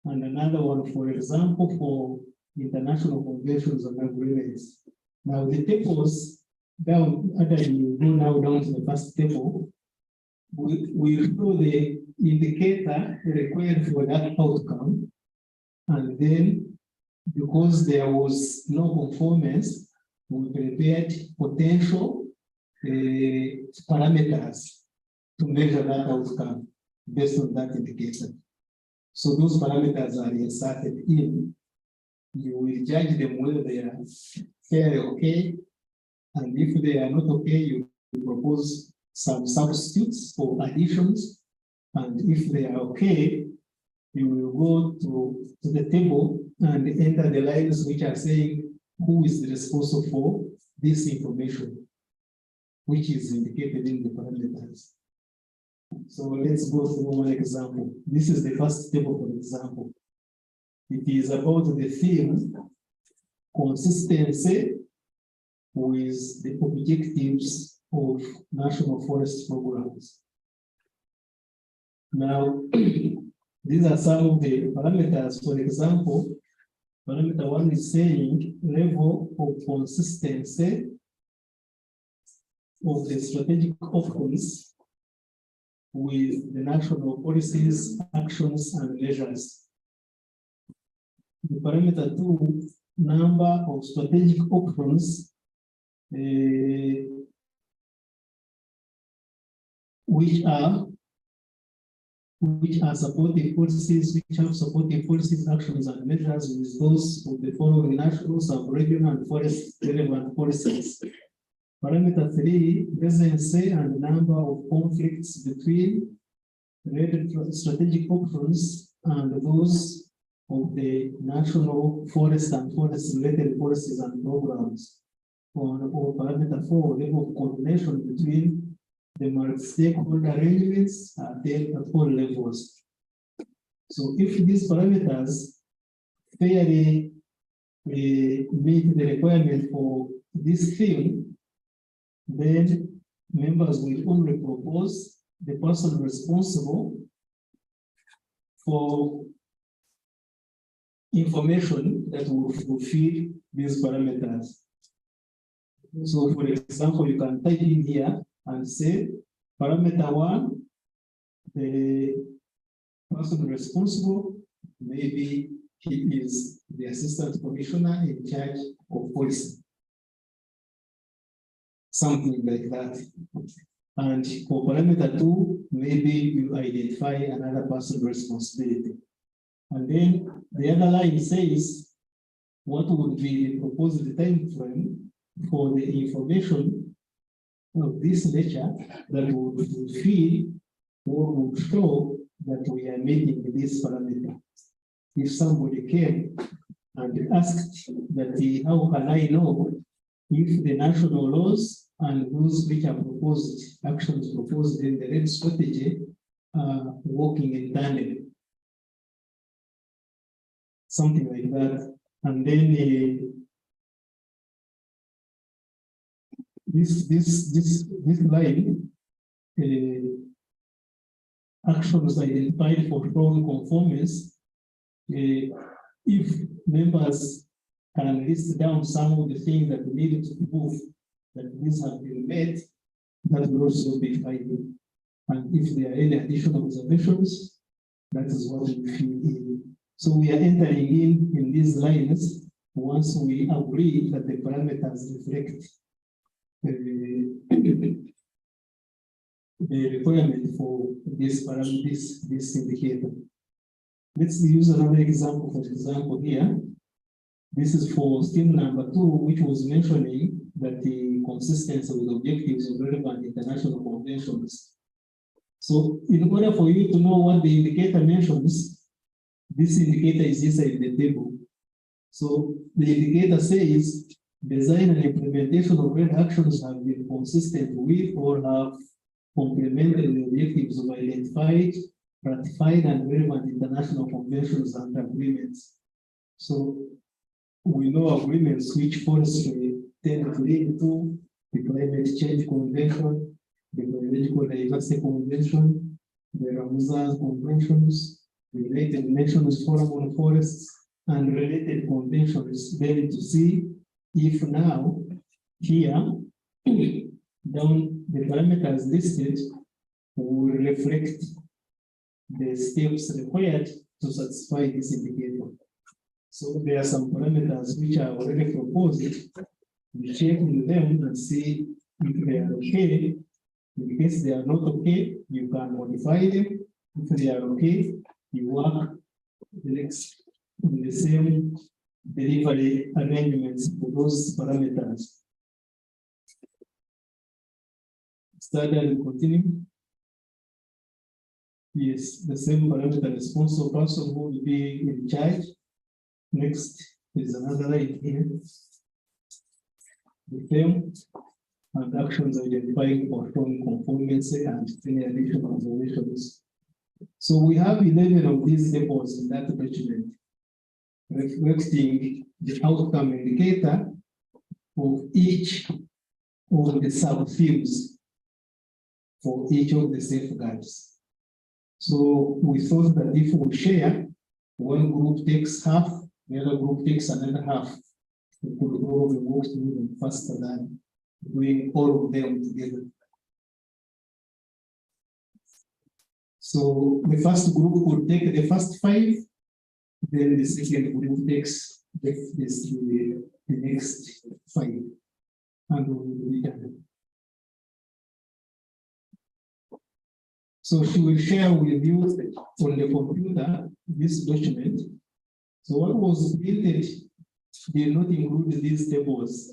and another one, for example, for international conventions and agreements. Now the tables down, after you go now down to the first table, we show the indicator required for that outcome, and then because there was no conformance, we prepared potential parameters to measure that outcome based on that indicator. So those parameters are inserted in. You will judge them whether they are fairly okay, and if they are not okay, you propose some substitutes or additions, and if they are okay, you will go to the table and enter the lines which are saying who is responsible for this information, which is indicated in the parameters. So let's go through one example. This is the first table, for example. It is about the theme consistency with the objectives of national forest programs. Now, these are some of the parameters. For example, parameter 1 is saying level of consistency of the strategic options with the national policies, actions, and measures. The parameter 2, number of strategic options which are supporting policies, which have supporting policies, actions, and measures with those of the following national, sub-regional, and forest relevant policies. Parameter 3, presence and number of conflicts between related strategic options and those of the national forest and forest-related policies and programs. Or parameter 4, level of coordination between the multi-stakeholder arrangements at all levels. So if these parameters fairly meet the requirement for this theme, then members will only propose the person responsible for information that will fulfill these parameters. So for example, you can type in here and say parameter 1, the person responsible, maybe he is the assistant commissioner in charge of policy. Something like that. And for parameter 2, maybe you identify another person's responsibility. And then the other line says what would be the proposed time frame for the information of this nature that would fulfill or would show that we are meeting this parameter. If somebody came and asked that how can I know if the national laws and those which are proposed, actions proposed in the REDD strategy are working in tandem? Something like that. And then this line, actions identified for strong conformance, if members can list down some of the things that we needed to prove that these have been met, that will also be fine. And if there are any additional observations, that is what we fill in. So we are entering in these lines once we agree that the parameters reflect the requirement for this indicator. Let's use another example. For example, here, this is for scheme number 2, which was mentioning that the consistency with objectives of relevant international conventions. So, in order for you to know what the indicator mentions, this indicator is inside the table. So, the indicator says design and implementation of REDD actions have been consistent with or have complemented the objectives of identified, ratified, and relevant international conventions and agreements. So we know agreements which forestry tend to lead to the Climate Change Convention, the Biological Diversity Convention, the Ramsar Conventions, the United Nations Forum on Forests, and related conventions. Then to see if now here down the parameters listed will reflect the steps required to satisfy this indicator. So there are some parameters which are already proposed. We check with them and see if they are okay. In case they are not okay, you can modify them. If they are okay, you work the same delivery arrangements for those parameters. Start and continue. Yes, the same parameter responsible person who will be in charge. Next is another line here. The same and actions identifying for strong conformity and any additional observations. So we have 11 of these tables in that document, reflecting the outcome indicator of each of the sub-themes for each of the safeguards. So we thought that if we share, one group takes half, the other group takes another half. We could probably work through them faster than doing all of them together. So the first group would take the first 5, then the second group takes the next 5, and we will be done. So she will share with you on the computer this document. So what was printed did not include these tables.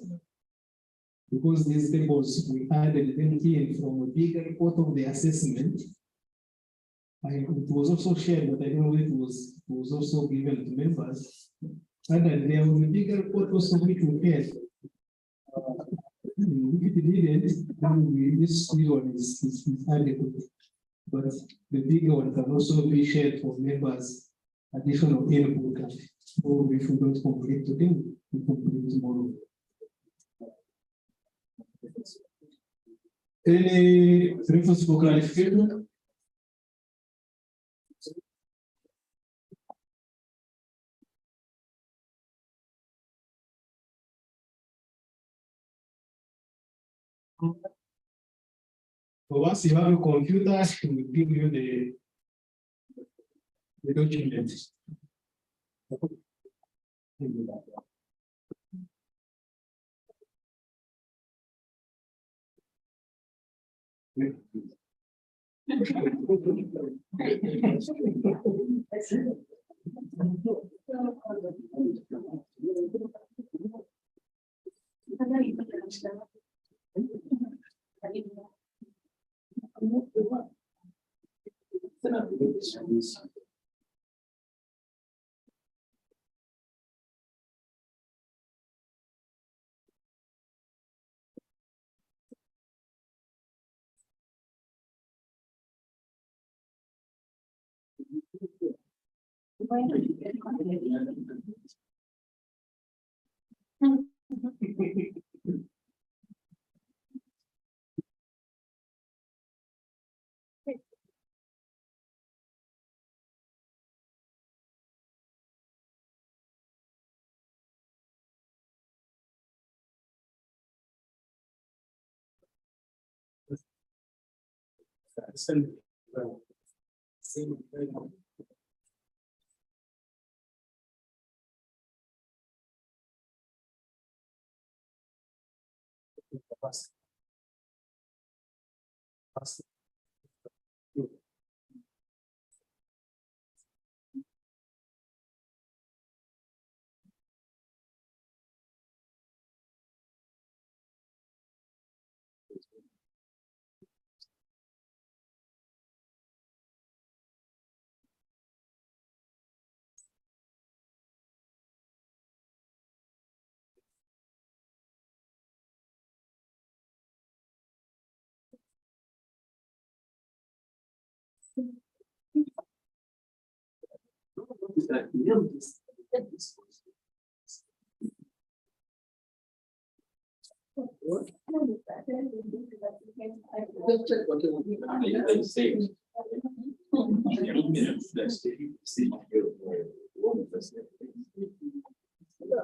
Because these tables, we added them in from a bigger report of the assessment. And it was also shared, but I don't know if it was also given to members. And there was a bigger report also which we had. If it didn't, then this one is adequate. But the bigger one can also be shared for members, additional input. So if we don't complete today, we complete tomorrow. Any reference for clarification? So once you have a computer, it will give you the document.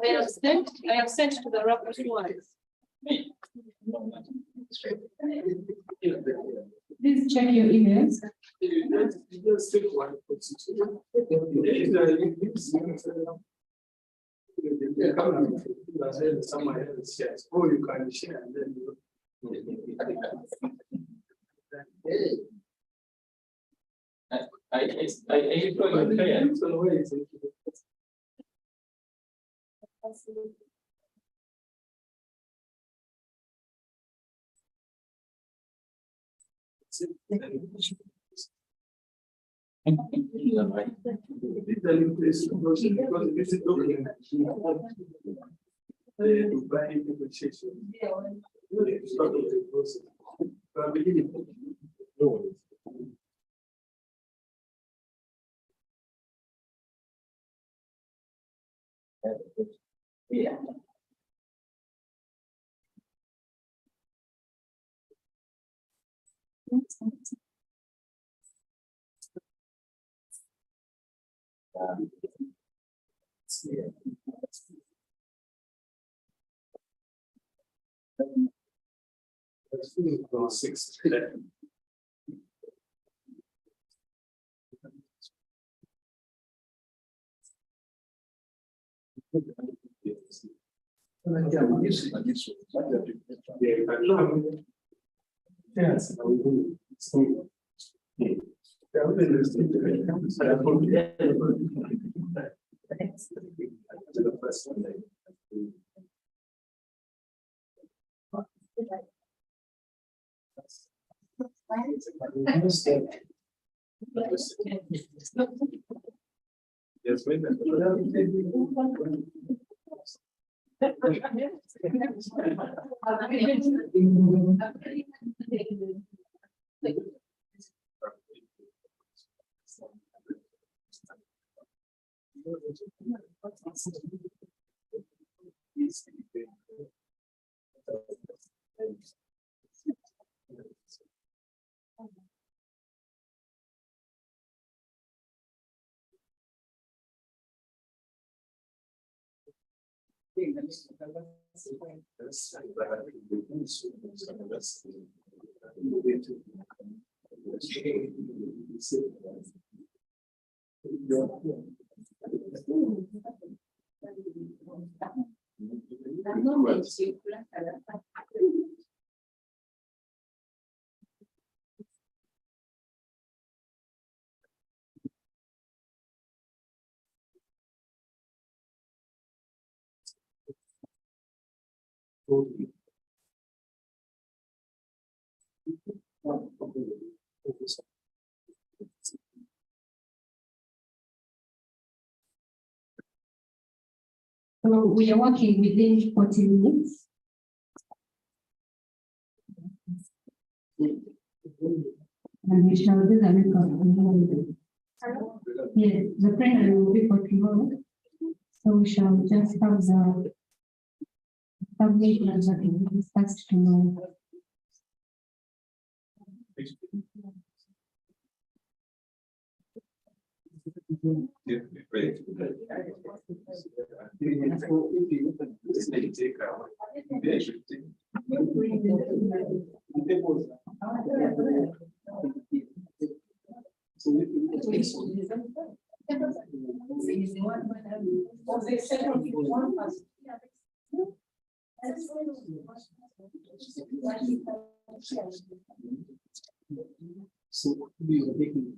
I have sent to the rapporteur. Please check your emails. Somewhere else, yes. Or you can share and then you. Yeah. Six. Yes. Yes, So we are working within 40 minutes. And we shall do the record. Yes, the prayer will be for tomorrow. So we shall just have the submission that will be discussed tomorrow. So we are taking.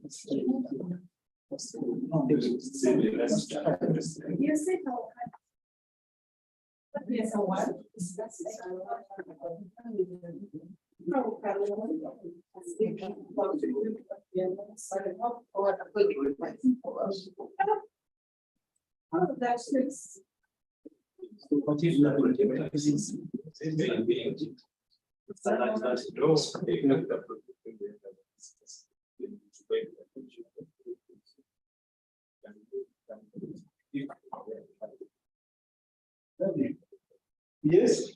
Yes.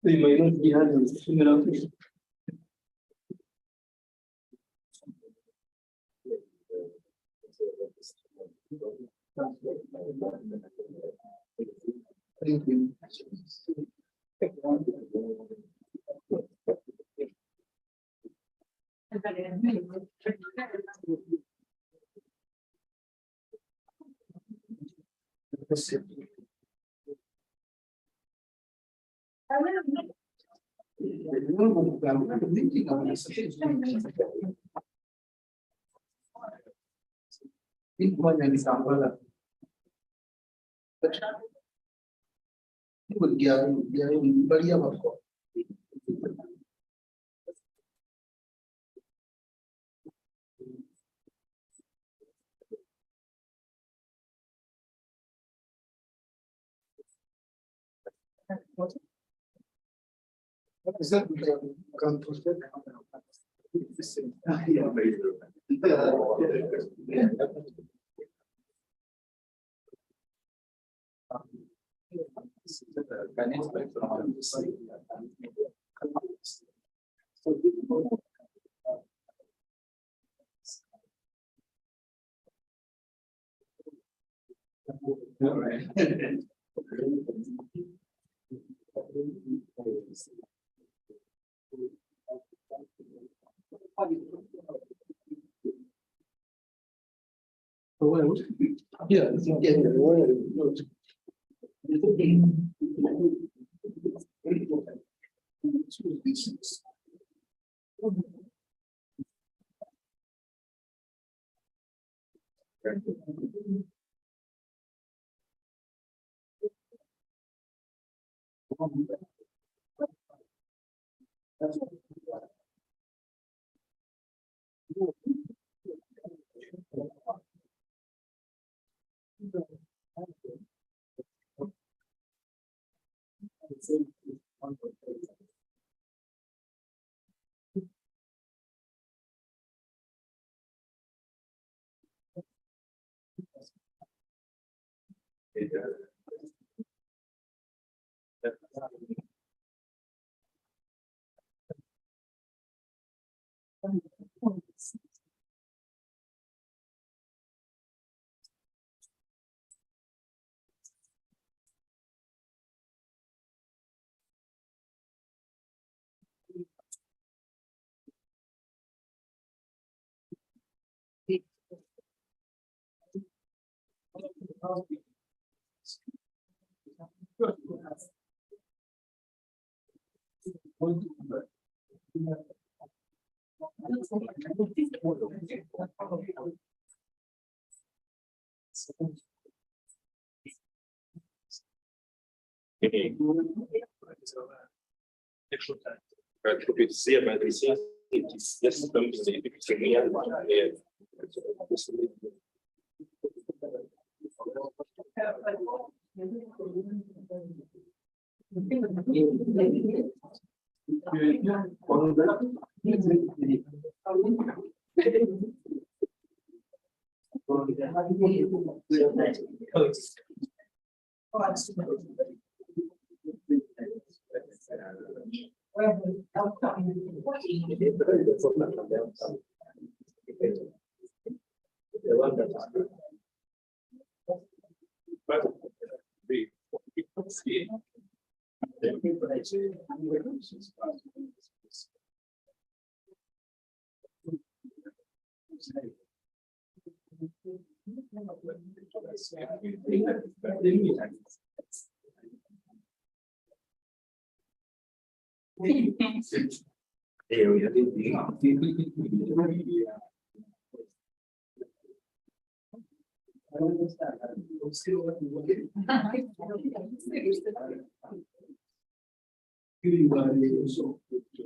They might not be having similar. Thank you. What is that? Can proceed. Yeah,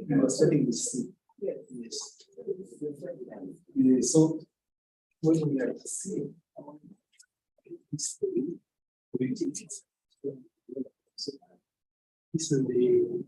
you are setting the scene. Yes. So when we are seeing this is the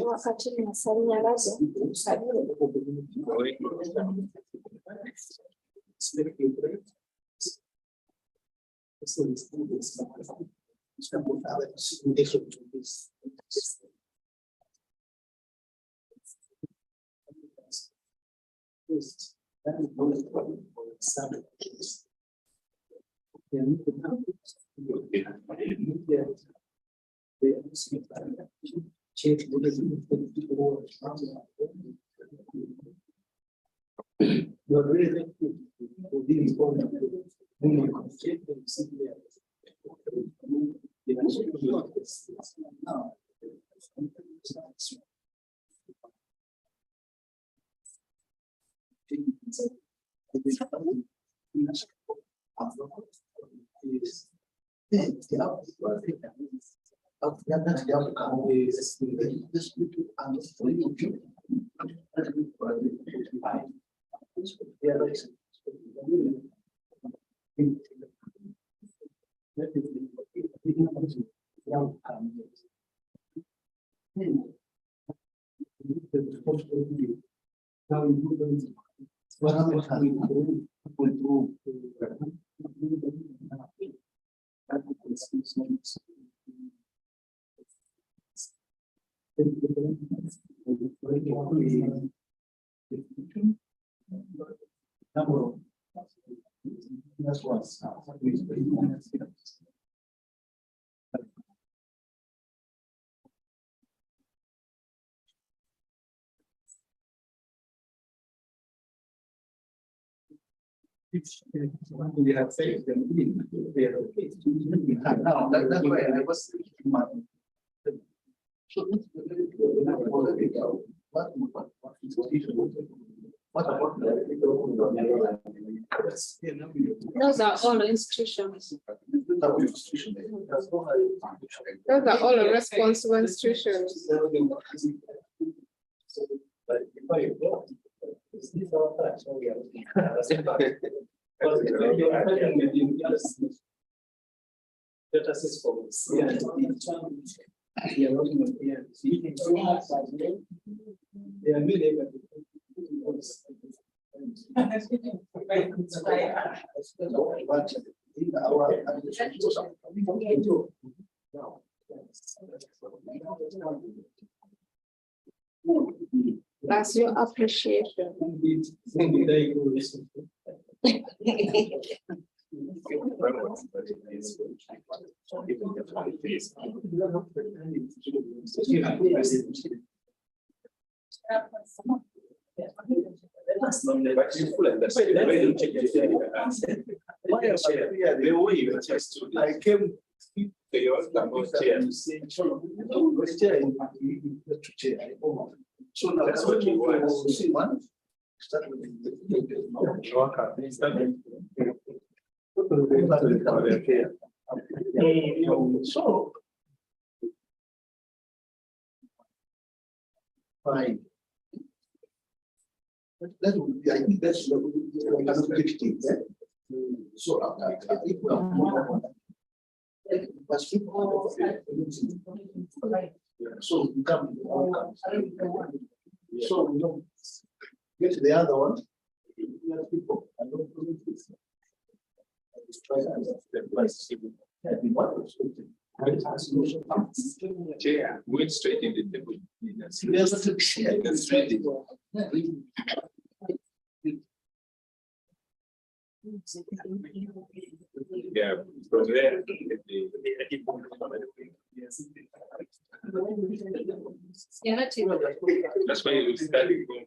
Wakati tunafanya lazo, You're really for being important. We have faith in they are okay. Now that's why I was thinking Those are all institutions. Those are all responsible institutions. That's your appreciation. I came. So now that's what you want. See one. Start with so fine. That would be, I think that's another 50. So if we are so you come. So we don't get to the other one. People, I don't believe this. Yeah, went straight in the table. Yeah, from there. That's why you started from.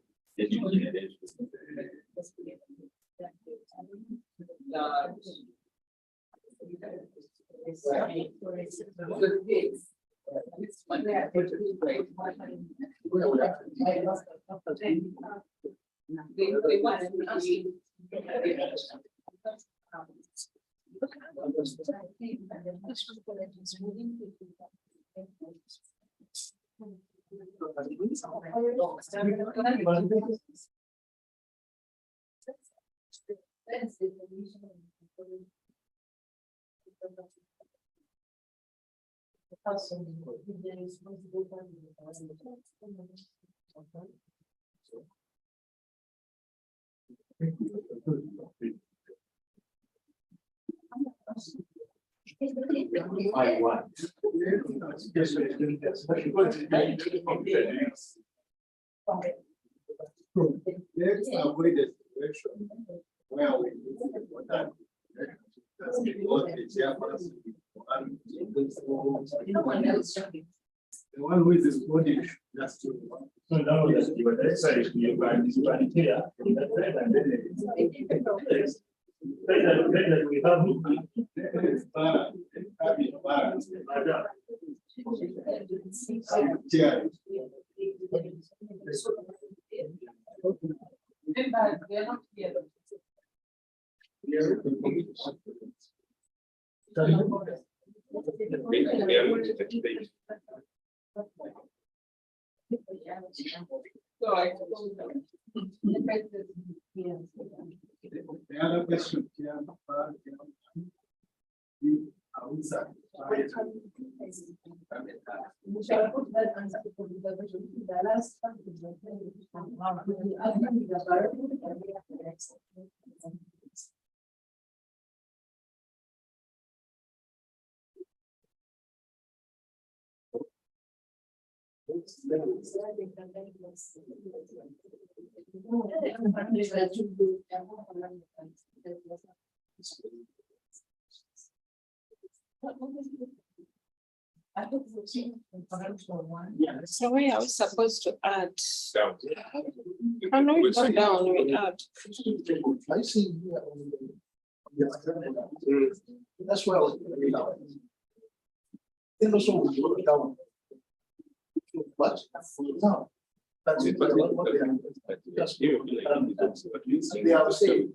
I want. Let's avoid the situation where we the one who is exploding, that's true. So now that you are decided, you are here, and then we have. Remember, we are not here. So I the other question here, we shall put that answer to the last time. So we are supposed to add. Down. Can we go down? We add. I see here. That's why I was. Then also we go down. But now. That's it. But what they are. Just they are saying.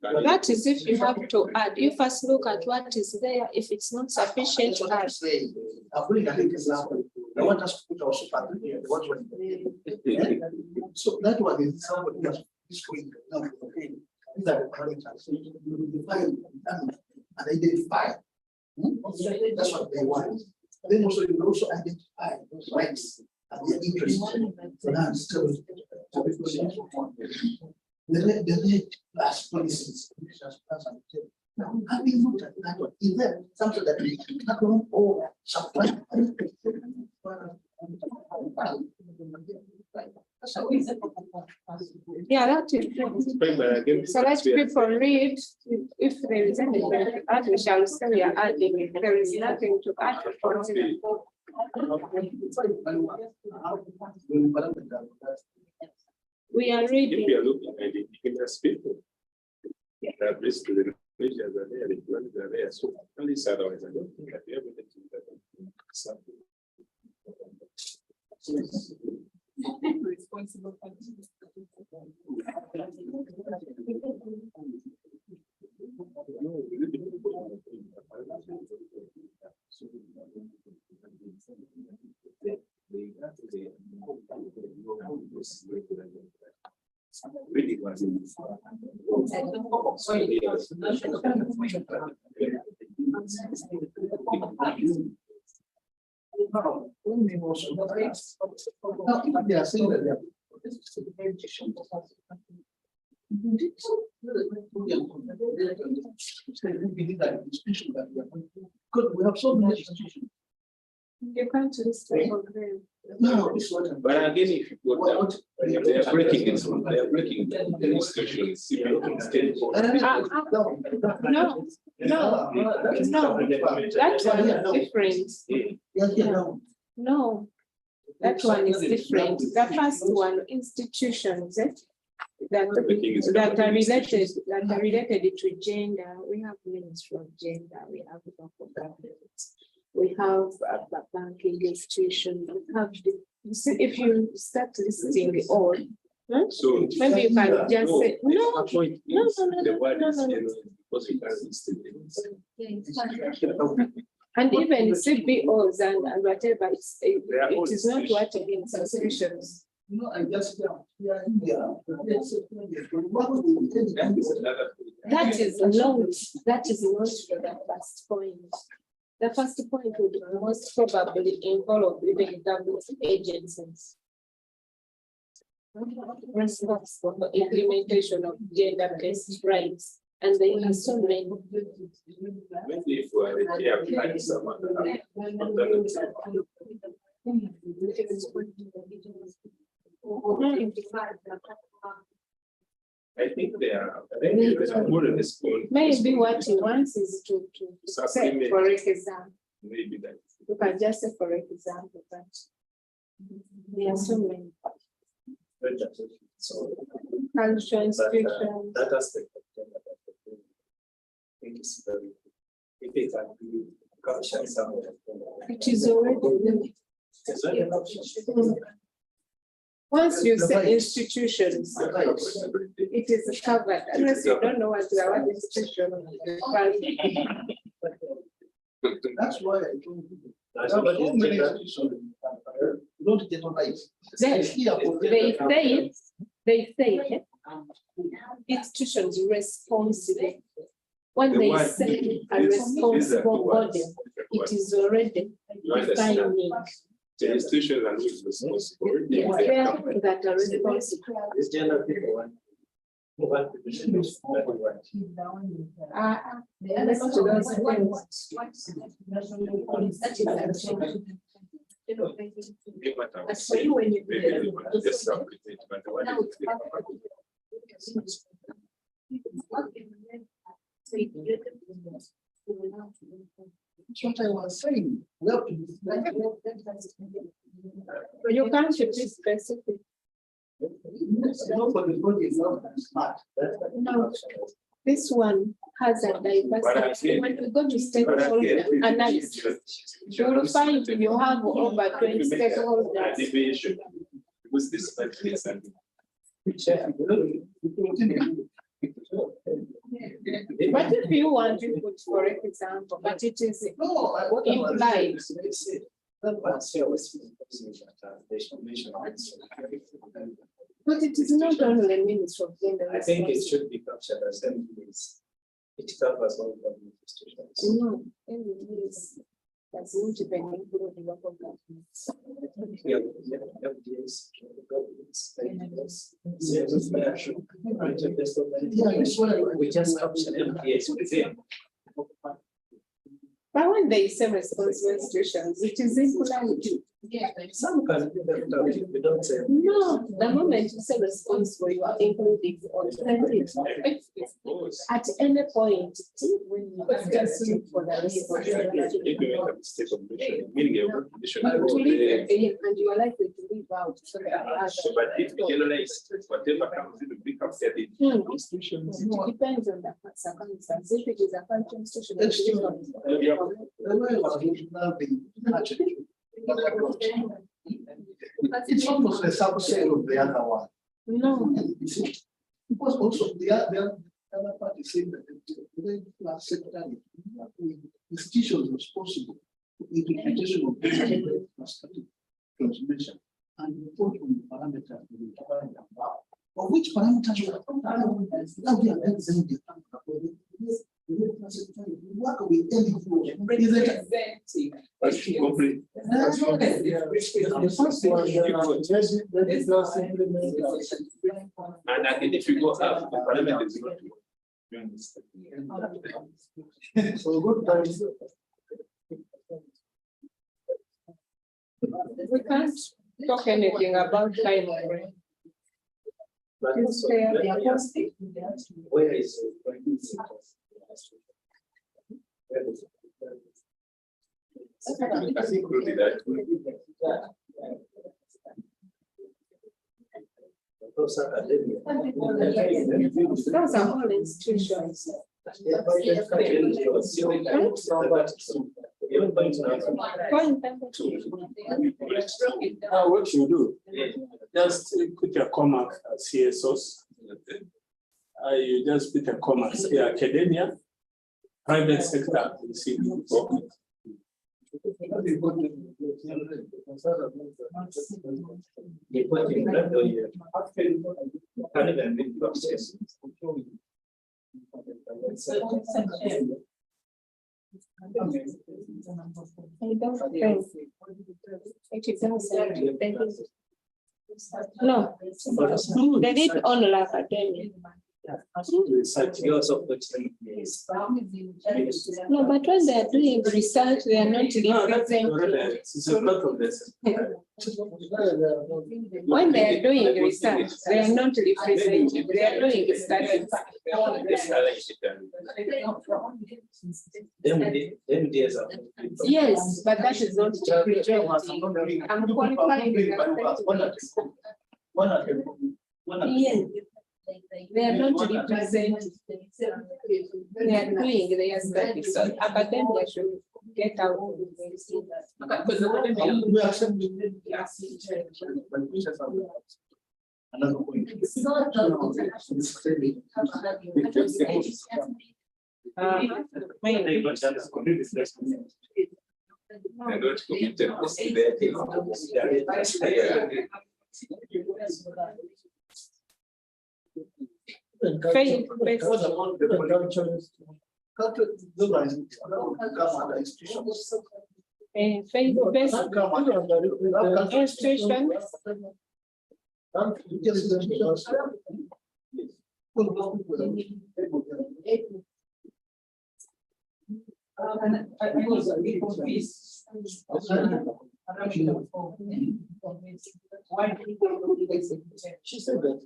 That is if you have to add. You first look at what is there. If it's not sufficient, add. I'll bring an example. I want us to put our super here. So that one is somebody else. This week, now, okay. These are the parameters. You define and identify. That's what they want. Then also you will also identify those rights and their interests. So now it's still the red plus policies. Now, having looked at that one, is there something that we can tackle or supply? Yeah, that is. So let people read. If there is anything to add, we shall say we are adding. If there is nothing to add, we are reading. If you are looking at the indigenous people, that is to the religions are there, the plants are there. So at least otherwise, I don't think that we have anything that. Responsible. Really was They are saying that they are. Because we have so many institutions. You can't list them. No, this one. But again, if you go down, they are breaking it. They are breaking the institutions. No, that one is different. No, that one is different. The first one, institutions that are related to gender. We have Ministry of Gender. We have local governments. We have banking institutions. We have you see, if you start listing all, so maybe you can just say no. And even CBOs and whatever, it is not what in subscriptions. No, I just That is not the first point. The first point would most probably involve even government agencies responsible for implementation of gender-based rights. And they are so many. Maybe if we are a care plan, someone I think they are more responsible. Maybe what he wants is to say Supplement. for example. Maybe that. You can just say for example, but there are so many. So Cultural institutions. that aspect of gender, I think it's very, if it can be captured somewhere. It is already. It's already captured. Once you say institutions, it is covered, unless you don't know what institution. That's why I told you. Don't generalize. They say institutions responsible. When The they word say a is- responsible body, it is already You understand? defining. The institutions are not responsible. Yes, they are that are responsible. This gender people want. Let's do those That's for you when you just supplement, but the one That's what I was saying. We have to you can't be specific. Nobody is not smart. No, this one has a diversity. When we go to stakeholder analysis, you will find you have over 20 stakeholders. Deviation. Because this is But if you want to put, for example, but it is implied. But it is not only Ministry of Gender. I think it should be captured as MPs. It covers all government institutions. No, MPs does not even include the local governments. Yeah, FDS, governments, we just capture MPs within. But when they say responsible institutions, it is equality. Some can do that, we don't say. No, the moment you say responsible, you are including all. At any point, when you just look for the responsibility. If you make a mistake of mentioning, meaning a condition. To leave it, and you are likely to leave out. So But if we generalize, whatever comes in, we capture the institutions. It depends on the circumstances. If it is a function institution. That's true. It's almost a subset of the other one. No. Because also the other part is saying that the last secretary, institutions responsible for interpretation of the transmission and report on the parameters of which parameters work with any And I think if you go up, the parliament is not. You understand? So good times. We can't talk anything about time frame. Where is I think really that. Those are all institutions. What you do, just put your comma as CSOs. You just put a comma, say academia, private sector, No, they did only academic. No, but when they are doing research, they are not representing. When they are doing research, they are not representing. They are doing studies. Yes, but that is not representing. I'm qualified. Yes. They are not representing. They are doing their studies. So academia should get out of this. Another point. She said that.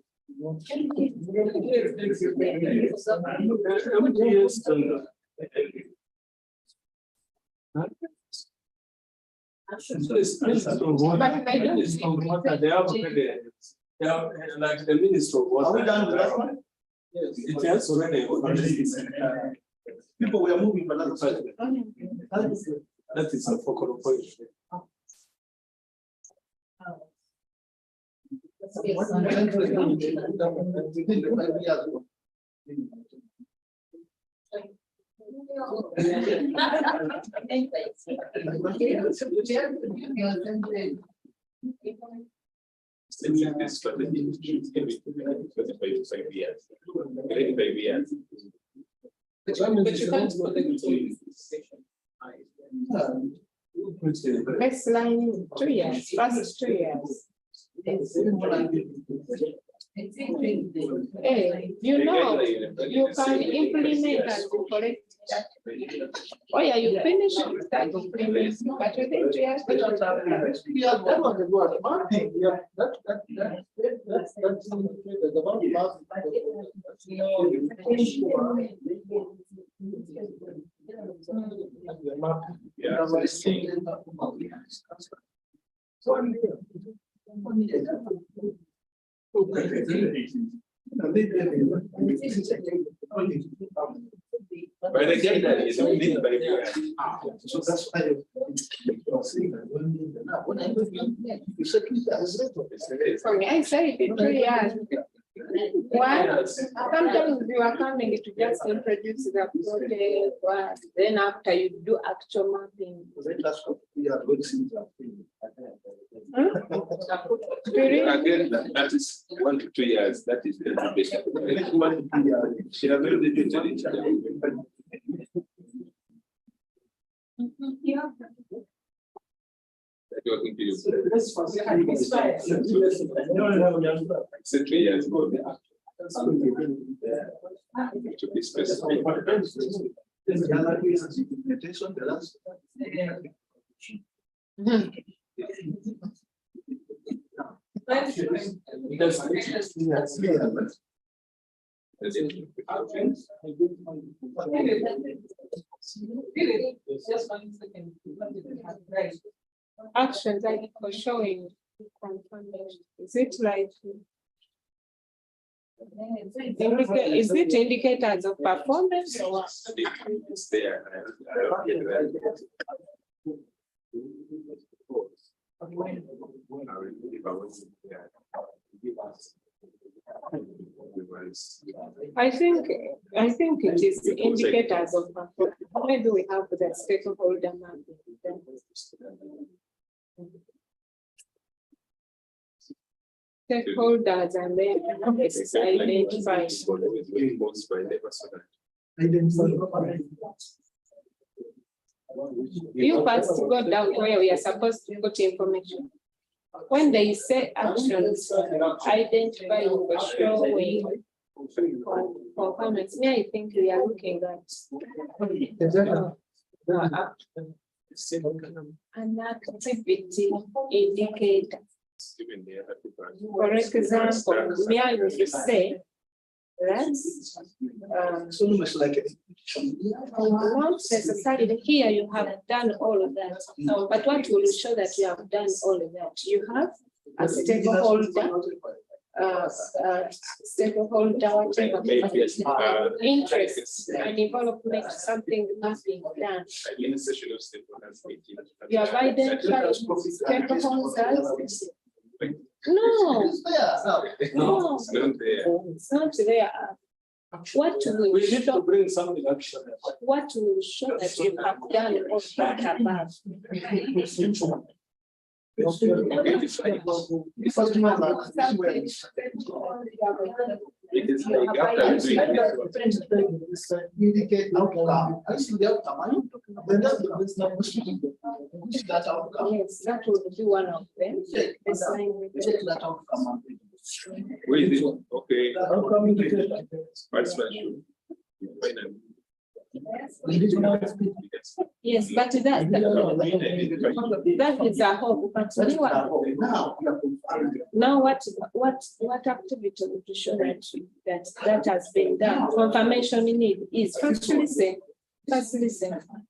Like the minister was. Are we done with that one? Yes. It has already. People, we are moving for another side. That is a focal point. Baseline 2 years, first 2 years. Hey, you know, you can implement and correct. Why are you finishing that implement? But within 2 years, That was the word. One thing, yeah, But again, that is only by so that's why for me, I say it 2 years. One, sometimes you are coming to just introduce the project, but then after you do actual mapping. again, that is 1 to 2 years. That is the ambition. 1 to 2 years. She has already been to each other. Talking to you. So 3 years ago. To be specific. Actions like for showing confirmation. Is it like is it indicators of performance or what? It's there. I think it is indicators of performance. Where do we have the stakeholder mapping? Stakeholders and then identify. You first go down where we are supposed to put information. When they say actions, identify, showing, for comments. Me, I think we are looking at an activity indicator. For example, me, I would say that's almost like a not necessarily here you have done all of that, but what will show that you have done all of that? You have a stakeholder, whatever interest and involvement, something must be done. You have identified stakeholders. No, it's not there. What will We need to show, bring something action. what will show that you have done all that above? indicate outcome. Actually, the outcome, then that's the best number. Which is that outcome? Yes, that would be one of them. Check that outcome. Wait, okay. Outcome indicator. Participation. Yes, but that is a hope. But now what activity would show that has been done? Confirmation need is first listen. The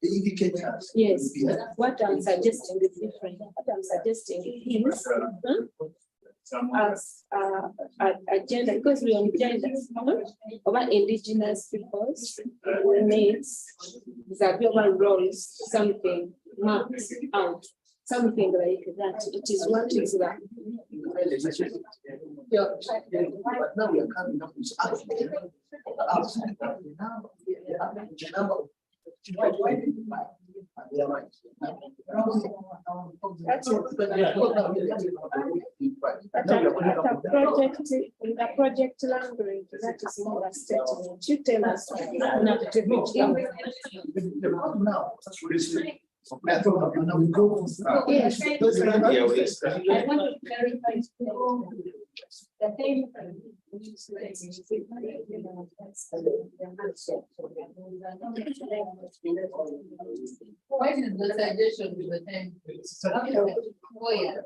indicators. Yes, what I'm suggesting is different. What I'm suggesting is as agenda, because we on gender about indigenous peoples needs the global roles, something marked out, something like that. It is what is that. But now we are coming up with action. That's it. In the project language, that is more a statement. You tell us an activity. Yes. Yeah, I want to clarify the thing. Why is the suggestion with the time? Oh, yeah.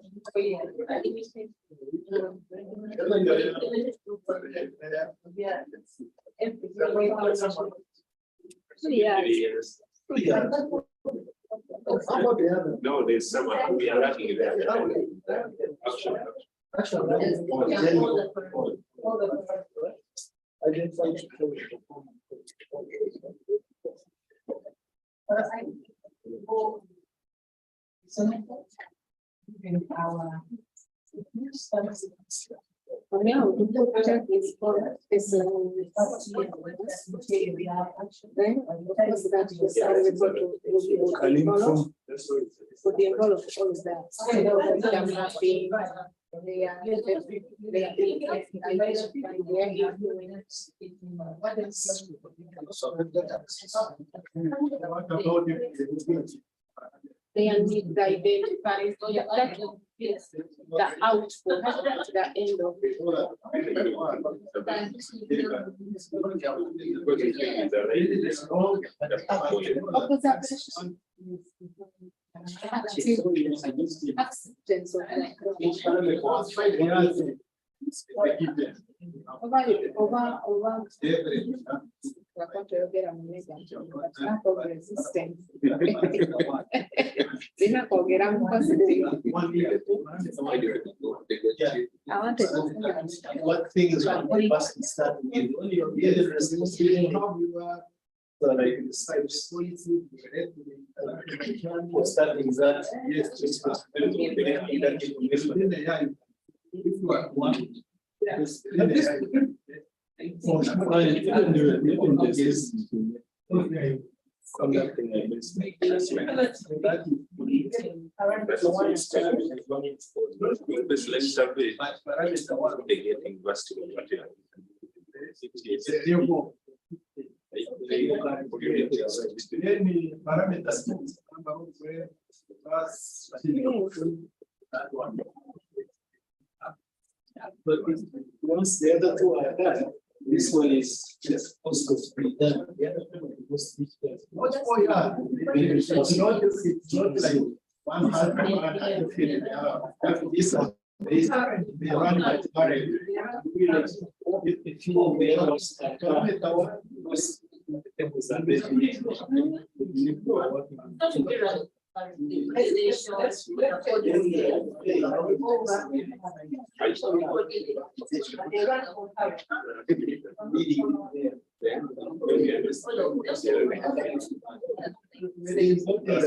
Yeah. No, there's some we are lacking there. Now, the project is for this then would be involved all of that. They need to identify that is the output at the end of acceptance of resistance. I wanted what things are start with only responsibility. So like starting that, yes, just but once the other two are done, This one is just also done. The other one was digital. Oh, yeah. It's not like one half. This one. They run by the parent. If you know the others,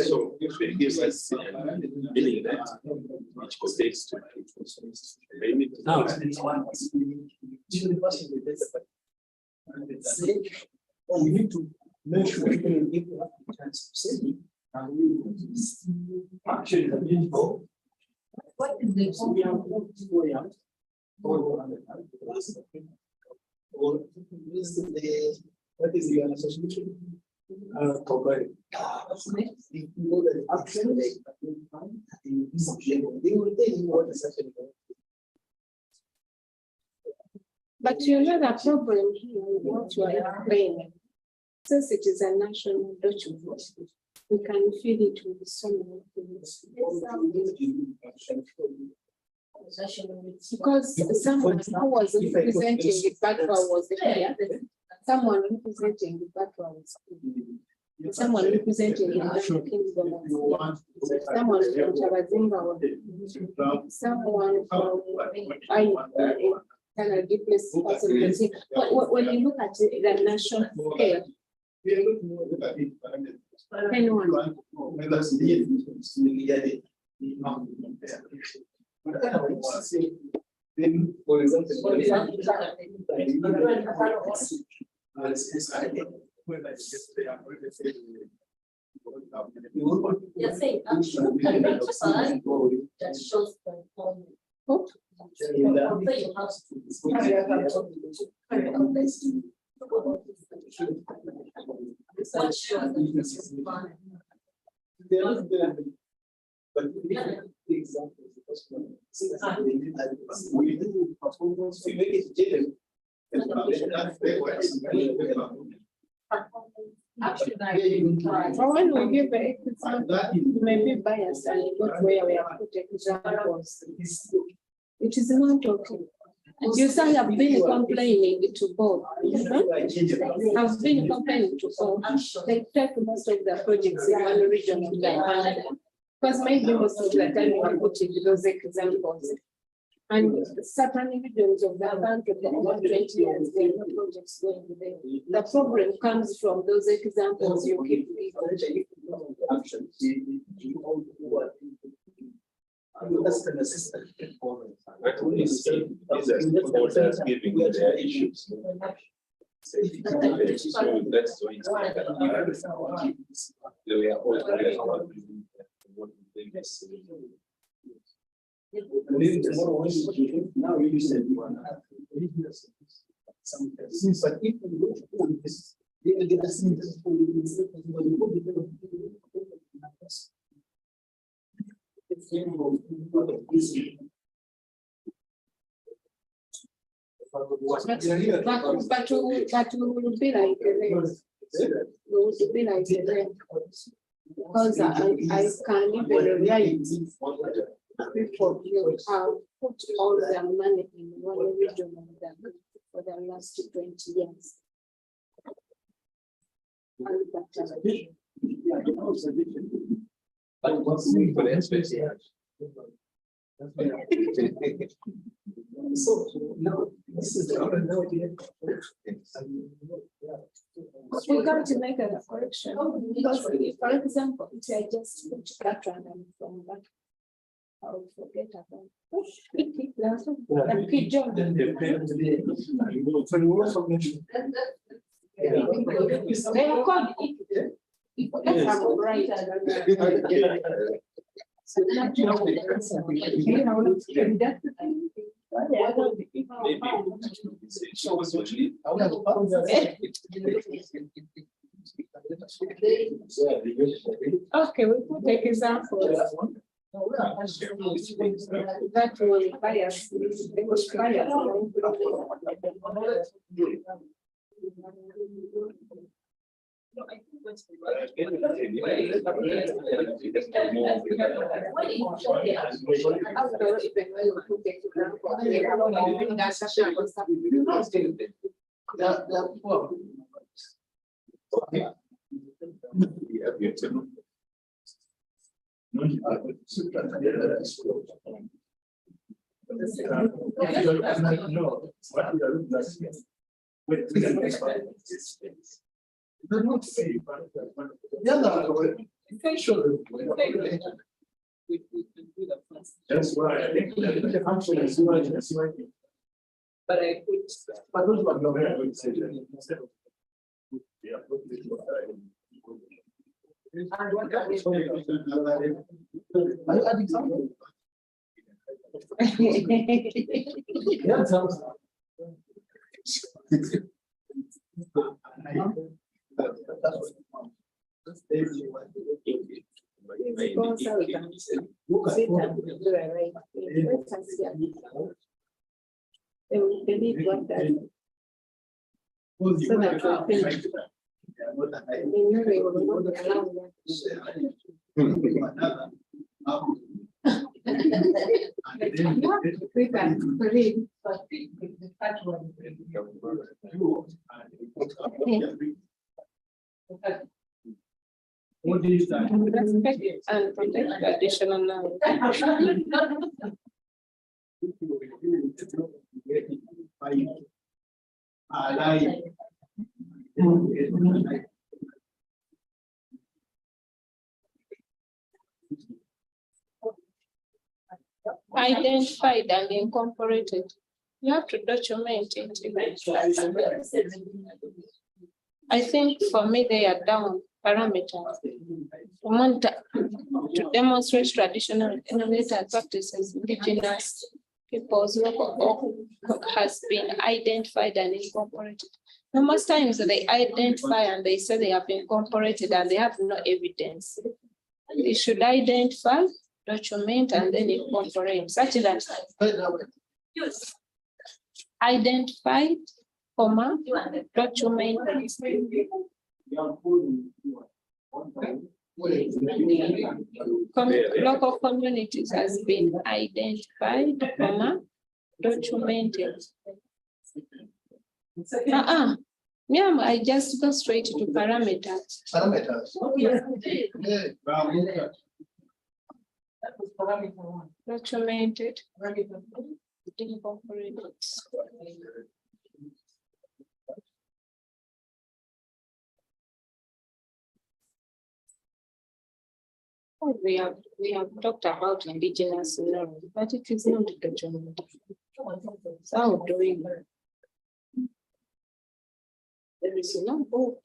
So it gives us feeling that each states to maybe now. Oh, we need to make sure we can give them a chance to say. Actually, the people. What is the? Or is the what is the association? Combined. You know that actually they will tell you what is happening. But you know the problem here, what you are explaining, since it is a national document, we can feed it with so many things. Because someone who was representing the Batwa was here, someone representing the Batwa was here. Someone representing the National Kingdom was here. Someone from Chabazinga was here. Someone from kind of different person. When you look at the national scale, anyone. Then, for example, You're saying actually, that shows the form. But the example we do performance to make it general. When we give the example, you may be biased and not where we are putting examples. It is not okay. You say I've been complaining to both. I've been complaining to both. They take most of the projects in one region of the country. Because maybe most of the time you are putting those examples. And certain regions of the country for over 20 years, there are no projects going there. The problem comes from those examples you keep giving. That's an assistant. But when you see these are supporters giving their issues. So that's why it's we are all together. What they say. Now you said you want to have some things, but if you look at this, they will get us into But we will be like this. We will be like this. Because I can't even reality. People you have put all their money in one region of the country for the last 20 years. But what's the difference? So now this is the other we got to make a correction. Because for example, if I just put Katran and from that, I will forget about the pigeon. They are called if right. Okay, we could take examples. That will bias. It was bias. They're not safe, but the other way, essentially, that's why I think the function is but I put, but those were not very good decisions. Are you adding something? Yeah, sounds. What is that? And protect the additional knowledge. Identified and incorporated. You have to document it. I think for me, they are down parameters. To demonstrate traditional innovative practices, indigenous people's work has been identified and incorporated. Now, most times they identify and they say they have been incorporated and they have no evidence. They should identify, document, and then incorporate, such that identified, comma, document. Local communities has been identified, comma, documented. Yeah, I just go straight to parameters. Parameters. Documented. Incorporated. We have talked about indigenous knowledge, but it is not documented. So doing there is no book.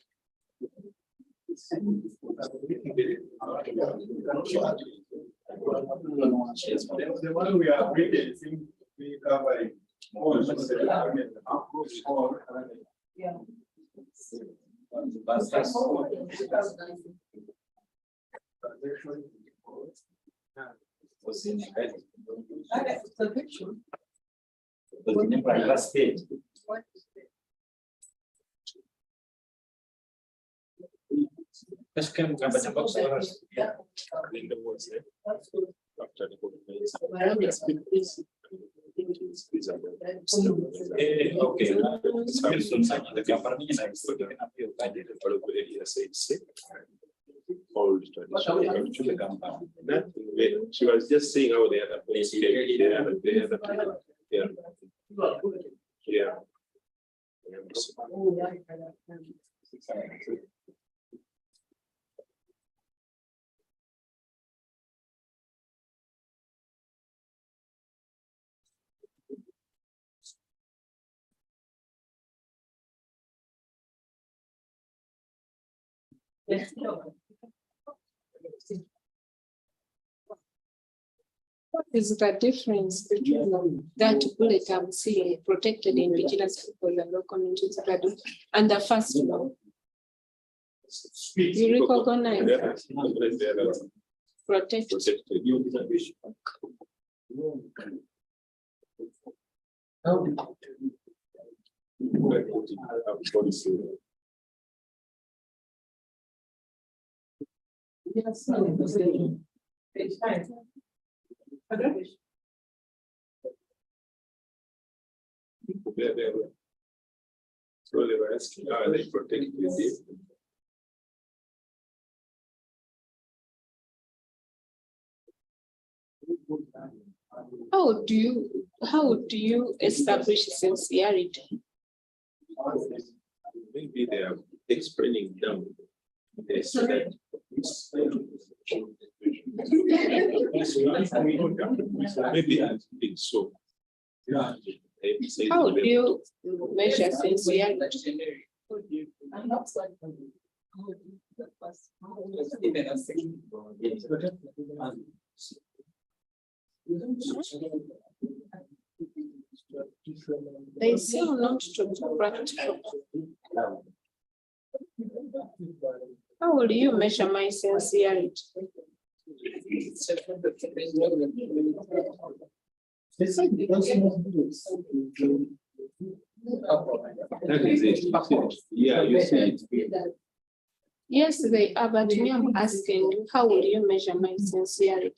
The one we are reading seems to be covering more. Yeah. Was in the picture. Last page. Just can grab a box in the words there. Okay. The government is old tradition to the company. She was just saying how the other place What is the difference between that bullet I'm seeing, protected indigenous people and local communities, and the first one? You recognize that? Protect. Yes. Page 5. So they were asking, are they protected? How do you establish sincerity? Maybe they are explaining them. They said maybe I think so. Yeah. How do you measure sincerity? They seem not to be practical. How will you measure my sincerity? That is it. Yeah, you see it. Yes, they are, but me, I'm asking you, how will you measure my sincerity?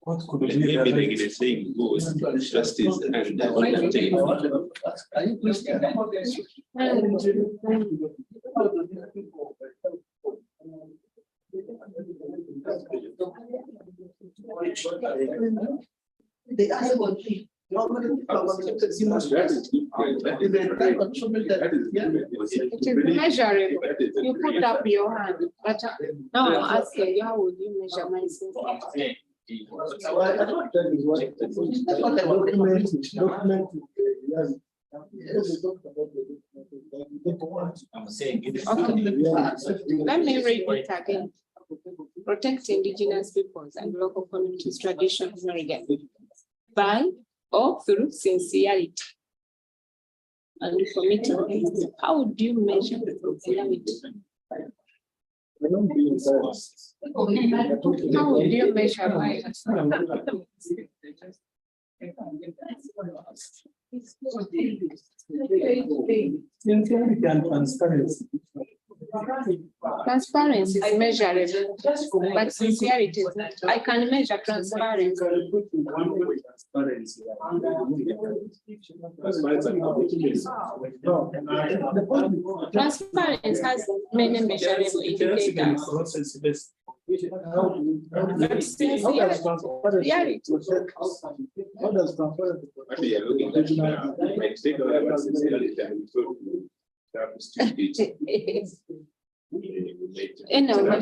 What could maybe like the saying goes, justice and undertaking. They ask about me. It is measurable. You put up your hand, but now I'm asking you, how will you measure my sincerity? Let me read it again. Protect indigenous peoples and local communities' traditions by or through sincerity and commitment. How do you measure sincerity? How do you measure my Sincerity and transparency. Transparency is measurable, but sincerity is not. I can measure transparency. Transparency has many measurable indicators. But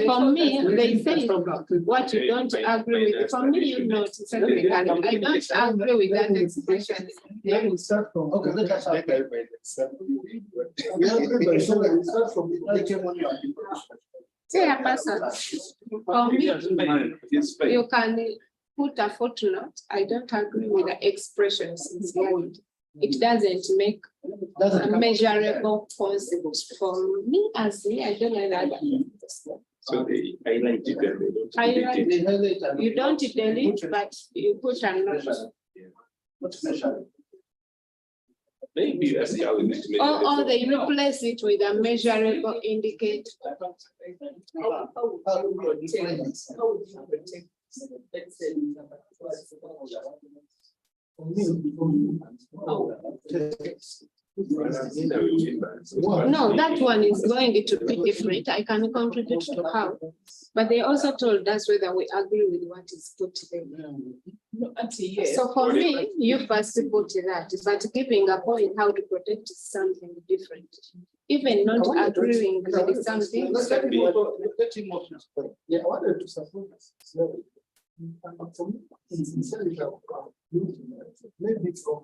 for me, they say what you don't agree with. For me, you know, technically, I don't agree with that expression. Okay, let us Say a person, for me, you can put a footnote. I don't agree with the expression sincerity. It doesn't make a measurable concept for me as me. I don't know that. So they highlight it and they don't Highlight it. You don't delete, but you put a note. Maybe that's how we need to make Or they replace it with a measurable indicator. No, that one is going to be different. I can contribute to how, but they also told us whether we agree with what is put there. So for me, you first put that, but giving a point how to protect something different. Even not agreeing with something. Yeah, I wanted to support this. Maybe from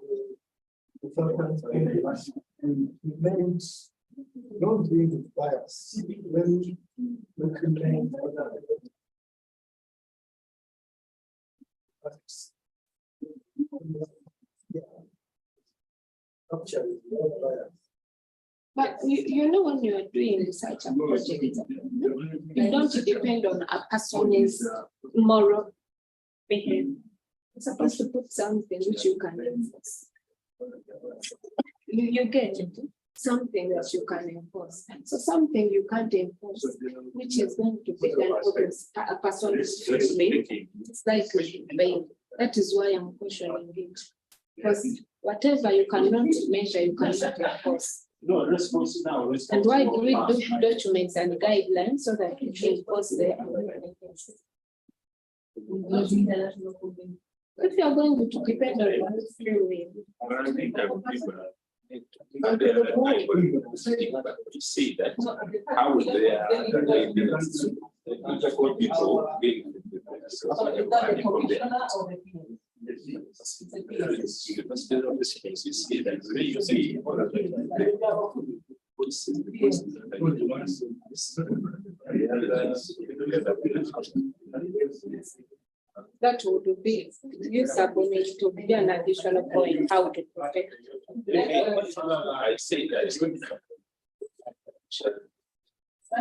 don't be with bias when looking But you know, when you're doing such a project, you don't depend on a person's moral behavior. You're supposed to put something which you can enforce. You get it? Something that you can enforce. So something you can't enforce, which is going to be done against a person's feeling, it's like bail. That is why I'm questioning it. Because whatever you cannot measure, you cannot enforce. No, response now. And why do we do documents and guidelines so that we can enforce the if you are going to depend on one free will. I think that would be you see that how they are people being that would be usable to be an additional point how to protect. I say that. I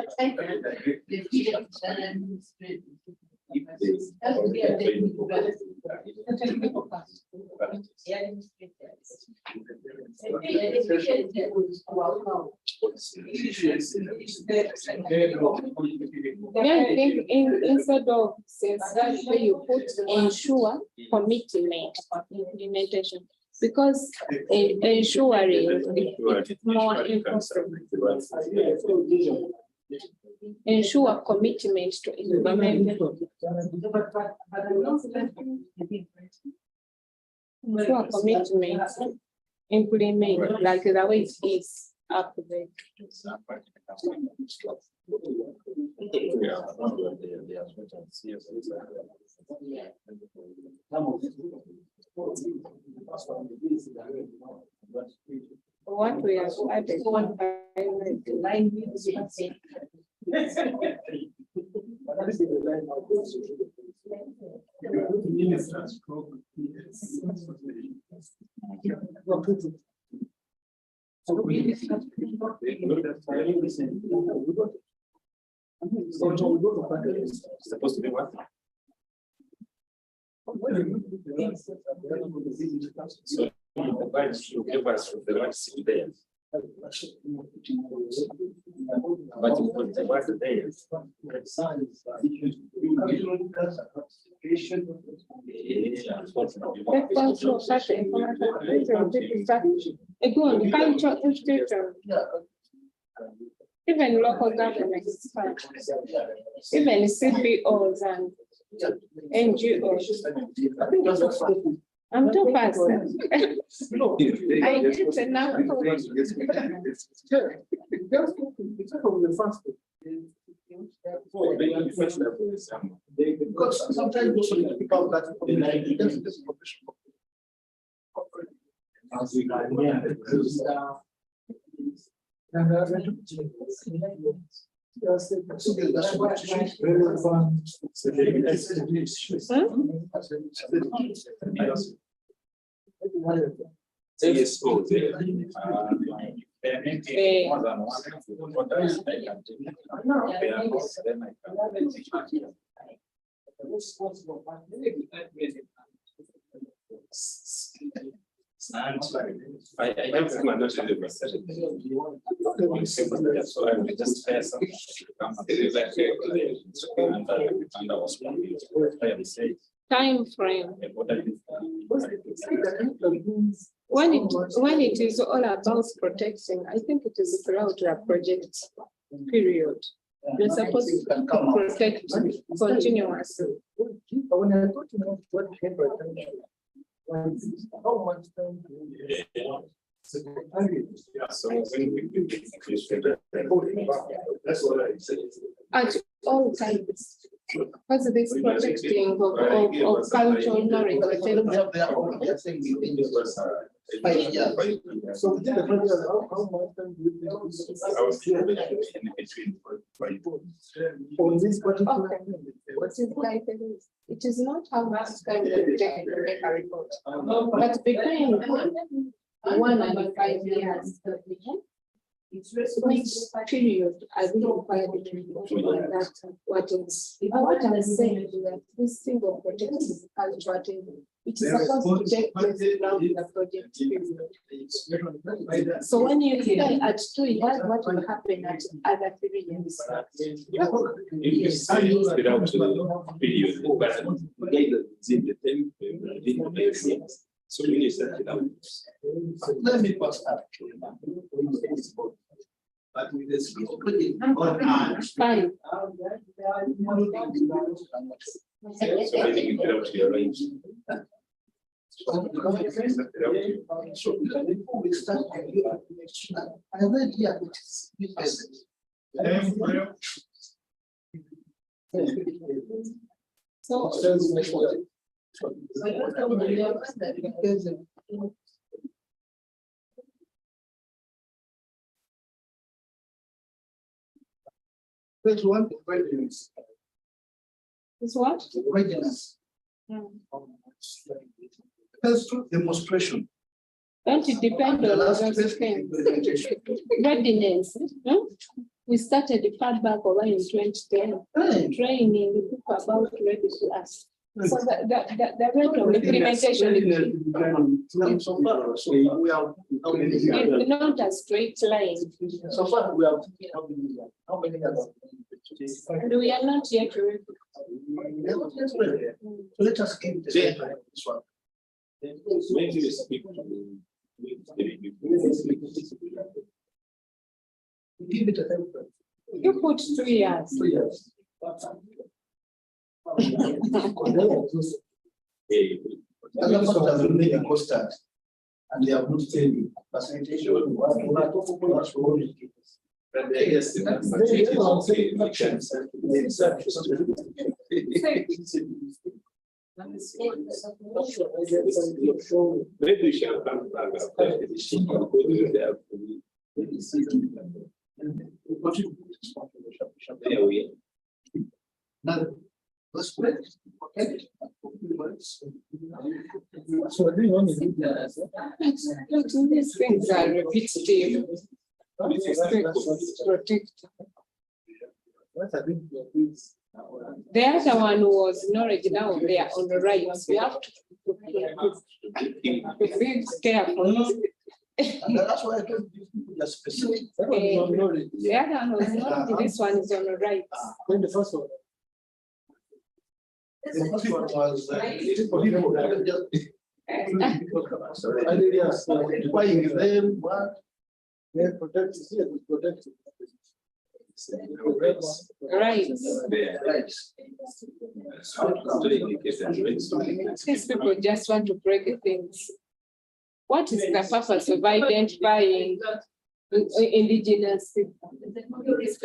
think instead of says that way you put ensure commitment implementation, because ensuring it's more impossible. Ensure commitment to implement. Ensure commitment to implement like the way it is up there. What we have added one by the line. Supposed to be what? So the vibes you give us from the right seat there. But you put the right there. Even local governments, even CPOs and NGOs. I'm too fast. I get enough. Because sometimes people that I have to not to do so I will just pair something. Time frame. When it is all about protecting, I think it is throughout your project period. You're supposed to protect continuously. when I thought about what happened, how much time that's what I said. At all times. Because this protecting of cultural knowledge. So within the project, how much time do you think? I was in between. On this particular. It is not how much time you take to make a report, but between 1 and 5 years, Which period are we required to do that? What is, what I'm saying is that this thing of protecting cultural thing, it is supposed to take place around the project period. So when you say at 2 years, what will happen at other periods? If you say without period, but it's in the time, it makes sense. So we need to set it out. Let me pause that. But with this, Fine. So I think you get out to your range. So before we start, I read here it is business. So there's one readiness. It's what? Readiness. That's true demonstration. Don't it depend on those things? Readiness. We started the part back over in 2010. Training the people about ready to ask. So the rate of implementation is So far, we have not a straight line. So far, we have how many others? We are not yet ready. So let us keep this one. Maybe we speak to Give it a time. You put 3 years. 3 years. Other factors will make a constant, and they have not taken percentage. maybe we shall come back after the issue. There we are. Now, let's put it. Okay. So these things are repetitive. Protect. The other one was knowledge. Now they are on the rights. We have to be careful. And that's why I don't give people the specific. The other one was knowledge. This one is on the rights. When the first one. The first one was identifying them, what they protect, protect. Right. These people just want to break things. What is the purpose of identifying indigenous people? It's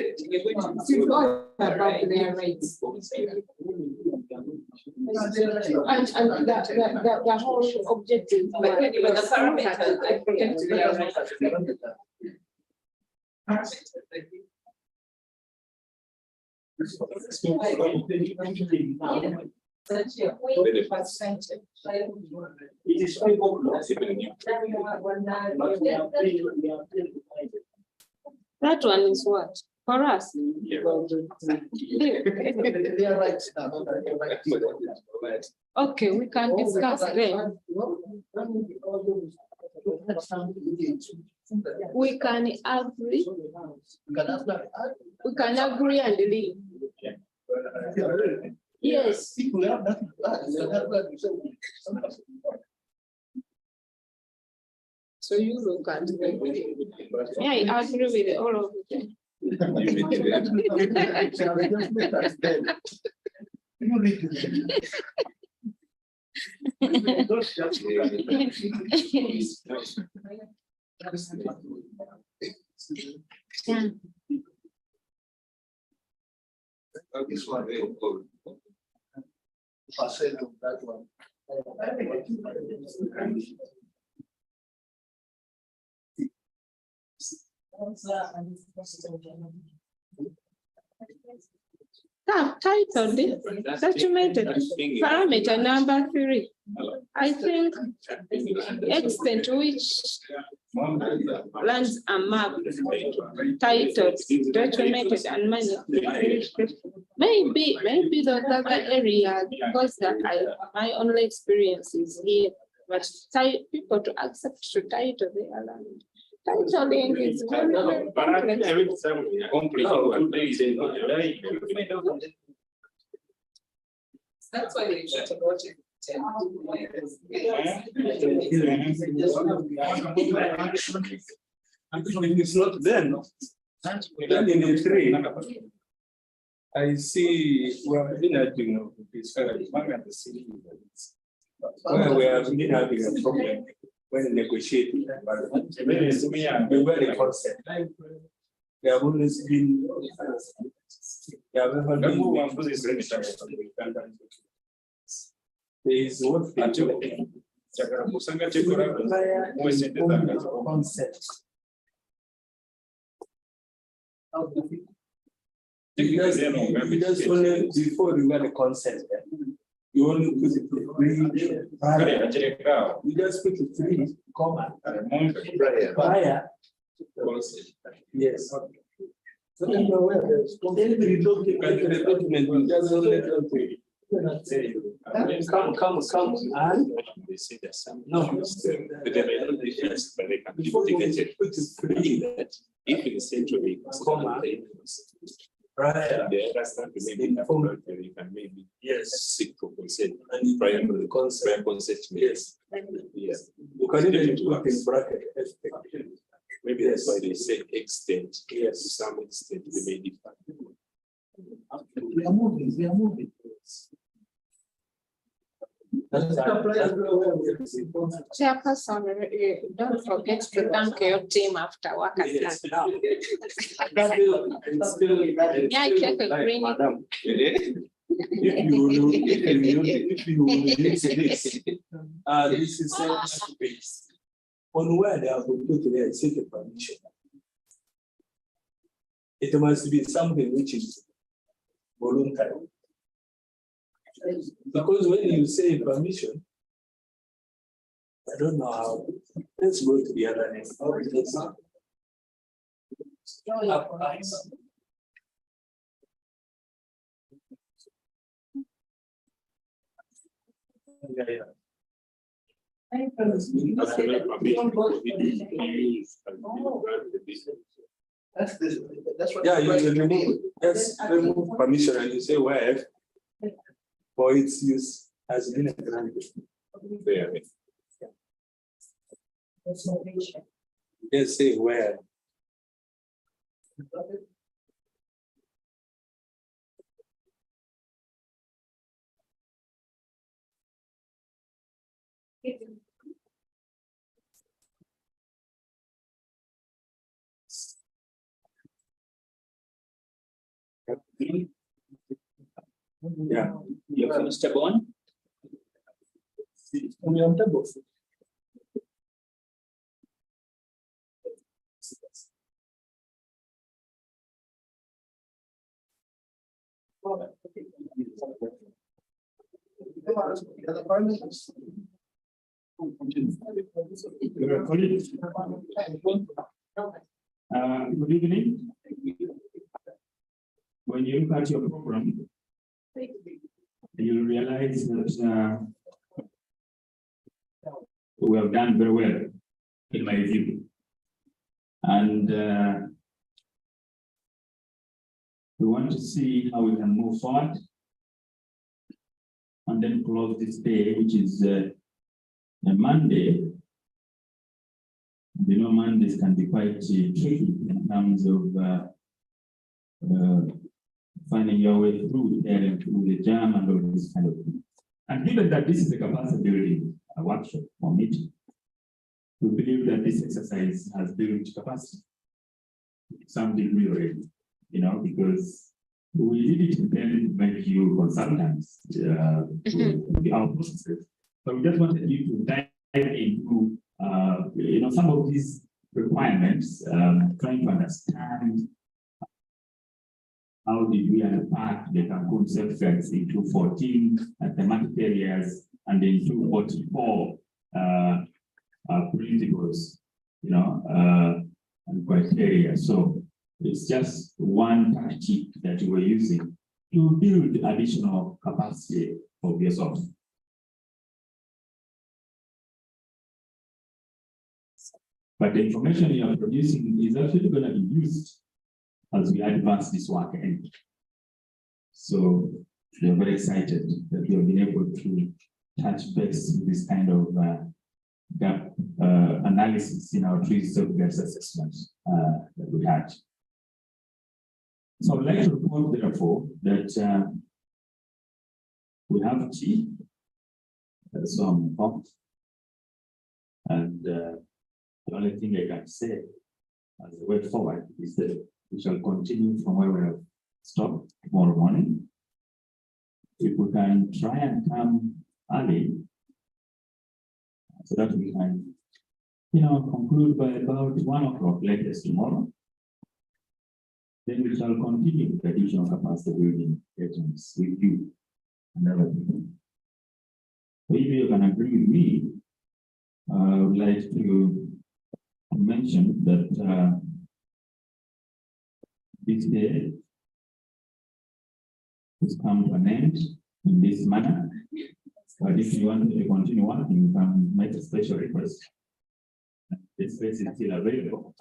all about their rights. And the whole objective. The parameter protect their rights. It is very popular. That one is what? For us? They are right. Okay, we can discuss them. We can agree. We can agree and leave. Yes. So you look at it. Yeah, I agree with all of them. Yeah. This one, percent of that one. Titled it, documented, parameter number 3. I think extent to which Lands are mapped, titled, documented, and managed. Maybe those other areas, because my only experience is here, but people to accept to title their land. Titling is very, very complex. That's why we should watch it. It's not then. Then in the three, I see we have been having this where we have been having a problem when negotiating. We were the concept. They have always been. They have never been. There is what they do. Concept. Because only before you got a concept, you only put it prior. You just put it 3, comma prior. Yes. So every document we just only come and no. But they may not be first, but they can be mitigated. If it is centrally, Right. The other stuff maybe you can maybe seek for consent and prior to the consent. Yes. Yes. You can even put in bracket. Maybe that's why they say extent. Yes, to some extent they may differ. We are moving. Chairperson, don't forget to thank your team after work. Yeah, check the green. If you use this, this is space. On where they have been put there, seek a permission. It must be something which is voluntary. Because when you say permission, I don't know how. Let's go to the other end. That's what. Yeah, you remove permission and you say where for its use has been granted. Let's say where. Yeah. You finished step 1? Only on table. Good evening. When you look at your program, you'll realize that we have done very well, in my view. And we want to see how we can move forward and then close this day, which is a Monday. You know, Mondays can be quite tricky in terms of finding your way through there and through the jam and all this kind of thing. And given that this is a capacity building workshop or meeting, we believe that this exercise has built capacity to some degree already, you know, because we did it intended to make you consultants to our processes. But we just wanted you to dive into you know, some of these requirements, trying to understand how did we unpack the Cancun safeguards into 14 thematic areas and into 44 principles and criteria. So it's just one tactic that we're using to build additional capacity of yourself. But the information you are producing is actually going to be used as we advance this work. And so we are very excited that we have been able to touch base with this kind of gap analysis in our tree safeguards assessment that we had. So I'd like to report, therefore, that we have tea, so I'm informed, and the only thing I can say as a way forward is that we shall continue from where we have stopped tomorrow morning. If we can try and come early, so that we can, conclude by about 1 o'clock latest tomorrow, then we shall continue the additional capacity building agents with you and other people. So if you can agree with me, I would like to mention that this day has come to an end in this manner. But if you want to continue working, you can make a special request. The space is still available.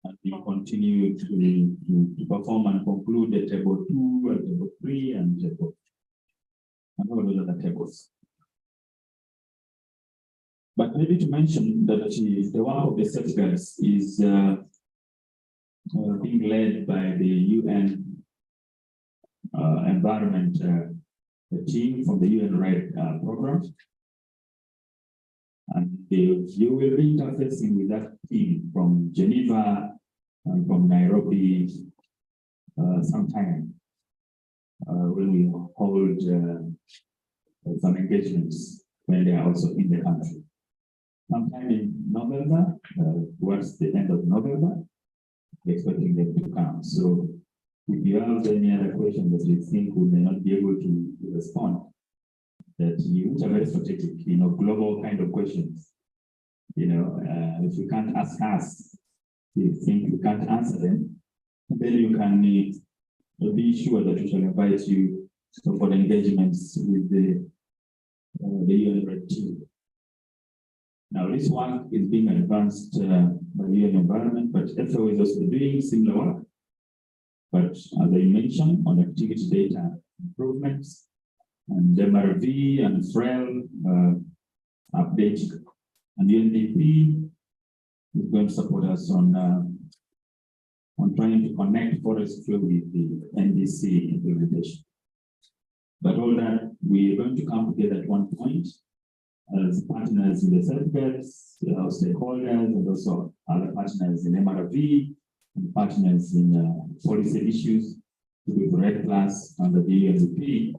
And we continue to perform and conclude the table 2 and table 3 and table and all those other tables. But maybe to mention that the work of the safeguards is being led by the UN environment team from the UN REDD program. And you will be interfacing with that team from Geneva and from Nairobi sometime when we hold some engagements when they are also in the country. Sometime in November, towards the end of November, we're expecting them to come. So if you have any other questions that you think we may not be able to respond, that which are very strategic, global kind of questions, if you can't ask us, you think you can't answer them, then you can be sure that we shall invite you for engagements with the UN REDD team. Now, this work is being advanced by UN Environment, but FAO is also doing similar work. But as I mentioned, on activity data improvements, and MRV and FREL updating, and the UNDP is going to support us on trying to connect forest flow with the NDC implementation. But all that, we are going to come together at one point as partners in the safeguards, our stakeholders, and also other partners in MRV, and partners in policy issues with REDD Plus under the UNDP.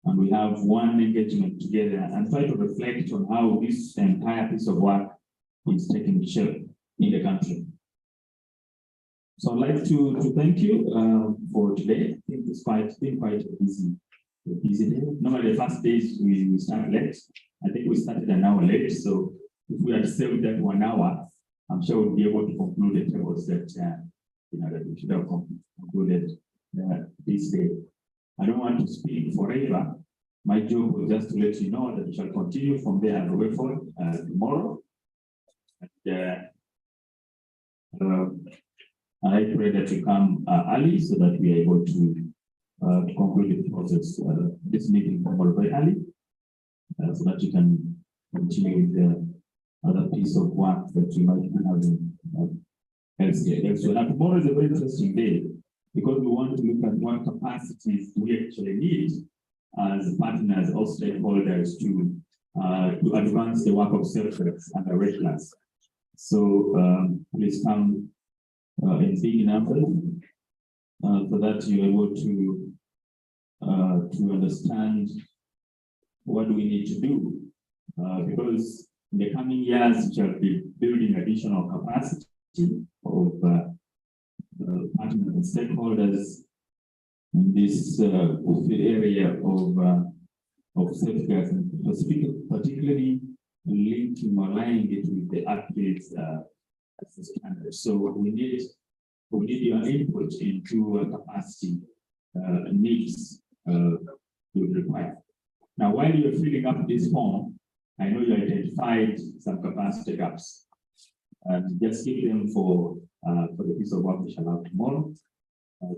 And we have one engagement together and try to reflect on how this entire piece of work is taking shape in the country. So I'd like to thank you for today. I think it's been quite a busy day. Normally the first days we start late. I think we started an hour late. So if we had saved that 1 hour, I'm sure we'll be able to conclude the tables that that we should have concluded this day. I don't want to speak forever. My job was just to let you know that we shall continue from there and way forward tomorrow. And I pray that you come early so that we are able to conclude the process, this meeting tomorrow very early, so that you can continue with the other piece of work that you might be having elsewhere. Now, tomorrow is a very interesting day because we want to look at what capacities we actually need as partners or stakeholders to advance the work of safeguards and the REDD Plus. So please come in big numbers so that you're able to understand what we need to do. Because in the coming years, we shall be building additional capacity of partners and stakeholders in this area of safeguards, and particularly linking or aligning it with the updates standard. So we need your input into capacity needs you require. Now, while you're filling up this form, I know you identified some capacity gaps. Just keep them for the piece of work we shall have tomorrow,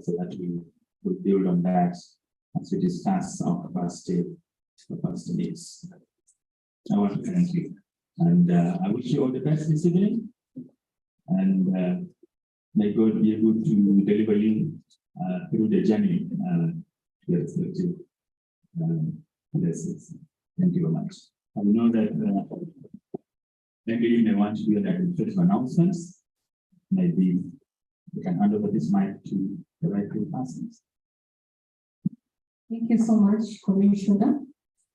so that we will build on that as we discuss our capacity needs. I want to thank you, and I wish you all the best this evening, and may God be able to deliver you through the journey. Yes, thank you very much. I know that maybe you may want to do the administrative announcements. Maybe you can hand over this mic to the right two persons. Thank you so much, Commissioner.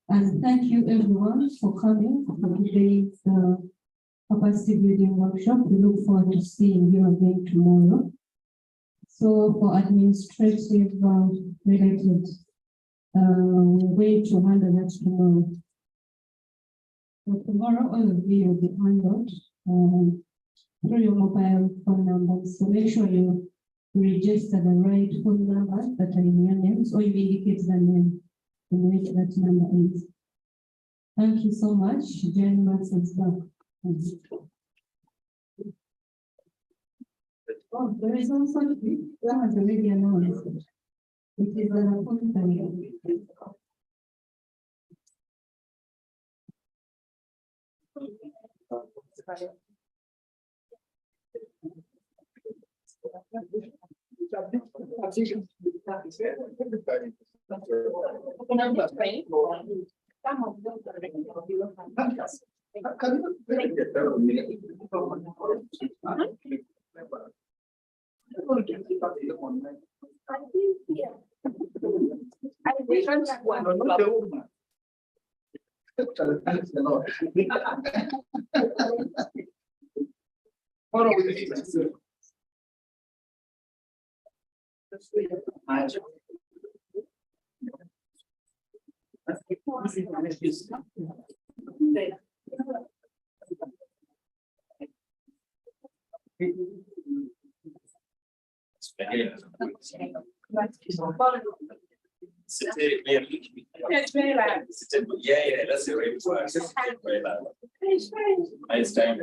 And thank you everyone for coming for today's capacity building workshop. We look forward to seeing you again tomorrow. So for administrative related, we're going to handle that tomorrow. So tomorrow, all of you will be handled through your mobile phone numbers. So make sure you register the right phone numbers that are in your names, or you indicate the name in which that number is. Thank you so much. Jen Manson's back. Oh, there is also that was already announced. It is an appointment. Yeah, that's the right word. It's time.